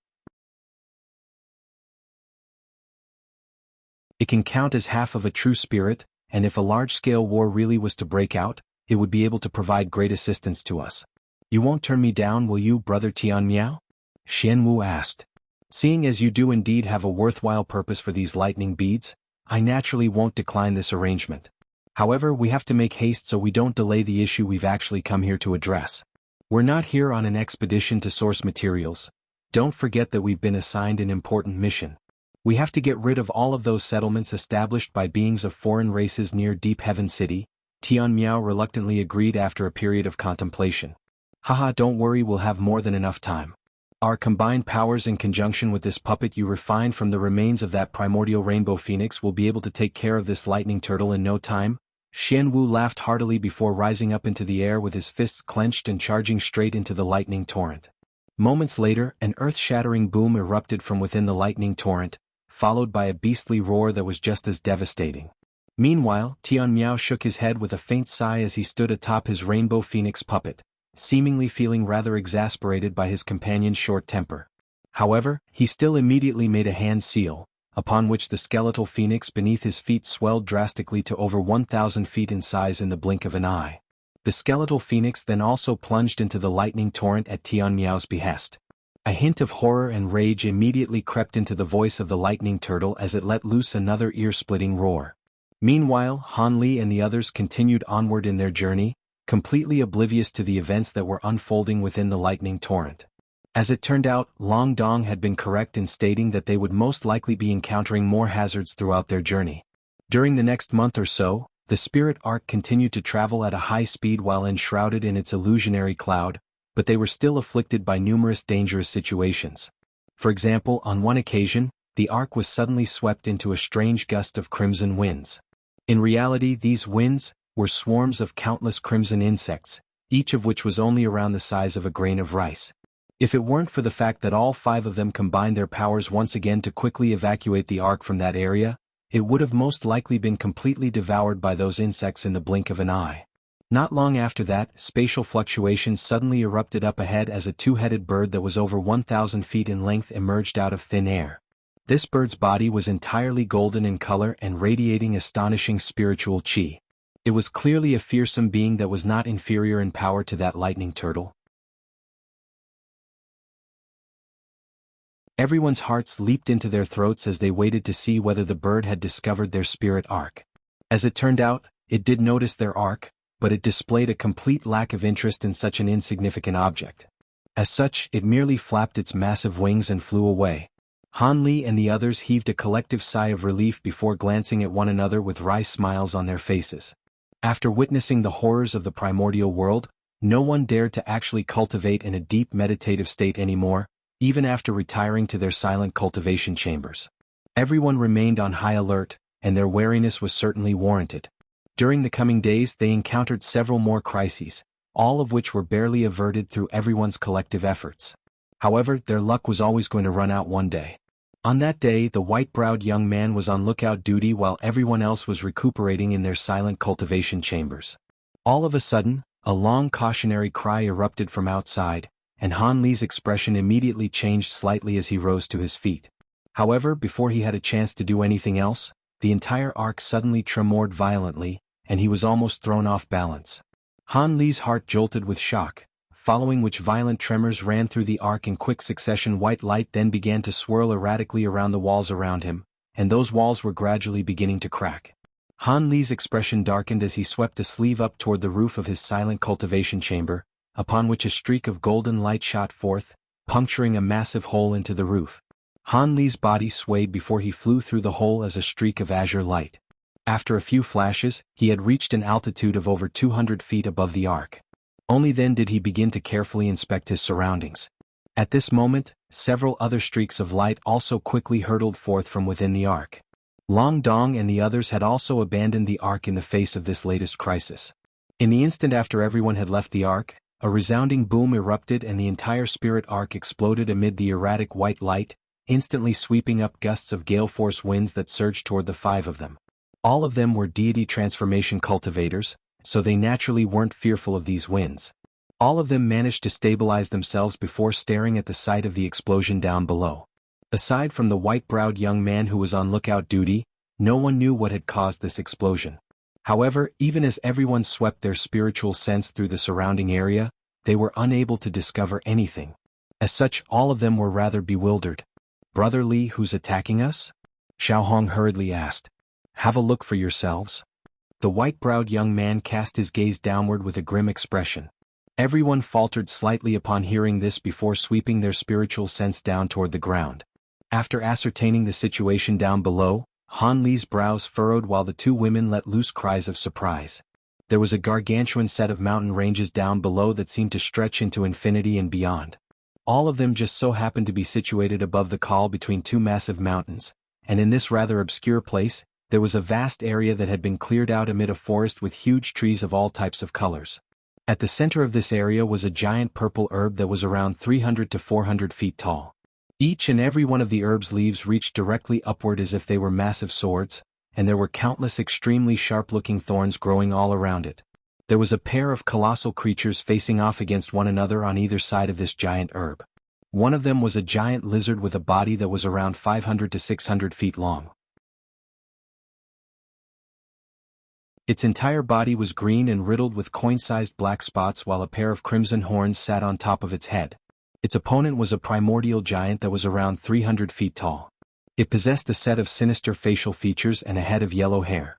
It can count as half of a true spirit, and if a large-scale war really was to break out, it would be able to provide great assistance to us. You won't turn me down, will you, Brother Tian Miao? Xian Wu asked. Seeing as you do indeed have a worthwhile purpose for these lightning beads, I naturally won't decline this arrangement. However, we have to make haste so we don't delay the issue we've actually come here to address. We're not here on an expedition to source materials. Don't forget that we've been assigned an important mission. We have to get rid of all of those settlements established by beings of foreign races near Deep Heaven City. Tian Miao reluctantly agreed after a period of contemplation. Haha, don't worry, we'll have more than enough time. Our combined powers in conjunction with this puppet you refined from the remains of that primordial rainbow phoenix will be able to take care of this lightning turtle in no time? Xian Wu laughed heartily before rising up into the air with his fists clenched and charging straight into the lightning torrent. Moments later, an earth-shattering boom erupted from within the lightning torrent, followed by a beastly roar that was just as devastating. Meanwhile, Tian Miao shook his head with a faint sigh as he stood atop his rainbow phoenix puppet, seemingly feeling rather exasperated by his companion's short temper. However, he still immediately made a hand seal, upon which the skeletal phoenix beneath his feet swelled drastically to over 1,000 feet in size in the blink of an eye. The skeletal phoenix then also plunged into the lightning torrent at Tian Miao's behest. A hint of horror and rage immediately crept into the voice of the lightning turtle as it let loose another ear-splitting roar. Meanwhile, Han Li and the others continued onward in their journey, completely oblivious to the events that were unfolding within the lightning torrent. As it turned out, Long Dong had been correct in stating that they would most likely be encountering more hazards throughout their journey. During the next month or so, the Spirit Ark continued to travel at a high speed while enshrouded in its illusionary cloud, but they were still afflicted by numerous dangerous situations. For example, on one occasion, the Ark was suddenly swept into a strange gust of crimson winds. In reality, these winds were swarms of countless crimson insects, each of which was only around the size of a grain of rice. If it weren't for the fact that all 5 of them combined their powers once again to quickly evacuate the Ark from that area, it would have most likely been completely devoured by those insects in the blink of an eye. Not long after that, spatial fluctuations suddenly erupted up ahead as a 2-headed bird that was over 1,000 feet in length emerged out of thin air. This bird's body was entirely golden in color and radiating astonishing spiritual chi. It was clearly a fearsome being that was not inferior in power to that lightning turtle. Everyone's hearts leaped into their throats as they waited to see whether the bird had discovered their spirit ark. As it turned out, it did notice their ark, but it displayed a complete lack of interest in such an insignificant object. As such, it merely flapped its massive wings and flew away. Han Li and the others heaved a collective sigh of relief before glancing at one another with wry smiles on their faces. After witnessing the horrors of the primordial world, no one dared to actually cultivate in a deep meditative state anymore, even after retiring to their silent cultivation chambers. Everyone remained on high alert, and their wariness was certainly warranted. During the coming days they encountered several more crises, all of which were barely averted through everyone's collective efforts. However, their luck was always going to run out one day. On that day, the white-browed young man was on lookout duty while everyone else was recuperating in their silent cultivation chambers. All of a sudden, a long cautionary cry erupted from outside, and Han Li's expression immediately changed slightly as he rose to his feet. However, before he had a chance to do anything else, the entire ark suddenly tremored violently, and he was almost thrown off balance. Han Li's heart jolted with shock, following which violent tremors ran through the ark in quick succession. White light then began to swirl erratically around the walls around him, and those walls were gradually beginning to crack. Han Li's expression darkened as he swept a sleeve up toward the roof of his silent cultivation chamber, upon which a streak of golden light shot forth, puncturing a massive hole into the roof. Han Li's body swayed before he flew through the hole as a streak of azure light. After a few flashes, he had reached an altitude of over 200 feet above the ark. Only then did he begin to carefully inspect his surroundings. At this moment, several other streaks of light also quickly hurtled forth from within the ark. Long Dong and the others had also abandoned the ark in the face of this latest crisis. In the instant after everyone had left the ark, a resounding boom erupted and the entire spirit ark exploded amid the erratic white light, instantly sweeping up gusts of gale-force winds that surged toward the 5 of them. All of them were deity transformation cultivators, so they naturally weren't fearful of these winds. All of them managed to stabilize themselves before staring at the site of the explosion down below. Aside from the white-browed young man who was on lookout duty, no one knew what had caused this explosion. However, even as everyone swept their spiritual sense through the surrounding area, they were unable to discover anything. As such, all of them were rather bewildered. "Brother Li, who's attacking us?" Xiaohong hurriedly asked. "Have a look for yourselves." The white-browed young man cast his gaze downward with a grim expression. Everyone faltered slightly upon hearing this before sweeping their spiritual sense down toward the ground. After ascertaining the situation down below, Han Li's brows furrowed while the 2 women let loose cries of surprise. There was a gargantuan set of mountain ranges down below that seemed to stretch into infinity and beyond. All of them just so happened to be situated above the col between two massive mountains, and in this rather obscure place, there was a vast area that had been cleared out amid a forest with huge trees of all types of colors. At the center of this area was a giant purple herb that was around 300 to 400 feet tall. Each and every one of the herb's leaves reached directly upward as if they were massive swords, and there were countless extremely sharp-looking thorns growing all around it. There was a pair of colossal creatures facing off against one another on either side of this giant herb. One of them was a giant lizard with a body that was around 500 to 600 feet long. Its entire body was green and riddled with coin-sized black spots while a pair of crimson horns sat on top of its head. Its opponent was a primordial giant that was around 300 feet tall. It possessed a set of sinister facial features and a head of yellow hair.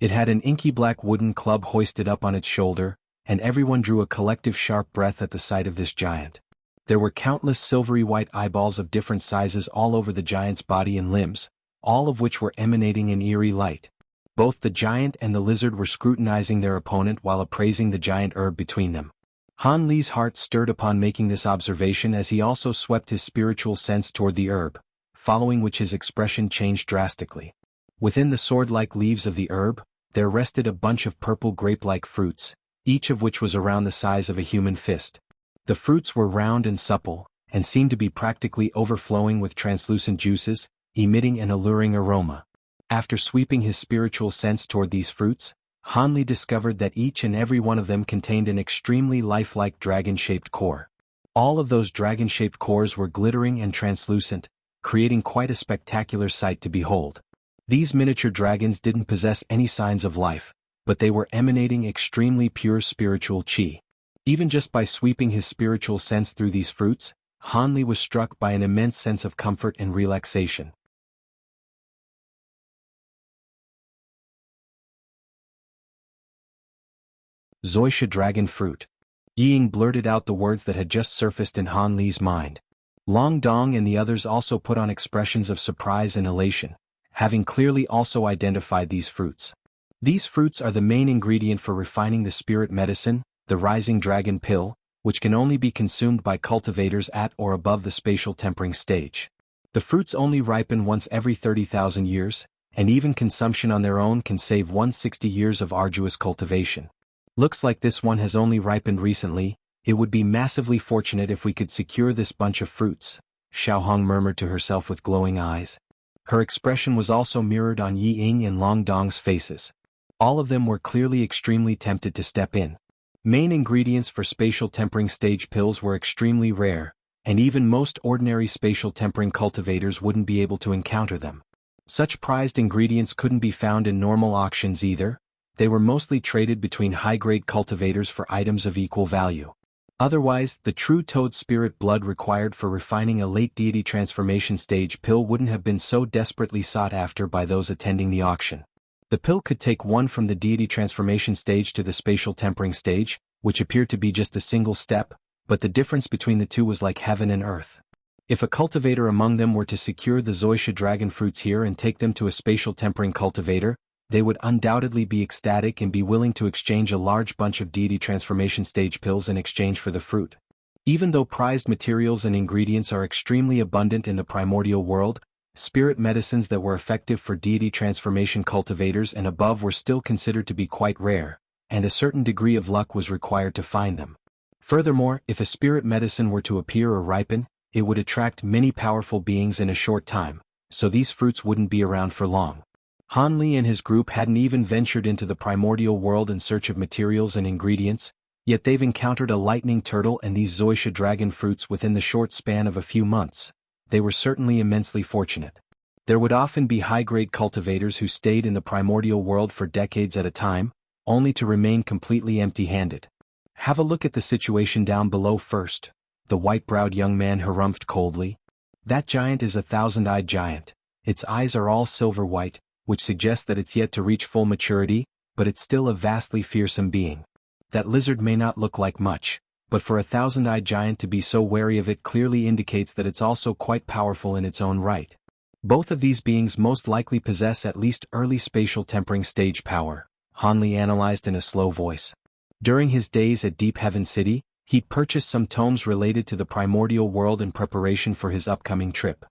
It had an inky black wooden club hoisted up on its shoulder, and everyone drew a collective sharp breath at the sight of this giant. There were countless silvery white eyeballs of different sizes all over the giant's body and limbs, all of which were emanating an eerie light. Both the giant and the lizard were scrutinizing their opponent while appraising the giant herb between them. Han Li's heart stirred upon making this observation as he also swept his spiritual sense toward the herb, following which his expression changed drastically. Within the sword-like leaves of the herb, there rested a bunch of purple grape-like fruits, each of which was around the size of a human fist. The fruits were round and supple, and seemed to be practically overflowing with translucent juices, emitting an alluring aroma. After sweeping his spiritual sense toward these fruits, Han Li discovered that each and every one of them contained an extremely lifelike dragon-shaped core. All of those dragon-shaped cores were glittering and translucent, creating quite a spectacular sight to behold. These miniature dragons didn't possess any signs of life, but they were emanating extremely pure spiritual qi. Even just by sweeping his spiritual sense through these fruits, Han Li was struck by an immense sense of comfort and relaxation. Zoisha Dragon Fruit. Ying blurted out the words that had just surfaced in Han Li's mind. Long Dong and the others also put on expressions of surprise and elation, having clearly also identified these fruits. These fruits are the main ingredient for refining the spirit medicine, the Rising Dragon Pill, which can only be consumed by cultivators at or above the spatial tempering stage. The fruits only ripen once every 30,000 years, and even consumption on their own can save 160 years of arduous cultivation. Looks like this one has only ripened recently. It would be massively fortunate if we could secure this bunch of fruits, Xiaohong murmured to herself with glowing eyes. Her expression was also mirrored on Yi Ying and Long Dong's faces. All of them were clearly extremely tempted to step in. Main ingredients for spatial tempering stage pills were extremely rare, and even most ordinary spatial tempering cultivators wouldn't be able to encounter them. Such prized ingredients couldn't be found in normal auctions either. They were mostly traded between high-grade cultivators for items of equal value. Otherwise, the true toad spirit blood required for refining a late deity transformation stage pill wouldn't have been so desperately sought after by those attending the auction. The pill could take one from the deity transformation stage to the spatial tempering stage, which appeared to be just a single step, but the difference between the two was like heaven and earth. If a cultivator among them were to secure the Zoisha dragon fruits here and take them to a spatial tempering cultivator, they would undoubtedly be ecstatic and be willing to exchange a large bunch of deity transformation stage pills in exchange for the fruit. Even though prized materials and ingredients are extremely abundant in the primordial world, spirit medicines that were effective for deity transformation cultivators and above were still considered to be quite rare, and a certain degree of luck was required to find them. Furthermore, if a spirit medicine were to appear or ripen, it would attract many powerful beings in a short time, so these fruits wouldn't be around for long. Han Li and his group hadn't even ventured into the primordial world in search of materials and ingredients, yet they've encountered a lightning turtle and these Zoisha dragon fruits within the short span of a few months. They were certainly immensely fortunate. There would often be high-grade cultivators who stayed in the primordial world for decades at a time, only to remain completely empty-handed. Have a look at the situation down below first, the white-browed young man harumphed coldly. That giant is a thousand-eyed giant. Its eyes are all silver white, which suggests that it's yet to reach full maturity, but it's still a vastly fearsome being. That lizard may not look like much, but for a thousand-eyed giant to be so wary of it clearly indicates that it's also quite powerful in its own right. Both of these beings most likely possess at least early spatial tempering stage power, Han Li analyzed in a slow voice. During his days at Deep Heaven City, He'd purchased some tomes related to the primordial world in preparation for his upcoming trip.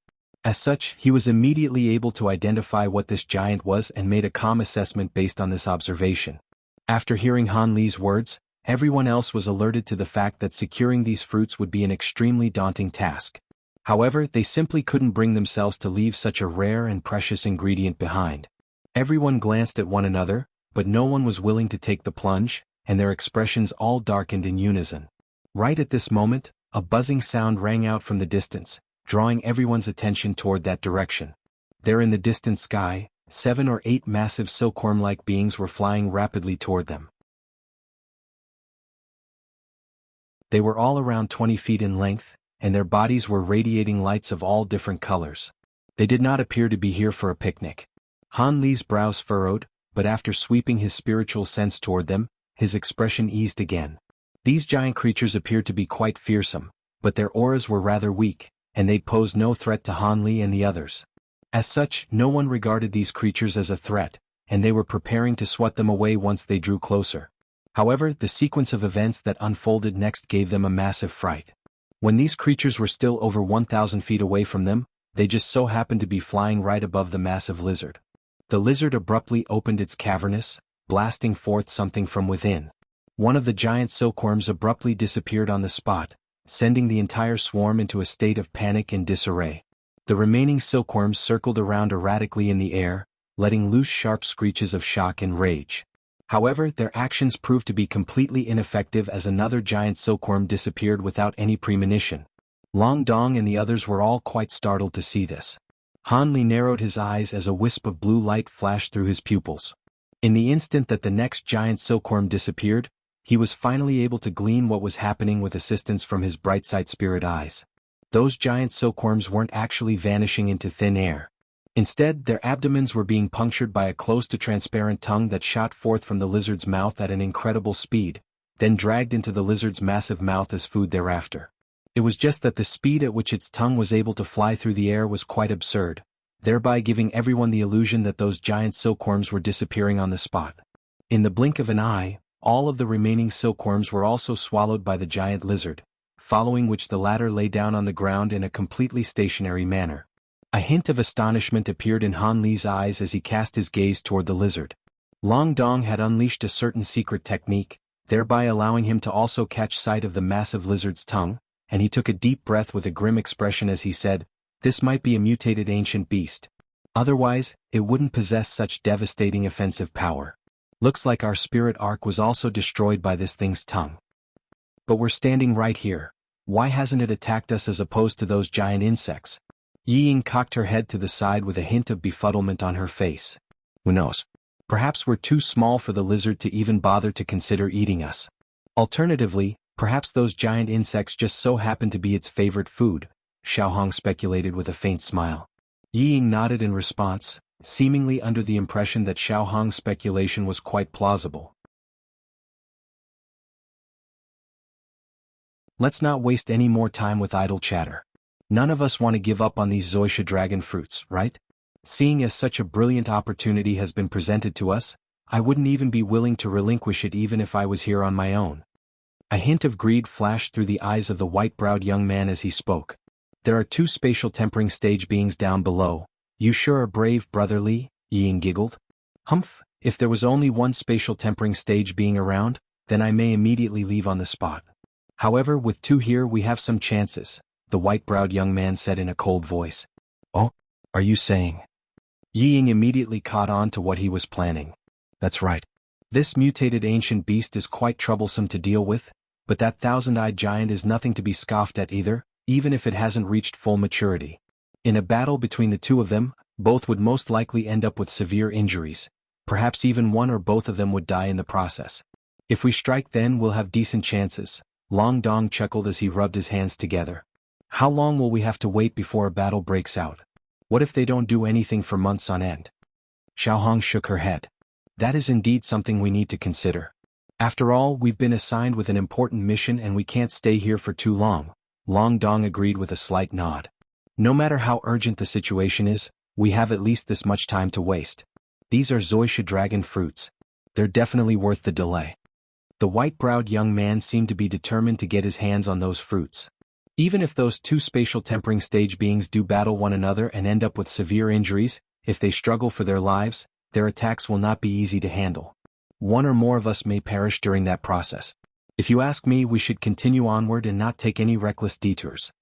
As such, he was immediately able to identify what this giant was and made a calm assessment based on this observation. After hearing Han Li's words, everyone else was alerted to the fact that securing these fruits would be an extremely daunting task. However, they simply couldn't bring themselves to leave such a rare and precious ingredient behind. Everyone glanced at one another, but no one was willing to take the plunge, and their expressions all darkened in unison. Right at this moment, a buzzing sound rang out from the distance, drawing everyone's attention toward that direction. There in the distant sky, 7 or 8 massive silkworm-like beings were flying rapidly toward them. They were all around 20 feet in length, and their bodies were radiating lights of all different colors. They did not appear to be here for a picnic. Han Li's brows furrowed, but after sweeping his spiritual sense toward them, his expression eased again. These giant creatures appeared to be quite fearsome, but their auras were rather weak, and they'd posed no threat to Han Li and the others. As such, no one regarded these creatures as a threat, and they were preparing to swat them away once they drew closer. However, the sequence of events that unfolded next gave them a massive fright. When these creatures were still over 1,000 feet away from them, they just so happened to be flying right above the massive lizard. The lizard abruptly opened its cavernous, blasting forth something from within. One of the giant silkworms abruptly disappeared on the spot, sending the entire swarm into a state of panic and disarray. The remaining silkworms circled around erratically in the air, letting loose sharp screeches of shock and rage. However, their actions proved to be completely ineffective as another giant silkworm disappeared without any premonition. Long Dong and the others were all quite startled to see this. Han Li narrowed his eyes as a wisp of blue light flashed through his pupils. In the instant that the next giant silkworm disappeared, he was finally able to glean what was happening with assistance from his bright-side spirit eyes. Those giant silkworms weren't actually vanishing into thin air. Instead, their abdomens were being punctured by a close-to-transparent tongue that shot forth from the lizard's mouth at an incredible speed, then dragged into the lizard's massive mouth as food thereafter. It was just that the speed at which its tongue was able to fly through the air was quite absurd, thereby giving everyone the illusion that those giant silkworms were disappearing on the spot. In the blink of an eye, all of the remaining silkworms were also swallowed by the giant lizard, following which the latter lay down on the ground in a completely stationary manner. A hint of astonishment appeared in Han Li's eyes as he cast his gaze toward the lizard. Long Dong had unleashed a certain secret technique, thereby allowing him to also catch sight of the massive lizard's tongue, and he took a deep breath with a grim expression as he said, "This might be a mutated ancient beast. Otherwise, it wouldn't possess such devastating offensive power. Looks like our spirit arc was also destroyed by this thing's tongue. But we're standing right here. Why hasn't it attacked us as opposed to those giant insects?" Yi Ying cocked her head to the side with a hint of befuddlement on her face. "Who knows? Perhaps we're too small for the lizard to even bother to consider eating us. Alternatively, perhaps those giant insects just so happen to be its favorite food," Xiaohong speculated with a faint smile. Yi Ying nodded in response, seemingly under the impression that Xiaohong's speculation was quite plausible. Let's not waste any more time with idle chatter. None of us want to give up on these zoysia dragon fruits, right? Seeing as such a brilliant opportunity has been presented to us, I wouldn't even be willing to relinquish it even if I was here on my own. A hint of greed flashed through the eyes of the white-browed young man as he spoke. "There are 2 spatial tempering stage beings down below. You sure are brave, Brother Li," Ying giggled. "Humph, if there was only 1 spatial tempering stage being around, then I may immediately leave on the spot. However, with 2 here we have some chances," the white-browed young man said in a cold voice. "Oh, are you saying?" Yi Ying immediately caught on to what he was planning. "That's right. This mutated ancient beast is quite troublesome to deal with, but that thousand-eyed giant is nothing to be scoffed at either, even if it hasn't reached full maturity. In a battle between the 2 of them, both would most likely end up with severe injuries. Perhaps even one or both of them would die in the process. If we strike then we'll have decent chances." Long Dong chuckled as he rubbed his hands together. "How long will we have to wait before a battle breaks out? What if they don't do anything for months on end?" Xiaohong shook her head. "That is indeed something we need to consider. After all, we've been assigned with an important mission and we can't stay here for too long." Long Dong agreed with a slight nod. "No matter how urgent the situation is, we have at least this much time to waste. These are zoysia dragon fruits. They're definitely worth the delay." The white-browed young man seemed to be determined to get his hands on those fruits. Even if those two spatial tempering stage beings do battle one another and end up with severe injuries, if they struggle for their lives, their attacks will not be easy to handle. One or more of us may perish during that process. If you ask me, we should continue onward and not take any reckless detours.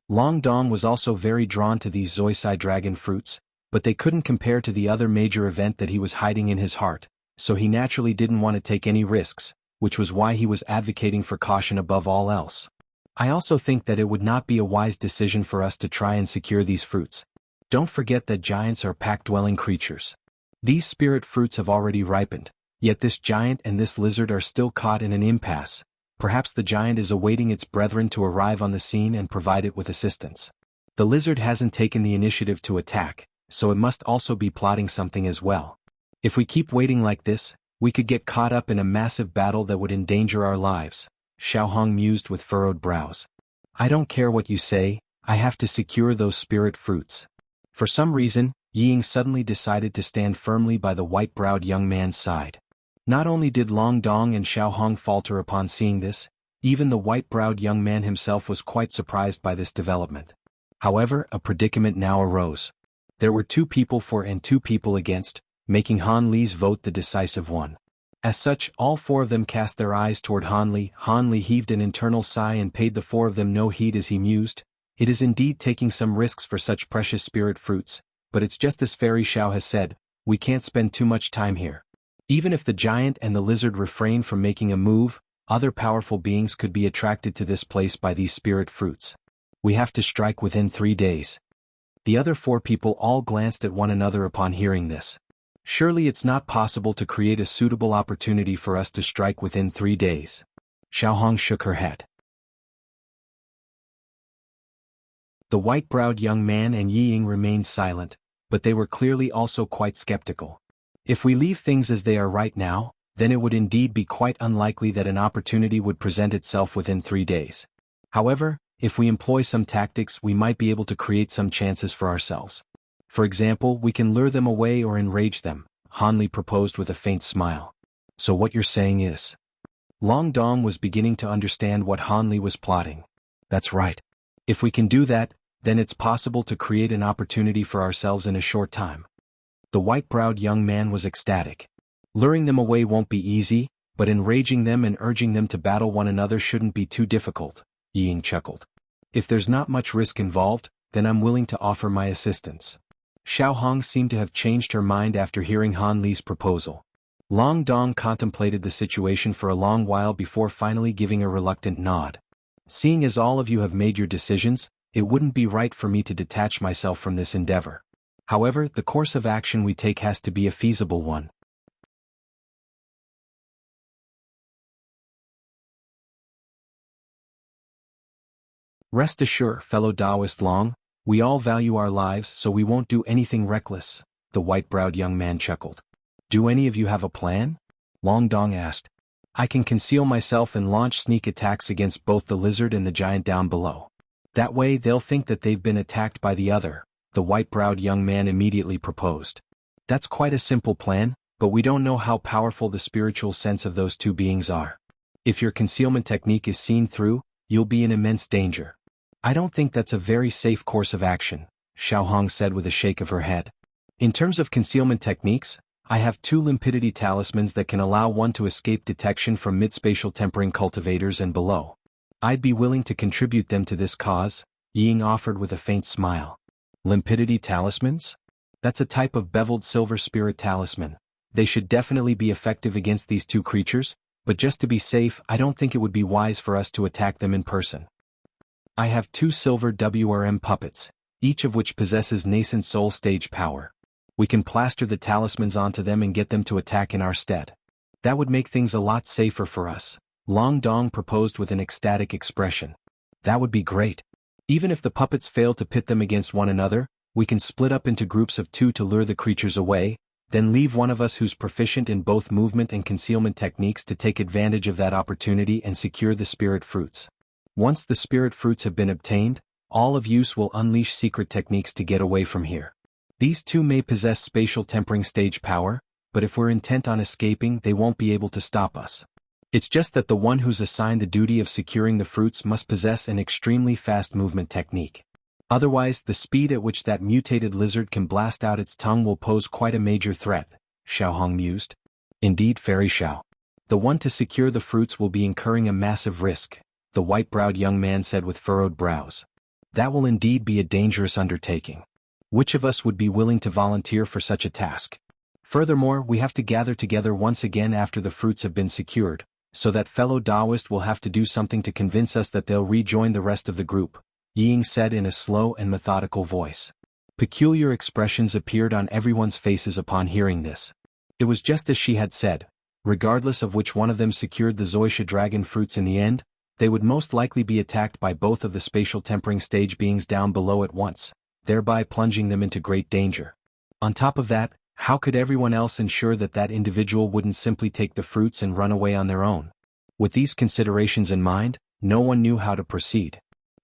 Long Dong was also very drawn to these Zoisai dragon fruits, but they couldn't compare to the other major event that he was hiding in his heart, so he naturally didn't want to take any risks, which was why he was advocating for caution above all else. I also think that it would not be a wise decision for us to try and secure these fruits. Don't forget that giants are pack-dwelling creatures. These spirit fruits have already ripened, yet this giant and this lizard are still caught in an impasse. Perhaps the giant is awaiting its brethren to arrive on the scene and provide it with assistance. The lizard hasn't taken the initiative to attack, so it must also be plotting something as well. If we keep waiting like this, we could get caught up in a massive battle that would endanger our lives, Xiaohong mused with furrowed brows. I don't care what you say, I have to secure those spirit fruits. For some reason, Ying suddenly decided to stand firmly by the white-browed young man's side. Not only did Long Dong and Xiaohong falter upon seeing this, even the white-browed young man himself was quite surprised by this development. However, a predicament now arose. There were 2 people for and 2 people against, making Han Li's vote the decisive one. As such, all 4 of them cast their eyes toward Han Li. Han Li heaved an internal sigh and paid the 4 of them no heed as he mused. It is indeed taking some risks for such precious spirit fruits, but it's just as Fairy Xiao has said, we can't spend too much time here. Even if the giant and the lizard refrain from making a move, other powerful beings could be attracted to this place by these spirit fruits. We have to strike within 3 days. The other 4 people all glanced at one another upon hearing this. Surely it's not possible to create a suitable opportunity for us to strike within 3 days. Xiaohong shook her head. The white-browed young man and Yi Ying remained silent, but they were clearly also quite skeptical. If we leave things as they are right now, then it would indeed be quite unlikely that an opportunity would present itself within 3 days. However, if we employ some tactics, we might be able to create some chances for ourselves. For example, we can lure them away or enrage them, Han Li proposed with a faint smile. So what you're saying is? Long Dong was beginning to understand what Han Li was plotting. That's right. If we can do that, then it's possible to create an opportunity for ourselves in a short time. The white-browed young man was ecstatic. Luring them away won't be easy, but enraging them and urging them to battle one another shouldn't be too difficult, Yi Ying chuckled. If there's not much risk involved, then I'm willing to offer my assistance. Xiaohong seemed to have changed her mind after hearing Han Li's proposal. Long Dong contemplated the situation for a long while before finally giving a reluctant nod. Seeing as all of you have made your decisions, it wouldn't be right for me to detach myself from this endeavor. However, the course of action we take has to be a feasible one. Rest assured, fellow Taoist Long, we all value our lives, so we won't do anything reckless, the white-browed young man chuckled. Do any of you have a plan? Long Dong asked. I can conceal myself and launch sneak attacks against both the lizard and the giant down below. That way they'll think that they've been attacked by the other, the white-browed young man immediately proposed. That's quite a simple plan, but we don't know how powerful the spiritual sense of those 2 beings are. If your concealment technique is seen through, you'll be in immense danger. I don't think that's a very safe course of action, Xiaohong said with a shake of her head. In terms of concealment techniques, I have 2 limpidity talismans that can allow one to escape detection from mid-spatial tempering cultivators and below. I'd be willing to contribute them to this cause, Yi Ying offered with a faint smile. Limpidity talismans? That's a type of beveled silver spirit talisman. They should definitely be effective against these 2 creatures, but just to be safe, I don't think it would be wise for us to attack them in person. I have 2 silver WRM puppets, each of which possesses nascent soul stage power. We can plaster the talismans onto them and get them to attack in our stead. That would make things a lot safer for us, Long Dong proposed with an ecstatic expression. That would be great. Even if the puppets fail to pit them against one another, we can split up into groups of 2 to lure the creatures away, then leave one of us who's proficient in both movement and concealment techniques to take advantage of that opportunity and secure the spirit fruits. Once the spirit fruits have been obtained, all of use will unleash secret techniques to get away from here. These 2 may possess spatial tempering stage power, but if we're intent on escaping, they won't be able to stop us. It's just that the one who's assigned the duty of securing the fruits must possess an extremely fast movement technique. Otherwise, the speed at which that mutated lizard can blast out its tongue will pose quite a major threat, Xiaohong mused. Indeed, Fairy Xiao. The one to secure the fruits will be incurring a massive risk, the white-browed young man said with furrowed brows. That will indeed be a dangerous undertaking. Which of us would be willing to volunteer for such a task? Furthermore, we have to gather together once again after the fruits have been secured, so that fellow Taoist will have to do something to convince us that they'll rejoin the rest of the group, Ying said in a slow and methodical voice. Peculiar expressions appeared on everyone's faces upon hearing this. It was just as she had said. Regardless of which one of them secured the Zoisha dragon fruits in the end, they would most likely be attacked by both of the spatial tempering stage beings down below at once, thereby plunging them into great danger. On top of that, how could everyone else ensure that that individual wouldn't simply take the fruits and run away on their own? With these considerations in mind, no one knew how to proceed.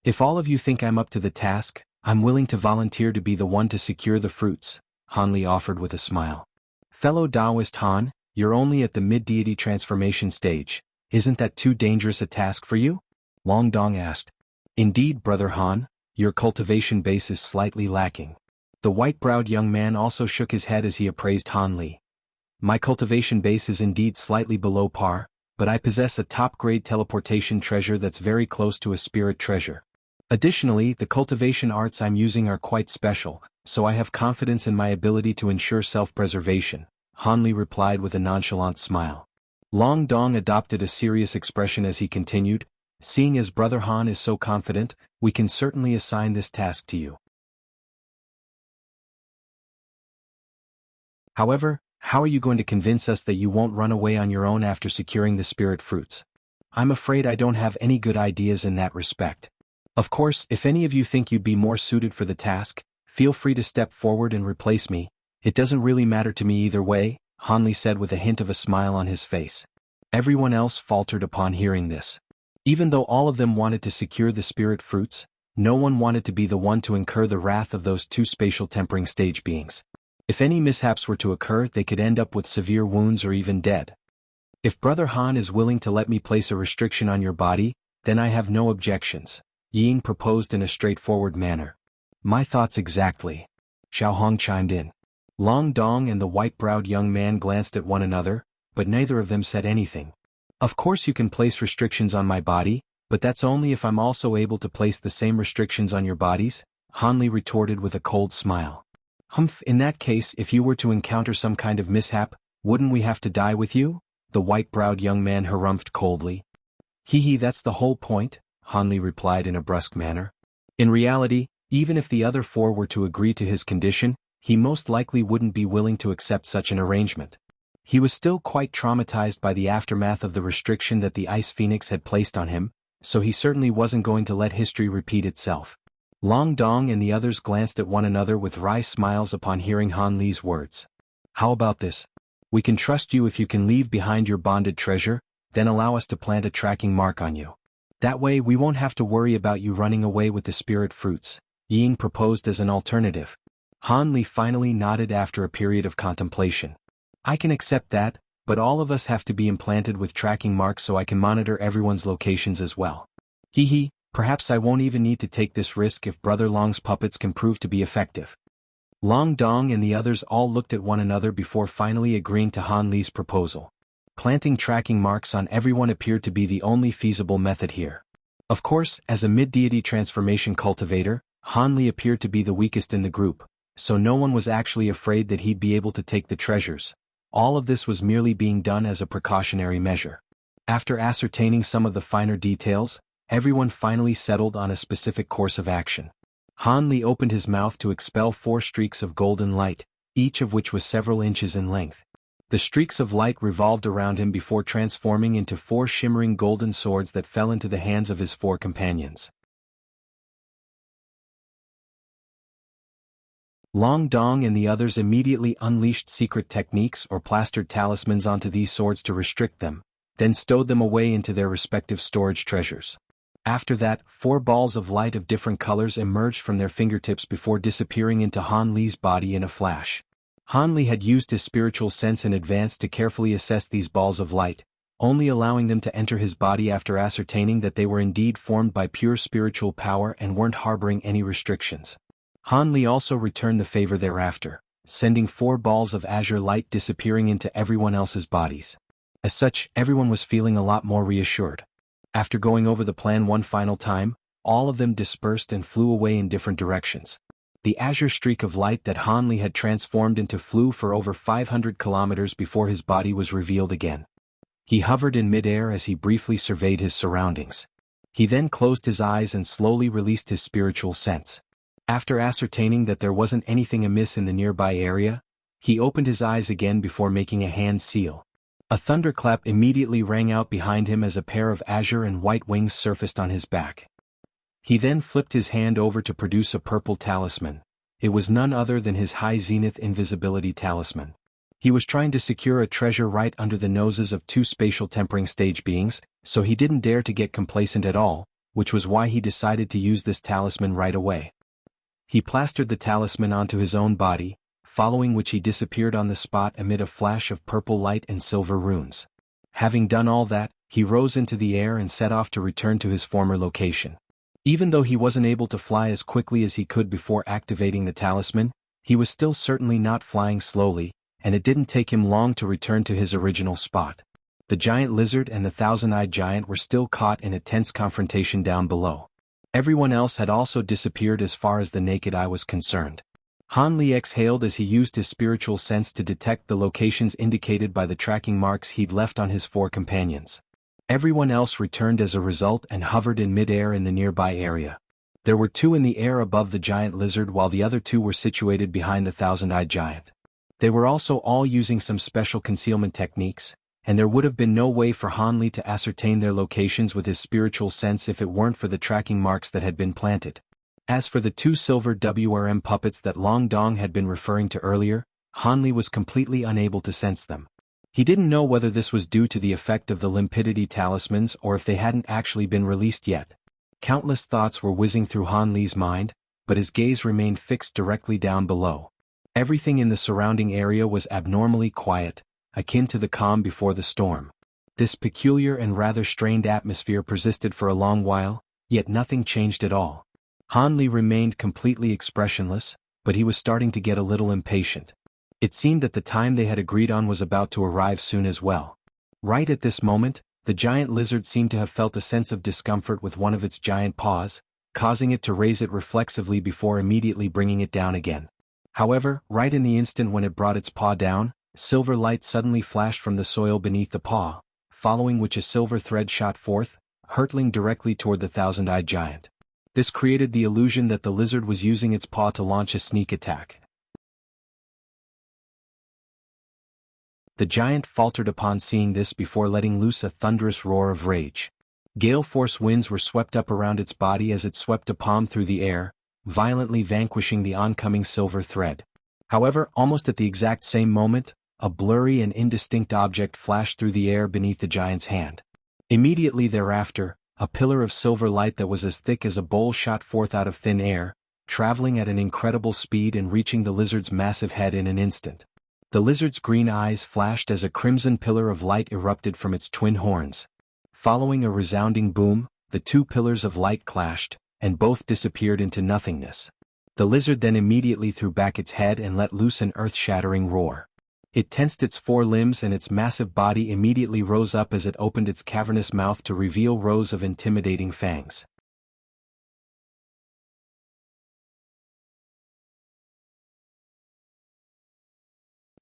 If all of you think I'm up to the task, I'm willing to volunteer to be the one to secure the fruits, Han Li offered with a smile. Fellow Taoist Han, you're only at the mid-deity transformation stage. Isn't that too dangerous a task for you? Long Dong asked. Indeed, Brother Han, your cultivation base is slightly lacking. The white-browed young man also shook his head as he appraised Han Li. My cultivation base is indeed slightly below par, but I possess a top-grade teleportation treasure that's very close to a spirit treasure. Additionally, the cultivation arts I'm using are quite special, so I have confidence in my ability to ensure self-preservation, Han Li replied with a nonchalant smile. Long Dong adopted a serious expression as he continued, seeing as Brother Han is so confident, we can certainly assign this task to you. However, how are you going to convince us that you won't run away on your own after securing the spirit fruits? I'm afraid I don't have any good ideas in that respect. Of course, if any of you think you'd be more suited for the task, feel free to step forward and replace me. It doesn't really matter to me either way, Han Li said with a hint of a smile on his face. Everyone else faltered upon hearing this. Even though all of them wanted to secure the spirit fruits, no one wanted to be the one to incur the wrath of those two spatial tempering stage beings. If any mishaps were to occur, they could end up with severe wounds or even dead. If Brother Han is willing to let me place a restriction on your body, then I have no objections, Ying proposed in a straightforward manner. My thoughts exactly. Xiaohong chimed in. Long Dong and the white-browed young man glanced at one another, but neither of them said anything. Of course you can place restrictions on my body, but that's only if I'm also able to place the same restrictions on your bodies, Han Li retorted with a cold smile. Humph, in that case, if you were to encounter some kind of mishap, wouldn't we have to die with you? The white-browed young man harumphed coldly. Hee, that's the whole point, Han Li replied in a brusque manner. In reality, even if the other four were to agree to his condition, he most likely wouldn't be willing to accept such an arrangement. He was still quite traumatized by the aftermath of the restriction that the Ice Phoenix had placed on him, so he certainly wasn't going to let history repeat itself. Long Dong and the others glanced at one another with wry smiles upon hearing Han Li's words. How about this? We can trust you if you can leave behind your bonded treasure, then allow us to plant a tracking mark on you. That way we won't have to worry about you running away with the spirit fruits, Ying proposed as an alternative. Han Li finally nodded after a period of contemplation. I can accept that, but all of us have to be implanted with tracking marks so I can monitor everyone's locations as well. Hee, perhaps I won't even need to take this risk if Brother Long's puppets can prove to be effective. Long Dong and the others all looked at one another before finally agreeing to Han Li's proposal. Planting tracking marks on everyone appeared to be the only feasible method here. Of course, as a mid-deity transformation cultivator, Han Li appeared to be the weakest in the group, so no one was actually afraid that he'd be able to take the treasures. All of this was merely being done as a precautionary measure. After ascertaining some of the finer details, everyone finally settled on a specific course of action. Han Li opened his mouth to expel 4 streaks of golden light, each of which was several inches in length. The streaks of light revolved around him before transforming into 4 shimmering golden swords that fell into the hands of his 4 companions. Long Dong and the others immediately unleashed secret techniques or plastered talismans onto these swords to restrict them, then stowed them away into their respective storage treasures. After that, 4 balls of light of different colors emerged from their fingertips before disappearing into Han Li's body in a flash. Han Li had used his spiritual sense in advance to carefully assess these balls of light, only allowing them to enter his body after ascertaining that they were indeed formed by pure spiritual power and weren't harboring any restrictions. Han Li also returned the favor thereafter, sending 4 balls of azure light disappearing into everyone else's bodies. As such, everyone was feeling a lot more reassured. After going over the plan one final time, all of them dispersed and flew away in different directions. The azure streak of light that Han Li had transformed into flew for over 500 kilometers before his body was revealed again. He hovered in midair as he briefly surveyed his surroundings. He then closed his eyes and slowly released his spiritual sense. After ascertaining that there wasn't anything amiss in the nearby area, he opened his eyes again before making a hand seal. A thunderclap immediately rang out behind him as a pair of azure and white wings surfaced on his back. He then flipped his hand over to produce a purple talisman. It was none other than his high zenith invisibility talisman. He was trying to secure a treasure right under the noses of 2 spatial tempering stage beings, so he didn't dare to get complacent at all, which was why he decided to use this talisman right away. He plastered the talisman onto his own body, following which he disappeared on the spot amid a flash of purple light and silver runes. Having done all that, he rose into the air and set off to return to his former location. Even though he wasn't able to fly as quickly as he could before activating the talisman, he was still certainly not flying slowly, and it didn't take him long to return to his original spot. The giant lizard and the thousand-eyed giant were still caught in a tense confrontation down below. Everyone else had also disappeared as far as the naked eye was concerned. Han Li exhaled as he used his spiritual sense to detect the locations indicated by the tracking marks he'd left on his 4 companions. Everyone else returned as a result and hovered in midair in the nearby area. There were 2 in the air above the giant lizard while the other 2 were situated behind the thousand-eyed giant. They were also all using some special concealment techniques, and there would have been no way for Han Li to ascertain their locations with his spiritual sense if it weren't for the tracking marks that had been planted. As for the 2 silver WRM puppets that Long Dong had been referring to earlier, Han Li was completely unable to sense them. He didn't know whether this was due to the effect of the limpidity talismans or if they hadn't actually been released yet. Countless thoughts were whizzing through Han Li's mind, but his gaze remained fixed directly down below. Everything in the surrounding area was abnormally quiet, akin to the calm before the storm. This peculiar and rather strained atmosphere persisted for a long while, yet nothing changed at all. Han Li remained completely expressionless, but he was starting to get a little impatient. It seemed that the time they had agreed on was about to arrive soon as well. Right at this moment, the giant lizard seemed to have felt a sense of discomfort with one of its giant paws, causing it to raise it reflexively before immediately bringing it down again. However, right in the instant when it brought its paw down, silver light suddenly flashed from the soil beneath the paw, following which a silver thread shot forth, hurtling directly toward the thousand-eyed giant. This created the illusion that the lizard was using its paw to launch a sneak attack. The giant faltered upon seeing this before letting loose a thunderous roar of rage. Gale-force winds were swept up around its body as it swept a palm through the air, violently vanquishing the oncoming silver thread. However, almost at the exact same moment, a blurry and indistinct object flashed through the air beneath the giant's hand. Immediately thereafter, a pillar of silver light that was as thick as a bowl shot forth out of thin air, traveling at an incredible speed and reaching the lizard's massive head in an instant. The lizard's green eyes flashed as a crimson pillar of light erupted from its twin horns. Following a resounding boom, the 2 pillars of light clashed, and both disappeared into nothingness. The lizard then immediately threw back its head and let loose an earth-shattering roar. It tensed its 4 limbs and its massive body immediately rose up as it opened its cavernous mouth to reveal rows of intimidating fangs.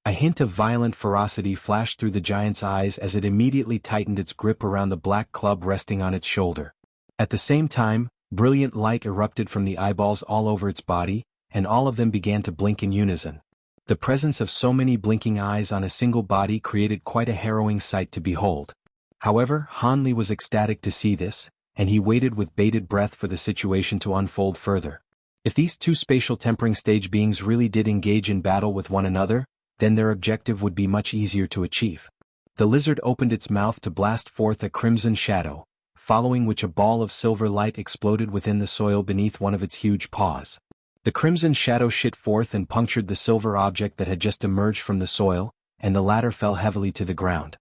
A hint of violent ferocity flashed through the giant's eyes as it immediately tightened its grip around the black club resting on its shoulder. At the same time, brilliant light erupted from the eyeballs all over its body, and all of them began to blink in unison. The presence of so many blinking eyes on a single body created quite a harrowing sight to behold. However, Han Li was ecstatic to see this, and he waited with bated breath for the situation to unfold further. If these 2 spatial tempering stage beings really did engage in battle with one another, then their objective would be much easier to achieve. The lizard opened its mouth to blast forth a crimson shadow, following which a ball of silver light exploded within the soil beneath one of its huge paws. The crimson shadow shot forth and punctured the silver object that had just emerged from the soil, and the latter fell heavily to the ground.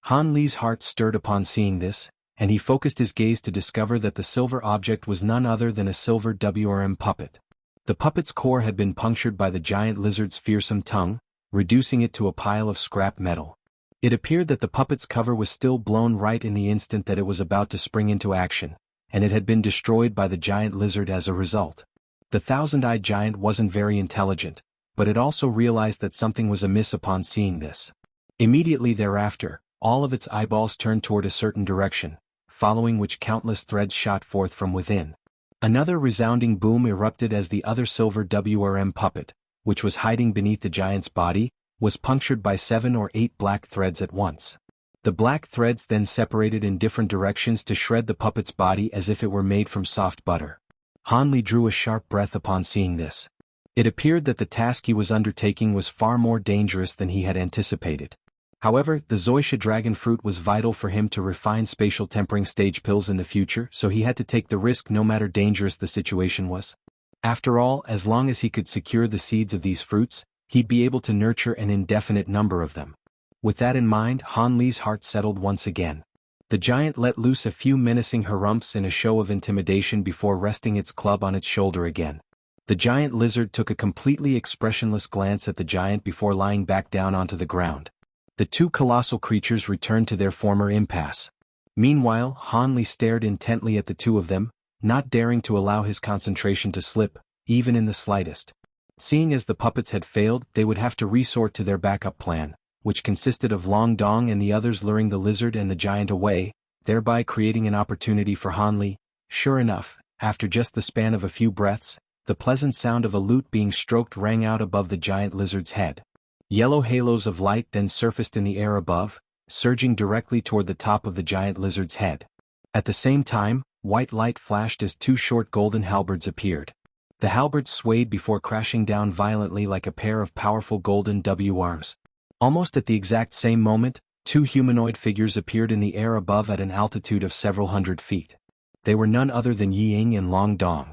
Han Li's heart stirred upon seeing this, and he focused his gaze to discover that the silver object was none other than a silver WRM puppet. The puppet's core had been punctured by the giant lizard's fearsome tongue, reducing it to a pile of scrap metal. It appeared that the puppet's cover was still blown right in the instant that it was about to spring into action, and it had been destroyed by the giant lizard as a result. The thousand-eyed giant wasn't very intelligent, but it also realized that something was amiss upon seeing this. Immediately thereafter, all of its eyeballs turned toward a certain direction, following which countless threads shot forth from within. Another resounding boom erupted as the other silver WRM puppet, which was hiding beneath the giant's body, was punctured by 7 or 8 black threads at once. The black threads then separated in different directions to shred the puppet's body as if it were made from soft butter. Han Li drew a sharp breath upon seeing this. It appeared that the task he was undertaking was far more dangerous than he had anticipated. However, the Zoysha dragon fruit was vital for him to refine spatial tempering stage pills in the future, so he had to take the risk no matter dangerous the situation was. After all, as long as he could secure the seeds of these fruits, he'd be able to nurture an indefinite number of them. With that in mind, Han Li's heart settled once again. The giant let loose a few menacing harumphs in a show of intimidation before resting its club on its shoulder again. The giant lizard took a completely expressionless glance at the giant before lying back down onto the ground. The two colossal creatures returned to their former impasse. Meanwhile, Han Li stared intently at the two of them, not daring to allow his concentration to slip, even in the slightest. Seeing as the puppets had failed, they would have to resort to their backup plan, which consisted of Long Dong and the others luring the lizard and the giant away, thereby creating an opportunity for Han Li. Sure enough, after just the span of a few breaths, the pleasant sound of a lute being stroked rang out above the giant lizard's head. Yellow halos of light then surfaced in the air above, surging directly toward the top of the giant lizard's head. At the same time, white light flashed as 2 short golden halberds appeared. The halberds swayed before crashing down violently like a pair of powerful golden W-arms. Almost at the exact same moment, 2 humanoid figures appeared in the air above at an altitude of several hundred feet. They were none other than Yi Ying and Long Dong.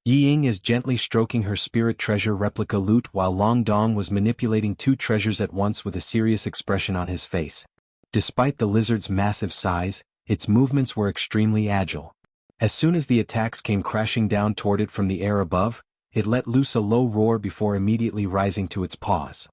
Yi Ying is gently stroking her spirit treasure replica lute while Long Dong was manipulating 2 treasures at once with a serious expression on his face. Despite the lizard's massive size, its movements were extremely agile. As soon as the attacks came crashing down toward it from the air above, it let loose a low roar before immediately rising to its paws.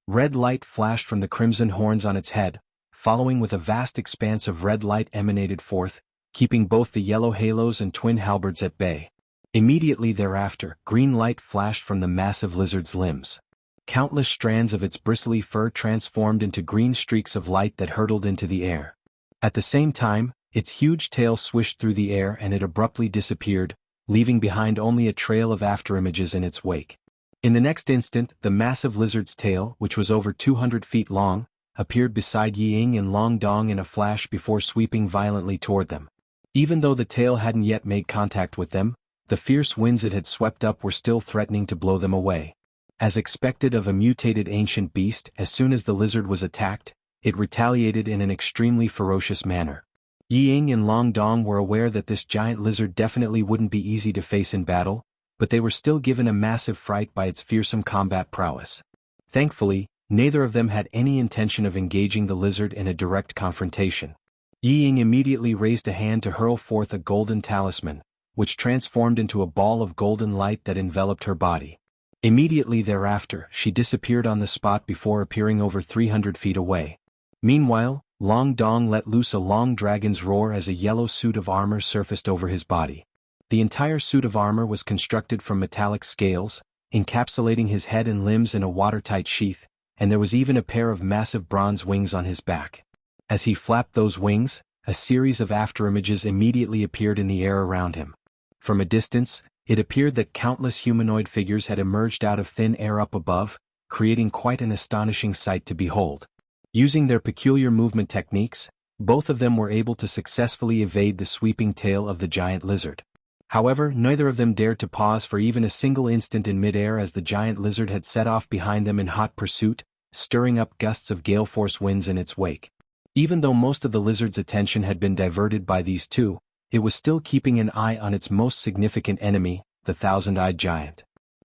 Red light flashed from the crimson horns on its head, following with a vast expanse of red light emanated forth, keeping both the yellow halos and twin halberds at bay. Immediately thereafter, green light flashed from the massive lizard's limbs. Countless strands of its bristly fur transformed into green streaks of light that hurtled into the air. At the same time, its huge tail swished through the air and it abruptly disappeared, leaving behind only a trail of afterimages in its wake. In the next instant, the massive lizard's tail, which was over 200 feet long, appeared beside Yi Ying and Long Dong in a flash before sweeping violently toward them. Even though the tail hadn't yet made contact with them, the fierce winds it had swept up were still threatening to blow them away. As expected of a mutated ancient beast, as soon as the lizard was attacked, it retaliated in an extremely ferocious manner. Yi Ying and Long Dong were aware that this giant lizard definitely wouldn't be easy to face in battle, but they were still given a massive fright by its fearsome combat prowess. Thankfully, neither of them had any intention of engaging the lizard in a direct confrontation. Yi Ying immediately raised a hand to hurl forth a golden talisman, which transformed into a ball of golden light that enveloped her body. Immediately thereafter, she disappeared on the spot before appearing over 300 feet away. Meanwhile, Long Dong let loose a long dragon's roar as a yellow suit of armor surfaced over his body. The entire suit of armor was constructed from metallic scales, encapsulating his head and limbs in a watertight sheath, and there was even a pair of massive bronze wings on his back. As he flapped those wings, a series of afterimages immediately appeared in the air around him. From a distance, it appeared that countless humanoid figures had emerged out of thin air up above, creating quite an astonishing sight to behold. Using their peculiar movement techniques, both of them were able to successfully evade the sweeping tail of the giant lizard. However, neither of them dared to pause for even a single instant in midair as the giant lizard had set off behind them in hot pursuit, stirring up gusts of gale-force winds in its wake. Even though most of the lizard's attention had been diverted by these two, it was still keeping an eye on its most significant enemy, the thousand-eyed giant.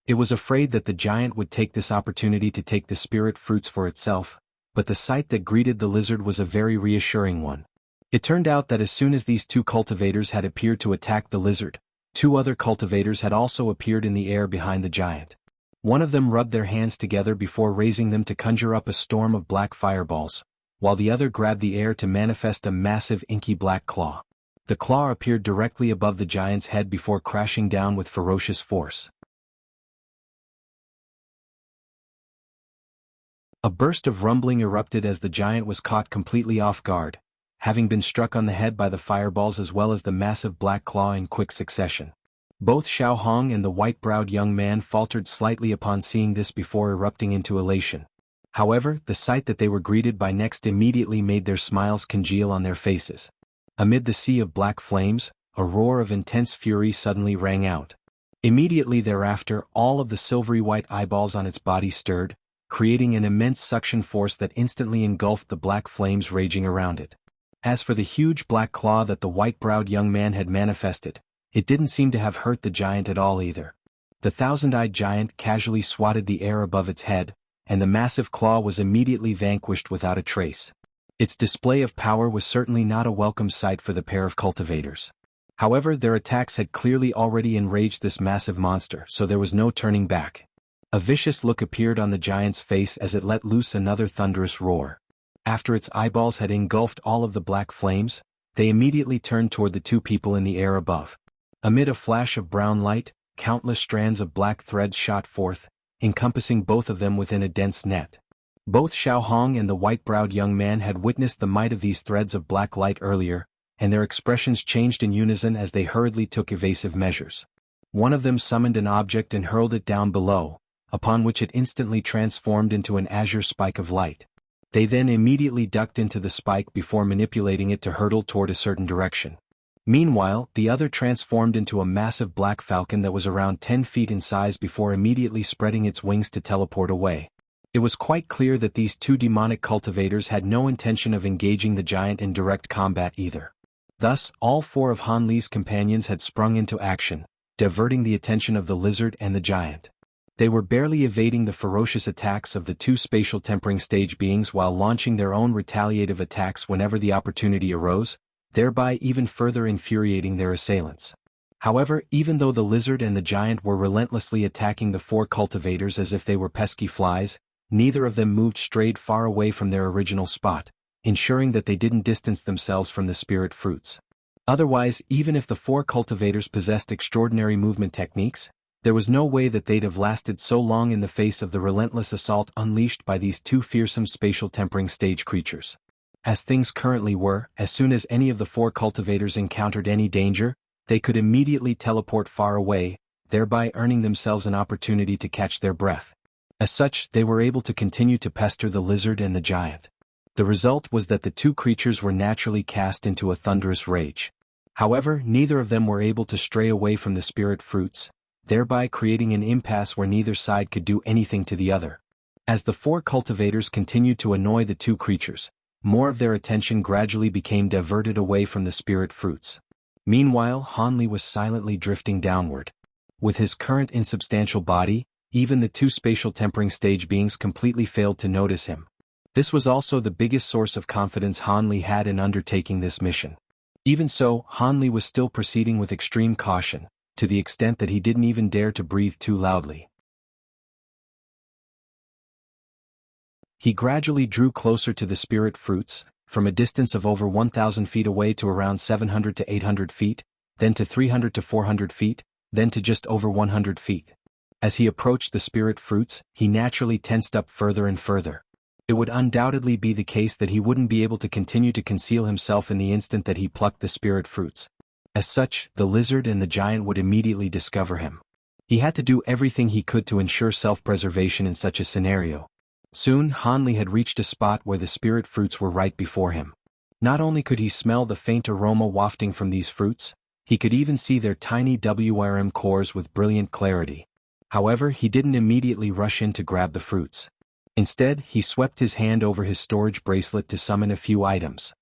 It was afraid that the giant would take this opportunity to take the spirit fruits for itself, but the sight that greeted the lizard was a very reassuring one. It turned out that as soon as these two cultivators had appeared to attack the lizard, two other cultivators had also appeared in the air behind the giant. One of them rubbed their hands together before raising them to conjure up a storm of black fireballs, while the other grabbed the air to manifest a massive inky black claw. The claw appeared directly above the giant's head before crashing down with ferocious force. A burst of rumbling erupted as the giant was caught completely off guard, having been struck on the head by the fireballs as well as the massive black claw in quick succession. Both Xiao Hong and the white-browed young man faltered slightly upon seeing this before erupting into elation. However, the sight that they were greeted by next immediately made their smiles congeal on their faces. Amid the sea of black flames, a roar of intense fury suddenly rang out. Immediately thereafter, all of the silvery white eyeballs on its body stirred, creating an immense suction force that instantly engulfed the black flames raging around it. As for the huge black claw that the white-browed young man had manifested, it didn't seem to have hurt the giant at all either. The thousand-eyed giant casually swatted the air above its head, and the massive claw was immediately vanquished without a trace. Its display of power was certainly not a welcome sight for the pair of cultivators. However, their attacks had clearly already enraged this massive monster, so there was no turning back. A vicious look appeared on the giant's face as it let loose another thunderous roar. After its eyeballs had engulfed all of the black flames, they immediately turned toward the two people in the air above. Amid a flash of brown light, countless strands of black threads shot forth, encompassing both of them within a dense net. Both Xiao Hong and the white-browed young man had witnessed the might of these threads of black light earlier, and their expressions changed in unison as they hurriedly took evasive measures. One of them summoned an object and hurled it down below, upon which it instantly transformed into an azure spike of light. They then immediately ducked into the spike before manipulating it to hurtle toward a certain direction. Meanwhile, the other transformed into a massive black falcon that was around 10 feet in size before immediately spreading its wings to teleport away. It was quite clear that these two demonic cultivators had no intention of engaging the giant in direct combat either. Thus, all four of Han Li's companions had sprung into action, diverting the attention of the lizard and the giant. They were barely evading the ferocious attacks of the two spatial tempering stage beings while launching their own retaliative attacks whenever the opportunity arose, thereby even further infuriating their assailants. However, even though the lizard and the giant were relentlessly attacking the four cultivators as if they were pesky flies, neither of them moved strayed far away from their original spot, ensuring that they didn't distance themselves from the spirit fruits. Otherwise, even if the four cultivators possessed extraordinary movement techniques, there was no way that they'd have lasted so long in the face of the relentless assault unleashed by these two fearsome spatial tempering stage creatures. As things currently were, as soon as any of the four cultivators encountered any danger, they could immediately teleport far away, thereby earning themselves an opportunity to catch their breath. As such, they were able to continue to pester the lizard and the giant. The result was that the two creatures were naturally cast into a thunderous rage. However, neither of them were able to stray away from the spirit fruits, thereby creating an impasse where neither side could do anything to the other. As the four cultivators continued to annoy the two creatures, more of their attention gradually became diverted away from the spirit fruits. Meanwhile, Han Li was silently drifting downward. With his current insubstantial body, even the two spatial tempering stage beings completely failed to notice him. This was also the biggest source of confidence Han Li had in undertaking this mission. Even so, Han Li was still proceeding with extreme caution, to the extent that he didn't even dare to breathe too loudly. He gradually drew closer to the spirit fruits, from a distance of over 1,000 feet away to around 700 to 800 feet, then to 300 to 400 feet, then to just over 100 feet. As he approached the spirit fruits, he naturally tensed up further and further. It would undoubtedly be the case that he wouldn't be able to continue to conceal himself in the instant that he plucked the spirit fruits. As such, the lizard and the giant would immediately discover him. He had to do everything he could to ensure self-preservation in such a scenario. Soon, Han Li had reached a spot where the spirit fruits were right before him. Not only could he smell the faint aroma wafting from these fruits, he could even see their tiny WRM cores with brilliant clarity. However, he didn't immediately rush in to grab the fruits. Instead, he swept his hand over his storage bracelet to summon a few items.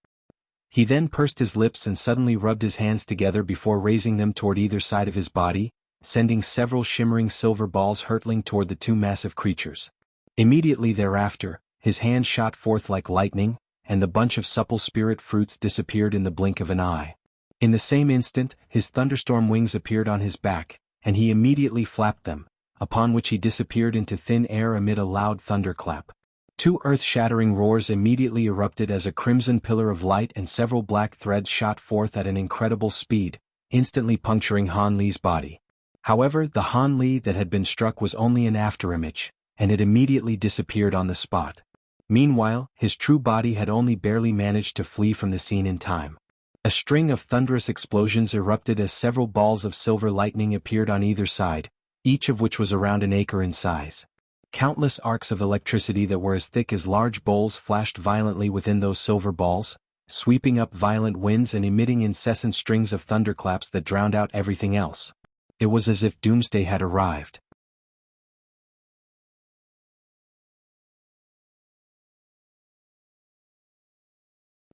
He then pursed his lips and suddenly rubbed his hands together before raising them toward either side of his body, sending several shimmering silver balls hurtling toward the two massive creatures. Immediately thereafter, his hand shot forth like lightning, and the bunch of supple spirit fruits disappeared in the blink of an eye. In the same instant, his thunderstorm wings appeared on his back, and he immediately flapped them, upon which he disappeared into thin air amid a loud thunderclap. Two earth-shattering roars immediately erupted as a crimson pillar of light and several black threads shot forth at an incredible speed, instantly puncturing Han Li's body. However, the Han Li that had been struck was only an afterimage, and it immediately disappeared on the spot. Meanwhile, his true body had only barely managed to flee from the scene in time. A string of thunderous explosions erupted as several balls of silver lightning appeared on either side, each of which was around an acre in size. Countless arcs of electricity that were as thick as large bowls flashed violently within those silver balls, sweeping up violent winds and emitting incessant strings of thunderclaps that drowned out everything else. It was as if doomsday had arrived.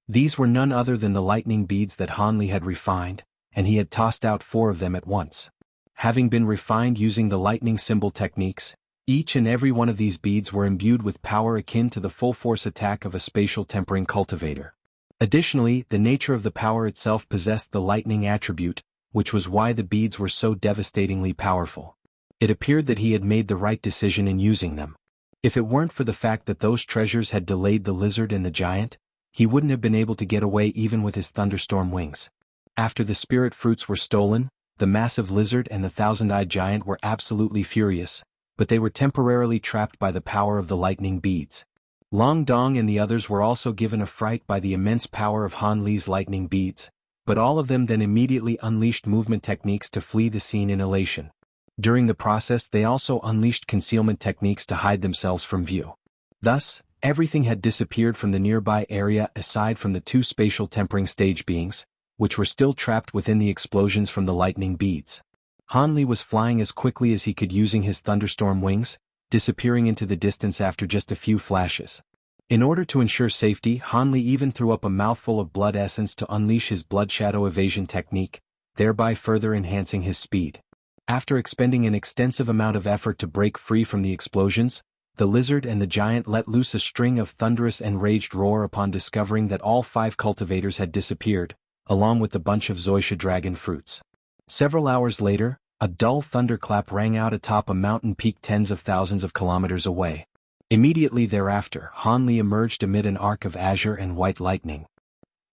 These were none other than the lightning beads that Han Li had refined, and he had tossed out 4 of them at once. Having been refined using the lightning symbol techniques, each and every one of these beads were imbued with power akin to the full-force attack of a spatial tempering cultivator. Additionally, the nature of the power itself possessed the lightning attribute, which was why the beads were so devastatingly powerful. It appeared that he had made the right decision in using them. If it weren't for the fact that those treasures had delayed the lizard and the giant, he wouldn't have been able to get away even with his thunderstorm wings. After the spirit fruits were stolen, the massive lizard and the thousand-eyed giant were absolutely furious, but they were temporarily trapped by the power of the lightning beads. Long Dong and the others were also given a fright by the immense power of Han Li's lightning beads, but all of them then immediately unleashed movement techniques to flee the scene in elation. During the process they also unleashed concealment techniques to hide themselves from view. Thus, everything had disappeared from the nearby area aside from the 2 spatial tempering stage beings, which were still trapped within the explosions from the lightning beads. Han Li was flying as quickly as he could using his thunderstorm wings, disappearing into the distance after just a few flashes. In order to ensure safety, Han Li even threw up a mouthful of blood essence to unleash his blood shadow evasion technique, thereby further enhancing his speed. After expending an extensive amount of effort to break free from the explosions, the lizard and the giant let loose a string of thunderous enraged roar upon discovering that all 5 cultivators had disappeared, along with the bunch of zoysia dragon fruits. Several hours later, a dull thunderclap rang out atop a mountain peak tens of thousands of kilometers away. Immediately thereafter, Han Li emerged amid an arc of azure and white lightning.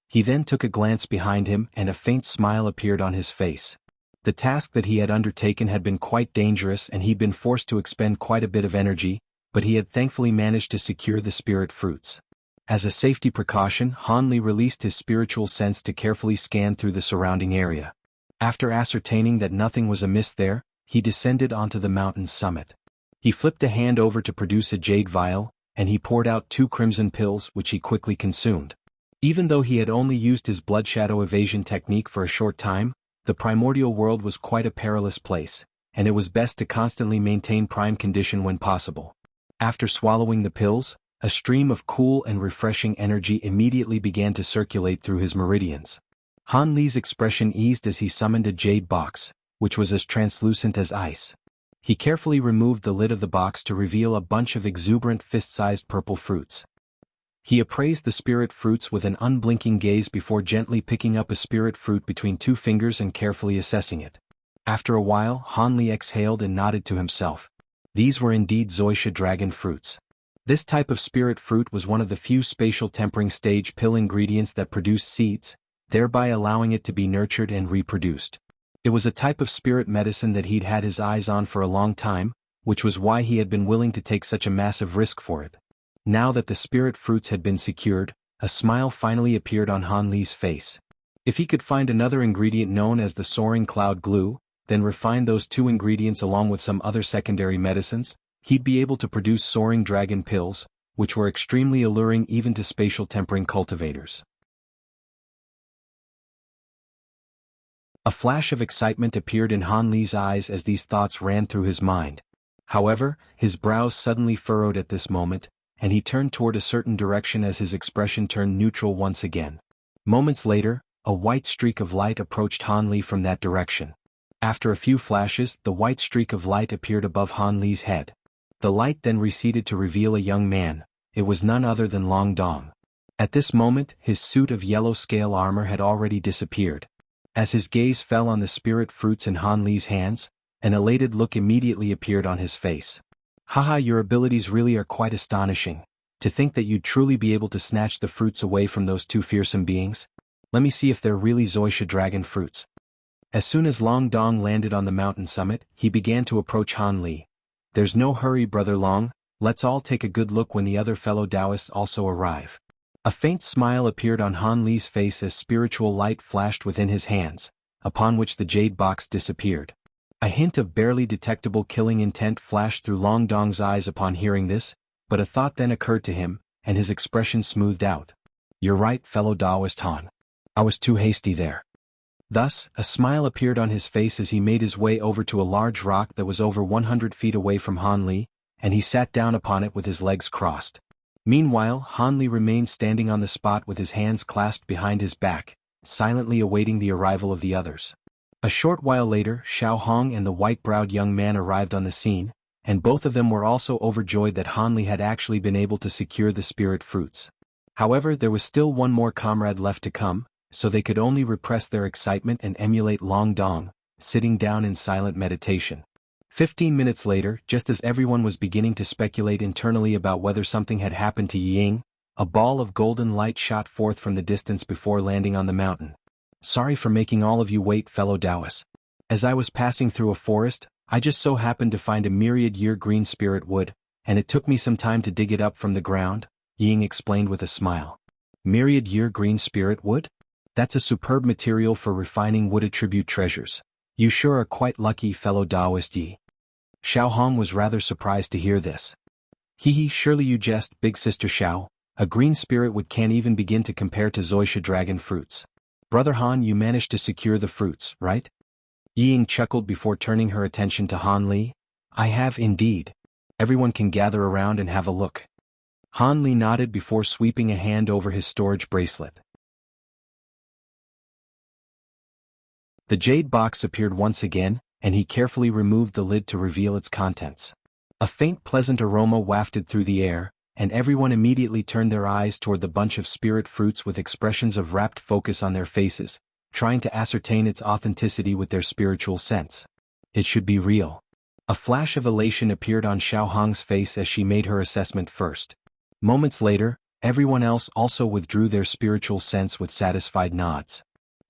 He then took a glance behind him and a faint smile appeared on his face. The task that he had undertaken had been quite dangerous and he'd been forced to expend quite a bit of energy, but he had thankfully managed to secure the spirit fruits. As a safety precaution, Han Li released his spiritual sense to carefully scan through the surrounding area. After ascertaining that nothing was amiss there, he descended onto the mountain's summit. He flipped a hand over to produce a jade vial, and he poured out 2 crimson pills which he quickly consumed. Even though he had only used his blood shadow evasion technique for a short time, the primordial world was quite a perilous place, and it was best to constantly maintain prime condition when possible. After swallowing the pills, a stream of cool and refreshing energy immediately began to circulate through his meridians. Han Li's expression eased as he summoned a jade box, which was as translucent as ice. He carefully removed the lid of the box to reveal a bunch of exuberant fist-sized purple fruits. He appraised the spirit fruits with an unblinking gaze before gently picking up a spirit fruit between 2 fingers and carefully assessing it. After a while, Han Li exhaled and nodded to himself. These were indeed zoysia dragon fruits. This type of spirit fruit was one of the few spatial tempering stage pill ingredients that produced seeds, thereby allowing it to be nurtured and reproduced. It was a type of spirit medicine that he'd had his eyes on for a long time, which was why he had been willing to take such a massive risk for it. Now that the spirit fruits had been secured, a smile finally appeared on Han Li's face. If he could find another ingredient known as the soaring cloud glue, then refine those 2 ingredients along with some other secondary medicines, he'd be able to produce soaring dragon pills, which were extremely alluring even to spatial tempering cultivators. A flash of excitement appeared in Han Li's eyes as these thoughts ran through his mind. However, his brows suddenly furrowed at this moment, and he turned toward a certain direction as his expression turned neutral once again. Moments later, a white streak of light approached Han Li from that direction. After a few flashes, the white streak of light appeared above Han Li's head. The light then receded to reveal a young man. It was none other than Long Dong. At this moment, his suit of yellow scale armor had already disappeared. As his gaze fell on the spirit fruits in Han Li's hands, an elated look immediately appeared on his face. Haha, your abilities really are quite astonishing. To think that you'd truly be able to snatch the fruits away from those two fearsome beings? Let me see if they're really Zoisha dragon fruits. As soon as Long Dong landed on the mountain summit, he began to approach Han Li. There's no hurry, Brother Long, let's all take a good look when the other fellow Taoists also arrive. A faint smile appeared on Han Li's face as spiritual light flashed within his hands, upon which the jade box disappeared. A hint of barely detectable killing intent flashed through Long Dong's eyes upon hearing this, but a thought then occurred to him, and his expression smoothed out. You're right, fellow Taoist Han. I was too hasty there. Thus, a smile appeared on his face as he made his way over to a large rock that was over 100 feet away from Han Li, and he sat down upon it with his legs crossed. Meanwhile, Han Li remained standing on the spot with his hands clasped behind his back, silently awaiting the arrival of the others. A short while later, Xiao Hong and the white-browed young man arrived on the scene, and both of them were also overjoyed that Han Li had actually been able to secure the spirit fruits. However, there was still one more comrade left to come, so they could only repress their excitement and emulate Long Dong, sitting down in silent meditation. 15 minutes later, just as everyone was beginning to speculate internally about whether something had happened to Ying, a ball of golden light shot forth from the distance before landing on the mountain. Sorry for making all of you wait, fellow Taoists. As I was passing through a forest, I just so happened to find a myriad-year green spirit wood, and it took me some time to dig it up from the ground, Ying explained with a smile. Myriad-year green spirit wood? That's a superb material for refining wood attribute treasures. You sure are quite lucky, fellow Taoist Yi. Xiao Hong was rather surprised to hear this. Hee, surely you jest, big sister Xiao. A green spirit wood can't even begin to compare to Zoisha dragon fruits. Brother Han, you managed to secure the fruits, right? Ying chuckled before turning her attention to Han Li. I have indeed. Everyone can gather around and have a look. Han Li nodded before sweeping a hand over his storage bracelet. The jade box appeared once again, and he carefully removed the lid to reveal its contents. A faint pleasant aroma wafted through the air, and everyone immediately turned their eyes toward the bunch of spirit fruits with expressions of rapt focus on their faces, trying to ascertain its authenticity with their spiritual sense. It should be real. A flash of elation appeared on Xiao Hong's face as she made her assessment first. Moments later, everyone else also withdrew their spiritual sense with satisfied nods.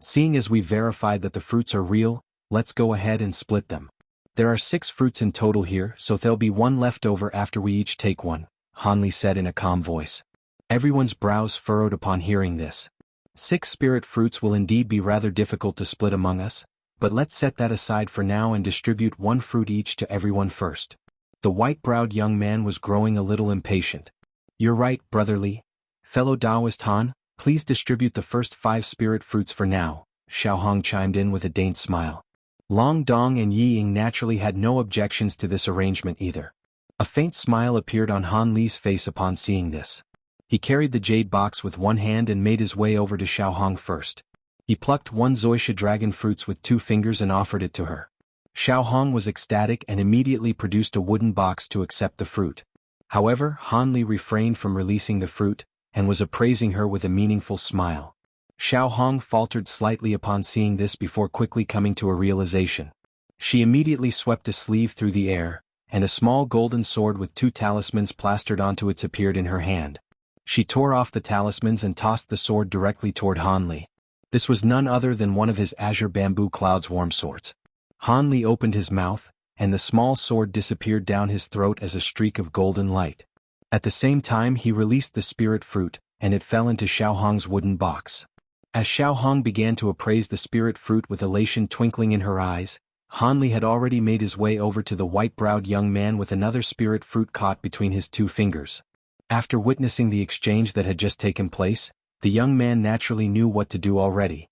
Seeing as we've verified that the fruits are real, let's go ahead and split them. There are 6 fruits in total here, so there'll be one left over after we each take one, Han Li said in a calm voice. Everyone's brows furrowed upon hearing this. 6 spirit fruits will indeed be rather difficult to split among us, but let's set that aside for now and distribute one fruit each to everyone first. The white-browed young man was growing a little impatient. You're right, Brother Li. Fellow Taoist Han, please distribute the first 5 spirit fruits for now, Xiao Hong chimed in with a dainty smile. Long Dong and Yi Ying naturally had no objections to this arrangement either. A faint smile appeared on Han Li's face upon seeing this. He carried the jade box with one hand and made his way over to Xiao Hong first. He plucked one Zoisha dragon fruits with 2 fingers and offered it to her. Xiao Hong was ecstatic and immediately produced a wooden box to accept the fruit. However, Han Li refrained from releasing the fruit, and was appraising her with a meaningful smile. Xiao Hong faltered slightly upon seeing this before quickly coming to a realization. She immediately swept a sleeve through the air, and a small golden sword with 2 talismans plastered onto it appeared in her hand. She tore off the talismans and tossed the sword directly toward Han Li. This was none other than one of his azure bamboo cloud's warm swords. Han Li opened his mouth, and the small sword disappeared down his throat as a streak of golden light. At the same time he released the spirit fruit, and it fell into Xiao Hong's wooden box. As Xiao Hong began to appraise the spirit fruit with elation twinkling in her eyes, Han Li had already made his way over to the white-browed young man with another spirit fruit caught between his 2 fingers. After witnessing the exchange that had just taken place, the young man naturally knew what to do already.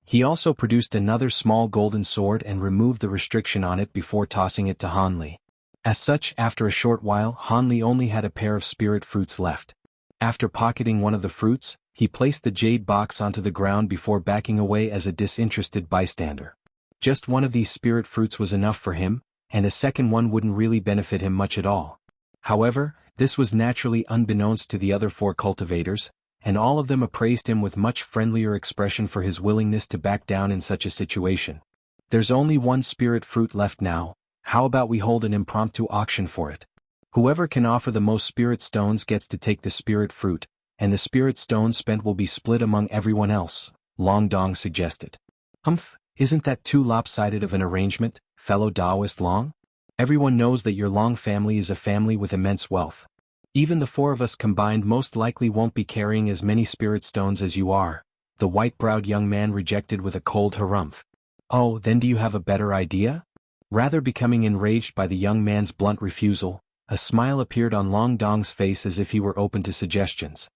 He also produced another small golden sword and removed the restriction on it before tossing it to Han Li. As such, after a short while, Han Li only had a pair of spirit fruits left. After pocketing one of the fruits, he placed the jade box onto the ground before backing away as a disinterested bystander. Just one of these spirit fruits was enough for him, and a second one wouldn't really benefit him much at all. However, this was naturally unbeknownst to the other 4 cultivators, and all of them appraised him with much friendlier expression for his willingness to back down in such a situation. There's only one spirit fruit left now. How about we hold an impromptu auction for it? Whoever can offer the most spirit stones gets to take the spirit fruit, and the spirit stones spent will be split among everyone else, Long Dong suggested. Humph, isn't that too lopsided of an arrangement, fellow Taoist Long? Everyone knows that your Long family is a family with immense wealth. Even the 4 of us combined most likely won't be carrying as many spirit stones as you are, the white-browed young man rejected with a cold harumph. Oh, then do you have a better idea? Rather becoming enraged by the young man's blunt refusal, a smile appeared on Long Dong's face as if he were open to suggestions.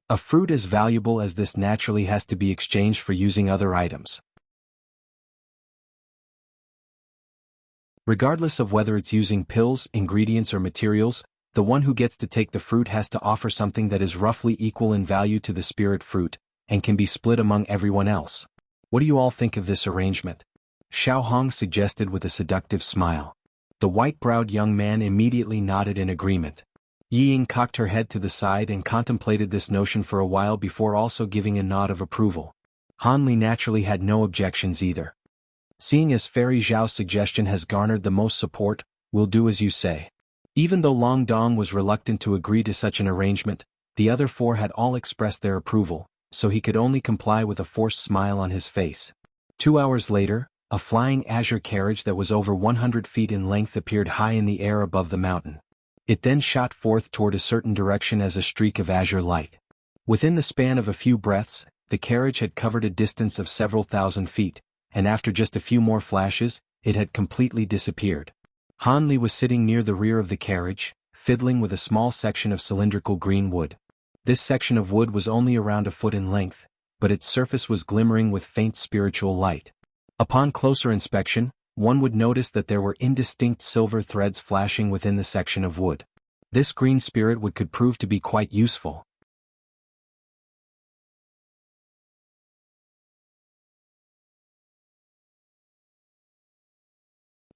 A fruit as valuable as this naturally has to be exchanged for using other items. Regardless of whether it's using pills, ingredients or materials, the one who gets to take the fruit has to offer something that is roughly equal in value to the spirit fruit, and can be split among everyone else. What do you all think of this arrangement? Xiao Hong suggested with a seductive smile. The white-browed young man immediately nodded in agreement. Yi Ying cocked her head to the side and contemplated this notion for a while before also giving a nod of approval. Han Li naturally had no objections either. Seeing as Fairy Zhao's suggestion has garnered the most support, we'll do as you say. Even though Long Dong was reluctant to agree to such an arrangement, the other 4 had all expressed their approval, so he could only comply with a forced smile on his face. 2 hours later, a flying azure carriage that was over 100 feet in length appeared high in the air above the mountain. It then shot forth toward a certain direction as a streak of azure light. Within the span of a few breaths, the carriage had covered a distance of several thousand feet, and after just a few more flashes, it had completely disappeared. Han Li was sitting near the rear of the carriage, fiddling with a small section of cylindrical green wood. This section of wood was only around a foot in length, but its surface was glimmering with faint spiritual light. Upon closer inspection, one would notice that there were indistinct silver threads flashing within the section of wood. This green spirit wood could prove to be quite useful.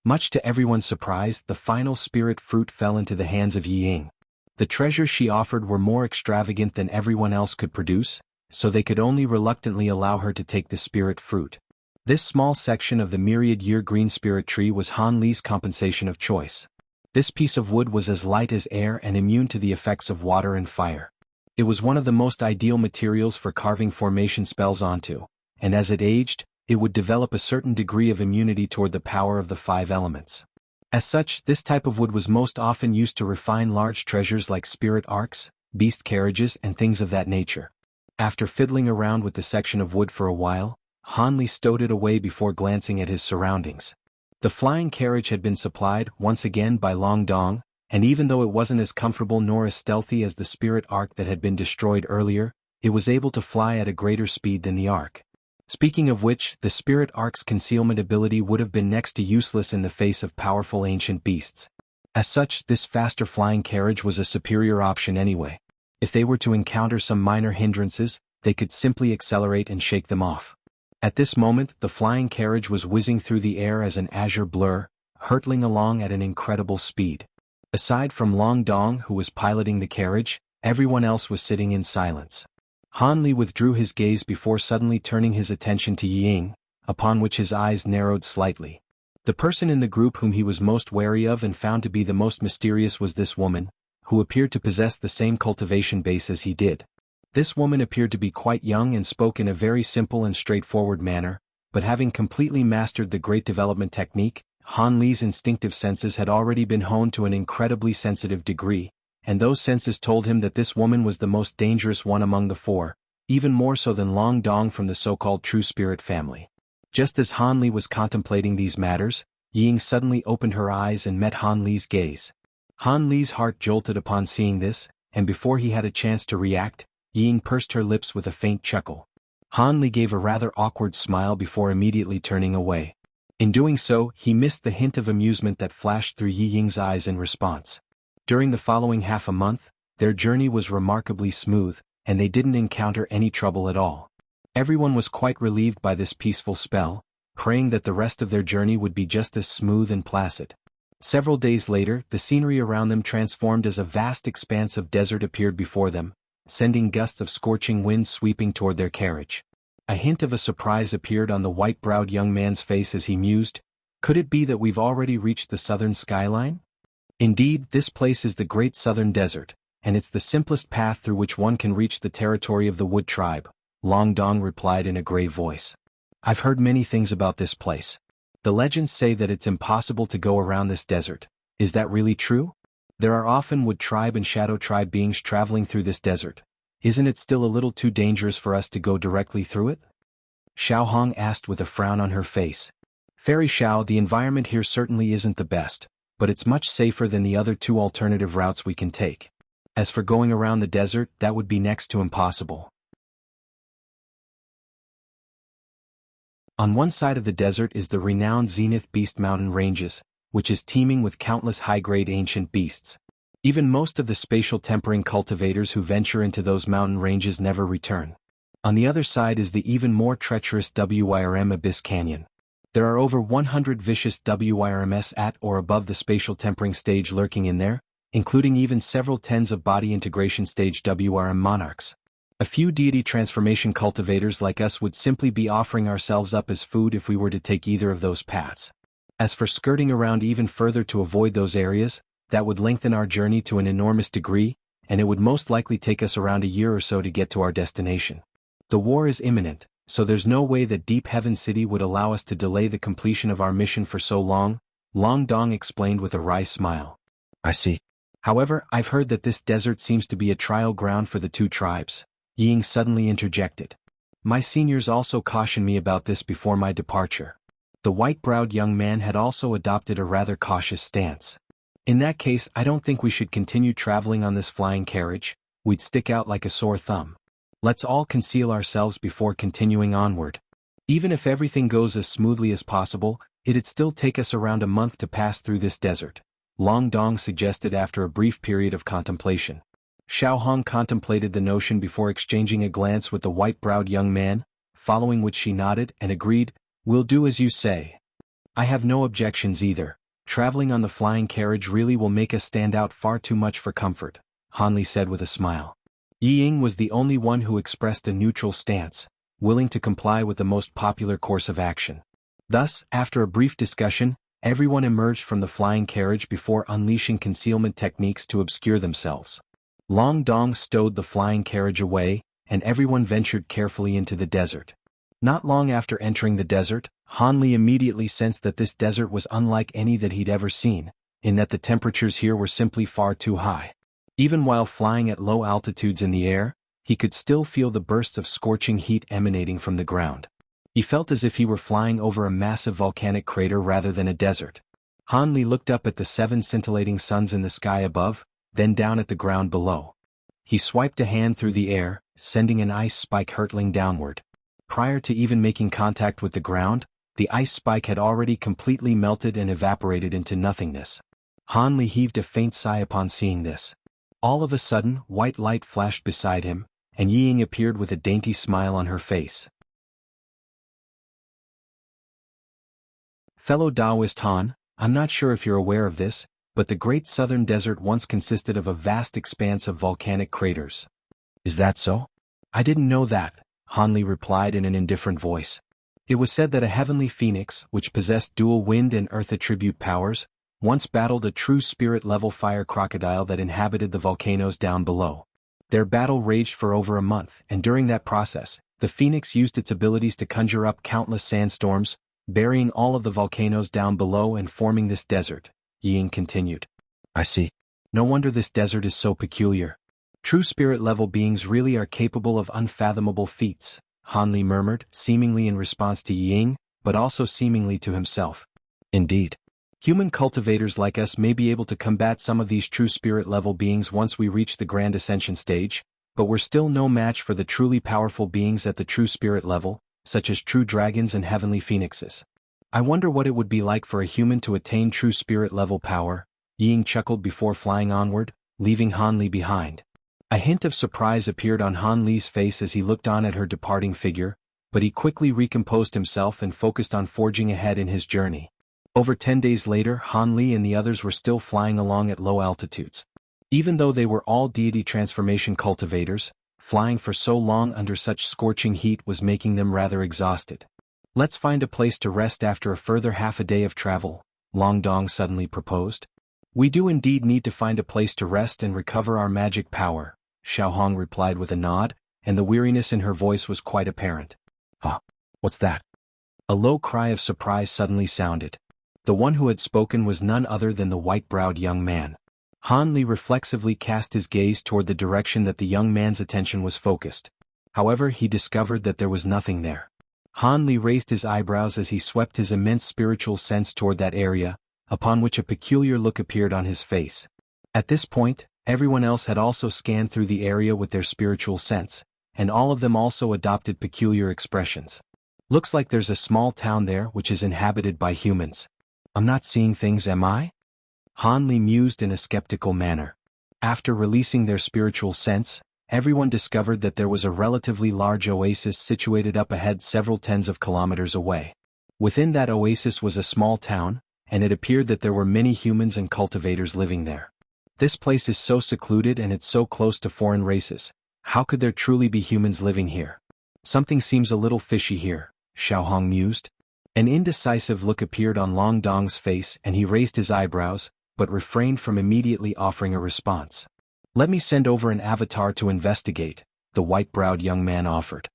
Much to everyone's surprise, the final spirit fruit fell into the hands of Yi Ying. The treasures she offered were more extravagant than everyone else could produce, so they could only reluctantly allow her to take the spirit fruit. This small section of the myriad-year green spirit tree was Han Li's compensation of choice. This piece of wood was as light as air and immune to the effects of water and fire. It was one of the most ideal materials for carving formation spells onto, and as it aged, it would develop a certain degree of immunity toward the power of the 5 elements. As such, this type of wood was most often used to refine large treasures like spirit arcs, beast carriages and things of that nature. After fiddling around with the section of wood for a while, Han Li stowed it away before glancing at his surroundings. The flying carriage had been supplied once again by Long Dong, and even though it wasn't as comfortable nor as stealthy as the spirit arc that had been destroyed earlier, it was able to fly at a greater speed than the arc. Speaking of which, the spirit arc's concealment ability would have been next to useless in the face of powerful ancient beasts. As such, this faster flying carriage was a superior option anyway. If they were to encounter some minor hindrances, they could simply accelerate and shake them off. At this moment, the flying carriage was whizzing through the air as an azure blur, hurtling along at an incredible speed. Aside from Long Dong, who was piloting the carriage, everyone else was sitting in silence. Han Li withdrew his gaze before suddenly turning his attention to Yi Ying, upon which his eyes narrowed slightly. The person in the group whom he was most wary of and found to be the most mysterious was this woman, who appeared to possess the same cultivation base as he did. This woman appeared to be quite young and spoke in a very simple and straightforward manner, but having completely mastered the great development technique, Han Li's instinctive senses had already been honed to an incredibly sensitive degree, and those senses told him that this woman was the most dangerous one among the 4, even more so than Long Dong from the so-called True Spirit family. Just as Han Li was contemplating these matters, Yi Ying suddenly opened her eyes and met Han Li's gaze. Han Li's heart jolted upon seeing this, and before he had a chance to react, Yi Ying pursed her lips with a faint chuckle. Han Li gave a rather awkward smile before immediately turning away. In doing so, he missed the hint of amusement that flashed through Yi Ying's eyes in response. During the following half a month, their journey was remarkably smooth, and they didn't encounter any trouble at all. Everyone was quite relieved by this peaceful spell. praying that the rest of their journey would be just as smooth and placid. Several days later, the scenery around them transformed as a vast expanse of desert appeared before them, sending gusts of scorching wind sweeping toward their carriage. A hint of a surprise appeared on the white-browed young man's face as he mused, "Could it be that we've already reached the southern skyline? Indeed, this place is the Great Southern Desert, and it's the simplest path through which one can reach the territory of the Wood Tribe," Long Dong replied in a grave voice. "I've heard many things about this place. The legends say that it's impossible to go around this desert. Is that really true? There are often Wood Tribe and Shadow Tribe beings traveling through this desert. Isn't it still a little too dangerous for us to go directly through it?" Xiao Hong asked with a frown on her face. "Fairy Xiao, the environment here certainly isn't the best, but it's much safer than the other two alternative routes we can take. As for going around the desert, that would be next to impossible." On one side of the desert is the renowned Zenith Beast Mountain Ranges, which is teeming with countless high-grade ancient beasts. Even most of the spatial tempering cultivators who venture into those mountain ranges never return. On the other side is the even more treacherous WYRM Abyss Canyon. There are over 100 vicious WYRMs at or above the spatial tempering stage lurking in there, including even several tens of body integration stage WRM monarchs. A few deity transformation cultivators like us would simply be offering ourselves up as food if we were to take either of those paths. As for skirting around even further to avoid those areas, that would lengthen our journey to an enormous degree, and it would most likely take us around a year or so to get to our destination. The war is imminent, so there's no way that Deep Heaven City would allow us to delay the completion of our mission for so long, Long Dong explained with a wry smile. "I see. However, I've heard that this desert seems to be a trial ground for the two tribes," Ying suddenly interjected. "My seniors also cautioned me about this before my departure." The white-browed young man had also adopted a rather cautious stance. "In that case, I don't think we should continue traveling on this flying carriage. We'd stick out like a sore thumb. Let's all conceal ourselves before continuing onward. Even if everything goes as smoothly as possible, it'd still take us around a month to pass through this desert," Long Dong suggested after a brief period of contemplation. Xiao Hong contemplated the notion before exchanging a glance with the white-browed young man, following which she nodded and agreed, "We'll do as you say." "I have no objections either. Traveling on the flying carriage really will make us stand out far too much for comfort," Han Li said with a smile. Yi Ying was the only one who expressed a neutral stance, willing to comply with the most popular course of action. Thus, after a brief discussion, everyone emerged from the flying carriage before unleashing concealment techniques to obscure themselves. Long Dong stowed the flying carriage away, and everyone ventured carefully into the desert. Not long after entering the desert, Han Li immediately sensed that this desert was unlike any that he'd ever seen, in that the temperatures here were simply far too high. Even while flying at low altitudes in the air, he could still feel the bursts of scorching heat emanating from the ground. He felt as if he were flying over a massive volcanic crater rather than a desert. Han Li looked up at the 7 scintillating suns in the sky above, then down at the ground below. He swiped a hand through the air, sending an ice spike hurtling downward. Prior to even making contact with the ground, the ice spike had already completely melted and evaporated into nothingness. Han Li heaved a faint sigh upon seeing this. All of a sudden, white light flashed beside him, and Yi Ying appeared with a dainty smile on her face. "Fellow Taoist Han, I'm not sure if you're aware of this, but the Great Southern Desert once consisted of a vast expanse of volcanic craters." "Is that so? I didn't know that," Han Li replied in an indifferent voice. "It was said that a heavenly phoenix, which possessed dual wind and earth attribute powers, once battled a true spirit-level fire crocodile that inhabited the volcanoes down below. Their battle raged for over a month, and during that process, the phoenix used its abilities to conjure up countless sandstorms, burying all of the volcanoes down below and forming this desert," Yi Ying continued. "I see. No wonder this desert is so peculiar. True spirit-level beings really are capable of unfathomable feats," Han Li murmured, seemingly in response to Yi Ying, but also seemingly to himself. "Indeed. Human cultivators like us may be able to combat some of these true spirit-level beings once we reach the Grand Ascension stage, but we're still no match for the truly powerful beings at the true spirit level, such as true dragons and heavenly phoenixes. I wonder what it would be like for a human to attain true spirit-level power," Yi Ying chuckled before flying onward, leaving Han Li behind. A hint of surprise appeared on Han Li's face as he looked on at her departing figure, but he quickly recomposed himself and focused on forging ahead in his journey. Over 10 days later, Han Li and the others were still flying along at low altitudes. Even though they were all deity transformation cultivators, flying for so long under such scorching heat was making them rather exhausted. "Let's find a place to rest after a further half a day of travel," Long Dong suddenly proposed. "We do indeed need to find a place to rest and recover our magic power," Xiao Hong replied with a nod, and the weariness in her voice was quite apparent. "Huh? What's that?" A low cry of surprise suddenly sounded. The one who had spoken was none other than the white-browed young man. Han Li reflexively cast his gaze toward the direction that the young man's attention was focused. However, he discovered that there was nothing there. Han Li raised his eyebrows as he swept his immense spiritual sense toward that area, upon which a peculiar look appeared on his face. At this point, everyone else had also scanned through the area with their spiritual sense, and all of them also adopted peculiar expressions. "Looks like there's a small town there which is inhabited by humans. I'm not seeing things, am I?" Han Li mused in a skeptical manner. After releasing their spiritual sense, everyone discovered that there was a relatively large oasis situated up ahead several tens of kilometers away. Within that oasis was a small town, and it appeared that there were many humans and cultivators living there. "This place is so secluded and it's so close to foreign races. How could there truly be humans living here? Something seems a little fishy here," Xiao Hong mused. An indecisive look appeared on Long Dong's face and he raised his eyebrows, but refrained from immediately offering a response. "Let me send over an avatar to investigate," the white-browed young man offered.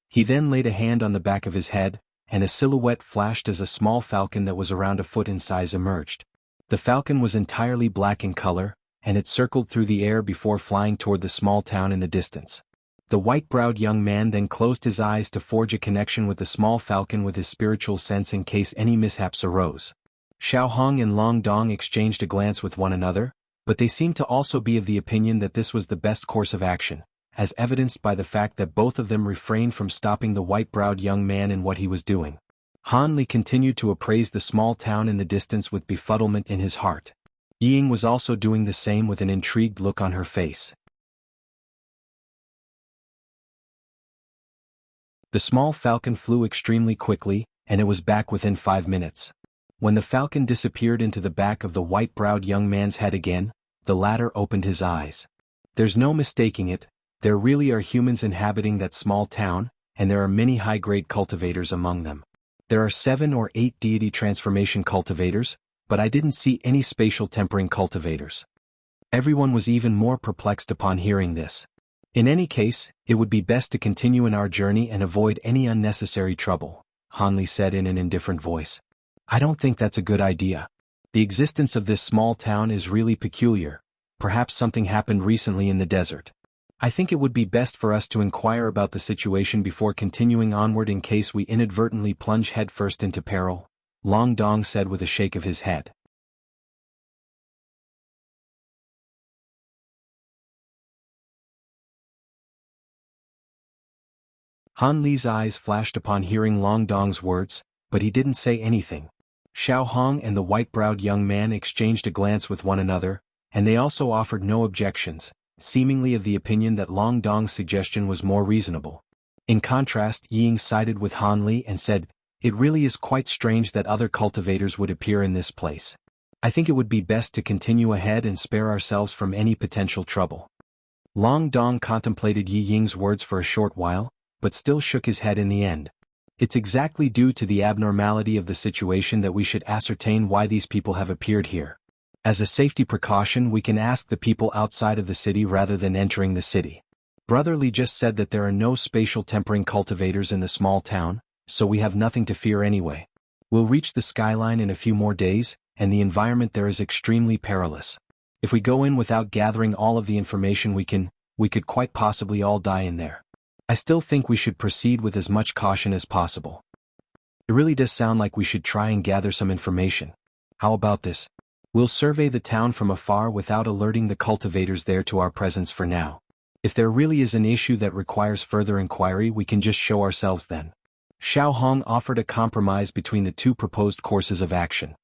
He then laid a hand on the back of his head, and a silhouette flashed as a small falcon that was around a foot in size emerged. The falcon was entirely black in color, and it circled through the air before flying toward the small town in the distance. The white-browed young man then closed his eyes to forge a connection with the small falcon with his spiritual sense in case any mishaps arose. Xiao Hong and Long Dong exchanged a glance with one another, but they seemed to also be of the opinion that this was the best course of action, as evidenced by the fact that both of them refrained from stopping the white-browed young man in what he was doing. Han Li continued to appraise the small town in the distance with befuddlement in his heart. Ying was also doing the same with an intrigued look on her face. The small falcon flew extremely quickly, and it was back within 5 minutes. When the falcon disappeared into the back of the white-browed young man's head again, the latter opened his eyes. "There's no mistaking it, there really are humans inhabiting that small town, and there are many high-grade cultivators among them. There are 7 or 8 deity transformation cultivators, but I didn't see any spatial tempering cultivators." Everyone was even more perplexed upon hearing this. "In any case, it would be best to continue in our journey and avoid any unnecessary trouble," Han Li said in an indifferent voice. "I don't think that's a good idea. The existence of this small town is really peculiar. Perhaps something happened recently in the desert. I think it would be best for us to inquire about the situation before continuing onward in case we inadvertently plunge headfirst into peril," Long Dong said with a shake of his head. Han Li's eyes flashed upon hearing Long Dong's words, but he didn't say anything. Xiao Hong and the white-browed young man exchanged a glance with one another, and they also offered no objections, seemingly of the opinion that Long Dong's suggestion was more reasonable. In contrast, Ying sided with Han Li and said, "It really is quite strange that other cultivators would appear in this place. I think it would be best to continue ahead and spare ourselves from any potential trouble." Long Dong contemplated Yi Ying's words for a short while, but still shook his head in the end. "It's exactly due to the abnormality of the situation that we should ascertain why these people have appeared here. As a safety precaution, we can ask the people outside of the city rather than entering the city. Brotherly just said that there are no spatial tempering cultivators in the small town, so we have nothing to fear anyway. We'll reach the skyline in a few more days, and the environment there is extremely perilous. If we go in without gathering all of the information we could quite possibly all die in there. I still think we should proceed with as much caution as possible. It really does sound like we should try and gather some information. How about this? We'll survey the town from afar without alerting the cultivators there to our presence for now. If there really is an issue that requires further inquiry, we can just show ourselves then." Xiao Hong offered a compromise between the two proposed courses of action.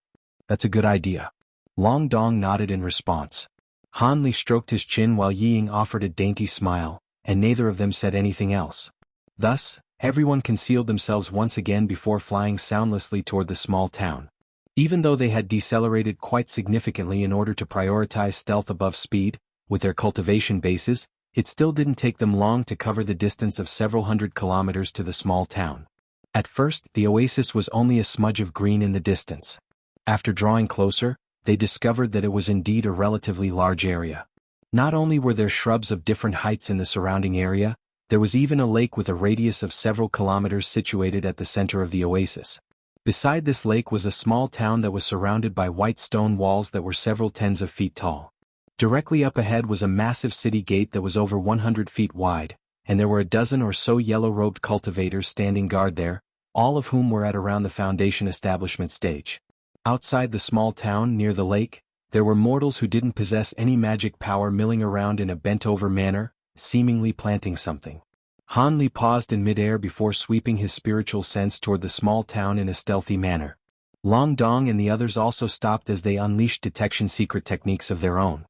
"That's a good idea." Long Dong nodded in response. Han Li stroked his chin while Ying offered a dainty smile, and neither of them said anything else. Thus, everyone concealed themselves once again before flying soundlessly toward the small town. Even though they had decelerated quite significantly in order to prioritize stealth above speed, with their cultivation bases, it still didn't take them long to cover the distance of several hundred kilometers to the small town. At first, the oasis was only a smudge of green in the distance. After drawing closer, they discovered that it was indeed a relatively large area. Not only were there shrubs of different heights in the surrounding area, there was even a lake with a radius of several kilometers situated at the center of the oasis. Beside this lake was a small town that was surrounded by white stone walls that were several tens of feet tall. Directly up ahead was a massive city gate that was over 100 feet wide, and there were a dozen or so yellow-robed cultivators standing guard there, all of whom were at around the foundation establishment stage. Outside the small town near the lake, there were mortals who didn't possess any magic power milling around in a bent-over manner, seemingly planting something. Han Li paused in midair before sweeping his spiritual sense toward the small town in a stealthy manner. Long Dong and the others also stopped as they unleashed detection secret techniques of their own.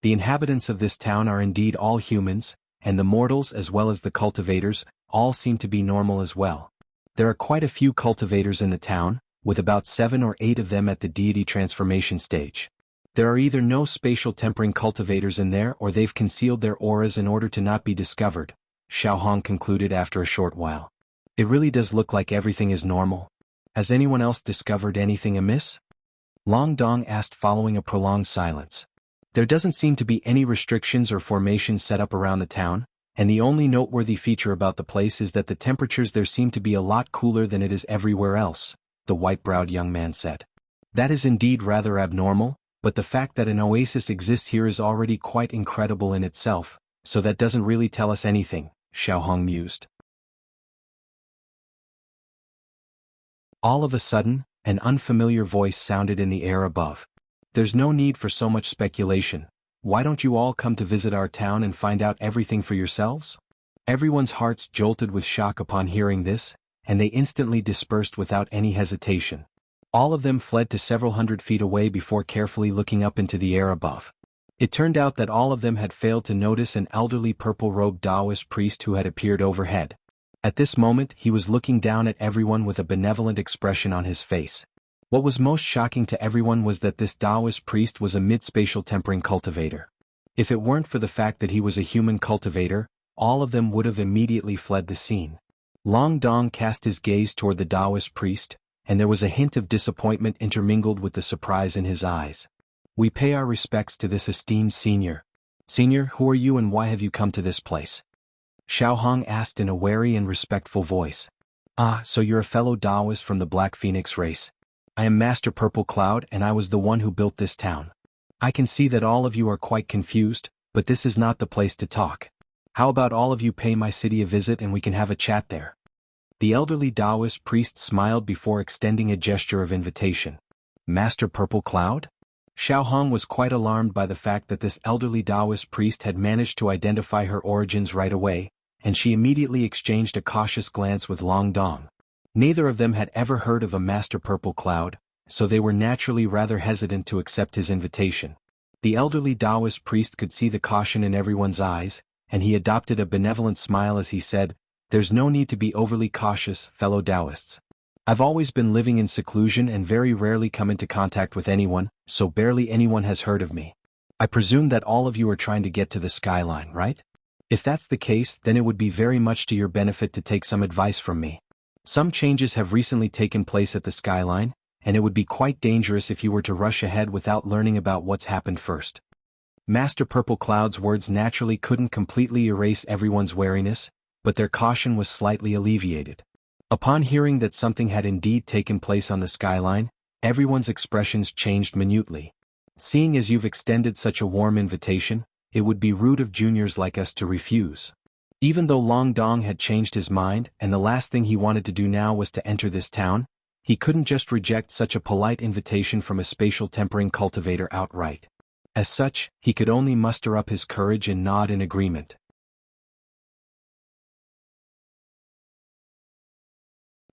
The inhabitants of this town are indeed all humans, and the mortals as well as the cultivators, all seem to be normal as well. There are quite a few cultivators in the town, with about 7 or 8 of them at the deity transformation stage. There are either no spatial tempering cultivators in there or they've concealed their auras in order to not be discovered, Xiao Hong concluded after a short while. It really does look like everything is normal. Has anyone else discovered anything amiss? Long Dong asked following a prolonged silence. There doesn't seem to be any restrictions or formations set up around the town, and the only noteworthy feature about the place is that the temperatures there seem to be a lot cooler than it is everywhere else, the white-browed young man said. That is indeed rather abnormal, but the fact that an oasis exists here is already quite incredible in itself, so that doesn't really tell us anything, Xiao Hong mused. All of a sudden, an unfamiliar voice sounded in the air above. There's no need for so much speculation. Why don't you all come to visit our town and find out everything for yourselves? Everyone's hearts jolted with shock upon hearing this, and they instantly dispersed without any hesitation. All of them fled to several hundred feet away before carefully looking up into the air above. It turned out that all of them had failed to notice an elderly purple-robed Taoist priest who had appeared overhead. At this moment he was looking down at everyone with a benevolent expression on his face. What was most shocking to everyone was that this Taoist priest was a mid-spatial tempering cultivator. If it weren't for the fact that he was a human cultivator, all of them would have immediately fled the scene. Long Dong cast his gaze toward the Taoist priest, and there was a hint of disappointment intermingled with the surprise in his eyes. We pay our respects to this esteemed senior. Senior, who are you and why have you come to this place? Xiao Hong asked in a wary and respectful voice. Ah, so you're a fellow Taoist from the Black Phoenix race. I am Master Purple Cloud and I was the one who built this town. I can see that all of you are quite confused, but this is not the place to talk. How about all of you pay my city a visit and we can have a chat there? The elderly Taoist priest smiled before extending a gesture of invitation. Master Purple Cloud? Xiao Hong was quite alarmed by the fact that this elderly Taoist priest had managed to identify her origins right away, and she immediately exchanged a cautious glance with Long Dong. Neither of them had ever heard of a Master Purple Cloud, so they were naturally rather hesitant to accept his invitation. The elderly Taoist priest could see the caution in everyone's eyes, and he adopted a benevolent smile as he said, "There's no need to be overly cautious, fellow Taoists. I've always been living in seclusion and very rarely come into contact with anyone, so barely anyone has heard of me. I presume that all of you are trying to get to the skyline, right? If that's the case, then it would be very much to your benefit to take some advice from me. Some changes have recently taken place at the skyline, and it would be quite dangerous if you were to rush ahead without learning about what's happened first." Master Purple Cloud's words naturally couldn't completely erase everyone's wariness, but their caution was slightly alleviated. Upon hearing that something had indeed taken place on the skyline, everyone's expressions changed minutely. Seeing as you've extended such a warm invitation, it would be rude of juniors like us to refuse. Even though Long Dong had changed his mind and the last thing he wanted to do now was to enter this town, he couldn't just reject such a polite invitation from a spatial tempering cultivator outright. As such, he could only muster up his courage and nod in agreement.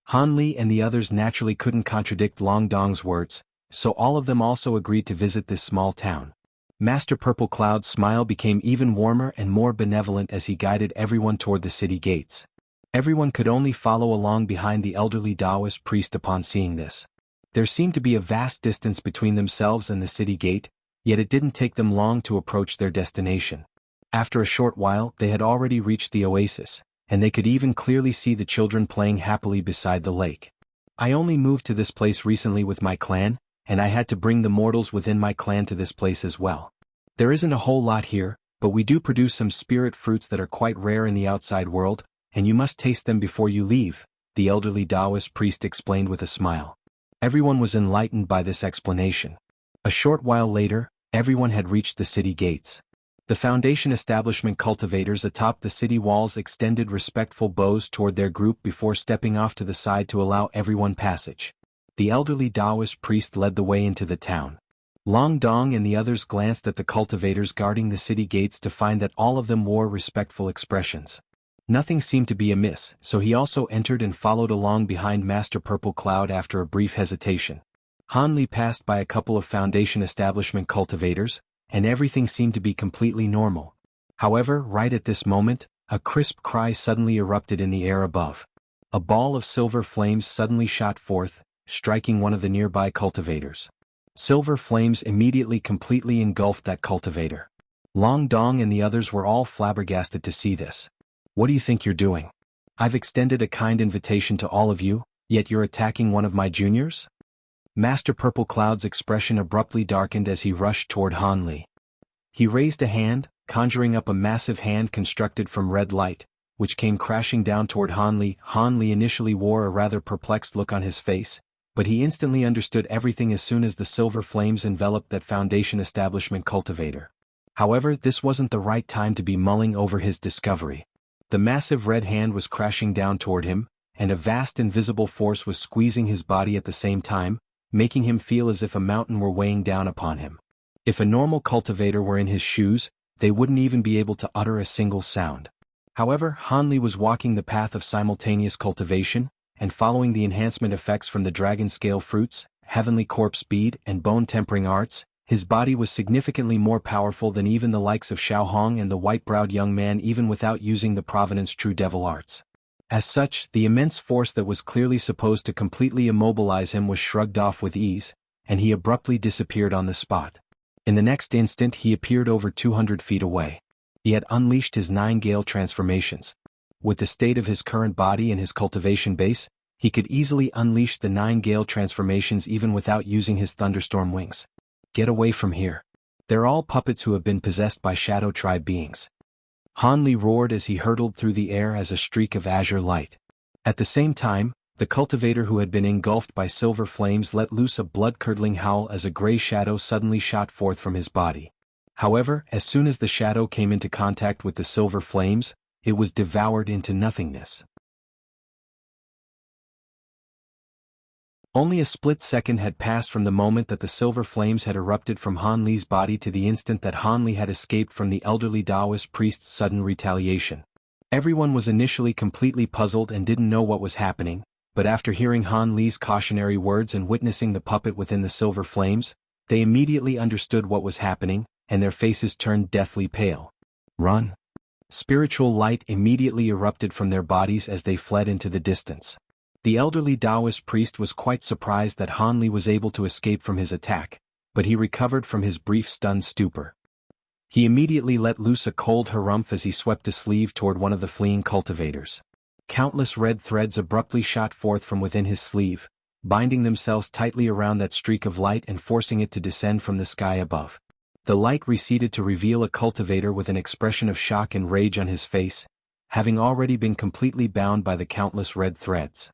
Han Li and the others naturally couldn't contradict Long Dong's words, so all of them also agreed to visit this small town. Master Purple Cloud's smile became even warmer and more benevolent as he guided everyone toward the city gates. Everyone could only follow along behind the elderly Taoist priest upon seeing this. There seemed to be a vast distance between themselves and the city gate, yet it didn't take them long to approach their destination. After a short while, they had already reached the oasis, and they could even clearly see the children playing happily beside the lake. I only moved to this place recently with my clan, and I had to bring the mortals within my clan to this place as well. There isn't a whole lot here, but we do produce some spirit fruits that are quite rare in the outside world, and you must taste them before you leave, the elderly Taoist priest explained with a smile. Everyone was enlightened by this explanation. A short while later, everyone had reached the city gates. The foundation establishment cultivators atop the city walls extended respectful bows toward their group before stepping off to the side to allow everyone passage. The elderly Taoist priest led the way into the town. Long Dong and the others glanced at the cultivators guarding the city gates to find that all of them wore respectful expressions. Nothing seemed to be amiss, so he also entered and followed along behind Master Purple Cloud after a brief hesitation. Han Li passed by a couple of foundation establishment cultivators, and everything seemed to be completely normal. However, right at this moment, a crisp cry suddenly erupted in the air above. A ball of silver flames suddenly shot forth, striking one of the nearby cultivators. Silver flames immediately completely engulfed that cultivator. Long Dong and the others were all flabbergasted to see this. What do you think you're doing? I've extended a kind invitation to all of you, yet you're attacking one of my juniors? Master Purple Cloud's expression abruptly darkened as he rushed toward Han Li. He raised a hand, conjuring up a massive hand constructed from red light, which came crashing down toward Han Li. Han Li initially wore a rather perplexed look on his face, but he instantly understood everything as soon as the silver flames enveloped that foundation establishment cultivator. However, this wasn't the right time to be mulling over his discovery. The massive red hand was crashing down toward him, and a vast invisible force was squeezing his body at the same time, making him feel as if a mountain were weighing down upon him. If a normal cultivator were in his shoes, they wouldn't even be able to utter a single sound. However, Han Li was walking the path of simultaneous cultivation, and following the enhancement effects from the dragon scale fruits, heavenly corpse bead, and bone tempering arts, his body was significantly more powerful than even the likes of Xiao Hong and the white-browed young man even without using the Providence True Devil arts. As such, the immense force that was clearly supposed to completely immobilize him was shrugged off with ease, and he abruptly disappeared on the spot. In the next instant he appeared over 200 feet away. He had unleashed his 9 gale transformations. With the state of his current body and his cultivation base, he could easily unleash the 9 gale transformations even without using his thunderstorm wings. Get away from here. They're all puppets who have been possessed by Shadow Tribe beings. Han Li roared as he hurtled through the air as a streak of azure light. At the same time, the cultivator who had been engulfed by silver flames let loose a blood-curdling howl as a gray shadow suddenly shot forth from his body. However, as soon as the shadow came into contact with the silver flames, it was devoured into nothingness. Only a split second had passed from the moment that the silver flames had erupted from Han Li's body to the instant that Han Li had escaped from the elderly Taoist priest's sudden retaliation. Everyone was initially completely puzzled and didn't know what was happening, but after hearing Han Li's cautionary words and witnessing the puppet within the silver flames, they immediately understood what was happening, and their faces turned deathly pale. Run! Spiritual light immediately erupted from their bodies as they fled into the distance. The elderly Taoist priest was quite surprised that Han Li was able to escape from his attack, but he recovered from his brief stunned stupor. He immediately let loose a cold harumph as he swept a sleeve toward one of the fleeing cultivators. Countless red threads abruptly shot forth from within his sleeve, binding themselves tightly around that streak of light and forcing it to descend from the sky above. The light receded to reveal a cultivator with an expression of shock and rage on his face, having already been completely bound by the countless red threads.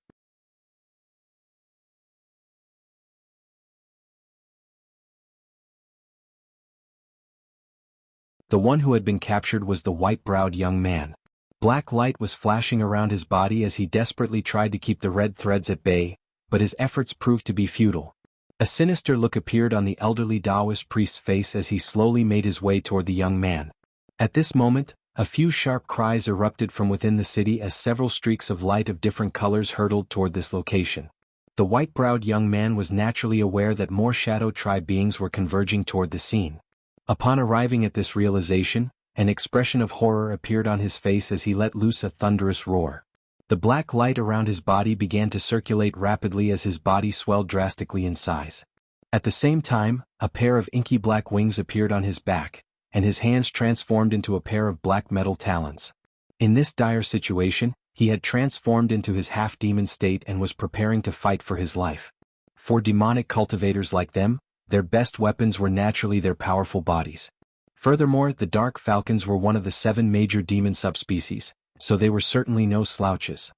The one who had been captured was the white-browed young man. Black light was flashing around his body as he desperately tried to keep the red threads at bay, but his efforts proved to be futile. A sinister look appeared on the elderly Taoist priest's face as he slowly made his way toward the young man. At this moment, a few sharp cries erupted from within the city as several streaks of light of different colors hurtled toward this location. The white-browed young man was naturally aware that more Shadow Tribe beings were converging toward the scene. Upon arriving at this realization, an expression of horror appeared on his face as he let loose a thunderous roar. The black light around his body began to circulate rapidly as his body swelled drastically in size. At the same time, a pair of inky black wings appeared on his back, and his hands transformed into a pair of black metal talons. In this dire situation, he had transformed into his half-demon state and was preparing to fight for his life. For demonic cultivators like them, their best weapons were naturally their powerful bodies. Furthermore, the Dark Falcons were one of the 7 major demon subspecies, so they were certainly no slouches.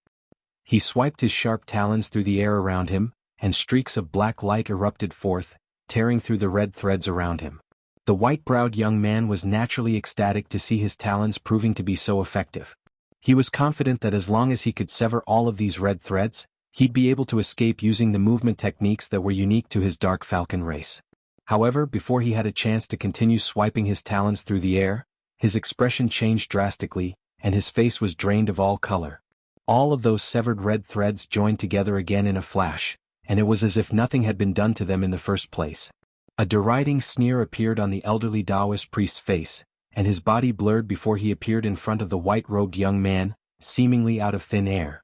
He swiped his sharp talons through the air around him, and streaks of black light erupted forth, tearing through the red threads around him. The white-browed young man was naturally ecstatic to see his talons proving to be so effective. He was confident that as long as he could sever all of these red threads, he'd be able to escape using the movement techniques that were unique to his Dark Falcon race. However, before he had a chance to continue swiping his talons through the air, his expression changed drastically, and his face was drained of all color. All of those severed red threads joined together again in a flash, and it was as if nothing had been done to them in the first place. A deriding sneer appeared on the elderly Taoist priest's face, and his body blurred before he appeared in front of the white-robed young man, seemingly out of thin air.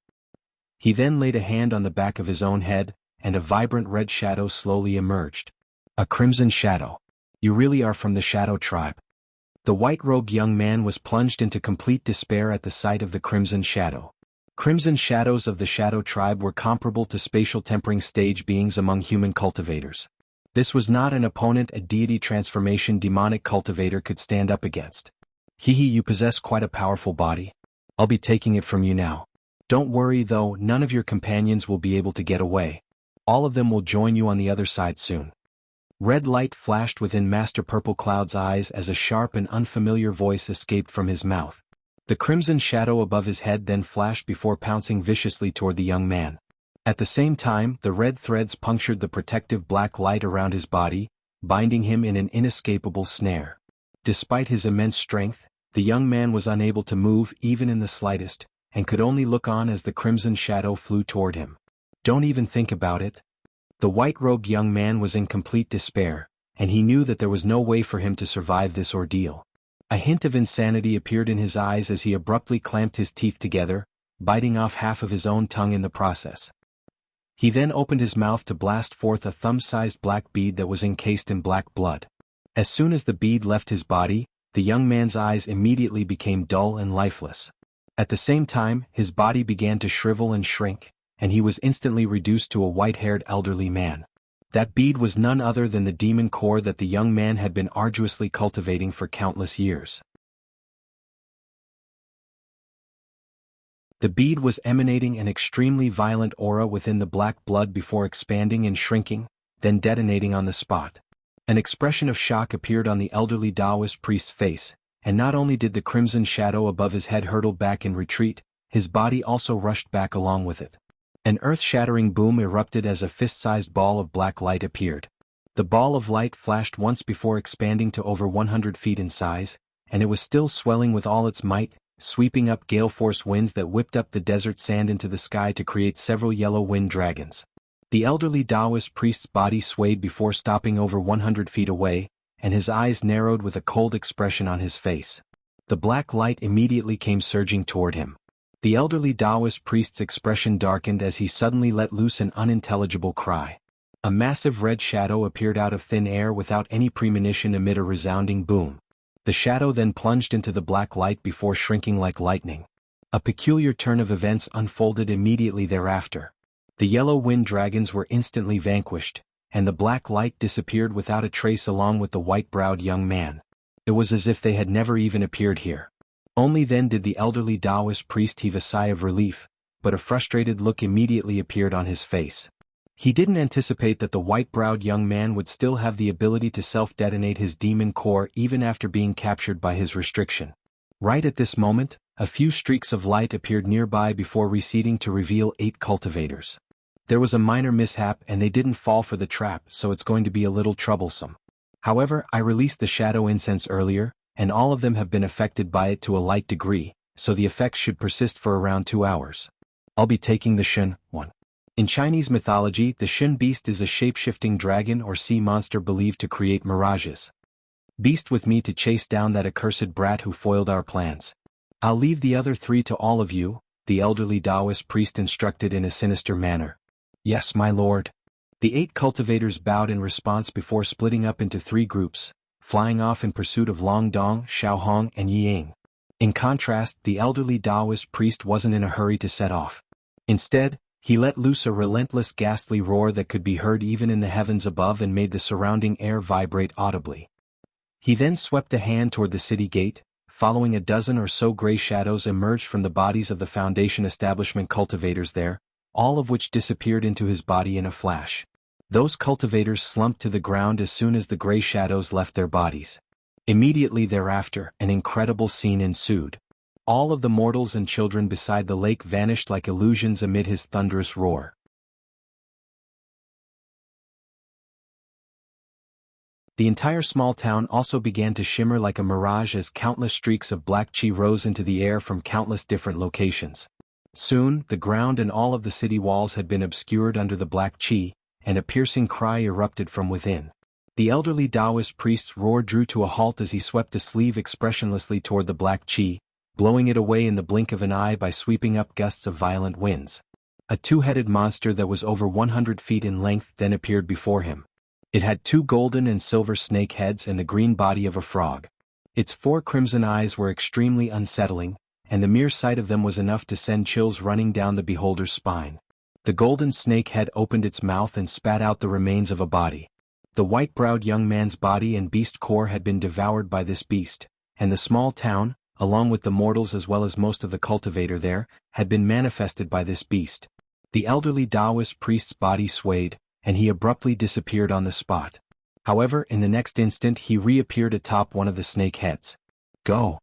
He then laid a hand on the back of his own head, and a vibrant red shadow slowly emerged. A crimson shadow. You really are from the Shadow Tribe. The white-robed young man was plunged into complete despair at the sight of the crimson shadow. Crimson shadows of the Shadow Tribe were comparable to spatial tempering stage beings among human cultivators. This was not an opponent a deity transformation demonic cultivator could stand up against. You possess quite a powerful body. I'll be taking it from you now. Don't worry though, none of your companions will be able to get away. All of them will join you on the other side soon. Red light flashed within Master Purple Cloud's eyes as a sharp and unfamiliar voice escaped from his mouth. The crimson shadow above his head then flashed before pouncing viciously toward the young man. At the same time, the red threads punctured the protective black light around his body, binding him in an inescapable snare. Despite his immense strength, the young man was unable to move even in the slightest, and could only look on as the crimson shadow flew toward him. Don't even think about it. The white-robed young man was in complete despair, and he knew that there was no way for him to survive this ordeal. A hint of insanity appeared in his eyes as he abruptly clamped his teeth together, biting off half of his own tongue in the process. He then opened his mouth to blast forth a thumb-sized black bead that was encased in black blood. As soon as the bead left his body, the young man's eyes immediately became dull and lifeless. At the same time, his body began to shrivel and shrink, and he was instantly reduced to a white-haired elderly man. That bead was none other than the demon core that the young man had been arduously cultivating for countless years. The bead was emanating an extremely violent aura within the black blood before expanding and shrinking, then detonating on the spot. An expression of shock appeared on the elderly Taoist priest's face, and not only did the crimson shadow above his head hurtle back in retreat, his body also rushed back along with it. An earth-shattering boom erupted as a fist-sized ball of black light appeared. The ball of light flashed once before expanding to over 100 feet in size, and it was still swelling with all its might, sweeping up gale-force winds that whipped up the desert sand into the sky to create several yellow wind dragons. The elderly Taoist priest's body swayed before stopping over 100 feet away, and his eyes narrowed with a cold expression on his face. The black light immediately came surging toward him. The elderly Taoist priest's expression darkened as he suddenly let loose an unintelligible cry. A massive red shadow appeared out of thin air without any premonition amid a resounding boom. The shadow then plunged into the black light before shrinking like lightning. A peculiar turn of events unfolded immediately thereafter. The yellow wind dragons were instantly vanquished, and the black light disappeared without a trace along with the white-browed young man. It was as if they had never even appeared here. Only then did the elderly Taoist priest heave a sigh of relief, but a frustrated look immediately appeared on his face. He didn't anticipate that the white-browed young man would still have the ability to self-detonate his demon core even after being captured by his restriction. Right at this moment, a few streaks of light appeared nearby before receding to reveal 8 cultivators. There was a minor mishap and they didn't fall for the trap, so it's going to be a little troublesome. However, I released the shadow incense earlier, and all of them have been affected by it to a light degree, so the effects should persist for around 2 hours. I'll be taking the Shun one. In Chinese mythology, the Shun beast is a shape-shifting dragon or sea monster believed to create mirages. Beast with me to chase down that accursed brat who foiled our plans. I'll leave the other 3 to all of you, the elderly Taoist priest instructed in a sinister manner. Yes, my lord. The 8 cultivators bowed in response before splitting up into 3 groups, flying off in pursuit of Long Dong, Xiaohong, and Yiying. In contrast, the elderly Taoist priest wasn't in a hurry to set off. Instead, he let loose a relentless ghastly roar that could be heard even in the heavens above and made the surrounding air vibrate audibly. He then swept a hand toward the city gate, following a dozen or so gray shadows emerged from the bodies of the Foundation establishment cultivators there, all of which disappeared into his body in a flash. Those cultivators slumped to the ground as soon as the gray shadows left their bodies. Immediately thereafter, an incredible scene ensued. All of the mortals and children beside the lake vanished like illusions amid his thunderous roar. The entire small town also began to shimmer like a mirage as countless streaks of black chi rose into the air from countless different locations. Soon, the ground and all of the city walls had been obscured under the black chi, and a piercing cry erupted from within. The elderly Taoist priest's roar drew to a halt as he swept a sleeve expressionlessly toward the black chi, blowing it away in the blink of an eye by sweeping up gusts of violent winds. A 2-headed monster that was over 100 feet in length then appeared before him. It had 2 golden and silver snake heads and the green body of a frog. Its 4 crimson eyes were extremely unsettling, and the mere sight of them was enough to send chills running down the beholder's spine. The golden snake head opened its mouth and spat out the remains of a body. The white-browed young man's body and beast core had been devoured by this beast, and the small town, along with the mortals as well as most of the cultivator there, had been manifested by this beast. The elderly Taoist priest's body swayed, and he abruptly disappeared on the spot. However, in the next instant he reappeared atop one of the snake heads. Go!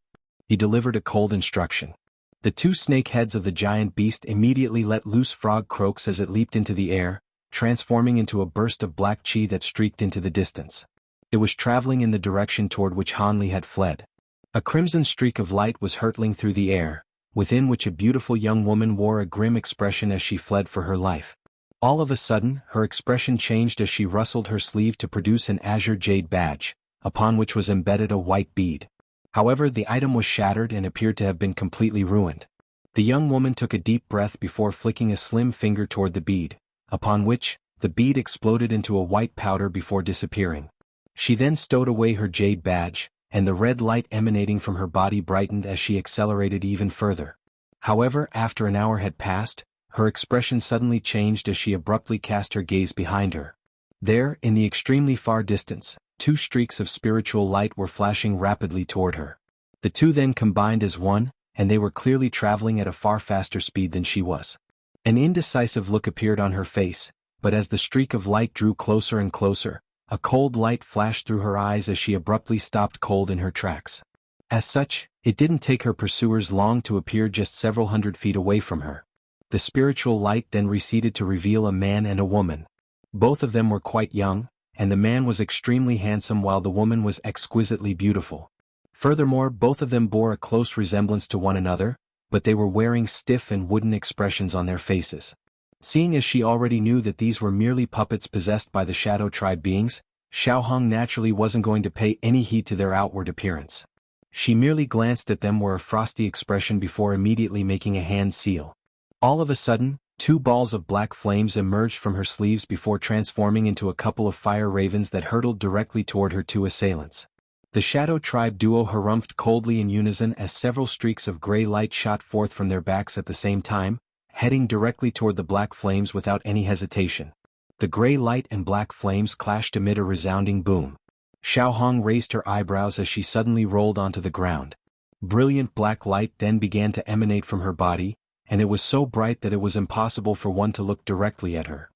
He delivered a cold instruction. The 2 snake heads of the giant beast immediately let loose frog croaks as it leaped into the air, transforming into a burst of black chi that streaked into the distance. It was traveling in the direction toward which Hanli had fled. A crimson streak of light was hurtling through the air, within which a beautiful young woman wore a grim expression as she fled for her life. All of a sudden, her expression changed as she rustled her sleeve to produce an azure jade badge, upon which was embedded a white bead. However, the item was shattered and appeared to have been completely ruined. The young woman took a deep breath before flicking a slim finger toward the bead, upon which, the bead exploded into a white powder before disappearing. She then stowed away her jade badge, and the red light emanating from her body brightened as she accelerated even further. However, after an hour had passed, her expression suddenly changed as she abruptly cast her gaze behind her. There, in the extremely far distance, 2 streaks of spiritual light were flashing rapidly toward her. The 2 then combined as one, and they were clearly traveling at a far faster speed than she was. An indecisive look appeared on her face, but as the streak of light drew closer and closer, a cold light flashed through her eyes as she abruptly stopped cold in her tracks. As such, it didn't take her pursuers long to appear just several hundred feet away from her. The spiritual light then receded to reveal a man and a woman. Both of them were quite young, and the man was extremely handsome while the woman was exquisitely beautiful. Furthermore, both of them bore a close resemblance to one another, but they were wearing stiff and wooden expressions on their faces. Seeing as she already knew that these were merely puppets possessed by the Shadow Tribe beings, Xiaohong naturally wasn't going to pay any heed to their outward appearance. She merely glanced at them with a frosty expression before immediately making a hand seal. All of a sudden, 2 balls of black flames emerged from her sleeves before transforming into a couple of fire ravens that hurtled directly toward her 2 assailants. The Shadow Tribe duo harumphed coldly in unison as several streaks of gray light shot forth from their backs at the same time, heading directly toward the black flames without any hesitation. The gray light and black flames clashed amid a resounding boom. Xiaohong raised her eyebrows as she suddenly rolled onto the ground. Brilliant black light then began to emanate from her body, and it was so bright that it was impossible for one to look directly at her.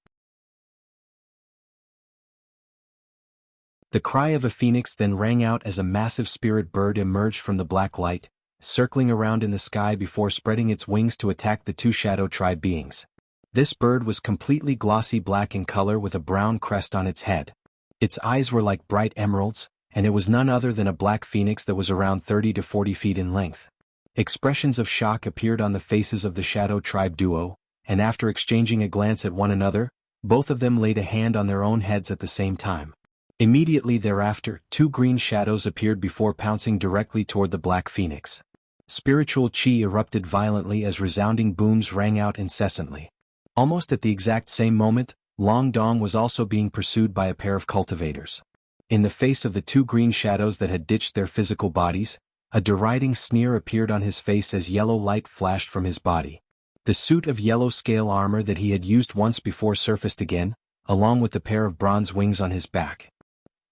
The cry of a phoenix then rang out as a massive spirit bird emerged from the black light, circling around in the sky before spreading its wings to attack the 2 Shadow Tribe beings. This bird was completely glossy black in color with a brown crest on its head. Its eyes were like bright emeralds, and it was none other than a black phoenix that was around 30 to 40 feet in length. Expressions of shock appeared on the faces of the Shadow Tribe duo, and after exchanging a glance at one another, both of them laid a hand on their own heads at the same time. Immediately thereafter, 2 green shadows appeared before pouncing directly toward the black phoenix. Spiritual chi erupted violently as resounding booms rang out incessantly. Almost at the exact same moment, Long Dong was also being pursued by a pair of cultivators. In the face of the two green shadows that had ditched their physical bodies, a deriding sneer appeared on his face as yellow light flashed from his body. The suit of yellow scale armor that he had used once before surfaced again, along with the pair of bronze wings on his back.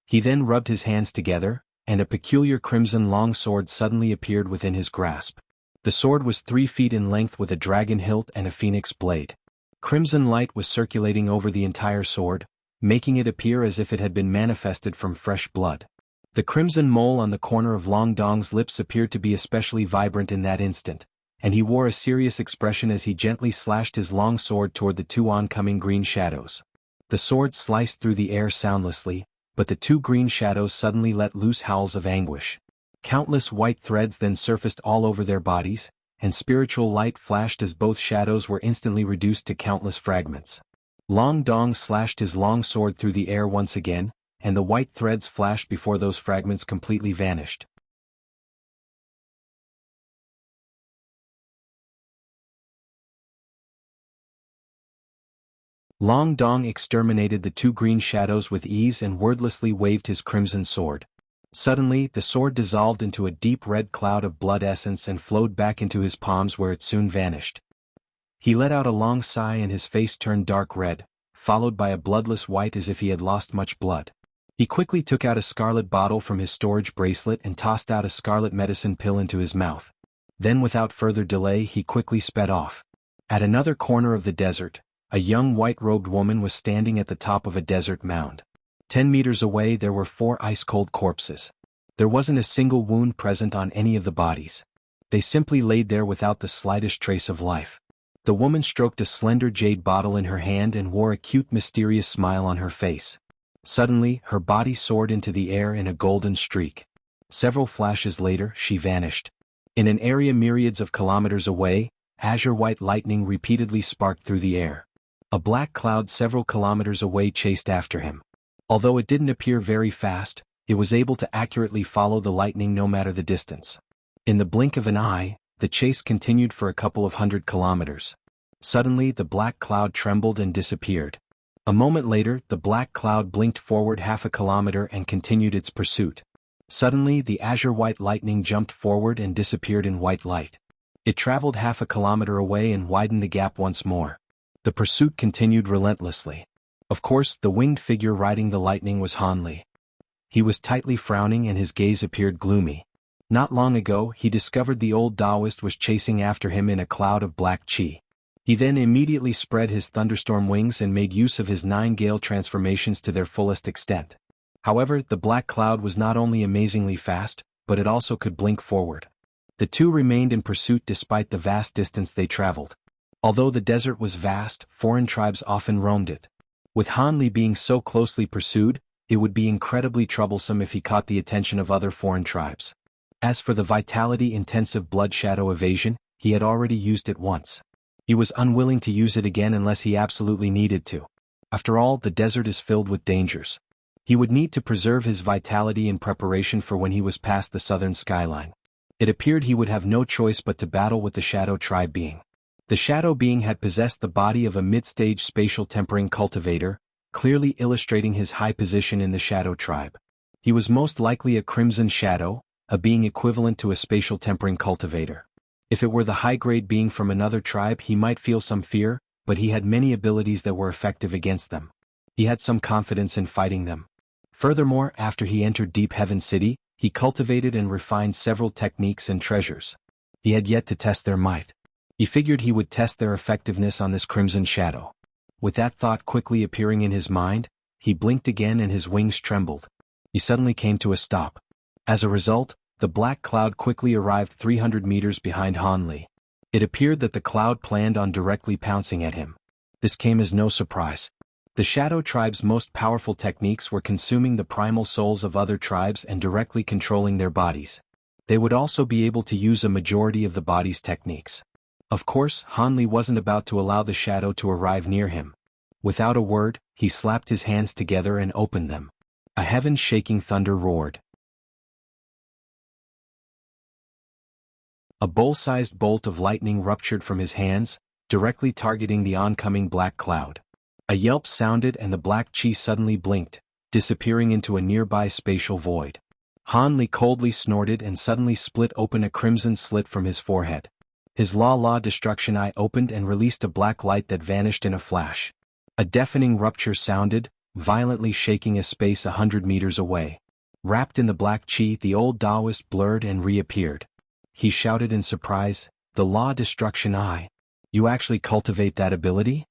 He then rubbed his hands together, and a peculiar crimson long sword suddenly appeared within his grasp. The sword was 3 feet in length with a dragon hilt and a phoenix blade. Crimson light was circulating over the entire sword, making it appear as if it had been manifested from fresh blood. The crimson mole on the corner of Long Dong's lips appeared to be especially vibrant in that instant, and he wore a serious expression as he gently slashed his long sword toward the two oncoming green shadows. The sword sliced through the air soundlessly, but the two green shadows suddenly let loose howls of anguish. Countless white threads then surfaced all over their bodies, and spiritual light flashed as both shadows were instantly reduced to countless fragments. Long Dong slashed his long sword through the air once again, and the white threads flashed before those fragments completely vanished. Long Dong exterminated the two green shadows with ease and wordlessly waved his crimson sword. Suddenly, the sword dissolved into a deep red cloud of blood essence and flowed back into his palms where it soon vanished. He let out a long sigh and his face turned dark red, followed by a bloodless white as if he had lost much blood. He quickly took out a scarlet bottle from his storage bracelet and tossed out a scarlet medicine pill into his mouth. Then without further delay he quickly sped off. At another corner of the desert, a young white-robed woman was standing at the top of a desert mound. 10 meters away there were 4 ice-cold corpses. There wasn't a single wound present on any of the bodies. They simply laid there without the slightest trace of life. The woman stroked a slender jade bottle in her hand and wore a cute mysterious smile on her face. Suddenly, her body soared into the air in a golden streak. Several flashes later, she vanished. In an area myriads of kilometers away, azure-white lightning repeatedly sparked through the air. A black cloud several kilometers away chased after him. Although it didn't appear very fast, it was able to accurately follow the lightning no matter the distance. In the blink of an eye, the chase continued for a couple of 100 kilometers. Suddenly the black cloud trembled and disappeared. A moment later, the black cloud blinked forward half a kilometer and continued its pursuit. Suddenly the azure-white lightning jumped forward and disappeared in white light. It traveled half a kilometer away and widened the gap once more. The pursuit continued relentlessly. Of course, the winged figure riding the lightning was Han Li. He was tightly frowning and his gaze appeared gloomy. Not long ago, he discovered the old Taoist was chasing after him in a cloud of black qi. He then immediately spread his thunderstorm wings and made use of his 9 gale transformations to their fullest extent. However, the black cloud was not only amazingly fast, but it also could blink forward. The two remained in pursuit despite the vast distance they traveled. Although the desert was vast, foreign tribes often roamed it. With Han Li being so closely pursued, it would be incredibly troublesome if he caught the attention of other foreign tribes. As for the vitality-intensive blood shadow evasion, he had already used it once. He was unwilling to use it again unless he absolutely needed to. After all, the desert is filled with dangers. He would need to preserve his vitality in preparation for when he was past the southern skyline. It appeared he would have no choice but to battle with the Shadow Tribe being. The Shadow Being had possessed the body of a mid-stage spatial tempering cultivator, clearly illustrating his high position in the Shadow Tribe. He was most likely a Crimson Shadow, a being equivalent to a spatial tempering cultivator. If it were the high-grade being from another tribe he might feel some fear, but he had many abilities that were effective against them. He had some confidence in fighting them. Furthermore, after he entered Deep Heaven City, he cultivated and refined several techniques and treasures. He had yet to test their might. He figured he would test their effectiveness on this Crimson Shadow. With that thought quickly appearing in his mind, he blinked again and his wings trembled. He suddenly came to a stop. As a result, the black cloud quickly arrived 300 meters behind Han Li. It appeared that the cloud planned on directly pouncing at him. This came as no surprise. The Shadow Tribe's most powerful techniques were consuming the primal souls of other tribes and directly controlling their bodies. They would also be able to use a majority of the body's techniques. Of course, Han Li wasn't about to allow the shadow to arrive near him. Without a word, he slapped his hands together and opened them. A heaven-shaking thunder roared. A bowl-sized bolt of lightning ruptured from his hands, directly targeting the oncoming black cloud. A yelp sounded and the black chi suddenly blinked, disappearing into a nearby spatial void. Han Li coldly snorted and suddenly split open a crimson slit from his forehead. His La destruction eye opened and released a black light that vanished in a flash. A deafening rupture sounded, violently shaking a space 100 meters away. Wrapped in the black chi, the old Taoist blurred and reappeared. He shouted in surprise, "The La Destruction Eye. You actually cultivate that ability?"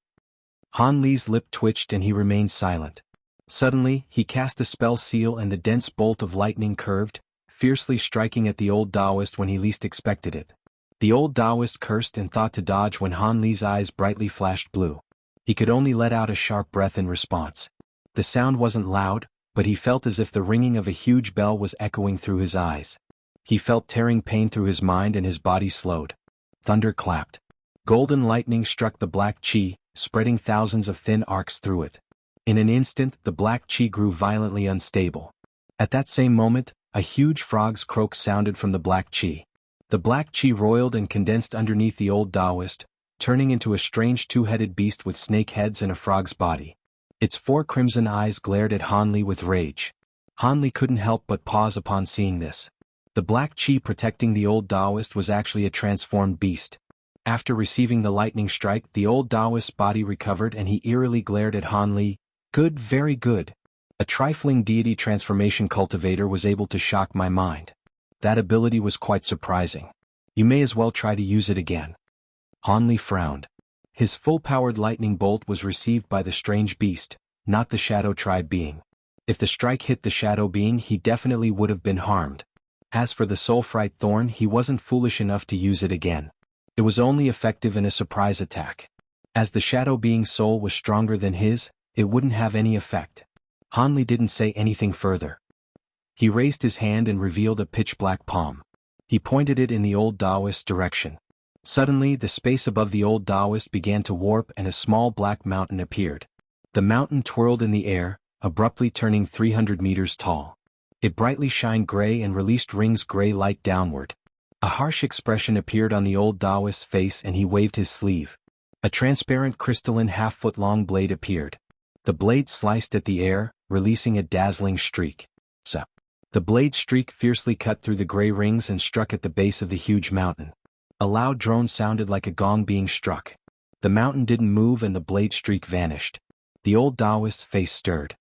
Han Li's lip twitched and he remained silent. Suddenly, he cast a spell seal and the dense bolt of lightning curved, fiercely striking at the old Taoist when he least expected it. The old Taoist cursed and thought to dodge when Han Li's eyes brightly flashed blue. He could only let out a sharp breath in response. The sound wasn't loud, but he felt as if the ringing of a huge bell was echoing through his eyes. He felt tearing pain through his mind and his body slowed. Thunder clapped. Golden lightning struck the black chi, spreading thousands of thin arcs through it. In an instant, the black chi grew violently unstable. At that same moment, a huge frog's croak sounded from the black chi. The black chi roiled and condensed underneath the old Taoist, turning into a strange two-headed beast with snake heads and a frog's body. Its 4 crimson eyes glared at Han Li with rage. Han Li couldn't help but pause upon seeing this. The black chi protecting the old Taoist was actually a transformed beast. After receiving the lightning strike, the old Taoist's body recovered and he eerily glared at Han Li. "Good, very good. A trifling deity transformation cultivator was able to shock my mind. That ability was quite surprising. You may as well try to use it again." Han Li frowned. His full-powered lightning bolt was received by the strange beast, not the Shadow Tribe being. If the strike hit the Shadow being, he definitely would have been harmed. As for the Soul Fright Thorn, he wasn't foolish enough to use it again. It was only effective in a surprise attack. As the Shadow being's soul was stronger than his, it wouldn't have any effect. Han Li didn't say anything further. He raised his hand and revealed a pitch-black palm. He pointed it in the old Taoist's direction. Suddenly, the space above the old Taoist began to warp and a small black mountain appeared. The mountain twirled in the air, abruptly turning 300 meters tall. It brightly shined gray and released rings gray light downward. A harsh expression appeared on the old Taoist's face and he waved his sleeve. A transparent crystalline half-foot-long blade appeared. The blade sliced at the air, releasing a dazzling streak. The blade streak fiercely cut through the gray rings and struck at the base of the huge mountain. A loud drone sounded like a gong being struck. The mountain didn't move and the blade streak vanished. The old Taoist's face stirred.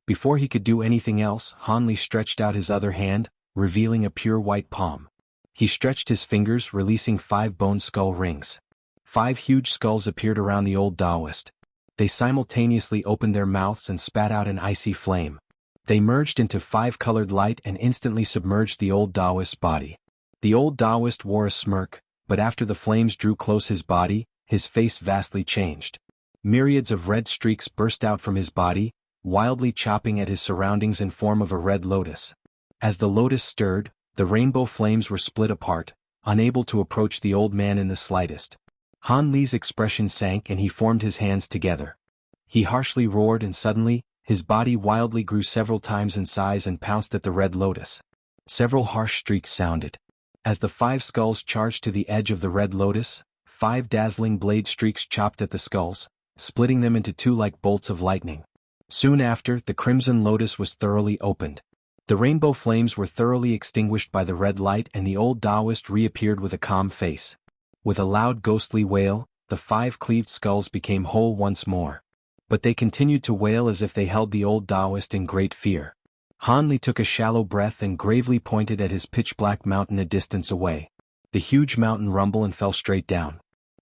Before he could do anything else, Han Li stretched out his other hand, revealing a pure white palm. He stretched his fingers, releasing 5 bone skull rings. 5 huge skulls appeared around the old Taoist. They simultaneously opened their mouths and spat out an icy flame. They merged into 5-colored light and instantly submerged the old Taoist's body. The old Taoist wore a smirk, but after the flames drew close his body, his face vastly changed. Myriads of red streaks burst out from his body, wildly chopping at his surroundings in form of a red lotus. As the lotus stirred, the rainbow flames were split apart, unable to approach the old man in the slightest. Han Li's expression sank and he formed his hands together. He harshly roared and suddenly, his body wildly grew several times in size and pounced at the red lotus. Several harsh streaks sounded. As the 5 skulls charged to the edge of the red lotus, 5 dazzling blade streaks chopped at the skulls, splitting them into 2 like bolts of lightning. Soon after, the crimson lotus was thoroughly opened. The rainbow flames were thoroughly extinguished by the red light and the old Taoist reappeared with a calm face. With a loud ghostly wail, the 5 cleaved skulls became whole once more. But they continued to wail as if they held the old Taoist in great fear. Han Li took a shallow breath and gravely pointed at his pitch-black mountain a distance away. The huge mountain rumbled and fell straight down.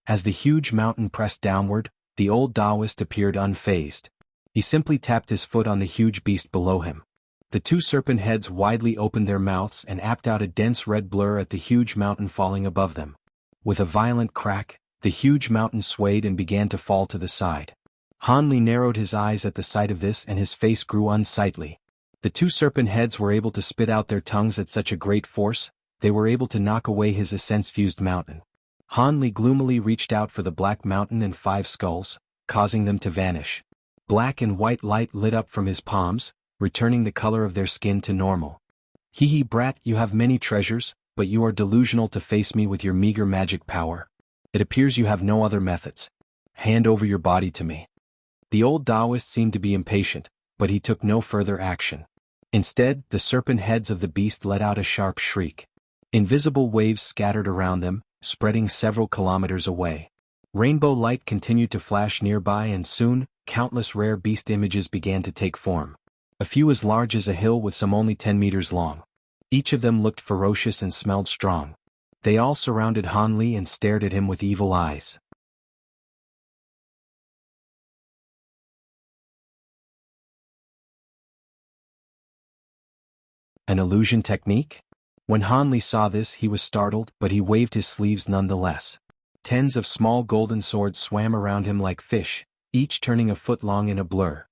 As the huge mountain pressed downward, the old Taoist appeared unfazed. He simply tapped his foot on the huge beast below him. The 2 serpent heads widely opened their mouths and apped out a dense red blur at the huge mountain falling above them. With a violent crack, the huge mountain swayed and began to fall to the side. Han Li narrowed his eyes at the sight of this and his face grew unsightly. The 2 serpent heads were able to spit out their tongues at such a great force, they were able to knock away his essence-fused mountain. Han Li gloomily reached out for the black mountain and 5 skulls, causing them to vanish. Black and white light lit up from his palms, returning the color of their skin to normal. Hee hee brat, you have many treasures, but you are delusional to face me with your meager magic power. It appears you have no other methods. Hand over your body to me. The old Taoist seemed to be impatient, but he took no further action. Instead, the serpent heads of the beast let out a sharp shriek. Invisible waves scattered around them, spreading several kilometers away. Rainbow light continued to flash nearby, and soon, countless rare beast images began to take form. A few as large as a hill with some only 10 meters long. Each of them looked ferocious and smelled strong. They all surrounded Han Li and stared at him with evil eyes. An illusion technique? When Han Li saw this, he was startled, but he waved his sleeves nonetheless. Tens of small golden swords swam around him like fish, each turning a foot long in a blur.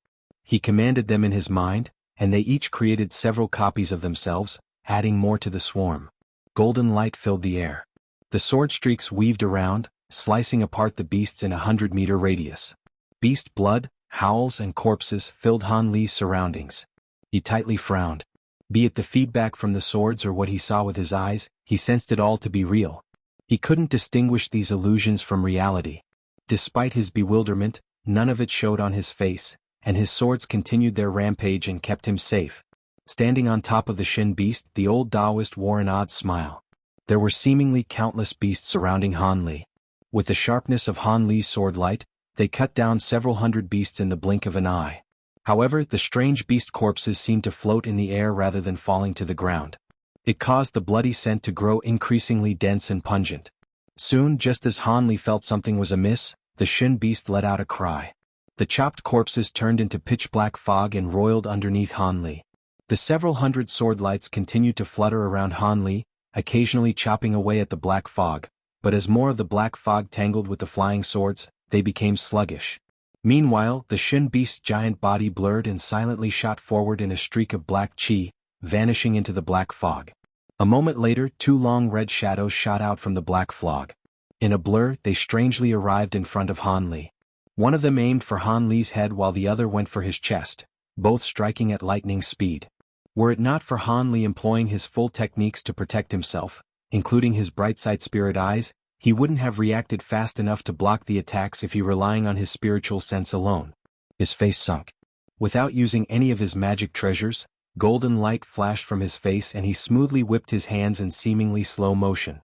He commanded them in his mind, and they each created several copies of themselves, adding more to the swarm. Golden light filled the air. The sword streaks weaved around, slicing apart the beasts in a 100-meter radius. Beast blood, howls and corpses filled Han Li's surroundings. He tightly frowned. Be it the feedback from the swords or what he saw with his eyes, he sensed it all to be real. He couldn't distinguish these illusions from reality. Despite his bewilderment, none of it showed on his face, and his swords continued their rampage and kept him safe. Standing on top of the Shin beast, the old Taoist wore an odd smile. There were seemingly countless beasts surrounding Han Li. With the sharpness of Han Li's sword light, they cut down several hundred beasts in the blink of an eye. However, the strange beast corpses seemed to float in the air rather than falling to the ground. It caused the bloody scent to grow increasingly dense and pungent. Soon, just as Han Li felt something was amiss, the Shin beast let out a cry. The chopped corpses turned into pitch-black fog and roiled underneath Han Li. The several hundred sword lights continued to flutter around Han Li, occasionally chopping away at the black fog, but as more of the black fog tangled with the flying swords, they became sluggish. Meanwhile, the Shin beast's giant body blurred and silently shot forward in a streak of black chi, vanishing into the black fog. A moment later, two long red shadows shot out from the black fog. In a blur, they strangely arrived in front of Han Li. One of them aimed for Han Li's head while the other went for his chest, both striking at lightning speed. Were it not for Han Li employing his full techniques to protect himself, including his bright-side spirit eyes, he wouldn't have reacted fast enough to block the attacks if he were relying on his spiritual sense alone. His face sunk. Without using any of his magic treasures, golden light flashed from his face and he smoothly whipped his hands in seemingly slow motion.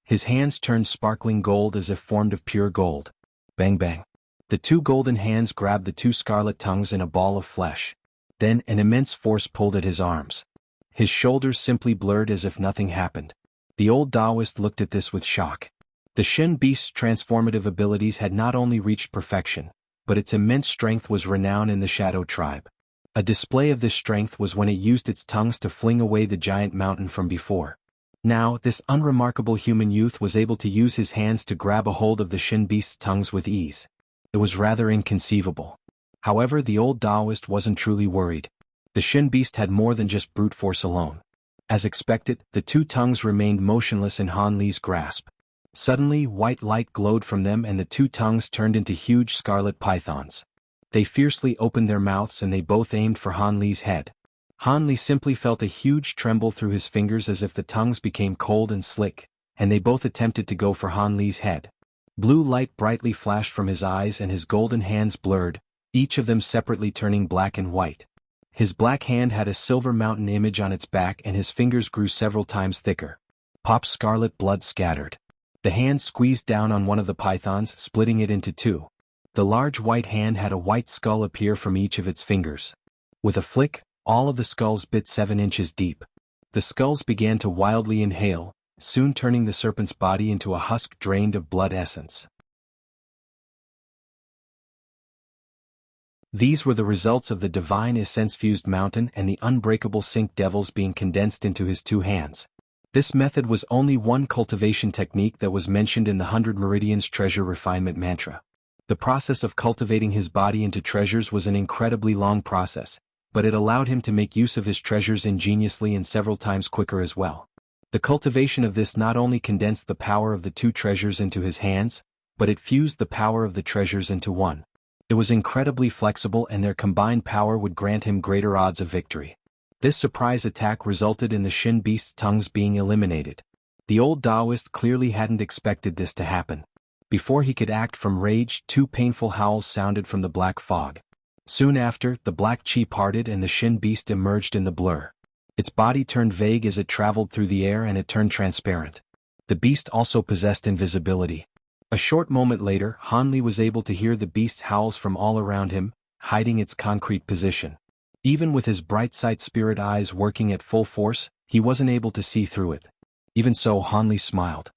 His hands turned sparkling gold as if formed of pure gold. Bang bang. The two golden hands grabbed the two scarlet tongues in a ball of flesh. Then an immense force pulled at his arms. His shoulders simply blurred as if nothing happened. The old Taoist looked at this with shock. The Shin beast's transformative abilities had not only reached perfection, but its immense strength was renowned in the Shadow tribe. A display of this strength was when it used its tongues to fling away the giant mountain from before. Now, this unremarkable human youth was able to use his hands to grab a hold of the Shin beast's tongues with ease. It was rather inconceivable. However, the old Taoist wasn't truly worried. The Shin beast had more than just brute force alone. As expected, the two tongues remained motionless in Han Li's grasp. Suddenly, white light glowed from them and the two tongues turned into huge scarlet pythons. They fiercely opened their mouths and they both aimed for Han Li's head. Han Li simply felt a huge tremble through his fingers as if the tongues became cold and slick, and they both attempted to go for Han Li's head. Blue light brightly flashed from his eyes and his golden hands blurred, each of them separately turning black and white. His black hand had a silver mountain image on its back and his fingers grew several times thicker. Pop! Scarlet blood scattered. The hand squeezed down on one of the pythons, splitting it into two. The large white hand had a white skull appear from each of its fingers. With a flick, all of the skulls bit 7 inches deep. The skulls began to wildly inhale, soon turning the serpent's body into a husk drained of blood essence. These were the results of the divine essence-fused mountain and the unbreakable sink devils being condensed into his two hands. This method was only one cultivation technique that was mentioned in the 100 Meridians treasure refinement mantra. The process of cultivating his body into treasures was an incredibly long process, but it allowed him to make use of his treasures ingeniously and several times quicker as well. The cultivation of this not only condensed the power of the two treasures into his hands, but it fused the power of the treasures into one. It was incredibly flexible and their combined power would grant him greater odds of victory. This surprise attack resulted in the Shin Beast's tongues being eliminated. The old Taoist clearly hadn't expected this to happen. Before he could act from rage, two painful howls sounded from the black fog. Soon after, the black chi parted and the Shin Beast emerged in the blur. Its body turned vague as it traveled through the air and it turned transparent. The beast also possessed invisibility. A short moment later, Hanli was able to hear the beast's howls from all around him, hiding its concrete position. Even with his bright sight spirit eyes working at full force, he wasn't able to see through it. Even so, Hanli smiled.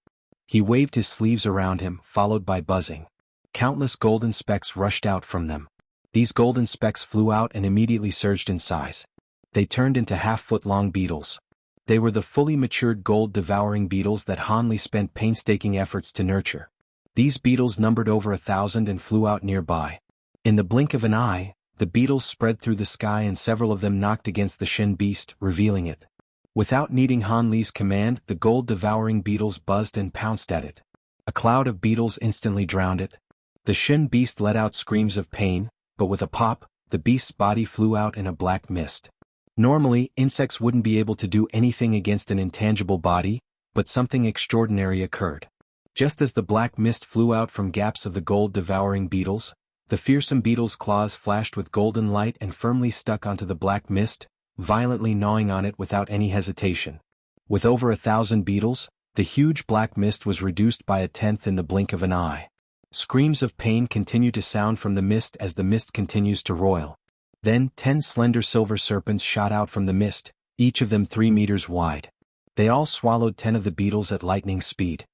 He waved his sleeves around him, followed by buzzing. Countless golden specks rushed out from them. These golden specks flew out and immediately surged in size. They turned into half-foot-long beetles. They were the fully matured gold-devouring beetles that Hanli spent painstaking efforts to nurture. These beetles numbered over 1,000 and flew out nearby. In the blink of an eye, the beetles spread through the sky and several of them knocked against the Shin Beast, revealing it. Without needing Hanli's command, the gold-devouring beetles buzzed and pounced at it. A cloud of beetles instantly drowned it. The Shin Beast let out screams of pain, but with a pop, the beast's body flew out in a black mist. Normally, insects wouldn't be able to do anything against an intangible body, but something extraordinary occurred. Just as the black mist flew out from gaps of the gold-devouring beetles, the fearsome beetle's claws flashed with golden light and firmly stuck onto the black mist, violently gnawing on it without any hesitation. With over 1,000 beetles, the huge black mist was reduced by 1/10 in the blink of an eye. Screams of pain continue to sound from the mist as the mist continues to roil. Then 10 slender silver serpents shot out from the mist, each of them 3 meters wide. They all swallowed 10 of the beetles at lightning speed.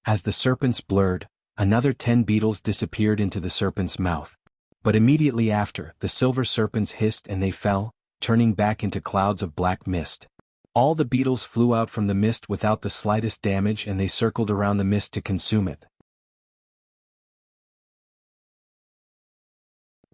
As the serpents blurred, another 10 beetles disappeared into the serpent's mouth. But immediately after, the silver serpents hissed and they fell, turning back into clouds of black mist. All the beetles flew out from the mist without the slightest damage and they circled around the mist to consume it.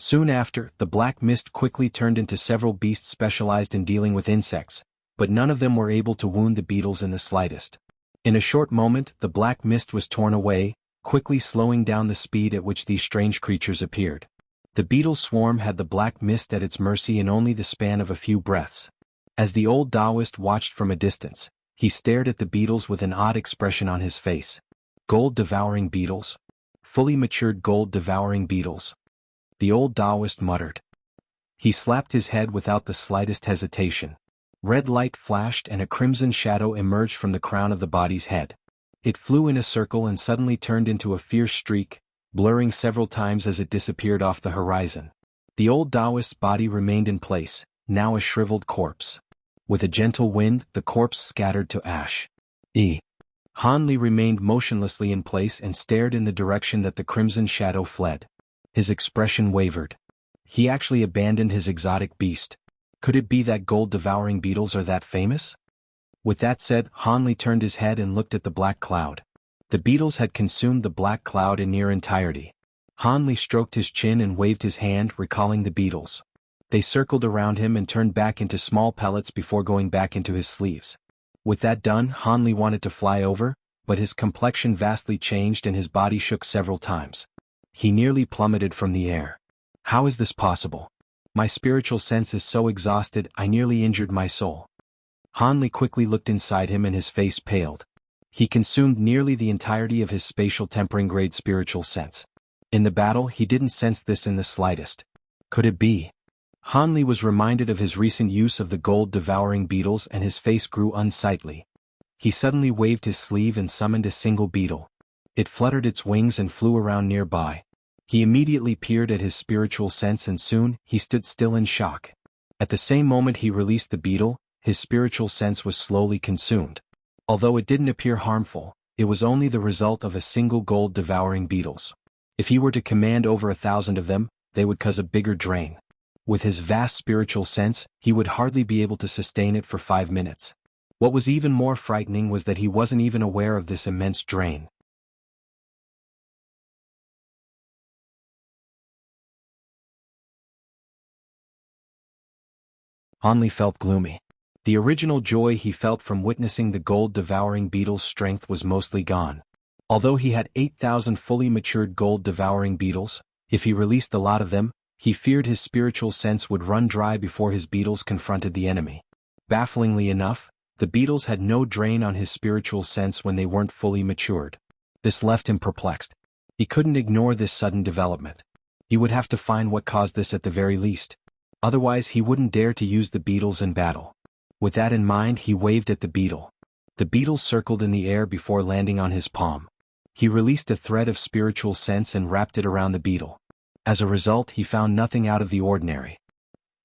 Soon after, the black mist quickly turned into several beasts specialized in dealing with insects, but none of them were able to wound the beetles in the slightest. In a short moment, the black mist was torn away, quickly slowing down the speed at which these strange creatures appeared. The beetle swarm had the black mist at its mercy in only the span of a few breaths. As the old Taoist watched from a distance, he stared at the beetles with an odd expression on his face. Gold-devouring beetles? Fully matured gold-devouring beetles? The old Taoist muttered. He slapped his head without the slightest hesitation. Red light flashed and a crimson shadow emerged from the crown of the body's head. It flew in a circle and suddenly turned into a fierce streak, blurring several times as it disappeared off the horizon. The old Taoist's body remained in place, now a shriveled corpse. With a gentle wind, the corpse scattered to ash. Hanli remained motionlessly in place and stared in the direction that the crimson shadow fled. His expression wavered. He actually abandoned his exotic beast. Could it be that gold-devouring beetles are that famous? With that said, Hanli turned his head and looked at the black cloud. The beetles had consumed the black cloud in near entirety. Hanli stroked his chin and waved his hand, recalling the beetles. They circled around him and turned back into small pellets before going back into his sleeves. With that done, Hanli wanted to fly over, but his complexion vastly changed and his body shook several times. He nearly plummeted from the air. How is this possible? My spiritual sense is so exhausted I nearly injured my soul. Hanli quickly looked inside him and his face paled. He consumed nearly the entirety of his spatial tempering grade spiritual sense. In the battle he didn't sense this in the slightest. Could it be? Hanli was reminded of his recent use of the gold-devouring beetles and his face grew unsightly. He suddenly waved his sleeve and summoned a single beetle. It fluttered its wings and flew around nearby. He immediately peered at his spiritual sense and soon, he stood still in shock. At the same moment he released the beetle, his spiritual sense was slowly consumed. Although it didn't appear harmful, it was only the result of a single gold-devouring beetles. If he were to command over 1,000 of them, they would cause a bigger drain. With his vast spiritual sense, he would hardly be able to sustain it for 5 minutes. What was even more frightening was that he wasn't even aware of this immense drain. Hanli felt gloomy. The original joy he felt from witnessing the gold-devouring beetle's strength was mostly gone. Although he had 8,000 fully matured gold-devouring beetles, if he released a lot of them, he feared his spiritual sense would run dry before his beetles confronted the enemy. Bafflingly enough, the beetles had no drain on his spiritual sense when they weren't fully matured. This left him perplexed. He couldn't ignore this sudden development. He would have to find what caused this at the very least. Otherwise he wouldn't dare to use the beetles in battle. With that in mind, he waved at the beetle. The beetle circled in the air before landing on his palm. He released a thread of spiritual sense and wrapped it around the beetle. As a result, he found nothing out of the ordinary.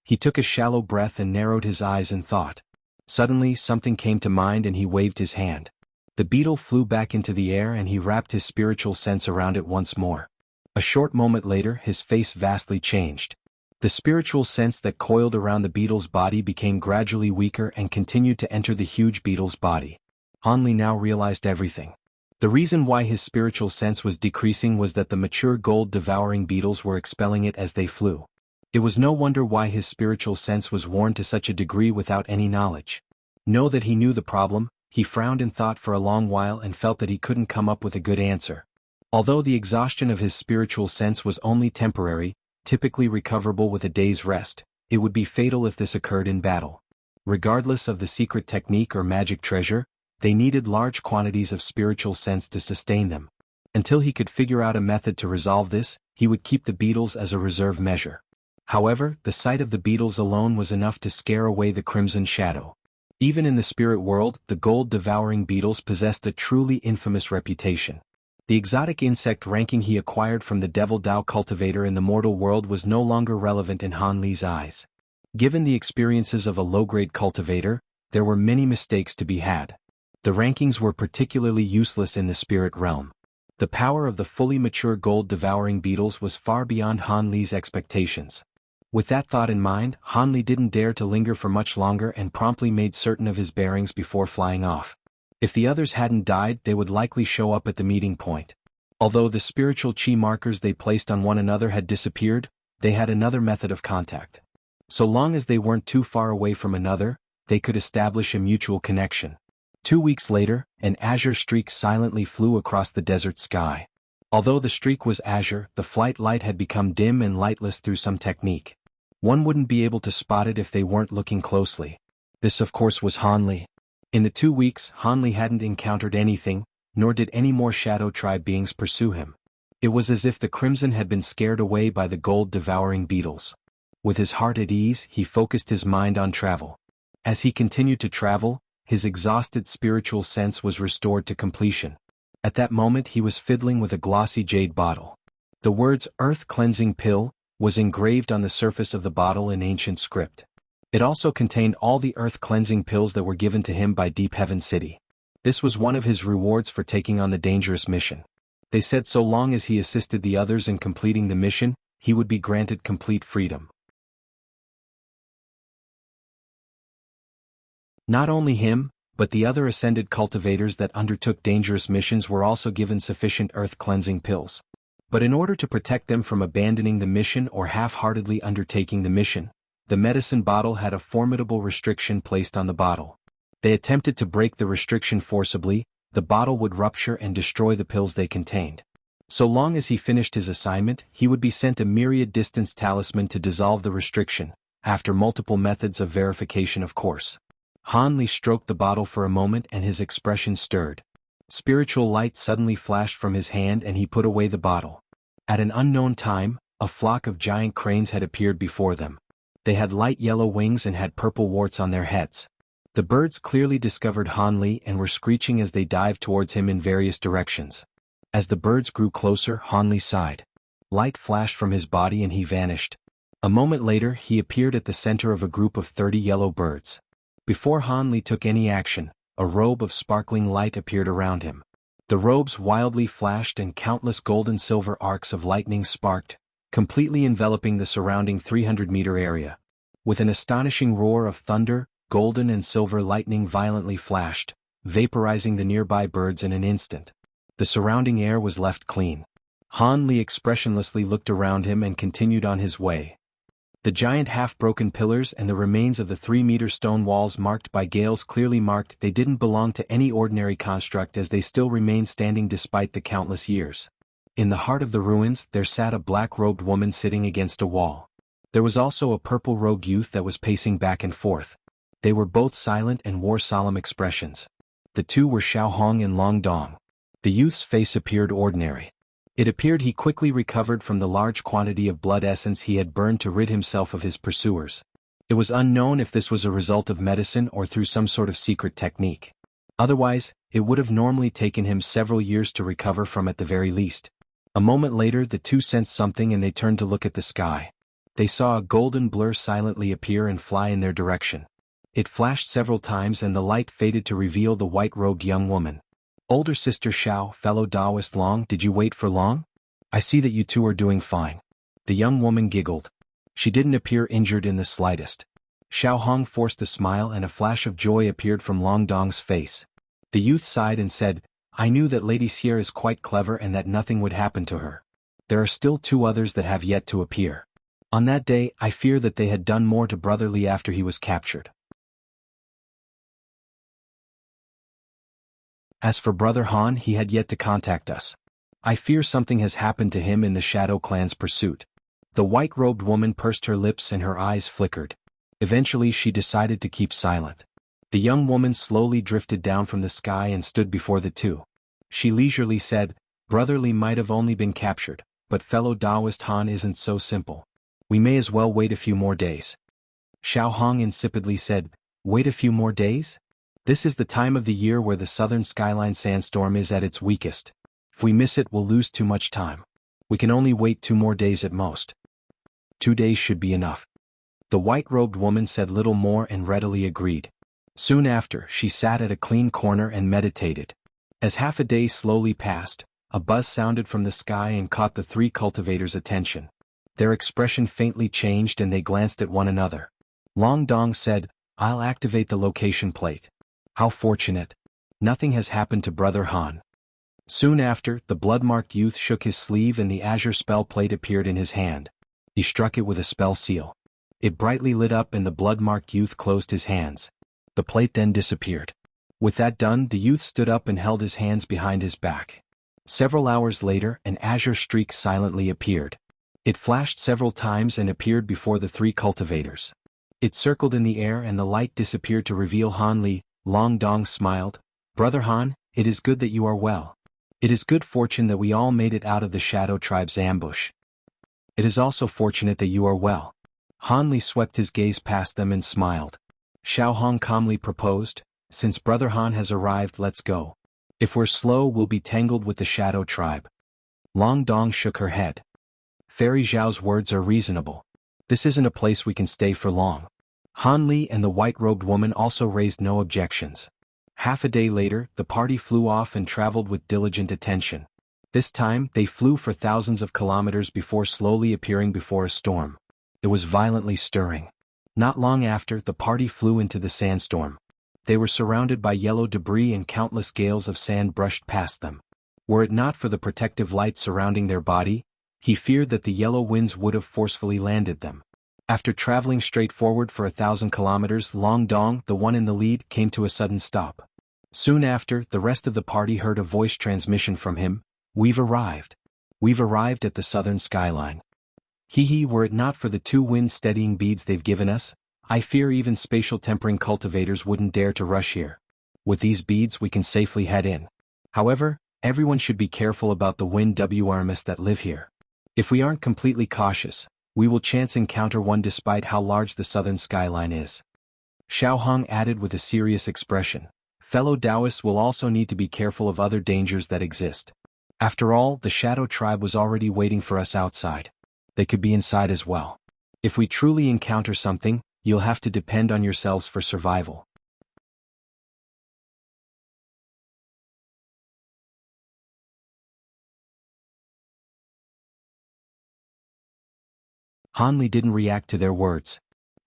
He took a shallow breath and narrowed his eyes in thought. Suddenly, something came to mind and he waved his hand. The beetle flew back into the air and he wrapped his spiritual sense around it once more. A short moment later, his face vastly changed. The spiritual sense that coiled around the beetle's body became gradually weaker and continued to enter the huge beetle's body. Hanli now realized everything. The reason why his spiritual sense was decreasing was that the mature gold-devouring beetles were expelling it as they flew. It was no wonder why his spiritual sense was worn to such a degree without any knowledge. Know that he knew the problem, he frowned in thought for a long while and felt that he couldn't come up with a good answer. Although the exhaustion of his spiritual sense was only temporary, typically recoverable with a day's rest, it would be fatal if this occurred in battle. Regardless of the secret technique or magic treasure, they needed large quantities of spiritual sense to sustain them. Until he could figure out a method to resolve this, he would keep the beetles as a reserve measure. However, the sight of the beetles alone was enough to scare away the Crimson Shadow. Even in the spirit world, the gold-devouring beetles possessed a truly infamous reputation. The exotic insect ranking he acquired from the Devil Dao cultivator in the mortal world was no longer relevant in Han Li's eyes. Given the experiences of a low-grade cultivator, there were many mistakes to be had. The rankings were particularly useless in the spirit realm. The power of the fully mature gold-devouring beetles was far beyond Han Li's expectations. With that thought in mind, Han Li didn't dare to linger for much longer and promptly made certain of his bearings before flying off. If the others hadn't died, they would likely show up at the meeting point. Although the spiritual chi markers they placed on one another had disappeared, they had another method of contact. So long as they weren't too far away from another, they could establish a mutual connection. 2 weeks later, an azure streak silently flew across the desert sky. Although the streak was azure, the flight light had become dim and lightless through some technique. One wouldn't be able to spot it if they weren't looking closely. This of course was Han Li. In the 2 weeks, Han Li hadn't encountered anything, nor did any more Shadow Tribe beings pursue him. It was as if the Crimson had been scared away by the gold-devouring beetles. With his heart at ease, he focused his mind on travel. As he continued to travel, his exhausted spiritual sense was restored to completion. At that moment he was fiddling with a glossy jade bottle. The words "Earth Cleansing Pill" was engraved on the surface of the bottle in ancient script. It also contained all the earth cleansing pills that were given to him by Deep Heaven City. This was one of his rewards for taking on the dangerous mission. They said so long as he assisted the others in completing the mission, he would be granted complete freedom. Not only him, but the other ascended cultivators that undertook dangerous missions were also given sufficient earth-cleansing pills. But in order to protect them from abandoning the mission or half-heartedly undertaking the mission, the medicine bottle had a formidable restriction placed on the bottle. They attempted to break the restriction forcibly, the bottle would rupture and destroy the pills they contained. So long as he finished his assignment, he would be sent a myriad distance talisman to dissolve the restriction, after multiple methods of verification of course. Han Li stroked the bottle for a moment and his expression stirred. Spiritual light suddenly flashed from his hand and he put away the bottle. At an unknown time, a flock of giant cranes had appeared before them. They had light yellow wings and had purple warts on their heads. The birds clearly discovered Han Li and were screeching as they dived towards him in various directions. As the birds grew closer, Han Li sighed. Light flashed from his body and he vanished. A moment later, he appeared at the center of a group of 30 yellow birds. Before Han Li took any action, a robe of sparkling light appeared around him. The robes wildly flashed and countless gold and silver arcs of lightning sparked, completely enveloping the surrounding 300-meter area. With an astonishing roar of thunder, golden and silver lightning violently flashed, vaporizing the nearby birds in an instant. The surrounding air was left clean. Han Li expressionlessly looked around him and continued on his way. The giant half-broken pillars and the remains of the 3-meter stone walls marked by gales clearly marked they didn't belong to any ordinary construct as they still remained standing despite the countless years. In the heart of the ruins there sat a black-robed woman sitting against a wall. There was also a purple-robed youth that was pacing back and forth. They were both silent and wore solemn expressions. The two were Xiao Hong and Long Dong. The youth's face appeared ordinary. It appeared he quickly recovered from the large quantity of blood essence he had burned to rid himself of his pursuers. It was unknown if this was a result of medicine or through some sort of secret technique. Otherwise, it would have normally taken him several years to recover from at the very least. A moment later the two sensed something and they turned to look at the sky. They saw a golden blur silently appear and fly in their direction. It flashed several times and the light faded to reveal the white-robed young woman. Older sister Xiao, fellow Taoist Long, did you wait for long? I see that you two are doing fine. The young woman giggled. She didn't appear injured in the slightest. Xiao Hong forced a smile and a flash of joy appeared from Long Dong's face. The youth sighed and said, I knew that Lady Xie is quite clever and that nothing would happen to her. There are still two others that have yet to appear. On that day I fear that they had done more to Brother Li after he was captured. As for Brother Han, he had yet to contact us. I fear something has happened to him in the Shadow Clan's pursuit. The white-robed woman pursed her lips and her eyes flickered. Eventually she decided to keep silent. The young woman slowly drifted down from the sky and stood before the two. She leisurely said, Brother Li might have only been captured, but fellow Taoist Han isn't so simple. We may as well wait a few more days. Xiao Hong insipidly said, Wait a few more days? This is the time of the year where the southern skyline sandstorm is at its weakest. If we miss it, we'll lose too much time. We can only wait 2 more days at most. 2 days should be enough. The white-robed woman said little more and readily agreed. Soon after, she sat at a clean corner and meditated. As half a day slowly passed, a buzz sounded from the sky and caught the 3 cultivators' attention. Their expression faintly changed and they glanced at one another. Long Dong said, I'll activate the location plate. How fortunate. Nothing has happened to Brother Han. Soon after, the blood-marked youth shook his sleeve and the azure spell plate appeared in his hand. He struck it with a spell seal. It brightly lit up and the blood-marked youth closed his hands. The plate then disappeared. With that done, the youth stood up and held his hands behind his back. Several hours later, an azure streak silently appeared. It flashed several times and appeared before the 3 cultivators. It circled in the air and the light disappeared to reveal Han Li. Long Dong smiled. Brother Han, it is good that you are well. It is good fortune that we all made it out of the Shadow Tribe's ambush. It is also fortunate that you are well. Han Li swept his gaze past them and smiled. Xiao Hong calmly proposed, Since Brother Han has arrived, let's go. If we're slow, we'll be tangled with the Shadow Tribe. Long Dong shook her head. Fairy Zhao's words are reasonable. This isn't a place we can stay for long. Han Li and the white-robed woman also raised no objections. Half a day later, the party flew off and traveled with diligent attention. This time, they flew for thousands of kilometers before slowly appearing before a storm. It was violently stirring. Not long after, the party flew into the sandstorm. They were surrounded by yellow debris and countless gales of sand brushed past them. Were it not for the protective light surrounding their body, he feared that the yellow winds would have forcefully landed them. After traveling straight forward for 1,000 kilometers, Long Dong, the one in the lead, came to a sudden stop. Soon after, the rest of the party heard a voice transmission from him, We've arrived. We've arrived at the southern skyline. Were it not for the 2 wind-steadying beads they've given us, I fear even spatial tempering cultivators wouldn't dare to rush here. With these beads we can safely head in. However, everyone should be careful about the wind WRMs that live here. If we aren't completely cautious, we will chance encounter one despite how large the southern skyline is. Xiao Hong added with a serious expression, Fellow Taoists will also need to be careful of other dangers that exist. After all, the Shadow Tribe was already waiting for us outside. They could be inside as well. If we truly encounter something, you'll have to depend on yourselves for survival. Han Li didn't react to their words.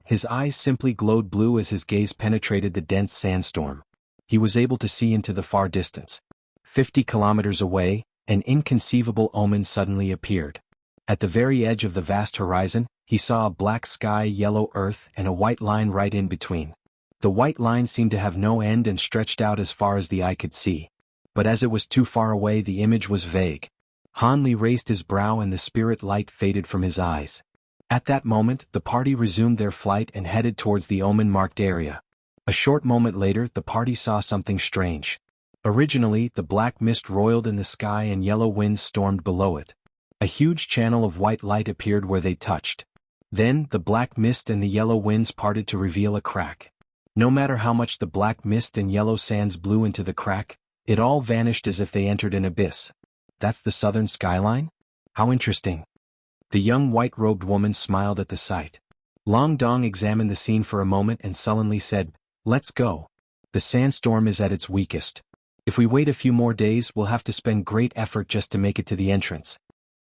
His eyes simply glowed blue as his gaze penetrated the dense sandstorm. He was able to see into the far distance. 50 kilometers away, an inconceivable omen suddenly appeared. At the very edge of the vast horizon, he saw a black sky, yellow earth, and a white line right in between. The white line seemed to have no end and stretched out as far as the eye could see. But as it was too far away, the image was vague. Han Li raised his brow and the spirit light faded from his eyes. At that moment, the party resumed their flight and headed towards the omen-marked area. A short moment later, the party saw something strange. Originally, the black mist roiled in the sky and yellow winds stormed below it. A huge channel of white light appeared where they touched. Then, the black mist and the yellow winds parted to reveal a crack. No matter how much the black mist and yellow sands blew into the crack, it all vanished as if they entered an abyss. That's the southern skyline? How interesting. The young white-robed woman smiled at the sight. Long Dong examined the scene for a moment and sullenly said, "Let's go. The sandstorm is at its weakest. If we wait a few more days, we'll have to spend great effort just to make it to the entrance."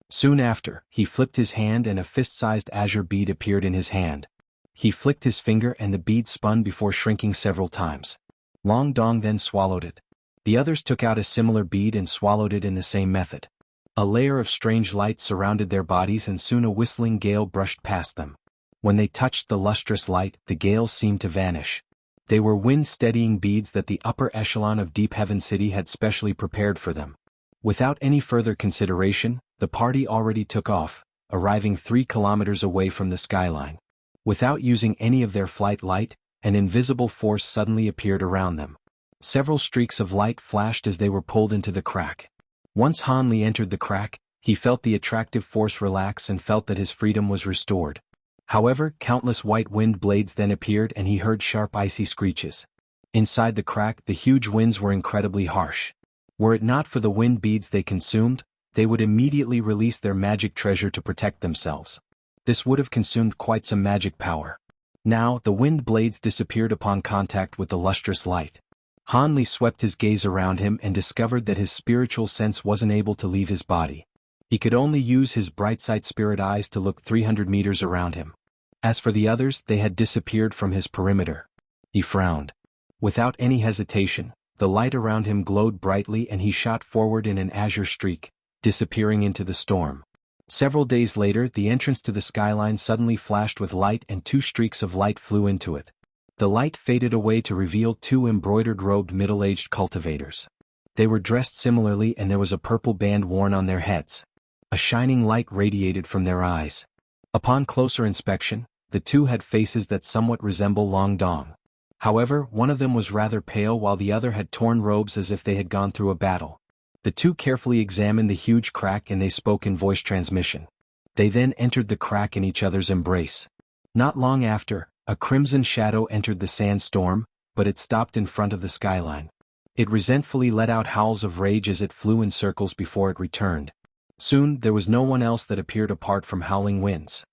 Soon after, he flipped his hand and a fist-sized azure bead appeared in his hand. He flicked his finger and the bead spun before shrinking several times. Long Dong then swallowed it. The others took out a similar bead and swallowed it in the same method. A layer of strange light surrounded their bodies and soon a whistling gale brushed past them. When they touched the lustrous light, the gales seemed to vanish. They were wind-steadying beads that the upper echelon of Deep Heaven City had specially prepared for them. Without any further consideration, the party already took off, arriving 3 kilometers away from the skyline. Without using any of their flight light, an invisible force suddenly appeared around them. Several streaks of light flashed as they were pulled into the crack. Once Han Li entered the crack, he felt the attractive force relax and felt that his freedom was restored. However, countless white wind blades then appeared and he heard sharp icy screeches. Inside the crack, the huge winds were incredibly harsh. Were it not for the wind beads they consumed, they would immediately release their magic treasure to protect themselves. This would have consumed quite some magic power. Now, the wind blades disappeared upon contact with the lustrous light. Han Li swept his gaze around him and discovered that his spiritual sense wasn't able to leave his body. He could only use his bright sight spirit eyes to look 300 meters around him. As for the others, they had disappeared from his perimeter. He frowned. Without any hesitation, the light around him glowed brightly and he shot forward in an azure streak, disappearing into the storm. Several days later, the entrance to the skyline suddenly flashed with light and 2 streaks of light flew into it. The light faded away to reveal 2 embroidered-robed middle-aged cultivators. They were dressed similarly and there was a purple band worn on their heads. A shining light radiated from their eyes. Upon closer inspection, the 2 had faces that somewhat resemble Long Dong. However, one of them was rather pale while the other had torn robes as if they had gone through a battle. The 2 carefully examined the huge crack and they spoke in voice transmission. They then entered the crack in each other's embrace. Not long after, a crimson shadow entered the sandstorm, but it stopped in front of the skyline. It resentfully let out howls of rage as it flew in circles before it returned. Soon, there was no one else that appeared apart from howling winds.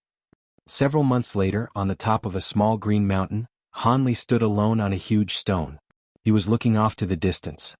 Several months later, on the top of a small green mountain, Han Li stood alone on a huge stone. He was looking off to the distance.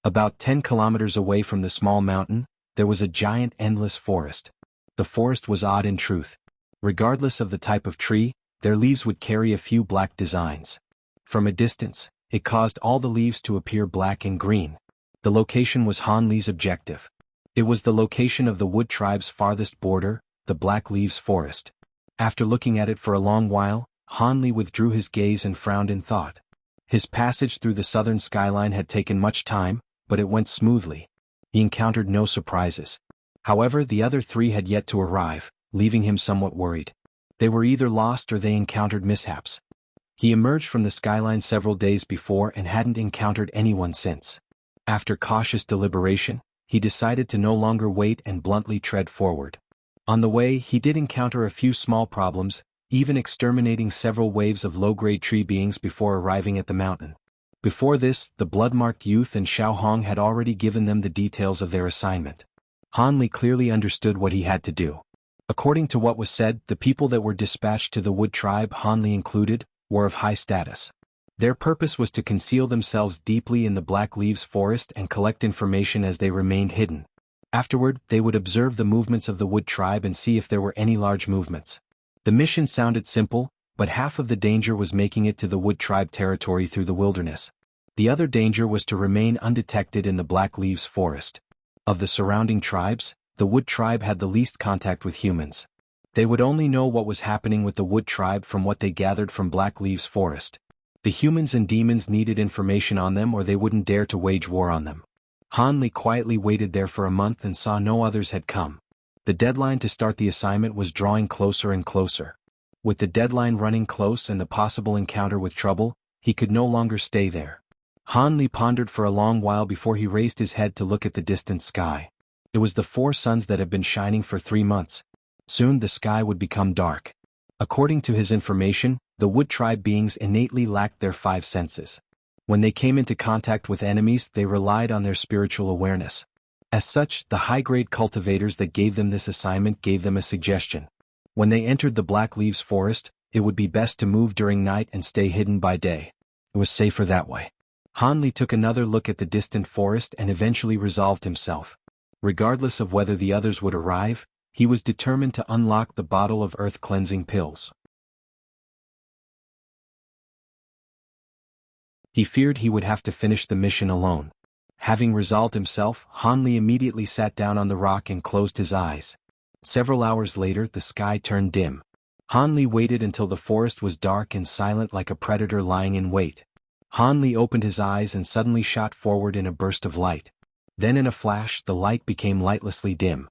About 10 kilometers away from the small mountain, there was a giant endless forest. The forest was odd in truth. Regardless of the type of tree, their leaves would carry a few black designs. From a distance, it caused all the leaves to appear black and green. The location was Han Li's objective. It was the location of the Wood Tribe's farthest border, the Black Leaves Forest. After looking at it for a long while, Han Li withdrew his gaze and frowned in thought. His passage through the southern skyline had taken much time, but it went smoothly. He encountered no surprises. However, the other 3 had yet to arrive, leaving him somewhat worried. They were either lost or they encountered mishaps. He emerged from the skyline several days before and hadn't encountered anyone since. After cautious deliberation, he decided to no longer wait and bluntly tread forward. On the way, he did encounter a few small problems, even exterminating several waves of low-grade tree beings before arriving at the mountain. Before this, the blood-marked youth and Xiao Hong had already given them the details of their assignment. Han Li clearly understood what he had to do. According to what was said, the people that were dispatched to the Wood Tribe, Han Li included, were of high status. Their purpose was to conceal themselves deeply in the Black Leaves Forest and collect information as they remained hidden. Afterward, they would observe the movements of the Wood Tribe and see if there were any large movements. The mission sounded simple, but half of the danger was making it to the Wood Tribe territory through the wilderness. The other danger was to remain undetected in the Black Leaves Forest. Of the surrounding tribes, the Wood Tribe had the least contact with humans. They would only know what was happening with the Wood Tribe from what they gathered from Black Leaves Forest. The humans and demons needed information on them or they wouldn't dare to wage war on them. Han Li quietly waited there for a month and saw no others had come. The deadline to start the assignment was drawing closer and closer. With the deadline running close and the possible encounter with trouble, he could no longer stay there. Han Li pondered for a long while before he raised his head to look at the distant sky. It was the 4 suns that had been shining for 3 months. Soon the sky would become dark. According to his information, the Wood Tribe beings innately lacked their 5 senses. When they came into contact with enemies, they relied on their spiritual awareness. As such, the high-grade cultivators that gave them this assignment gave them a suggestion. When they entered the Black Leaves Forest, it would be best to move during night and stay hidden by day. It was safer that way. Han Li took another look at the distant forest and eventually resolved himself. Regardless of whether the others would arrive, he was determined to unlock the bottle of earth-cleansing pills. He feared he would have to finish the mission alone. Having resolved himself, Han Li immediately sat down on the rock and closed his eyes. Several hours later, the sky turned dim. Han Li waited until the forest was dark and silent like a predator lying in wait. Han Li opened his eyes and suddenly shot forward in a burst of light. Then in a flash, the light became lightlessly dim.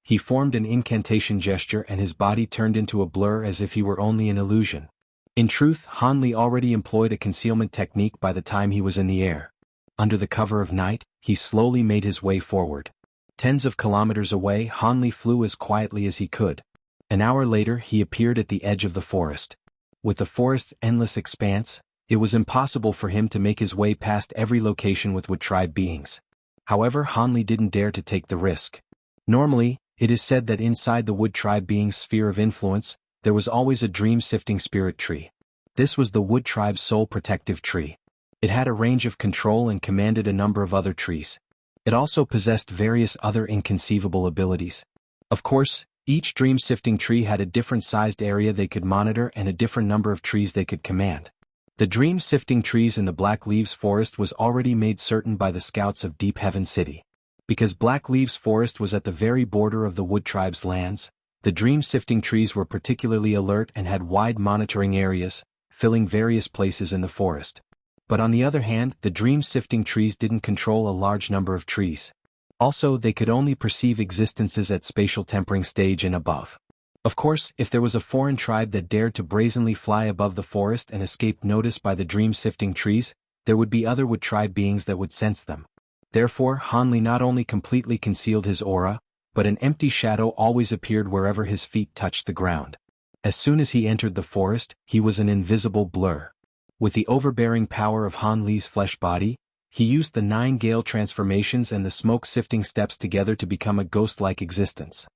He formed an incantation gesture and his body turned into a blur as if he were only an illusion. In truth, Han Li already employed a concealment technique by the time he was in the air. Under the cover of night, he slowly made his way forward. Tens of kilometers away, Han Li flew as quietly as he could. An hour later, he appeared at the edge of the forest. With the forest's endless expanse, it was impossible for him to make his way past every location with Wood Tribe beings. However, Han Li didn't dare to take the risk. Normally, it is said that inside the Wood Tribe being's sphere of influence, there was always a dream-sifting spirit tree. This was the Wood Tribe's sole protective tree. It had a range of control and commanded a number of other trees. It also possessed various other inconceivable abilities. Of course, each dream-sifting tree had a different sized area they could monitor and a different number of trees they could command. The dream-sifting trees in the Black Leaves Forest was already made certain by the scouts of Deep Heaven City. Because Black Leaves Forest was at the very border of the Wood Tribe's lands, the dream-sifting trees were particularly alert and had wide monitoring areas, filling various places in the forest. But on the other hand, the dream-sifting trees didn't control a large number of trees. Also, they could only perceive existences at spatial tempering stage and above. Of course, if there was a foreign tribe that dared to brazenly fly above the forest and escape notice by the dream-sifting trees, there would be other Wood Tribe beings that would sense them. Therefore, Han Li not only completely concealed his aura, but an empty shadow always appeared wherever his feet touched the ground. As soon as he entered the forest, he was an invisible blur. With the overbearing power of Han Li's flesh body, he used the 9 Gale transformations and the smoke-sifting steps together to become a ghost-like existence.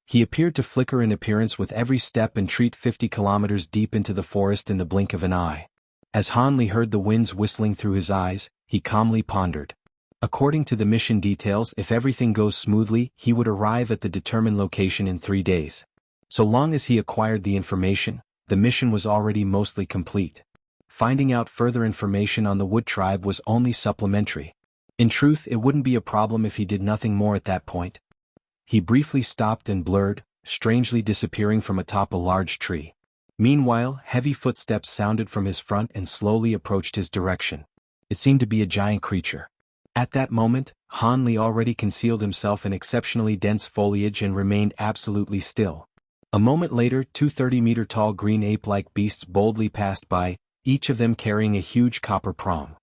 He appeared to flicker in appearance with every step and retreat 50 kilometers deep into the forest in the blink of an eye. As Han Li heard the winds whistling through his eyes, he calmly pondered. According to the mission details, if everything goes smoothly, he would arrive at the determined location in 3 days. So long as he acquired the information, the mission was already mostly complete. Finding out further information on the Wood Tribe was only supplementary. In truth, it wouldn't be a problem if he did nothing more at that point. He briefly stopped and blurred, strangely disappearing from atop a large tree. Meanwhile, heavy footsteps sounded from his front and slowly approached his direction. It seemed to be a giant creature. At that moment, Han Li already concealed himself in exceptionally dense foliage and remained absolutely still. A moment later, 2 30-meter-tall green ape-like beasts boldly passed by, each of them carrying a huge copper prong.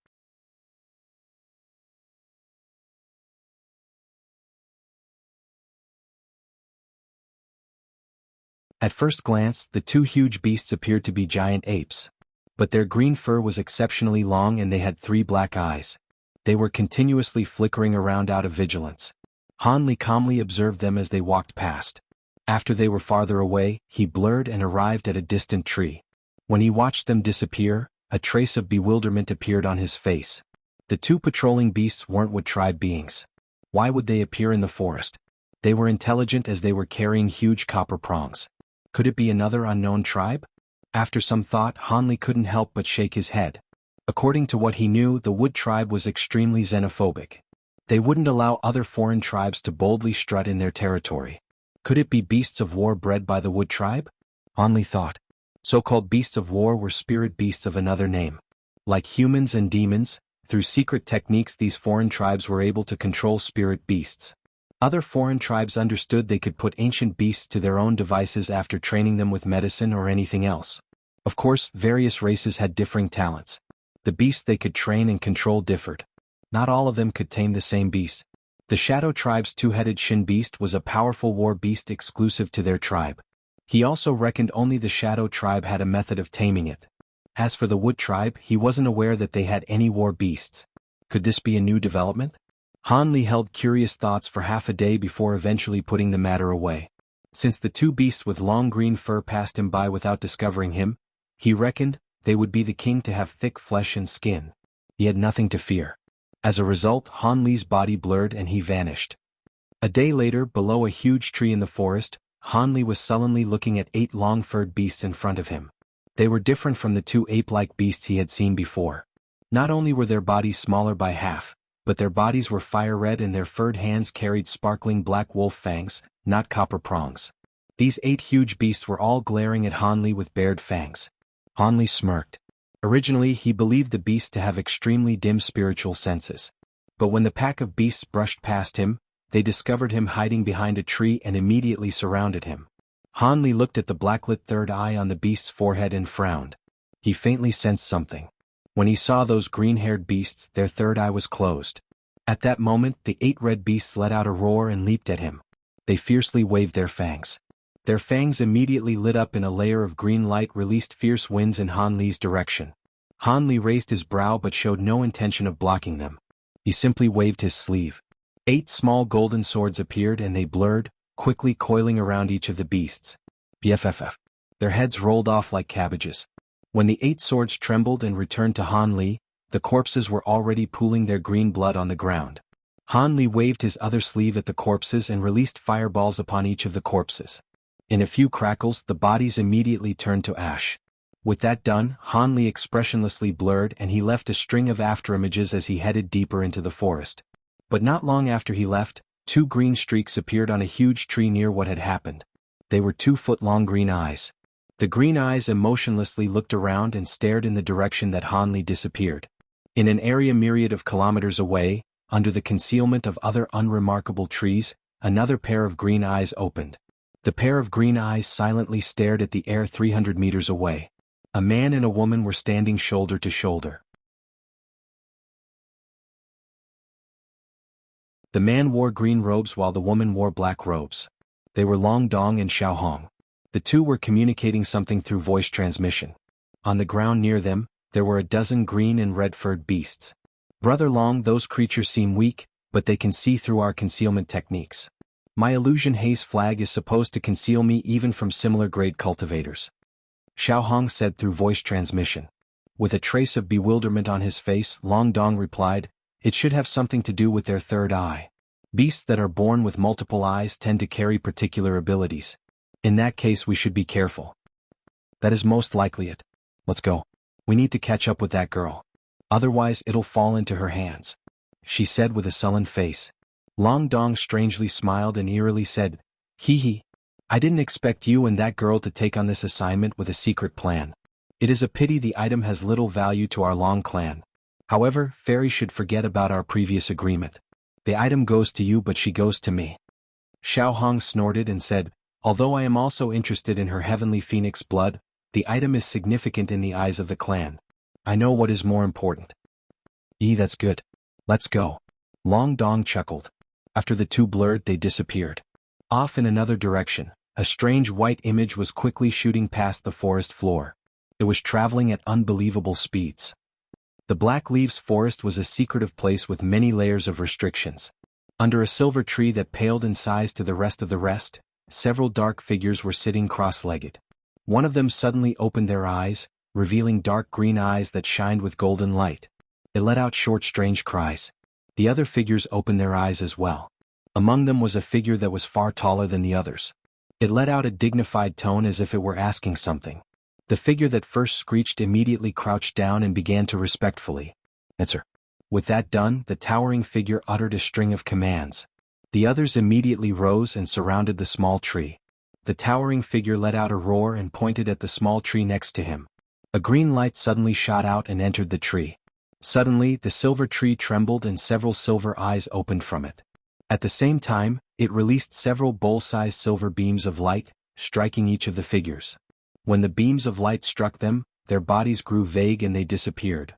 At first glance, the 2 huge beasts appeared to be giant apes. But their green fur was exceptionally long and they had 3 black eyes. They were continuously flickering around out of vigilance. Han Li calmly observed them as they walked past. After they were farther away, he blurred and arrived at a distant tree. When he watched them disappear, a trace of bewilderment appeared on his face. The 2 patrolling beasts weren't Wood Tribe beings. Why would they appear in the forest? They were intelligent as they were carrying huge copper prongs. Could it be another unknown tribe? After some thought, Han Li couldn't help but shake his head. According to what he knew, the Wood Tribe was extremely xenophobic. They wouldn't allow other foreign tribes to boldly strut in their territory. Could it be beasts of war bred by the Wood Tribe? Han Li thought. So-called beasts of war were spirit beasts of another name. Like humans and demons, through secret techniques these foreign tribes were able to control spirit beasts. Other foreign tribes understood they could put ancient beasts to their own devices after training them with medicine or anything else. Of course, various races had differing talents. The beasts they could train and control differed. Not all of them could tame the same beast. The Shadow tribe's two-headed Shin beast was a powerful war beast exclusive to their tribe. He also reckoned only the Shadow tribe had a method of taming it. As for the Wood tribe, he wasn't aware that they had any war beasts. Could this be a new development? Han Li held curious thoughts for half a day before eventually putting the matter away. Since the two beasts with long green fur passed him by without discovering him, he reckoned they would be the king to have thick flesh and skin. He had nothing to fear. As a result, Han Li's body blurred and he vanished. A day later, below a huge tree in the forest, Han Li was sullenly looking at 8 long-furred beasts in front of him. They were different from the 2 ape-like beasts he had seen before. Not only were their bodies smaller by half, but their bodies were fire-red and their furred hands carried sparkling black wolf fangs, not copper prongs. These 8 huge beasts were all glaring at Han Li with bared fangs. Han Li smirked. Originally, he believed the beasts to have extremely dim spiritual senses. But when the pack of beasts brushed past him, they discovered him hiding behind a tree and immediately surrounded him. Han Li looked at the blacklit third eye on the beast's forehead and frowned. He faintly sensed something. When he saw those green-haired beasts, their third eye was closed. At that moment, the 8 red beasts let out a roar and leaped at him. They fiercely waved their fangs. Their fangs immediately lit up in a layer of green light, released fierce winds in Han Li's direction. Han Li raised his brow but showed no intention of blocking them. He simply waved his sleeve. 8 small golden swords appeared and they blurred, quickly coiling around each of the beasts. BFFF. Their heads rolled off like cabbages. When the 8 swords trembled and returned to Han Li, the corpses were already pooling their green blood on the ground. Han Li waved his other sleeve at the corpses and released fireballs upon each of the corpses. In a few crackles, the bodies immediately turned to ash. With that done, Han Li expressionlessly blurred and he left a string of afterimages as he headed deeper into the forest. But not long after he left, 2 green streaks appeared on a huge tree near what had happened. They were 2-foot-long green eyes. The green eyes emotionlessly looked around and stared in the direction that Han Li disappeared. In an area myriad of kilometers away, under the concealment of other unremarkable trees, another pair of green eyes opened. The pair of green eyes silently stared at the air 300 meters away. A man and a woman were standing shoulder to shoulder. The man wore green robes while the woman wore black robes. They were Long Dong and Xiao Hong. The two were communicating something through voice transmission. On the ground near them, there were a dozen green and red-furred beasts. Brother Long, those creatures seem weak, but they can see through our concealment techniques. My illusion haze flag is supposed to conceal me even from similar grade cultivators. Xiao Hong said through voice transmission. With a trace of bewilderment on his face, Long Dong replied, "It should have something to do with their third eye. Beasts that are born with multiple eyes tend to carry particular abilities. In that case we should be careful." "That is most likely it. Let's go. We need to catch up with that girl. Otherwise it'll fall into her hands," she said with a sullen face. Long Dong strangely smiled and eerily said, "Hee hee. I didn't expect you and that girl to take on this assignment with a secret plan. It is a pity the item has little value to our Long clan. However, Fairy should forget about our previous agreement. The item goes to you but she goes to me." Xiao Hong snorted and said, "Although I am also interested in her heavenly phoenix blood, the item is significant in the eyes of the clan. I know what is more important." That's good. Let's go." Long Dong chuckled. After the two blurred, they disappeared. Off in another direction, a strange white image was quickly shooting past the forest floor. It was traveling at unbelievable speeds. The Black Leaves Forest was a secretive place with many layers of restrictions. Under a silver tree that paled in size to the rest, several dark figures were sitting cross-legged. One of them suddenly opened their eyes, revealing dark green eyes that shined with golden light. It let out short, strange cries. The other figures opened their eyes as well. Among them was a figure that was far taller than the others. It let out a dignified tone as if it were asking something. The figure that first screeched immediately crouched down and began to respectfully answer. With that done, the towering figure uttered a string of commands. The others immediately rose and surrounded the small tree. The towering figure let out a roar and pointed at the small tree next to him. A green light suddenly shot out and entered the tree. Suddenly, the silver tree trembled and several silver eyes opened from it. At the same time, it released several bowl-sized silver beams of light, striking each of the figures. When the beams of light struck them, their bodies grew vague and they disappeared.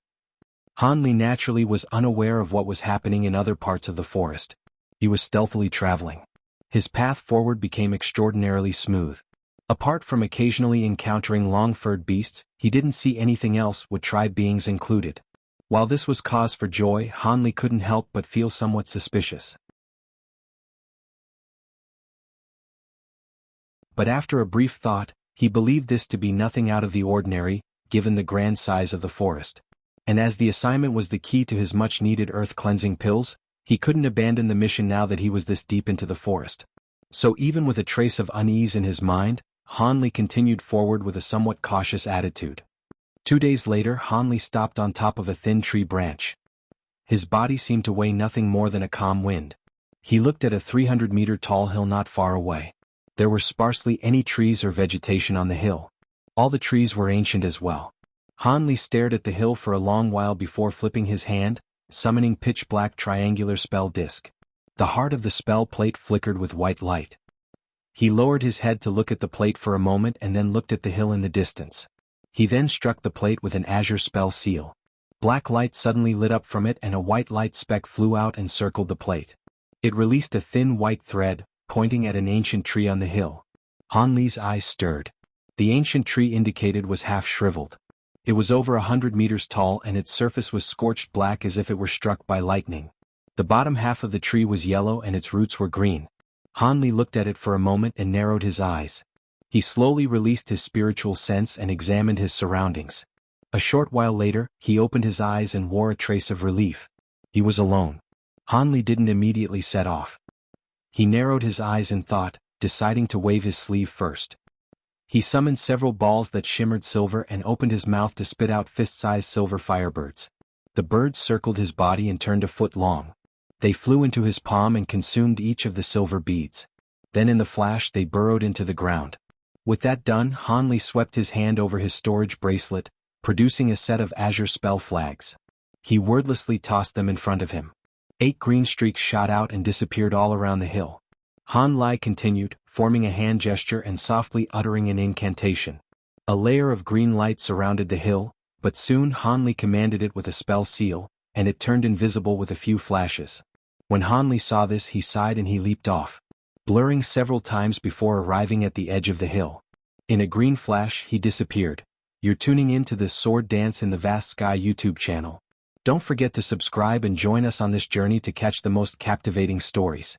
Hanli naturally was unaware of what was happening in other parts of the forest. He was stealthily traveling. His path forward became extraordinarily smooth. Apart from occasionally encountering long-furred beasts, he didn't see anything else, with tribe beings included. While this was cause for joy, Hanli couldn't help but feel somewhat suspicious. But after a brief thought, he believed this to be nothing out of the ordinary, given the grand size of the forest. And as the assignment was the key to his much-needed earth-cleansing pills, he couldn't abandon the mission now that he was this deep into the forest. So even with a trace of unease in his mind, Hanli continued forward with a somewhat cautious attitude. 2 days later, Hanli stopped on top of a thin tree branch. His body seemed to weigh nothing more than a calm wind. He looked at a 300-meter-tall hill not far away. There were sparsely any trees or vegetation on the hill. All the trees were ancient as well. Hanli stared at the hill for a long while before flipping his hand, summoning pitch-black triangular spell disc. The heart of the spell plate flickered with white light. He lowered his head to look at the plate for a moment and then looked at the hill in the distance. He then struck the plate with an azure spell seal. Black light suddenly lit up from it and a white light speck flew out and circled the plate. It released a thin white thread, pointing at an ancient tree on the hill. Hanli's eyes stirred. The ancient tree indicated was half shriveled. It was over 100 meters tall and its surface was scorched black as if it were struck by lightning. The bottom half of the tree was yellow and its roots were green. Hanli looked at it for a moment and narrowed his eyes. He slowly released his spiritual sense and examined his surroundings. A short while later, he opened his eyes and wore a trace of relief. He was alone. Hanli didn't immediately set off. He narrowed his eyes in thought, deciding to wave his sleeve first. He summoned several balls that shimmered silver and opened his mouth to spit out fist-sized silver firebirds. The birds circled his body and turned a foot long. They flew into his palm and consumed each of the silver beads. Then in the flash they burrowed into the ground. With that done, Hanli swept his hand over his storage bracelet, producing a set of azure spell flags. He wordlessly tossed them in front of him. 8 green streaks shot out and disappeared all around the hill. Hanli continued, forming a hand gesture and softly uttering an incantation. A layer of green light surrounded the hill, but soon Hanli commanded it with a spell seal, and it turned invisible with a few flashes. When Hanli saw this, he sighed and he leaped off, blurring several times before arriving at the edge of the hill. In a green flash, he disappeared. You're tuning in to this Sword Dance in the Vast Sky YouTube channel. Don't forget to subscribe and join us on this journey to catch the most captivating stories.